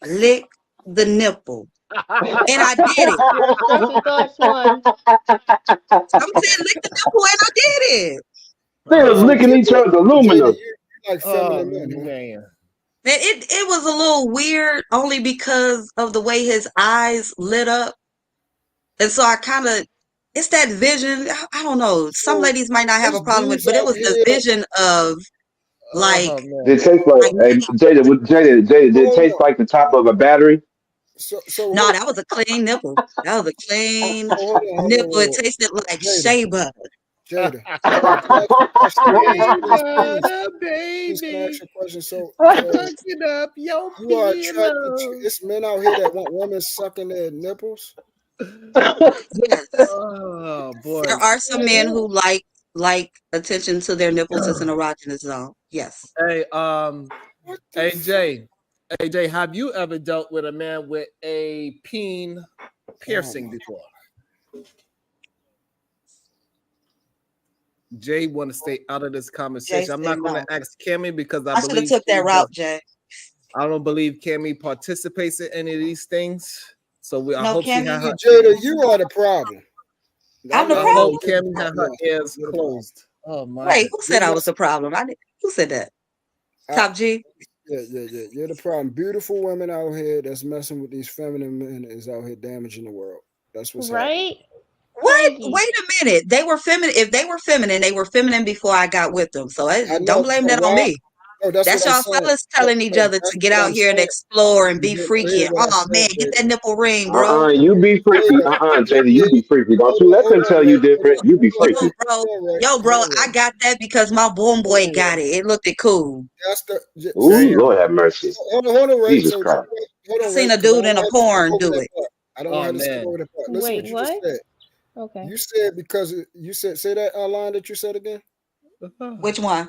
"Lick the nipple," and I did it. That's the first one. Something said, "Lick the nipple," and I did it. They was So licking each other's Jada, aluminum. you like Oh feminine men, huh? man. It was a little weird only because of the way his eyes lit up. And so I kind of, it's that vision. I don't know. Some So ladies might not have there's a problem with, dudes but it out was the here. vision of like, Oh man. Did it taste like, hey, me. Jada, did it Hold taste on. like the top of a battery? So No, that was a clean nipple. That was a clean nipple. It tasted like shea butter. Jada, can I ask you a question? Please, Butter, please, can I baby. ask you a question? So Sucking up your you are attracted to pillow. it's men out here that want women sucking their nipples. Yes. Oh boy. There are some men who like attention to their nipples as an erogenous zone. Yes. Hey, AJ, have you ever dealt with a man with a peen piercing before? Jay want to stay out of this Jay conversation. I'm said not going no. to ask Cammy because I I should have believe took that route, Jay. I don't believe Cammy participates in any of these things. So I No, hope she had her. Jada, you are the problem. I'm the I hope problem. Cammy had her ears closed. Oh my Wait, who goodness. said I was the problem? Who said that? Top G? Yeah. You're the problem. Beautiful women out here that's messing with these feminine men is out here damaging the world. That's what's happening. Right? What? Crazy. Wait a minute. They were feminine. If they were feminine before I got with them. So I don't know. blame So that on why? me. No, that's what That's I'm y'all saying. fellas telling each other That's to get what out I'm here and saying. explore and be You didn't freaky. hear And, what I oh said, man, get that nipple ring, bro. You be freaky. Jada, you be freaky. Don't you let them tell you different. You be freaky. Bro, I got that because my boy got it. It looked cool. That's the. Ooh, Lord have mercy. Hold on, Ray. Jesus So Christ. hold I on, Ray. seen a 'Cause I dude don't in a want her to skip porn over do that it. part. I don't want her to skip over that part. Listen Wait, what you what? just said. Okay. You said because you said say that line that you said again. Which one?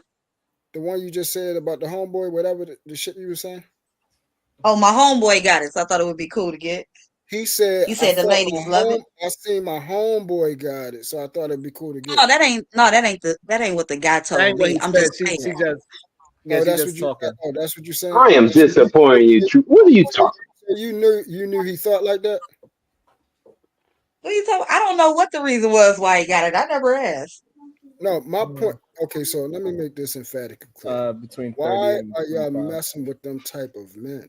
The one you just said about the homeboy, whatever the shit you were saying. Oh, my homeboy got it, so I thought it would be cool to get. He said, You said the ladies love it. I seen my homeboy got it, so I thought it'd be cool to get. No, that ain't what the guy That told ain't what me. he I'm said. just saying. She just. No, Yeah, she that's just what you. talking. Oh, that's what you're saying. I am disappointed in you. What are you talking? So you knew he thought like that. What are you talking? I don't know what the reason was why he got it. I never asked. No, my point. Okay, so let me make this emphatic and clear. Between 30 Why and are y'all 45. messing with them type of men?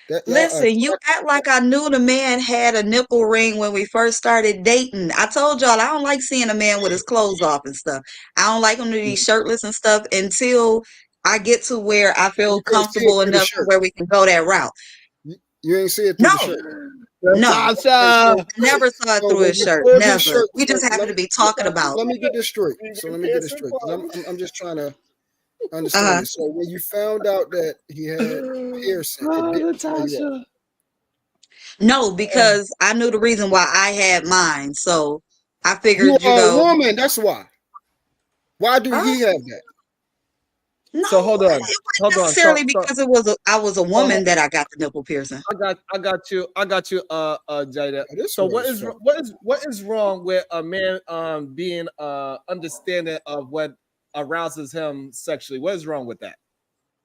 That y'all are Listen, you act like I knew the man had a nipple ring when we first started dating. I told y'all I don't like seeing a man with his clothes off and stuff. I don't like him to be shirtless and stuff until I get to where I feel you couldn't see it comfortable through the enough to shirt. where we can go that route. You ain't see it through No, the shirt. No, Okay, so, I never saw it so through when his you shirt. pulled his Never. shirt, We so just happened to be talking about. let me get this straight. So let me get this straight, because I'm just trying to understand Uh-huh. it. So when you found out that he had piercing, it didn't turn you off. No, because I knew the reason why I had mine. So I You figured, are a woman. That's why. Why do uh, he have that? no, So hold it on, wasn't hold on. necessarily because I was a So woman that I got the nipple piercing. I got you, Jada. This So was fun. what is wrong with a man being understanding of what arouses him sexually? What is wrong with that?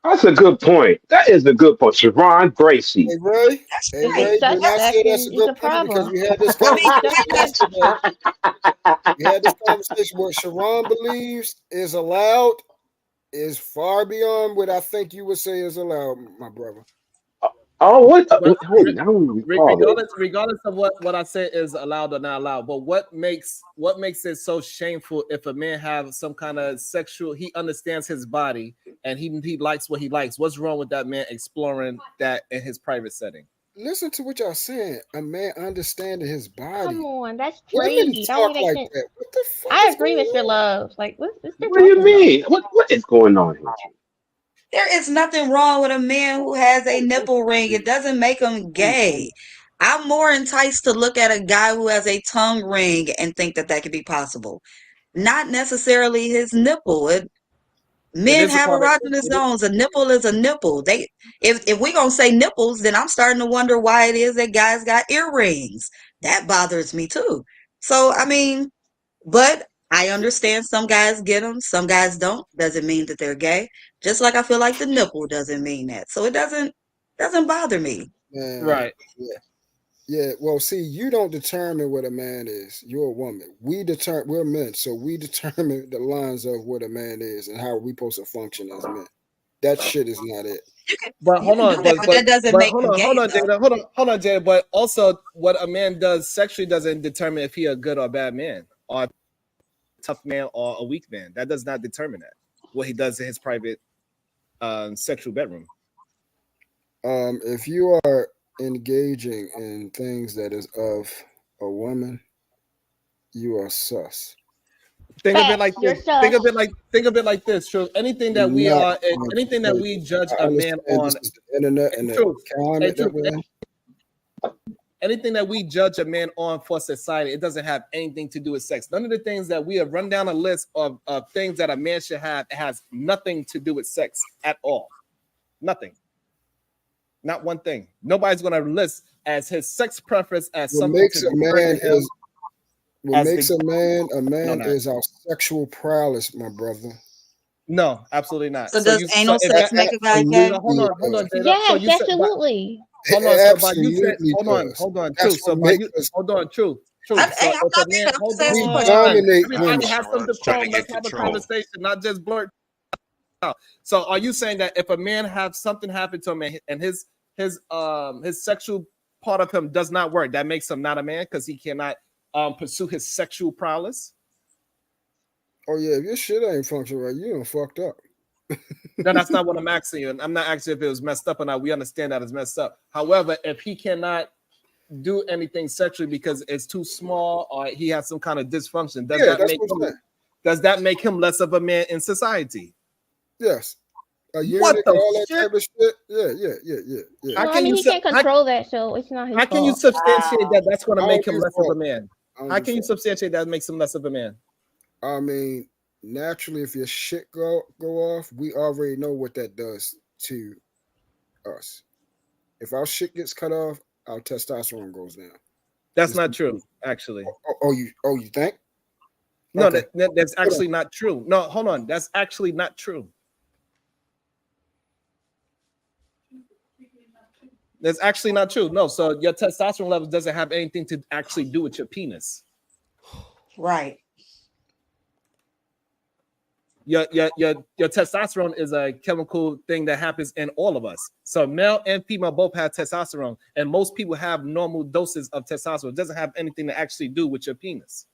That's a good point. That is a good point. Sharon Gracie. Hey Ray, That's hey Hey, Ray, such do not say that's a sexing is good a point, because problem. we had this I mean, you conversation can't yesterday. We had this conversation. What Sharon believes is allowed is far beyond what I think you would say is allowed, my brother. Oh, what? But Hold on. I don't recall this. regardless of what I say is allowed or not allowed, but what makes it so shameful if a man have some kind of sexual, he understands his body and he likes what he likes. What's wrong with that man exploring that in his private setting? Listen to what y'all saying. A man understanding his Come body. on, that's Women crazy. Don't talk make like sense. that. What the fuck I is agree, going Mr. on? Love. Like, what's they're What do you talking about? mean? What is going on here? there is nothing wrong with a man who has a nipple ring. It doesn't make him gay. I'm more enticed to look at a guy who has a tongue ring and think that that could be possible. Not necessarily his nipple. It Men is a have part of erogenous it. zones. A nipple is a nipple. If we gonna say nipples, then I'm starting to wonder why it is that guys got earrings. That bothers me too. So I mean, but I understand some guys get them, some guys don't. Doesn't mean that they're gay. Just like I feel like the nipple doesn't mean that. So it doesn't bother me. Man, Right. yeah. Yeah, well, see, you don't determine what a man is. You're a woman. We're men, so we determine the lines of what a man is and how we supposed to function as men. That shit is not it. But You hold can do on, that, but that doesn't make him gay though. Jada, hold on, Jada. But also, what a man does sexually doesn't determine if he a good or bad man, or a tough man or a weak man. That does not determine that. What he does in his private sexual bedroom. If you are engaging in things that is of a woman, you are sus. Think of it like Facts. You're this. Think sus. of it like this. True. Anything that we You're not are, going to anything that play. we judge I a man understand this on, is the internet and and the truth, and climate that truth. we're in. Anything that we judge a man on for society, it doesn't have anything to do with sex. None of the things that we have run down a list of things that a man should have, it has nothing to do with sex at all. Nothing. Not one thing. Nobody's going to list as his sex preference as What something makes to a deter man to him is what as makes the a on man that. is our sexual prowess, my brother. No, absolutely not. So does anal If sex that make a guy gay? so Absolutely hold it on, does. Jada. So Yes, you said, but absolutely. hold on. It So by you said, absolutely does. hold on, That's true. So what by makes you, us. hold on, true. Hey, So I'm if a not being. man, I'm hold just asking We questions. on, dominate everybody women. has some Sharon's trying to decorum. get Let's have a control. conversation, not just blurt out. So are you saying that if a man have something happen to him and his sexual part of him does not work, that makes him not a man because he cannot pursue his sexual prowess? Oh yeah, if your shit ain't functioning right, you done fucked up. No, that's not what I'm asking you. And I'm not asking if it was messed up or not. We understand that it's messed up. However, if he cannot do anything sexually because it's too small or he has some kind of dysfunction, Yeah, that's what I'm saying. does that make him less of a man in society? Yes. A What eunuch, the all that shit? type of shit. Yeah. How No, I can mean you he can't how, control that, so it's not his how can you fault. substantiate that that's going to I make don't him do less of a fault. man? I don't How do can you fault. substantiate that makes him less of a man? I mean, naturally, if your shit go off, we already know what that does to us. If our shit gets cut off, our testosterone goes down. That's Just not true, actually. you think? No, Okay. that's Hold on. actually not true. No, hold on. That's actually not true. That's actually not true. No, so your testosterone levels doesn't have anything to actually do with your penis. Right. Your testosterone is a chemical thing that happens in all of us. So male and female both have testosterone, and most people have normal doses of testosterone. It doesn't have anything to actually do with your penis.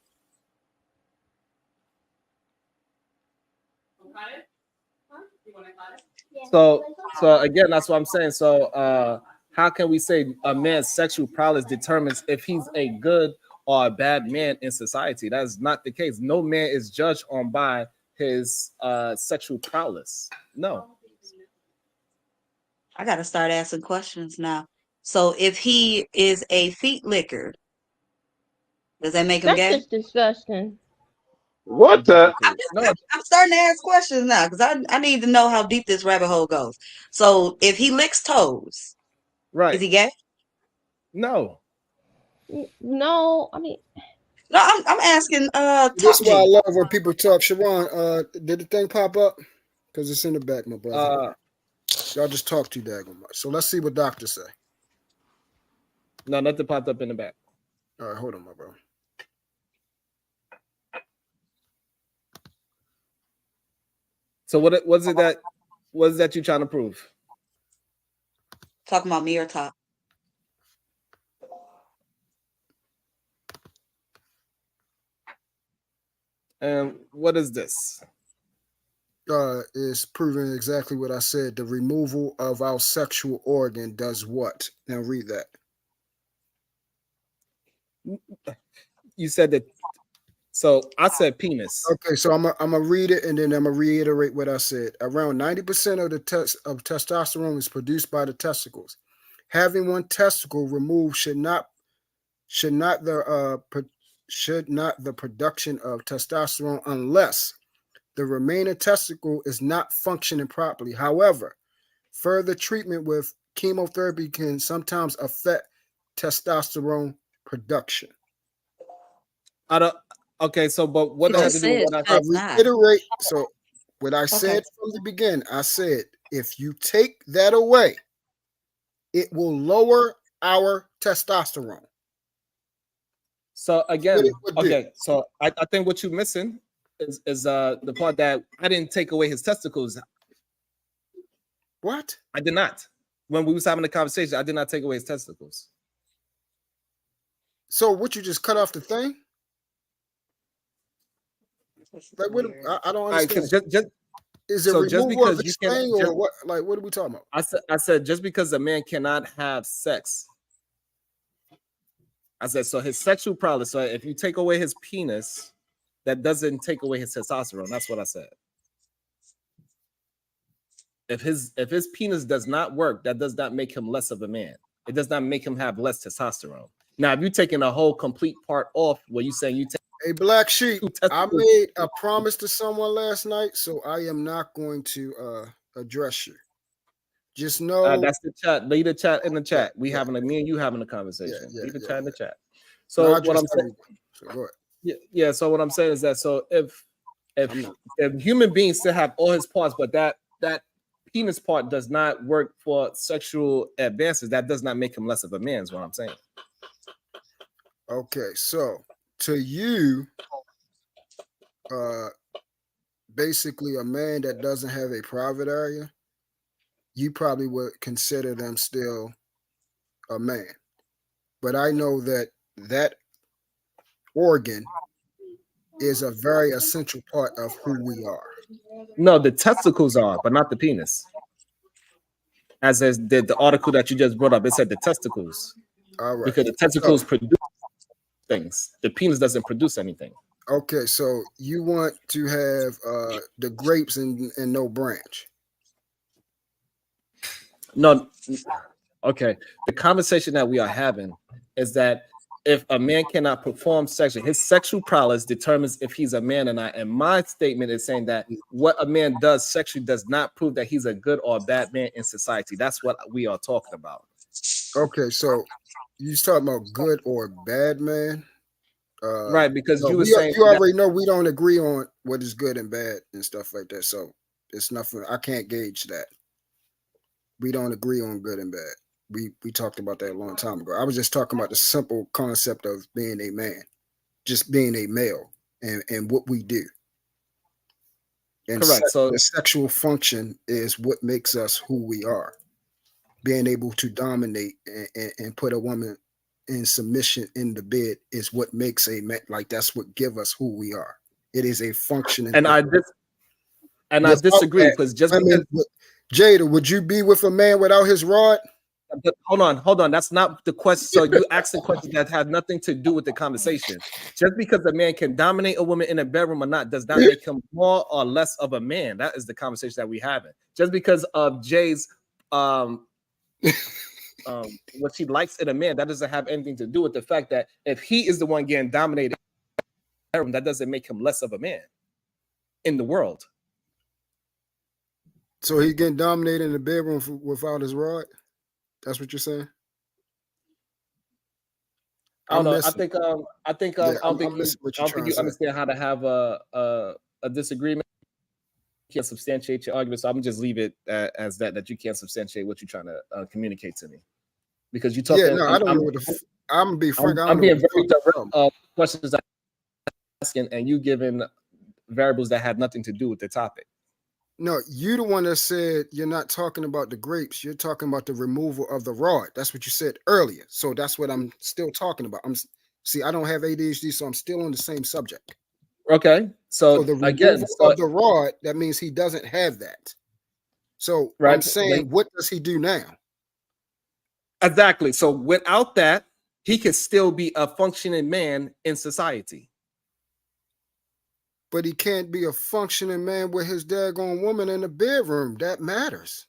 So again, that's what I'm saying. So how can we say a man's sexual prowess determines if he's a good or a bad man in society? That is not the case. No man is judged on by his sexual prowess. No. I gotta start asking questions now. So if he is a feet licker, does that make him That's gay? just disgusting. What the? I'm starting to ask questions now because I need to know how deep this rabbit hole goes. So if he licks toes, right? Is he gay? No. No, I mean, No, I'm asking. This Top is why I G. love when people talk. Sharon, did the thing pop up? Because it's in the back, my brother. Y'all just talk too daggone much. So let's see what doctors say. No, nothing popped up in the back. All right, hold on, my bro. So what is that you trying to prove? Talking about me or Top? And what is this? Is proving exactly what I said. The removal of our sexual organ does what? Now read that. You said that. So I said penis. Okay, so I'm gonna read it and then I'm gonna reiterate what I said. Around 90% of the testosterone is produced by the testicles. Having one testicle removed should not the production of testosterone unless the remaining testicle is not functioning properly. However, further treatment with chemotherapy can sometimes affect testosterone production. I don't. Okay, so but what does that do with what I reiterate? So what I said from the beginning, I said if you take that away, it will lower our testosterone. So again, okay, so I think what you're missing is the part that I didn't take away his testicles. What? I did not. When we was having the conversation, I did not take away his testicles. So what, you just cut off the thing? Like what? I don't understand. Is it so removal just because of you this can thing or what? Like what are we talking about? I said just because a man cannot have sex. I said so his sexual prowess. So if you take away his penis, that doesn't take away his testosterone. That's what I said. If his penis does not work, that does not make him less of a man. It does not make him have less testosterone. Now, if you're taking a whole complete part off, what you saying you take a black sheep. I made a promise to someone last night, so I am not going to address you. Just know that's the chat. Leave the chat in the chat. Me and you having a conversation. Leave the chat in the chat. So what I'm saying. So go ahead. Yeah. So what I'm saying is that so if human beings still have all his parts, but that penis part does not work for sexual advances, that does not make him less of a man. Is what I'm saying. Okay, so to you, basically a man that doesn't have a private area, you probably would consider them still a man. But I know that organ is a very essential part of who we are. No, the testicles are, but not the penis. As the article that you just brought up, it said the testicles. All right. Because the testicles produce things. The penis doesn't produce anything. Okay, so you want to have the grapes and no branch. No, okay. The conversation that we are having is that if a man cannot perform sexually, his sexual prowess determines if he's a man or not. And my statement is saying that what a man does sexually does not prove that he's a good or a bad man in society. That's what we are talking about. Okay, so you're talking about good or bad man? Right, because you were saying you already know we don't agree on what is good and bad and stuff like that. So it's nothing. I can't gauge that. We don't agree on good and bad. We talked about that a long time ago. I was just talking about the simple concept of being a man, just being a male, and what we do. And correct. So the sexual function is what makes us who we are. Being able to dominate and put a woman in submission in the bed is what makes a man. Like that's what give us who we are. It is a functioning. And I disagree because just because Jada, would you be with a man without his rod? hold on. That's not the question. So you asked a question that had nothing to do with the conversation. Just because a man can dominate a woman in a bedroom or not does not make him more or less of a man. That is the conversation that we're having. Just because of Jay's what she likes in a man, that doesn't have anything to do with the fact that if he is the one getting dominated, that doesn't make him less of a man in the world. So he getting dominated in the bedroom without his rod? That's what you're saying? I don't know. I think I don't think you understand how to have a disagreement. You can't substantiate your argument, so I'm just leave it as that you can't substantiate what you're trying to communicate to me, because you talk. Yeah, no, I don't know what I'm gonna be frank. I'm being very direct. Questions I'm asking, and you giving variables that have nothing to do with the topic. No, you the one that said you're not talking about the grapes. You're talking about the removal of the rod. That's what you said earlier. So that's what I'm still talking about. I don't have ADHD, so I'm still on the same subject. Okay, so the again, of the rod, that means he doesn't have that. So I'm saying, what does he do now? Exactly. So without that, he could still be a functioning man in society. But he can't be a functioning man with his daggone woman in the bedroom. That matters.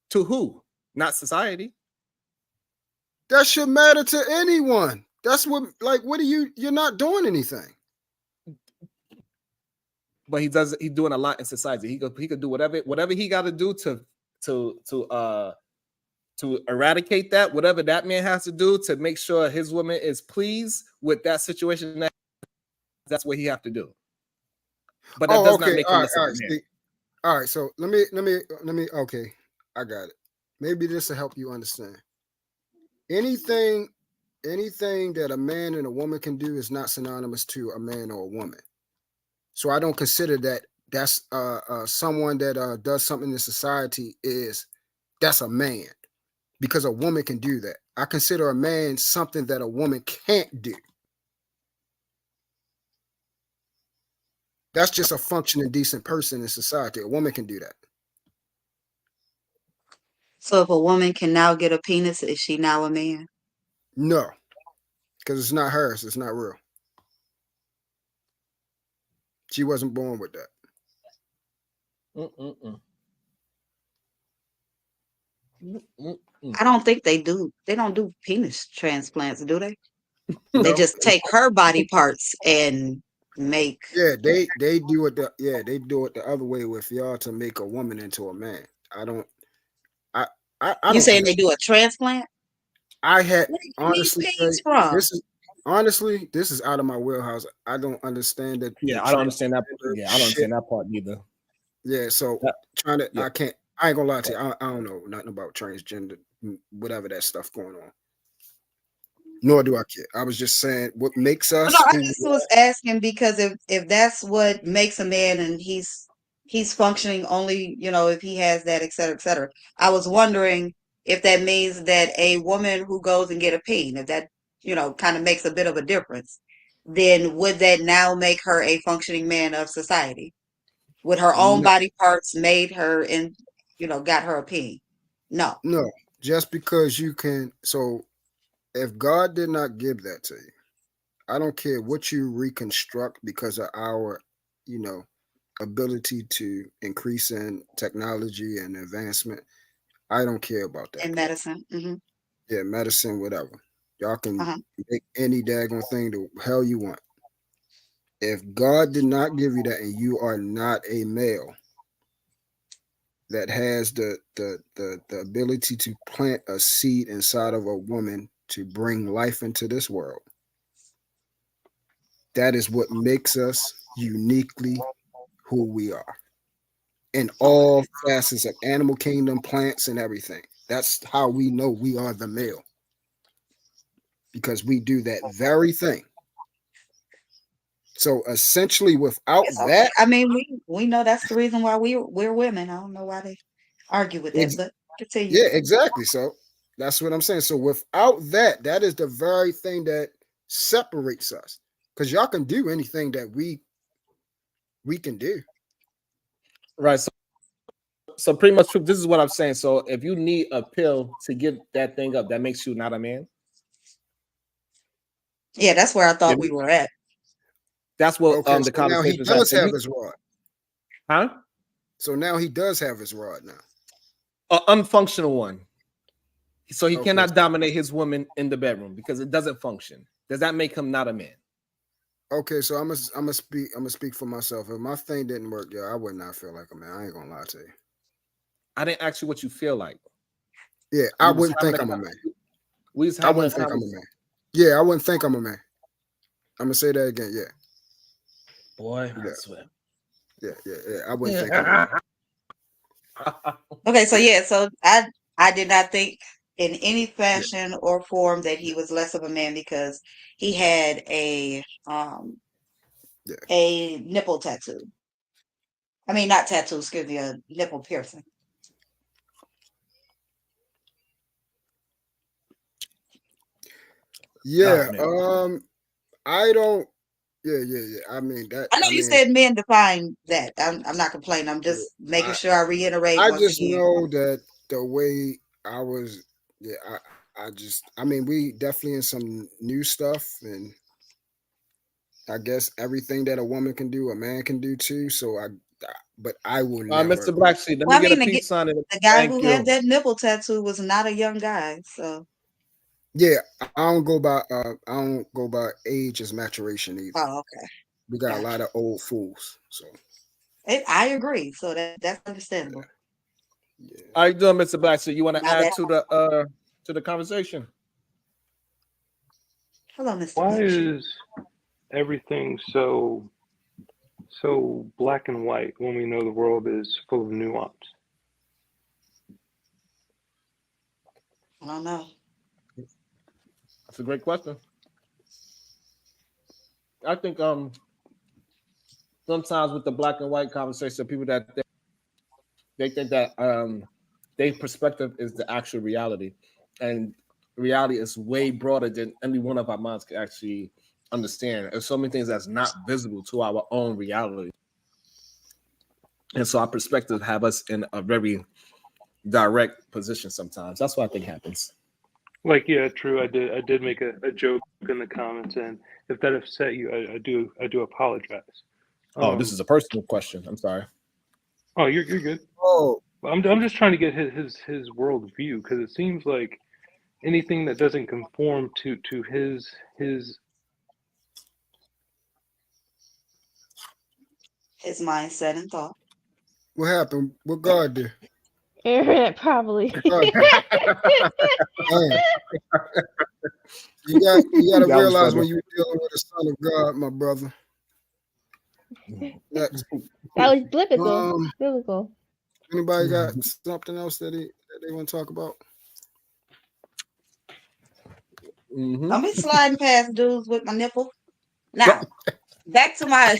To who? Not society. That should matter to anyone. That's what, what are you're not doing anything. But he's doing a lot in society. He could do whatever he got to do to eradicate that, whatever that man has to do to make sure his woman is pleased with that situation. That's what he have to do. But that does not make him a man. All right. So let me. Okay, I got it. Maybe this will help you understand. Anything that a man and a woman can do is not synonymous to a man or a woman. So I don't consider that's someone that does something in society that's a man, because a woman can do that. I consider a man something that a woman can't do. That's just a functioning, decent person in society. A woman can do that. So if a woman can now get a penis, is she now a man? No, because it's not hers. It's not real. She wasn't born with that. I don't think they do. They don't do penis transplants, do they? They just take her body parts and make. Yeah, they do it. They do it the other way with y'all to make a woman into a man. I don't. You saying they do a transplant? I had honestly from? This is out of my wheelhouse. I don't understand that. Yeah, I don't understand that. Yeah, I don't understand that part either. Yeah, so I ain't gonna lie to you. I don't know nothing about transgender, whatever that stuff going on. Nor do I care. I was just saying what makes us. No, I just was asking because if that's what makes a man and he's functioning only, if he has that, et cetera, et cetera. I was wondering if that means that a woman who goes and get a peen, if that, kind of makes a bit of a difference, then would that now make her a functioning man of society? With her own body parts made her and, got her a peen? No. No, just because you can. So if God did not give that to you, I don't care what you reconstruct because of our, ability to increase in technology and advancement. I don't care about that. And medicine. Mm-hmm. Yeah, medicine, whatever. Y'all can make any daggone thing the hell you want. If God did not give you that and you are not a male that has the ability to plant a seed inside of a woman to bring life into this world, that is what makes us uniquely who we are. In all facets of animal kingdom, plants, and everything. That's how we know we are the male. Because we do that very thing. So essentially, without that, I mean, we know that's the reason why we're women. I don't know why they argue with that, but continue. Yeah, exactly. So that's what I'm saying. So without that, that is the very thing that separates us. Because y'all can do anything that we can do. Right. So so pretty much, this is what I'm saying. So if you need a pill to get that thing up, that makes you not a man. Yeah, that's where I thought we were at. That's what Okay, the so now he conversation is at. does So have you, his rod. huh? So now he does have his rod now. An unfunctional one. So he Okay. cannot dominate his woman in the bedroom because it doesn't function. Does that make him not a man? Okay, so I'm gonna speak for myself. If my thing didn't work, I would not feel like a man. I ain't gonna lie to you. I didn't ask you what you feel like. Yeah, I wouldn't think I'm a man. I wouldn't think I'm a man. Yeah, I wouldn't think I'm a man. I'm gonna say that again. Yeah. Boy, I swear. Yeah. I wouldn't think I'm a man. Okay, so I did not think in any fashion or form that he was less of a man because he had a nipple tattoo. I mean, not tattoo, excuse me, a nipple piercing. Yeah. I don't. Yeah. I mean that. I know you said men define that. I'm not complaining. I'm just making sure I reiterate. I once just again. know that the way I was. Yeah. I mean, we definitely in some new stuff, and I guess everything that a woman can do, a man can do too. So but I will never. Mr. Blacksheep, let Well, me I get a mean, peace sign. the guy Thank who you. had that nipple tattoo was not a young guy, so. Yeah, I don't go by age as maturation either. Oh, okay. We got a lot of old fools, so. I agree. So that's understandable. How you doing, Mr. Blacksheep? You want to Now add that- to the conversation? Hello, Mr. Why Blacksheep. is everything so black and white when we know the world is full of nuance? I don't know. That's a great question. I think sometimes with the black and white conversation, people that they think that their perspective is the actual reality, and reality is way broader than any one of our minds can actually understand. There's so many things that's not visible to our own reality, and so our perspective have us in a very direct position sometimes. That's what I think happens. Like, yeah, true. I did make a joke in the comments, and if that upset you, I do apologize. This is a personal question. I'm sorry. Oh, you're good. Oh, I'm just trying to get his world view because it seems like anything that doesn't conform to his mindset and thought. What happened? What God did? Internet probably. God did. You got to realize when you're dealing with a son of God, my brother. That was biblical. Biblical. Anybody got something else that they want to talk about? I'm be sliding past dudes with my nipple. Now, back to my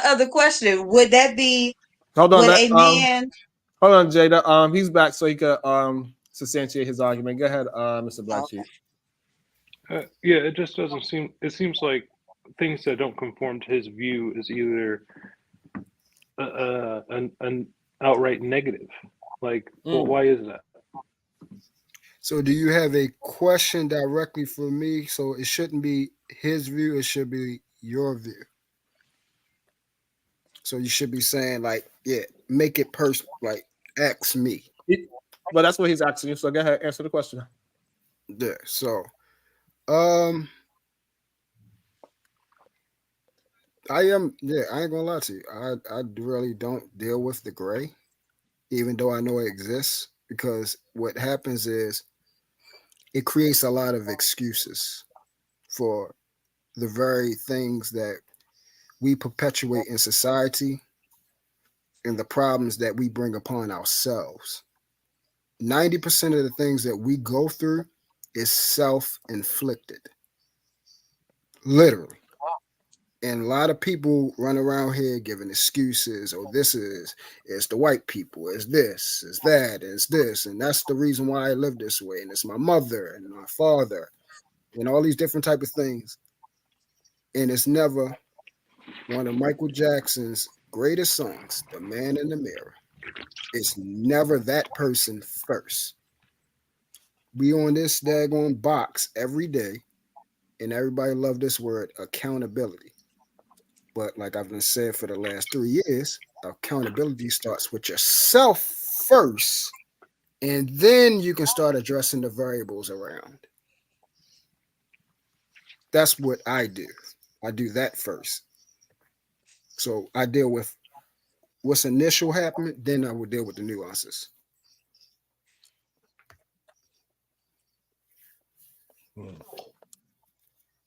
other question. Would that be Hold on, a man? Hold on, Jada. He's back so he could substantiate his argument. Go ahead, Mr. Blacksheep. Yeah, it just doesn't seem. It seems like things that don't conform to his view is either an outright negative. Like, well, why is that? So, do you have a question directly for me? So, it shouldn't be his view; it should be your view. So, you should be saying, like, make it personal. Like, ask me. Well, that's what he's asking you. So, go ahead, answer the question. Yeah. So, I ain't gonna lie to you. I really don't deal with the gray, even though I know it exists, because what happens is it creates a lot of excuses for the very things that we perpetuate in society and the problems that we bring upon ourselves. 90% of the things that we go through is self-inflicted. Literally. And a lot of people run around here giving excuses. Oh, it's the white people, it's this, it's that, it's this. And that's the reason why I live this way. And it's my mother and my father and all these different type of things. And it's never one of Michael Jackson's greatest songs, The Man in the Mirror. It's never that person first. We on this daggone box every day, and everybody love this word, accountability. But like I've been saying for the last 3 years, accountability starts with yourself first, and then you can start addressing the variables around. That's what I do. I do that first. So I deal with what's initial happening, then I will deal with the nuances.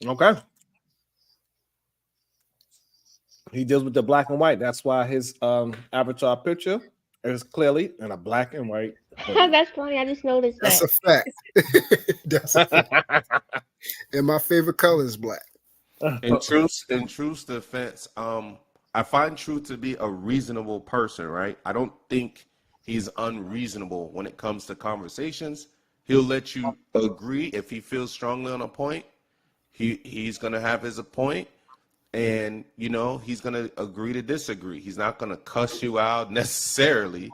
Okay. He deals with the black and white. That's why his avatar picture is clearly in a black and white. That's funny. I just noticed That's that. a fact. That's a fact. And my favorite color is black. In truth's defense, I find Truth to be a reasonable person, right? I don't think he's unreasonable when it comes to conversations. He'll let you agree if he feels strongly on a point. He's gonna have his point, and he's gonna agree to disagree. He's not gonna cuss you out necessarily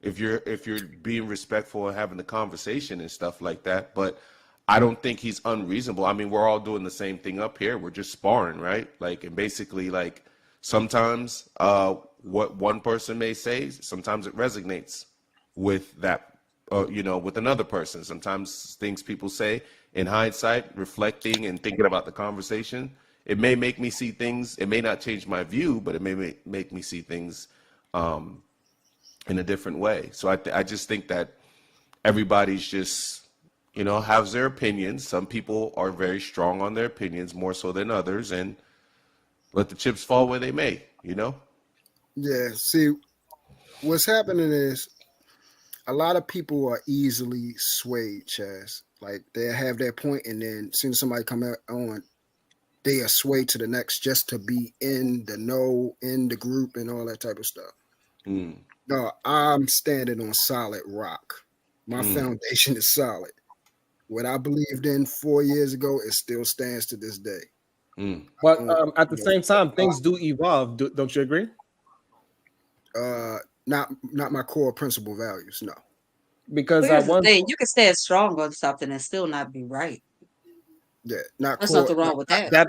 if you're being respectful and having the conversation and stuff like that. But I don't think he's unreasonable. I mean, we're all doing the same thing up here. We're just sparring, right? Like, and basically, like, sometimes what one person may say, sometimes it resonates with that, with another person. Sometimes things people say in hindsight, reflecting and thinking about the conversation, it may make me see things. It may not change my view, but it may make me see things in a different way. So I just think that everybody's just, has their opinions. Some people are very strong on their opinions, more so than others, and let the chips fall where they may, Yeah, see, what's happening is a lot of people are easily swayed, Chaz. Like they have their point, and then as soon as somebody come out on, they are swayed to the next just to be in the know, in the group, and all that type of stuff. No, I'm standing on solid rock. My foundation is solid. What I believed in 4 years ago, it still stands to this day. But at the same time, things do evolve. Don't you agree? Not my core principal values. No, because here's the thing: you can stand strong on something and still not be right. Yeah, not There's core. nothing wrong with that. That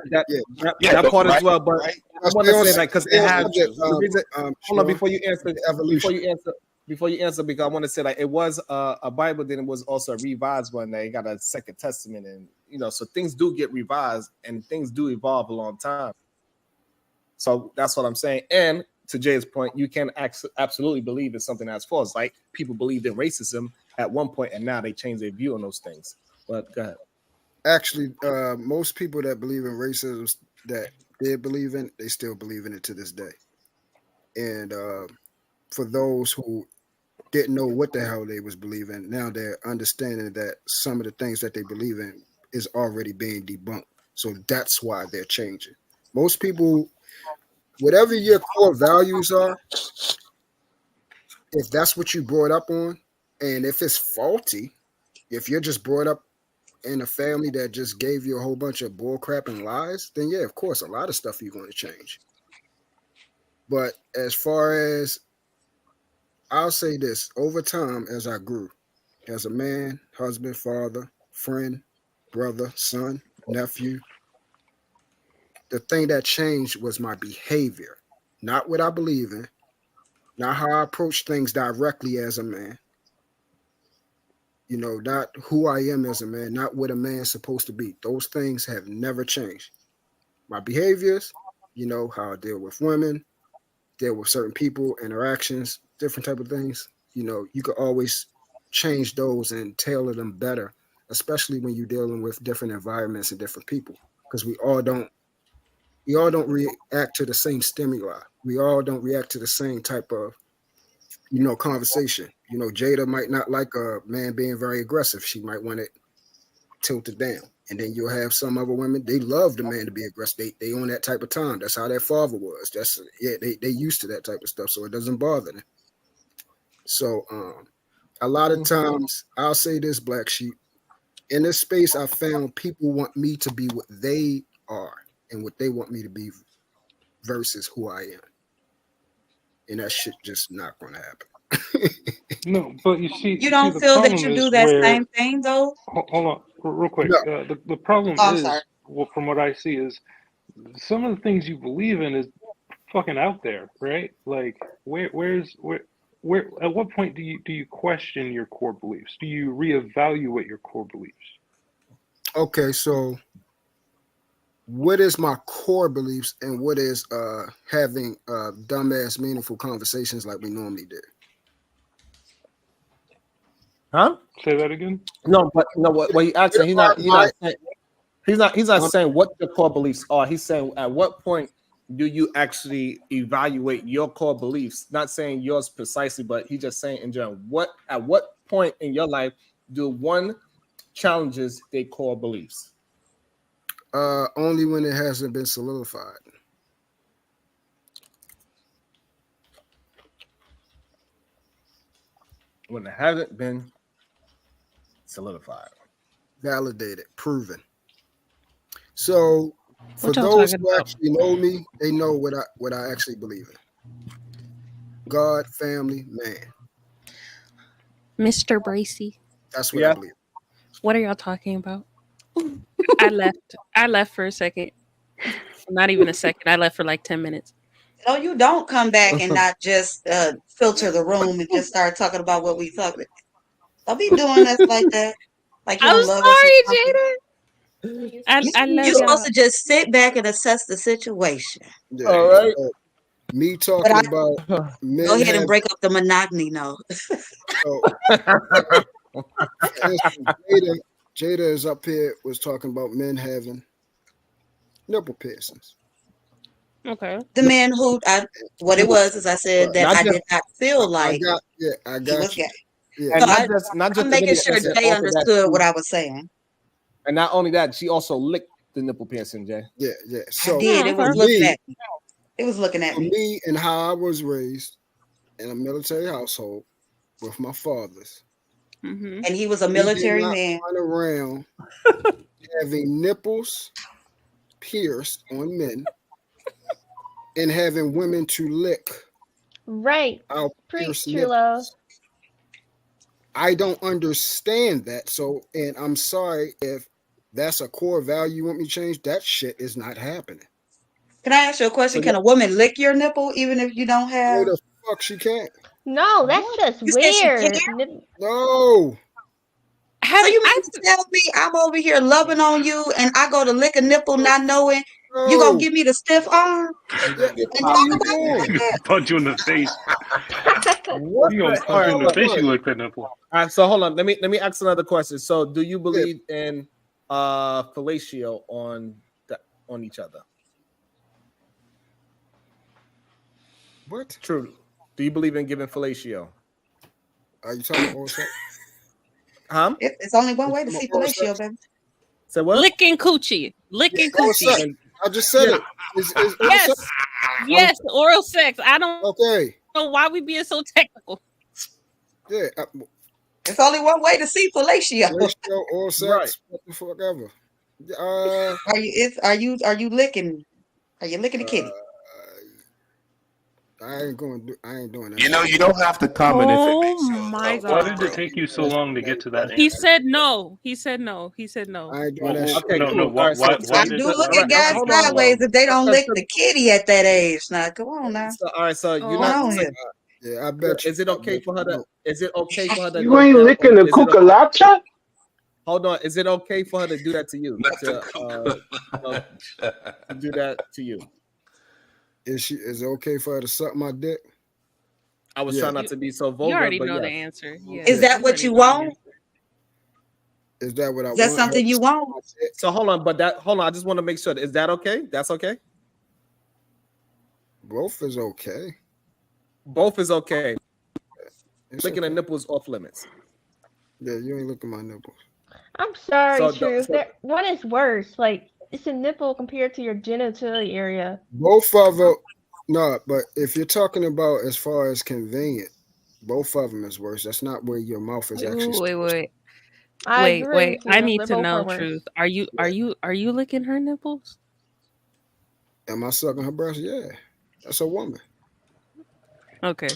part as well. But I want to say that because it has the reason. Hold on, before you answer, before you answer, because I want to say like it was a Bible, then it was also a revised one. They got a Second Testament, and so things do get revised and things do evolve a long time. So that's what I'm saying. And to Jay's point, you can absolutely believe in something that's false. Like people believed in racism at one point, and now they change their view on those things. But go ahead. Actually, most people that believe in racism that they believe in, they still believe in it to this day. And for those who didn't know what the hell they was believing, now they're understanding that some of the things that they believe in is already being debunked. So that's why they're changing. Most people, whatever your core values are, if that's what you brought up on, and if it's faulty, if you're just brought up in a family that just gave you a whole bunch of bull crap and lies, then yeah, of course, a lot of stuff you're going to change. But as far as, I'll say this, over time, as I grew, as a man, husband, father, friend, brother, son, nephew, the thing that changed was my behavior, not what I believe in, not how I approach things directly as a man, not who I am as a man, not what a man's supposed to be. Those things have never changed. My behaviors, how I deal with women, deal with certain people, interactions, different type of things. You could always change those and tailor them better, especially when you're dealing with different environments and different people, because we all don't react to the same stimuli. We all don't react to the same type of conversation. Jada might not like a man being very aggressive. She might want it tilted down. And then you'll have some other women, they love the man to be aggressive. They on that type of time. That's how their father was. They used to that type of stuff, so it doesn't bother them. So a lot of times, I'll say this, Black Sheep, in this space, I found people want me to be what they are and what they want me to be versus who I am. And that shit just not going to happen. No, but you see, You don't the feel that problem you is do that where. same thing though? Hold on, real quick. No. The problem Oh, I'm sorry. is, well, from what I see, is some of the things you believe in is fucking out there, right? Like, where at what point do you question your core beliefs? Do you reevaluate your core beliefs? Okay, so what is my core beliefs and what is having dumbass meaningful conversations like we normally do? Huh? Say that again. No, but no. What he asking? He's not Um, saying what your core beliefs are. He's saying at what point do you actually evaluate your core beliefs? Not saying yours precisely, but he's just saying in general. At what point in your life do one challenges their core beliefs? only when it hasn't been solidified. When it hasn't been solidified, Validated, proven. So for What y'all those talking who about? actually know me, they know what I actually believe in. God, family, man. Mr. Bracy, That's what I believe. what are y'all talking about? I left for a second. Not even a second. I left for like 10 minutes. No, you don't come back and not just filter the room and just start talking about what we talking. Don't be doing us like that. Like you I'm don't love us or sorry, something. Jada. I love You're supposed y'all. to just sit back and assess the situation. Yeah. All right. Me But talking about go men ahead and have break up the monotony now. so for instance, Jada is up here was talking about men having nipple piercings. Okay. The man who what it was is I said that Not I just did not feel I like I he was got you. gay. Yeah. and So not just I'm the making nipple sure piercing. Jay Also that understood what I was saying. and not only that, she also licked the nipple piercing, Jay. Yeah. I So did. It was for looking me, at me. It was looking at for me. me and how I was raised in a military household with my fathers, Mm-hmm. And he was a we did military not man. run around having nipples pierced on men and having women to lick Right. our Preach, pierced true love. nipples. I don't understand that. So, and I'm sorry if that's a core value you want me to change. That shit is not happening. Can I ask you a question? Can a woman lick your nipple even if you don't No, have? the fuck she can't. No, that's just You said she weird. can't? No. So you mean to tell me I'm over here loving on you and I go to lick a nipple not knowing you gonna No. give me the stiff arm Yeah, and what are talk you about me doing? like that? Punch you in the face. What You gonna the, all punch right, you in hold the on. face? You lick that nipple. All right, so hold on. Let me ask another question. So, do you Yeah. believe in fellatio on each other? What? True. Do you believe in giving fellatio? Are you talking about oral sex? Huh? It's only one You way to talking see about oral fellatio, sex? baby. Say what? Licking coochie. Yeah, Licking oral coochie. sex. I just said Yeah. it. Is oral Yes. sex? Yes. Oral sex. I don't Okay. know why we being so technical. Yeah. It's only one way to see fellatio. Ratio, oral sex, Right. what the fuck ever. Are you licking? Are you licking the kitty? I ain't doing that. You know, you don't have to comment if it Oh makes you my Why uncomfortable, did god. it bro. take you so long to get to that He answer? said no. He said no. He said no. I ain't doing that Well, shit. Okay, no, cool. no. All right, Why I did? do look all at right, guys hold on. sideways if they don't lick So, the kitty at that age. Now, come on now. all right, so you're What's not. going on So, here? Yeah, I bet you. is it okay for her to? Is it okay for her to You lick ain't down licking on? the Is it? cucaracha? Hold on. Is it okay for her to do that to you? Not the To do that to you? Is it okay for her to suck my dick? I was Yeah. trying not to be so You vulgar, already but know the yes. answer. Yeah. Is that what you want? Is that what I Is that want? her something to you suck want? my dick? So hold on. I just want to make sure. Is that okay? That's okay. Both is okay. Both is okay. It's Licking the okay. nipples off limits. Yeah, you ain't licking my nipples. I'm sorry, So, Truth. What is worse? Like, it's a nipple compared to your genitalia area. Both of them. No, but if you're talking about as far as convenient, both of them is worse. That's not where your mouth is actually. Wait. I agree. I Truth. need They to both are know, worse. Truth. Are you licking her nipples? Am I sucking her breast? Yeah, that's a woman. Okay.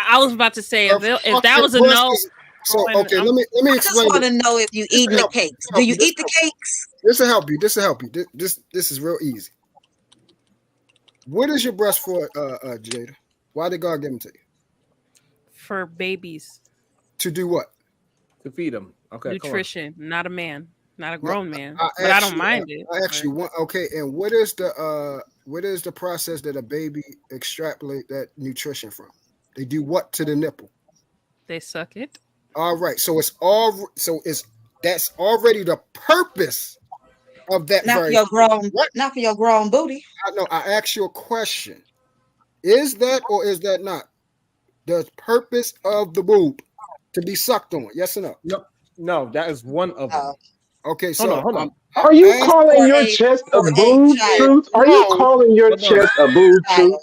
I was about to say if that fucking was a breast no. is- So okay, let me I just explain want to it. know if you eating the cakes. Do you eat the cakes? This will help you. This will help you. This is real easy. What is your breast for, Jada? Why did God give them to you? For babies. To do what? To feed them. Okay. Nutrition, not a man, not a grown man. I But I don't mind it. I actually want. Okay, and what is the process that a baby extrapolate that nutrition from? They do what to the nipple? They suck it. All right, so that's already the purpose of that. Not for your grown. Not for your grown booty. I know. I asked you a question. Is that or is that not the purpose of the boob to be sucked on? Yes or no? No, that is one of them. Okay, so hold on. Are you calling your chest a boob, Truth? Are you calling your chest a boob, Truth?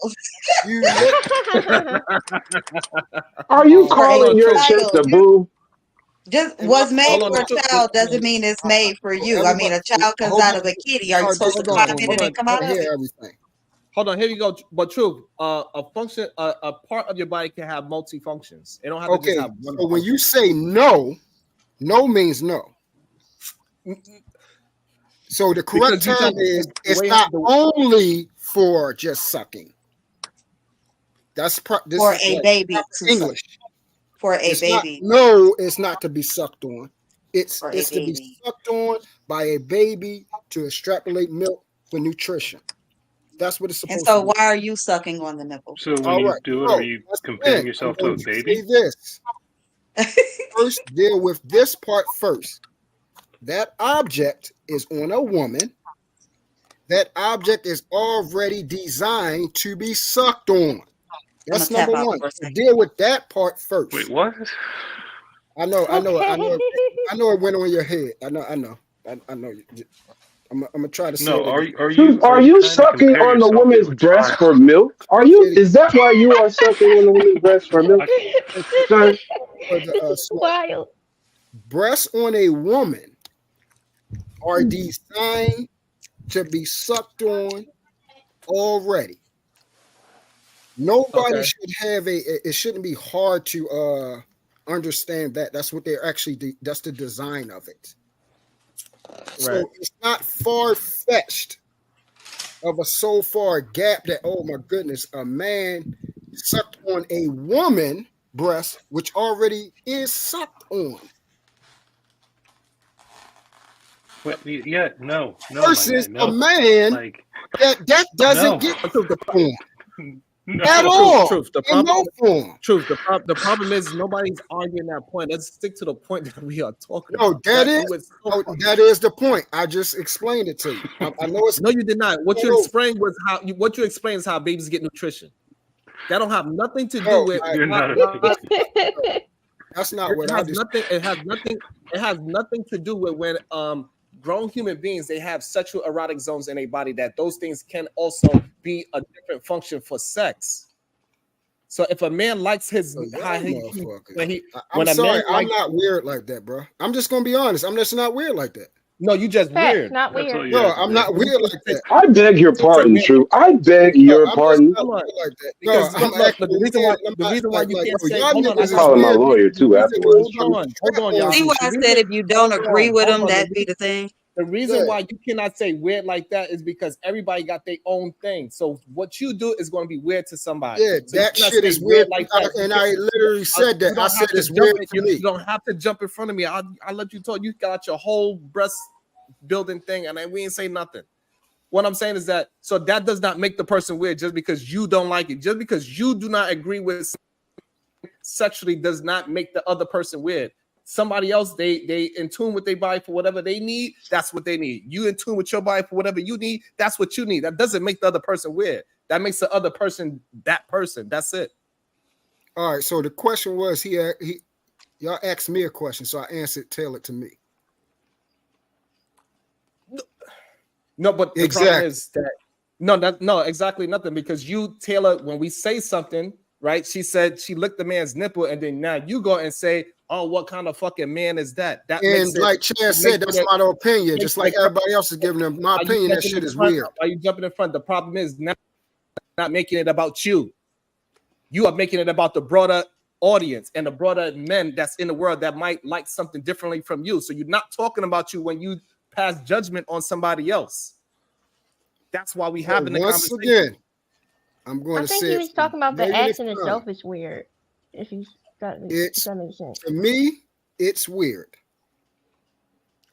Are you calling your chest a boob? Just was made for a child doesn't mean it's made for you. I mean, a child comes out of a kitty. Are you supposed to climb in it and come out of it? Everything. Hold on, here you go. But Truth, a function, a part of your body can have multi-functions. It don't have to just have one. So when you say no, no means no. So the correct term is it's not only for just sucking. That's for a baby. English. For a baby. No, it's not to be sucked on. It's to be sucked on by a baby to extrapolate milk for nutrition. That's what it's supposed to be. And so why are you sucking on the nipple? So when you do it, are you comparing yourself to a baby? Say this. First, deal with this part first. That object is on a woman. That object is already designed to be sucked on. That's number one. So deal with that part first. Wait, what? I know it went on your head. I know. I'm gonna try to say are you sucking on the woman's breast for milk? Is that why you are sucking on the woman's breast for milk? Wild. Breasts on a woman are designed to be sucked on already. Nobody should have it shouldn't be hard to understand that. That's what they're actually that's the design of it. So it's not far-fetched of a so far gap that, oh my goodness, a man sucked on a woman breast, which already is sucked on. No. Versus a man that doesn't get the form. At all. Truth. In no form. Truth. The problem is nobody's arguing that point. Let's stick to the point that we are talking about. That is the point. I just explained it to you. I know it's no, you did not. What you explained was is how babies get nutrition. That don't have nothing to do with. That's not what I just. It has nothing to do with when grown human beings, they have sexual erotic zones in their body that those things can also be a different function for sex. So if a man likes his I'm not weird like that, bro. I'm just gonna be honest. I'm just not weird like that. No, you just weird. Not weird. No, I'm not weird like that. I beg your pardon, True. I beg your pardon. The reason why you can't say, I'm calling my lawyer too afterwards. Hold on, y'all. See what I said? If you don't agree with him, that'd be the thing. The reason why you cannot say weird like that is because everybody got their own thing. So what you do is going to be weird to somebody. Yeah, so that shit is weird like that. And I literally said that. I said it's weird for me. You don't have to jump in front of me. I'll let you talk. You got your whole breast building thing, and we ain't say nothing. What I'm saying is that so that does not make the person weird just because you don't like it. Just because you do not agree with sexually does not make the other person weird. Somebody else, they in tune with their body for whatever they need. That's what they need. You in tune with your body for whatever you need. That's what you need. That doesn't make the other person weird. That makes the other person that person. That's it. All right. So the question was y'all asked me a question, so I answered tailored to me. No, but the problem is that no, exactly nothing because you tailor when we say something. Right? She said she licked the man's nipple, and then now you go and say, "Oh, what kind of fucking man is that?" That and makes like Chad said, that's my opinion. Just like everybody else is giving them my opinion, that shit is weird. Are you jumping in front? The problem is not making it about you. You are making it about the broader audience and the broader men that's in the world that might like something differently from you. So you're not talking about you when you pass judgment on somebody else. That's why we having the Once conversation. again, I'm going I to think say he it was for talking about the the act millionth in time. itself is weird. If that makes sense. To me, it's weird.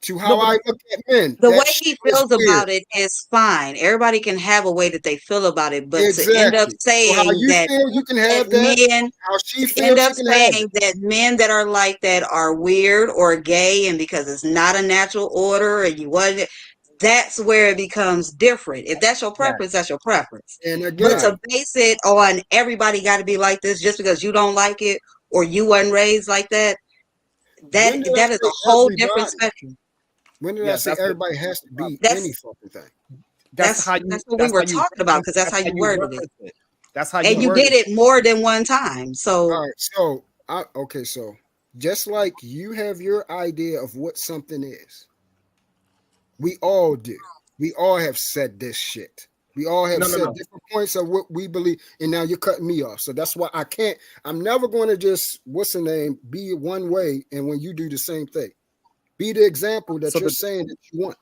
To how I look at men, The way that he shit is feels weird. about it is fine. Everybody can have a way that they feel about it, but to end up Exactly. So how saying you that feel, you can have that. men, How she to end feels, she up can have it. saying that men that are like that are weird or gay, and because it's not a natural order, and you wasn't, that's where it becomes different. If that's your preference, that's your preference. And But again, to base it on everybody got to be like this just because you don't like it or you wasn't raised like that, when did I that is say a whole different everybody? spectrum. When did I say That's what, everybody has to be any That's fucking thing? that's how you that's what we that's were how you talking about reference, because that's that's how how you you worded it, reference it. That's how you and you worded did it more than one time. So All right, so so just like you have your idea of what something is, we all do. We all have said this shit. We all have said different points of what we believe, and now you're cutting me off. So that's why I'm never going to just, what's the name, be one way, and when you do the same thing. Be the example that you're saying that you want.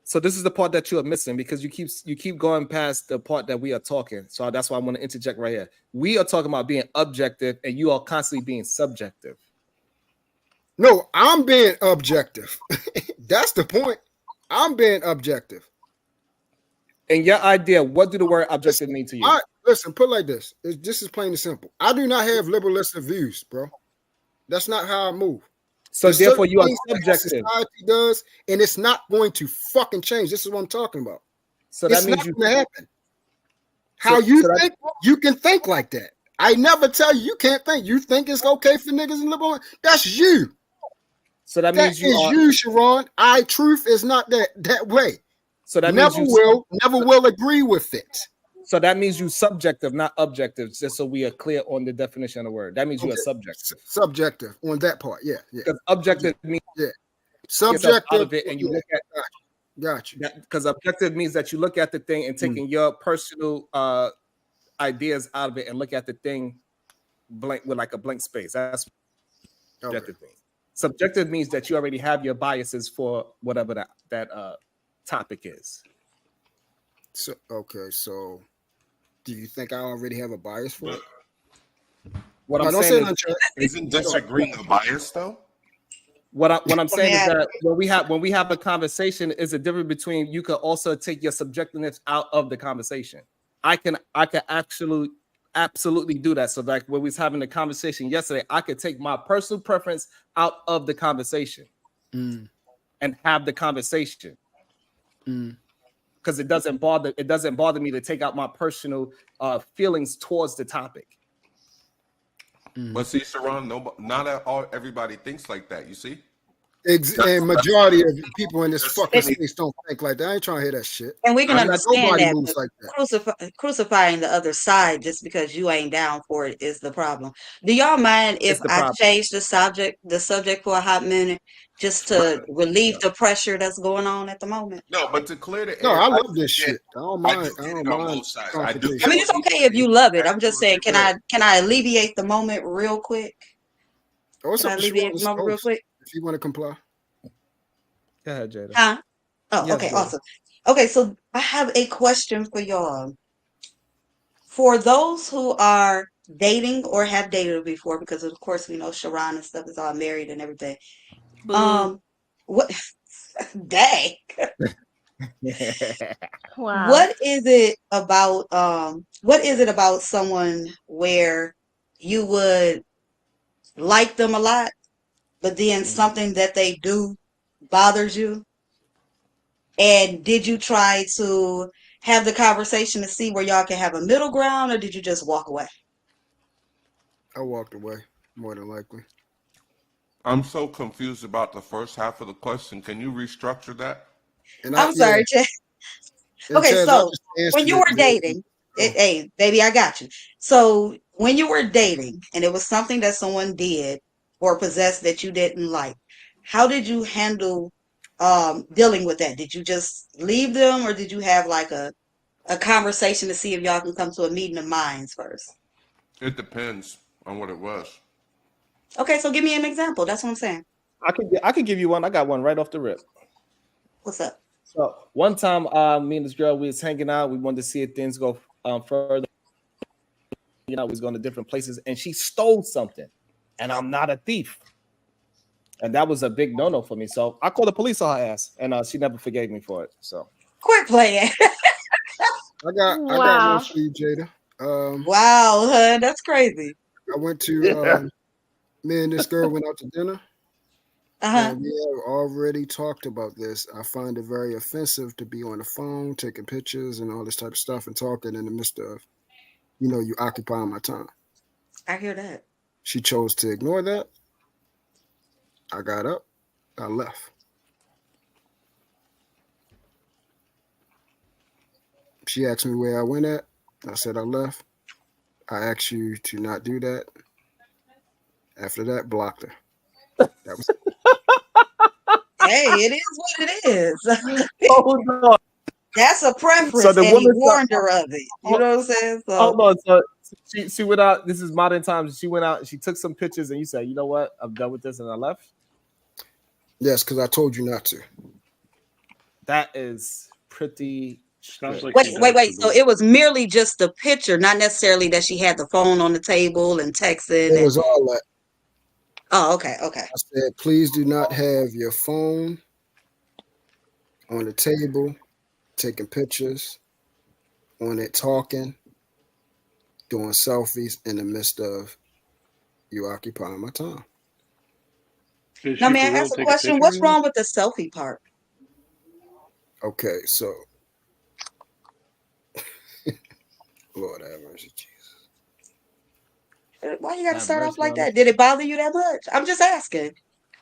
So this is the part that you are missing because you keep going past the part that we are talking. So that's why I want to interject right here. We are talking about being objective, and you are constantly being subjective. No, I'm being objective. That's the point. I'm being objective. And your idea, what do the word objective mean to you? Listen, put it like this. This is plain and simple. I do not have liberalistic views, bro. That's not how I move. So therefore, you are subjective. Society does, and it's not going to fucking change. This is what I'm talking about. So that means not going to happen. How you think? You can think like that. I never tell you can't think. You think it's okay for niggas and liberal? That's you. So that means you, Sharon. Truth is not that way. So that never will agree with it. So that means you subjective, not objective. Just so we are clear on the definition of the word. That means you are subjective. Subjective on that part, yeah. Because objective means subjective out of it, and you look at. Gotcha. Because objective means that you look at the thing and taking your personal ideas out of it and look at the thing blank with like a blank space. That's objective means. Subjective means that you already have your biases for whatever that topic is. So do you think I already have a bias for it? What I'm saying isn't disagreeing a bias though? What I'm saying is that when we have a conversation, is a difference between you could also take your subjectiveness out of the conversation. I can absolutely do that. So like when we was having the conversation yesterday, I could take my personal preference out of the conversation and have the conversation. Because it doesn't bother me to take out my personal feelings towards the topic. But see, Sharon, not everybody thinks like that. You see, and majority of people in this fucking space don't think like that. I ain't trying to hear that shit. And we can understand that, moves like that. Crucifying the other side just because you ain't down for it is the problem. Do y'all mind if I change the subject for a hot minute just to relieve the pressure that's going on at the moment? No, but to clear the air. No, I love this shit. I don't mind. I mean, it's okay if you love it. I'm just saying, can I alleviate the moment real quick? What's Can I alleviate the moment real quick? If you want to comply. Go ahead, Jada. Huh? Oh, yes, okay, Jada. awesome. Okay, so I have a question for y'all. For those who are dating or have dated before, because of course we know Sharon and stuff is all married and everything. What dang. Wow. What is it about someone where you would like them a lot, but then something that they do bothers you? And did you try to have the conversation to see where y'all can have a middle ground, or did you just walk away? I walked away, more than likely. I'm so confused about the first half of the question. Can you restructure that? I'm sorry, Chad. Okay, so when you were dating, hey, baby, I got you. So when you were dating and it was something that someone did or possessed that you didn't like, how did you handle dealing with that? Did you just leave them, or did you have like a conversation to see if y'all can come to a meeting of minds first? It depends on what it was. Okay, so give me an example. That's what I'm saying. I could give you one. I got one right off the rip. What's up? So one time, me and this girl, we was hanging out. We wanted to see if things go further. You know, we was going to different places, and she stole something. And I'm not a thief. And that was a big no-no for me. So I called the police on her ass, and she never forgave me for it. So quit playing. I got one for you, Jada. Wow, hun, that's crazy. I went to me and this girl went out to dinner. And we have already talked about this. I find it very offensive to be on the phone, taking pictures and all this type of stuff and talking in the midst of, you occupying my time. I hear that. She chose to ignore that. I got up. I left. She asked me where I went at. I said I left. I asked you to not do that. After that, blocked her. That was Hey, it is what it is. Hold on. That's a preference, So the and he woman warned her of it. You know what I'm saying? So hold on. So she went out. This is modern times. She went out. She took some pictures, and you said, "You know what? I'm done with this," and I left. Yes, because I told you not to. That is pretty. Sounds like wait. So it was merely just the picture, not necessarily that she had the phone on the table and texting. It was all that. Oh, okay. I said, please do not have your phone on the table, taking pictures, on it talking, doing selfies in the midst of you occupying my time. Now, may I ask a question? What's wrong with the selfie part? Okay, so Lord have mercy, Jesus. Why you got to start off like that? Did it bother you that much? I'm just asking.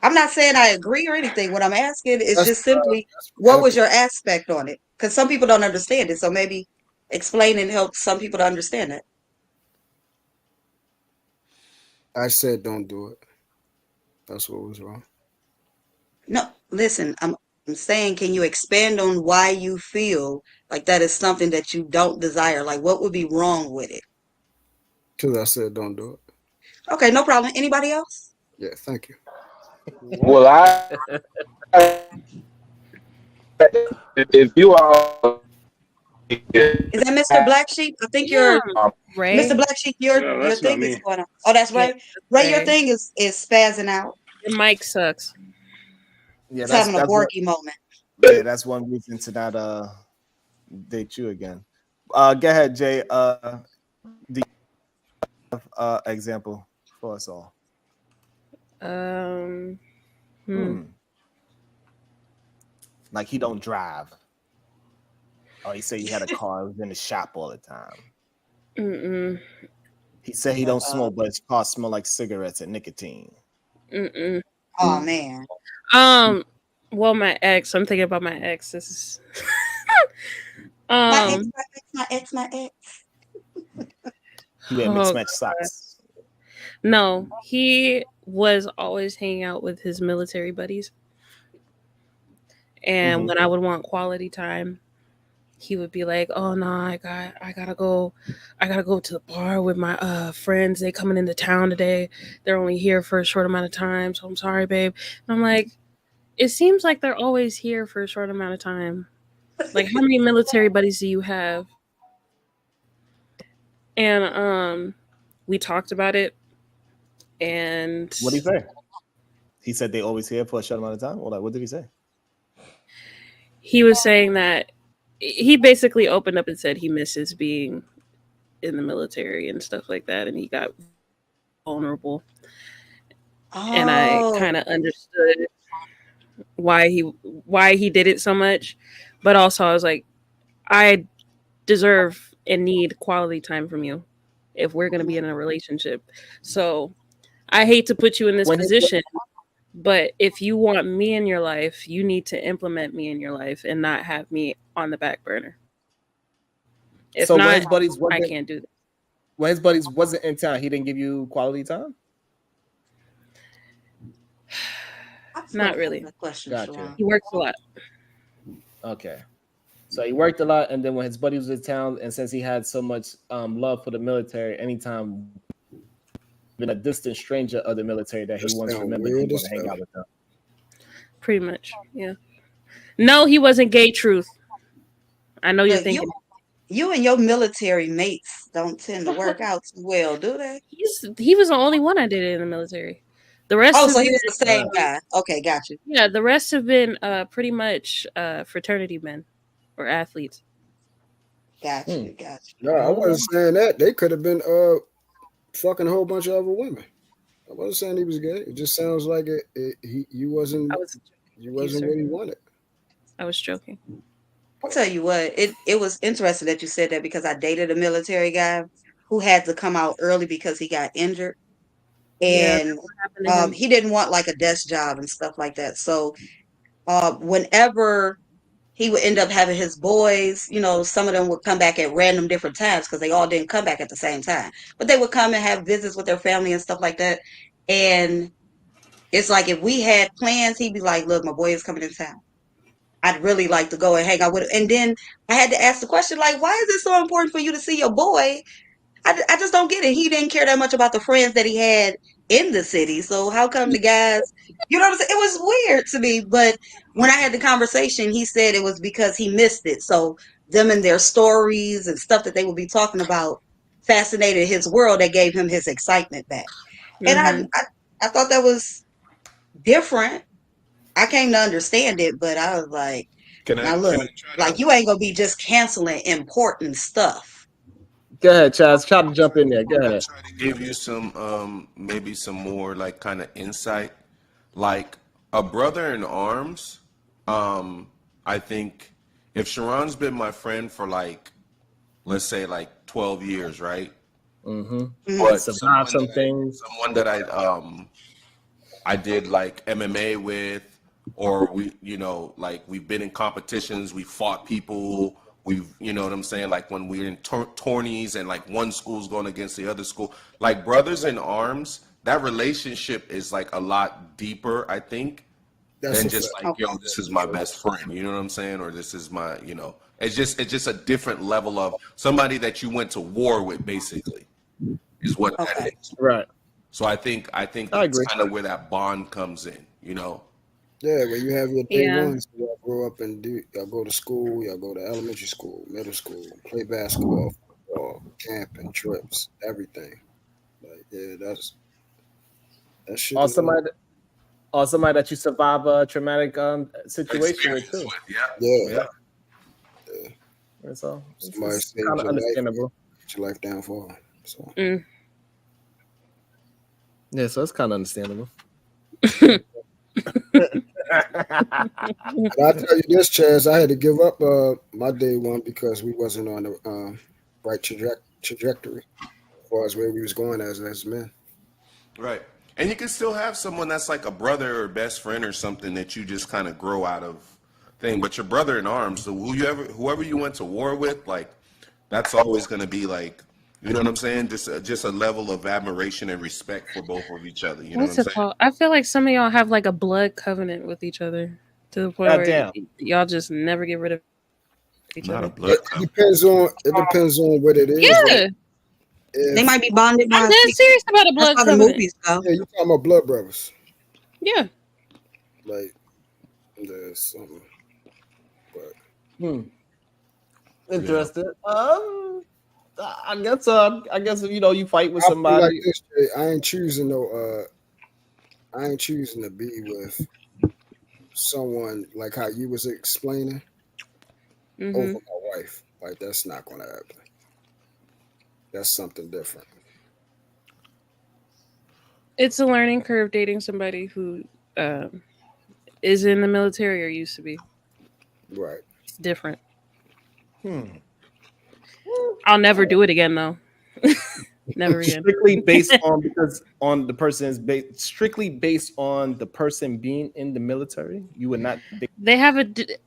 I'm not saying I agree or anything. What I'm asking is just simply, what was your aspect on it? Because some people don't understand it. So maybe explain and help some people to understand it. I said don't do it. That's what was wrong. No, listen, I'm saying, can you expand on why you feel like that is something that you don't desire? Like, what would be wrong with it? Because I said don't do it. Okay, no problem. Anybody else? Yeah, thank you. Well, if you are, is that Mr. Black Sheep? I think you're Ray. Mr. Black Sheep. Your thing is going on. Oh, that's right. Ray, your thing is spazzing out. Your mic sucks. Yeah, it's having a Borky moment. Yeah, that's one reason to not date you again. Go ahead, Jay. Do you have example for us all? Like he don't drive. Oh, he said he had a car. He was in the shop all the time. He said he don't smoke, but his car smell like cigarettes and nicotine. Oh man. Well, my ex. I'm thinking about my ex. This is my ex. He wear mixed match socks. No, he was always hanging out with his military buddies. And when I would want quality time, he would be like, "Oh no, I gotta go to the bar with my friends. They coming into town today. They're only here for a short amount of time, so I'm sorry, babe." And I'm like, it seems like they're always here for a short amount of time. Like, how many military buddies do you have? And we talked about it. And what did he say? He said they always here for a short amount of time. Or like, what did he say? He was saying that he basically opened up and said he misses being in the military and stuff like that, and he got vulnerable. And I kind of understood why he did it so much, but also I was like, I deserve and need quality time from you if we're going to be in a relationship. So I hate to put you in this position, but if you want me in your life, you need to implement me in your life and not have me on the back burner. If so not, when his buddies I can't do that. When his buddies wasn't in town, he didn't give you quality time? Not really. Gotcha. He works a lot. Okay. So he worked a lot, and then when his buddy was in town, and since he had so much love for the military, anytime a distant stranger of the military that he once remembered he want to hang out with them. Pretty much, yeah. No, he wasn't gay. Truth. I know you're Look, thinking. you and your military mates don't tend to work out too well, do they? He was the only one I did it in the military. The rest. Oh, so he was the same guy. Okay, got you. Yeah, the rest have been pretty much fraternity men or athletes. Got you. No, I wasn't saying that. They could have been fucking a whole bunch of other women. I wasn't saying he was gay. It just sounds like you wasn't what he wanted. I was joking. I'll tell you what, it was interesting that you said that because I dated a military guy who had to come out early because he got injured. And he didn't want like a desk job and stuff like that. So whenever he would end up having his boys, you know, some of them would come back at random different times because they all didn't come back at the same time. But they would come and have visits with their family and stuff like that. And it's like if we had plans, he'd be like, look, my boy is coming in town. I'd really like to go and hang out with him. And then I had to ask the question, like, why is it so important for you to see your boy? I just don't get it. He didn't care that much about the friends that he had in the city. So how come the guys, you know what I'm saying? It was weird to me. But when I had the conversation, he said it was because he missed it. So them and their stories and stuff that they would be talking about fascinated his world that gave him his excitement back. And I thought that was different. I came to understand it, but I was like, now look, like you ain't gonna be just canceling important stuff. Go ahead, Chaz. Try to jump in there. Go ahead. Give you some maybe some more like kind of insight. Like a brother in arms, I think if Sharon's been my friend for like, let's say like 12 years, right? But survive some things. Someone that I did like MMA with, or we, you know, like we've been in competitions, we fought people, we've, you know what I'm saying, like when we're in tourneys and like one school's going against the other school, like brothers in arms, that relationship is like a lot deeper, I think, than just like, yo, this is my best friend, you know what I'm saying, or this is my, you know, it's just a different level of somebody that you went to war with, basically, is what that is. Right. So I think that's kind of where that bond comes in, you know. Yeah, when you have your day ones, y'all grow up and y'all go to school, y'all go to elementary school, middle school, play basketball, football, camping, trips, everything. Like, yeah, that's shit. Or somebody that you survive a traumatic situation with too. Yeah. That's all. Somebody It's kind of understandable. Put your life down for them. So. Yeah, so it's kind of understandable. I'll tell you this, Chaz, I had to give up my day one because we wasn't on the right trajectory as far as where we was going as men. Right. And you can still have someone that's like a brother or best friend or something that you just kind of grow out of thing. But your brother in arms, so whoever you went to war with, like that's always going to be like, you know what I'm saying? Just a level of admiration and respect for both of each other. You know what I'm saying? I feel like some of y'all have like a blood covenant with each other to the point where y'all just never get rid of each other. It depends on what it is. Yeah. They might be bonded. I'm dead serious about a blood That's how the covenant. movies go. Yeah, you talking about blood brothers? Yeah. Like there's something. But Interesting. I guess you know you fight with somebody. Like this, Jay, I ain't choosing to be with someone like how you was explaining over my wife. Like that's not gonna happen. That's something different. It's a learning curve dating somebody who is in the military or used to be. Right. It's different. I'll never do it again though. Never again. Strictly based on the person's strictly based on the person being in the military. You would not. They have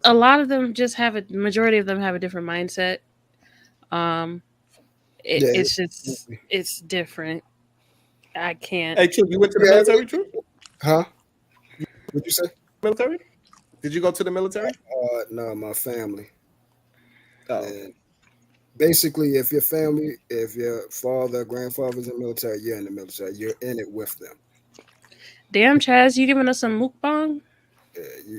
a lot of them just have a majority of them have a different mindset. It's different. I can't. Hey, True, you went to the military, True? Huh? What'd you say? Military? Did you go to the military? No, my family. Oh. And Basically, if your family, if your father, grandfather's in the military, you're in the military. You're in it with them. Damn, Chaz, you giving us some mukbang?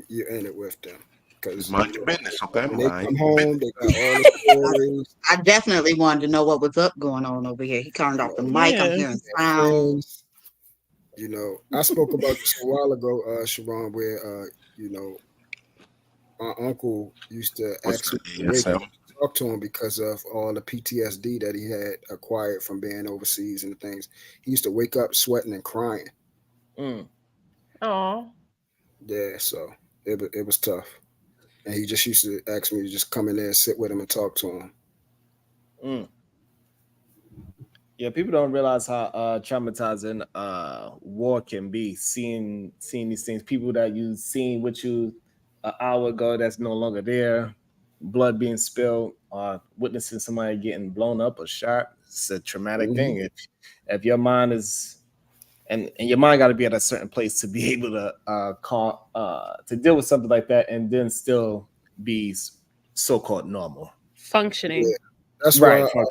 You're in it with them. Because mind your business, okay? when they come home, they got all the stories. I definitely wanted to know what was up going on over here. He turned off the mic. I'm hearing sound. Friends. You know, I spoke about this a while ago, Sharon, where you know, my uncle used to ask me to wake up and talk to him because of all the PTSD that he had acquired from being overseas and things. He used to wake up sweating and crying. Oh. Yeah, so it was tough. And he just used to ask me to just come in there and sit with him and talk to him. Yeah, people don't realize how traumatizing war can be. Seeing these things, people that you seen with you an hour ago that's no longer there, blood being spilled, witnessing somebody getting blown up or shot. It's a traumatic thing. If your mind is and your mind got to be at a certain place to be able to to deal with something like that and then still be so-called normal functioning. Yeah, that's right. why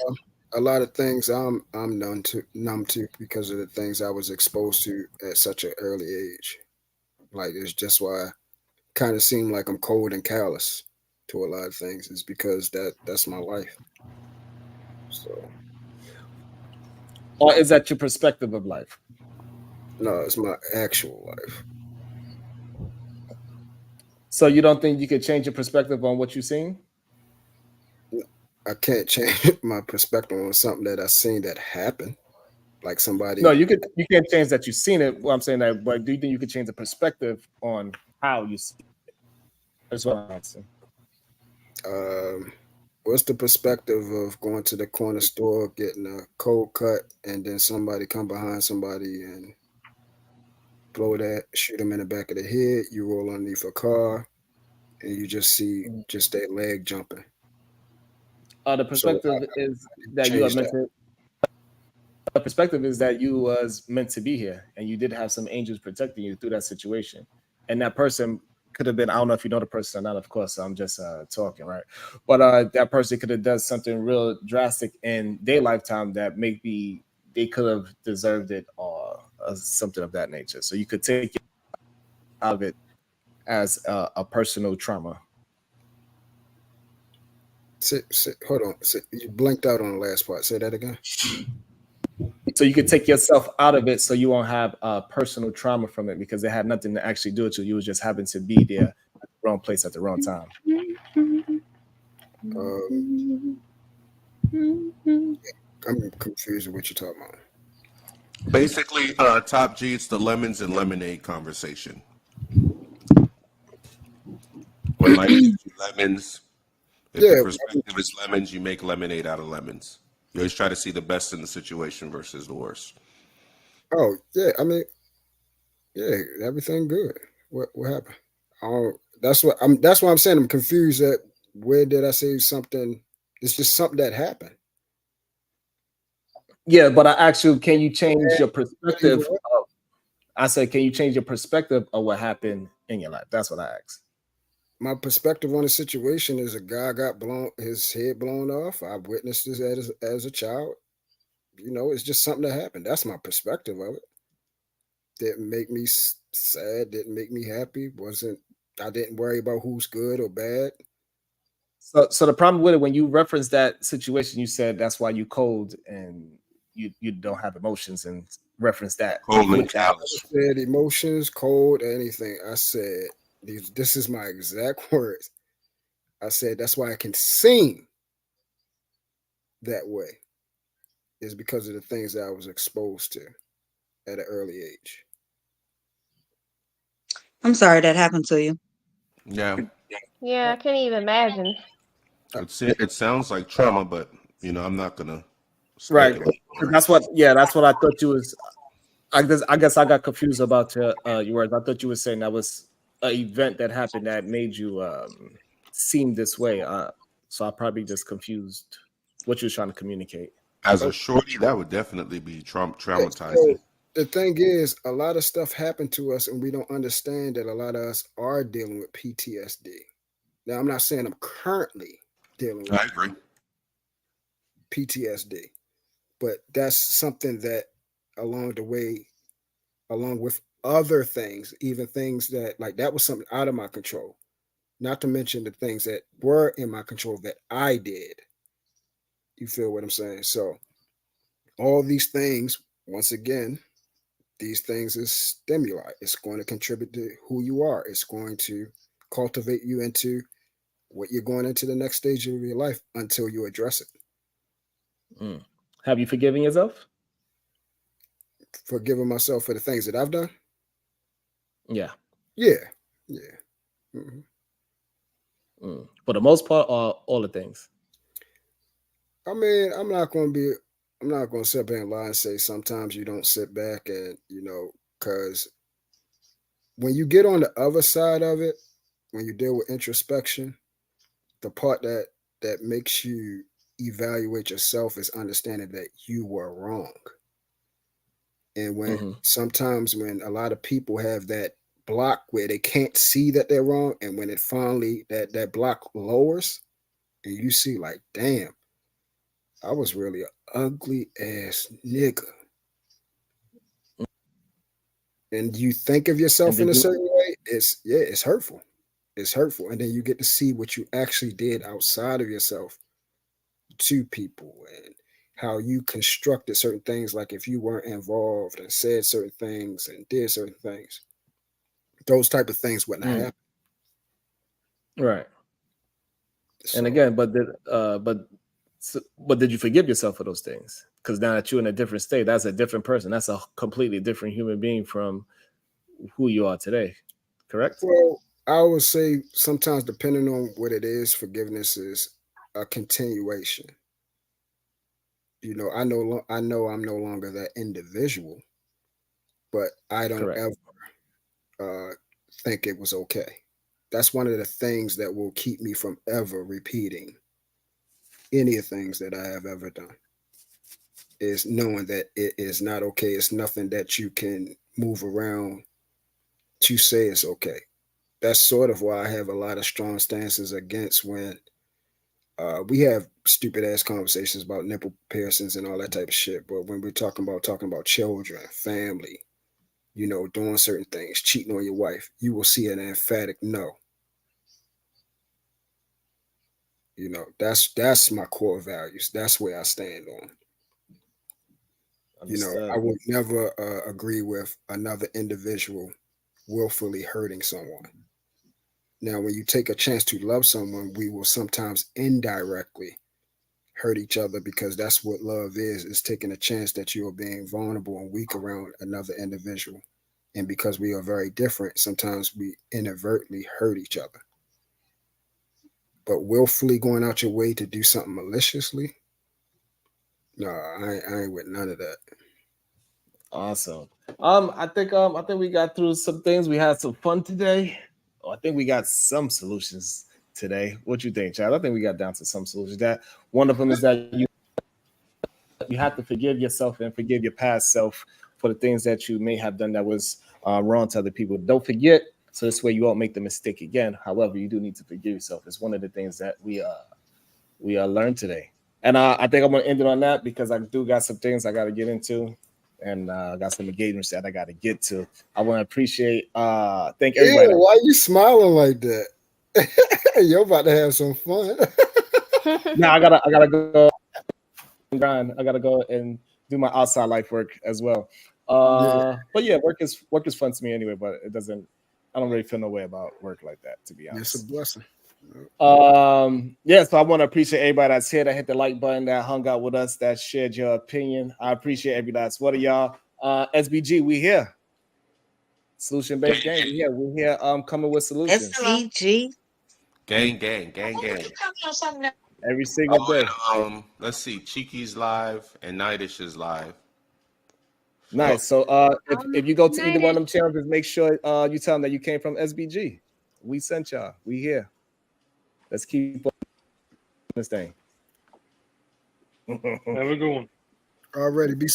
a lot of things I'm numb to because of the things I was exposed to at such an early age. Like it's just why I kind of seem like I'm cold and callous to a lot of things. Is because that's my life. So, or is that your perspective of life? No, it's my actual life. So you don't think you could change your perspective on what you've seen? I can't change my perspective on something that I seen that happen. Like somebody. No, you can't change that you've seen it. Well, I'm saying that, but do you think you could change the perspective on how you see it? That's what I'm asking. What's the perspective of going to the corner store, getting a cold cut, and then somebody come behind somebody and shoot them in the back of the head? You roll underneath a car, and you just see just that leg jumping. The perspective is that you are meant to. The perspective is that you was meant to be here, and you did have some angels protecting you through that situation, and that person could have been. I don't know if you know the person or not. Of course, I'm just talking, right? But that person could have done something real drastic in their lifetime that maybe they could have deserved it or something of that nature. So you could take it out of it as a personal trauma. Hold on. You blinked out on the last part. Say that again. So you could take yourself out of it so you won't have personal trauma from it because it had nothing to actually do with you. You was just happened to be there at the wrong place at the wrong time. I'm confused with what you're talking about. Basically, Top G, it's the lemons and lemonade conversation. When life gives you lemons, if the perspective is lemons, you make lemonade out of lemons. You always try to see the best in the situation versus the worst. Oh yeah, I mean, yeah, everything good. What happened? That's what I'm saying. I'm confused at where did I say something? It's just something that happened. Yeah, but I asked you, can you change your perspective? I said, can you change your perspective of what happened in your life? That's what I asked. My perspective on the situation is a guy got his head blown off. I witnessed this as a child. You know, it's just something that happened. That's my perspective of it. Didn't make me sad. Didn't make me happy. I didn't worry about who's good or bad. So the problem with it, when you reference that situation, you said that's why you cold and you don't have emotions and reference that. Cold and callous. I said emotions, cold, anything. I said this is my exact words. I said that's why I can sing that way. Is because of the things that I was exposed to at an early age. I'm sorry that happened to you. Yeah. Yeah, I can't even imagine. It sounds like trauma, but I'm not gonna speculate. Right. That's what I thought you was. I guess I got confused about your words. I thought you were saying that was an event that happened that made you seem this way. So I probably just confused what you were trying to communicate. As a shorty, that would definitely be traumatizing. So the thing is, a lot of stuff happened to us, and we don't understand that a lot of us are dealing with PTSD. Now, I'm not saying I'm currently dealing with. I agree. PTSD. But that's something that along the way, along with other things, even things that like that was something out of my control. Not to mention the things that were in my control that I did. You feel what I'm saying? So all these things, once again, these things is stimuli. It's going to contribute to who you are. It's going to cultivate you into what you're going into the next stage of your life until you address it. Have you forgiven yourself? Forgiving myself for the things that I've done? Yeah. Yeah. Yeah. For the most part, or all the things? I mean, I'm not going to sit back and lie and say sometimes you don't sit back and, because when you get on the other side of it, when you deal with introspection, the part that makes you evaluate yourself is understanding that you were wrong. And when sometimes when a lot of people have that block where they can't see that they're wrong, and when it finally that block lowers and you see like, damn, I was really an ugly ass nigga. And you think of yourself in a certain way, it's hurtful. It's hurtful. And then you get to see what you actually did outside of yourself to people and how you constructed certain things. Like if you weren't involved and said certain things and did certain things, those type of things wouldn't happen. Right. So, and again, but did you forgive yourself for those things? Because now that you're in a different state, that's a different person. That's a completely different human being from who you are today. Correct? Well, I would say sometimes depending on what it is, forgiveness is a continuation. I know I'm no longer that individual, but I don't ever think it was okay. That's one of the things that will keep me from ever repeating any of the things that I have ever done, is knowing that it is not okay. It's nothing that you can move around to say it's okay. That's sort of why I have a lot of strong stances against when we have stupid ass conversations about nipple piercings and all that type of shit. But when we're talking about children, family, doing certain things, cheating on your wife, you will see an emphatic no. That's my core values. That's where I stand on. I would never agree with another individual willfully hurting someone. Now, when you take a chance to love someone, we will sometimes indirectly hurt each other, because that's what love is taking a chance that you are being vulnerable and weak around another individual. And because we are very different, sometimes we inadvertently hurt each other. But willfully going out your way to do something maliciously, no, I ain't with none of that. Awesome. I think we got through some things. We had some fun today. I think we got some solutions today. What you think, Chad? I think we got down to some solutions. That one of them is that you have to forgive yourself and forgive your past self for the things that you may have done that was wrong to other people. Don't forget, so this way you won't make the mistake again. However, you do need to forgive yourself. It's one of the things that we learned today. And I think I'm going to end it on that, because I do got some things I got to get into, and I got some engagements that I got to get to. I want to appreciate, thank everybody. Why are you smiling like that? You're about to have some fun. No, I gotta go grind. I gotta go and do my outside life work as well. But yeah, work is fun to me anyway. But I don't really feel no way about work like that, to be honest. It's a blessing. Yeah, so I want to appreciate everybody that's here, that hit the like button, that hung out with us, that shared your opinion. I appreciate every last one of y'all. SBG, we here. Solution based game. We're here coming with solutions. SBG. Gang. Every single day. And, let's see, Cheeky's live and Nightish is live. Nice. So if you go to either one of them channels, just make sure you tell them that you came from SBG. We sent y'all. We here. Let's keep on this thing. Have a good one. Already be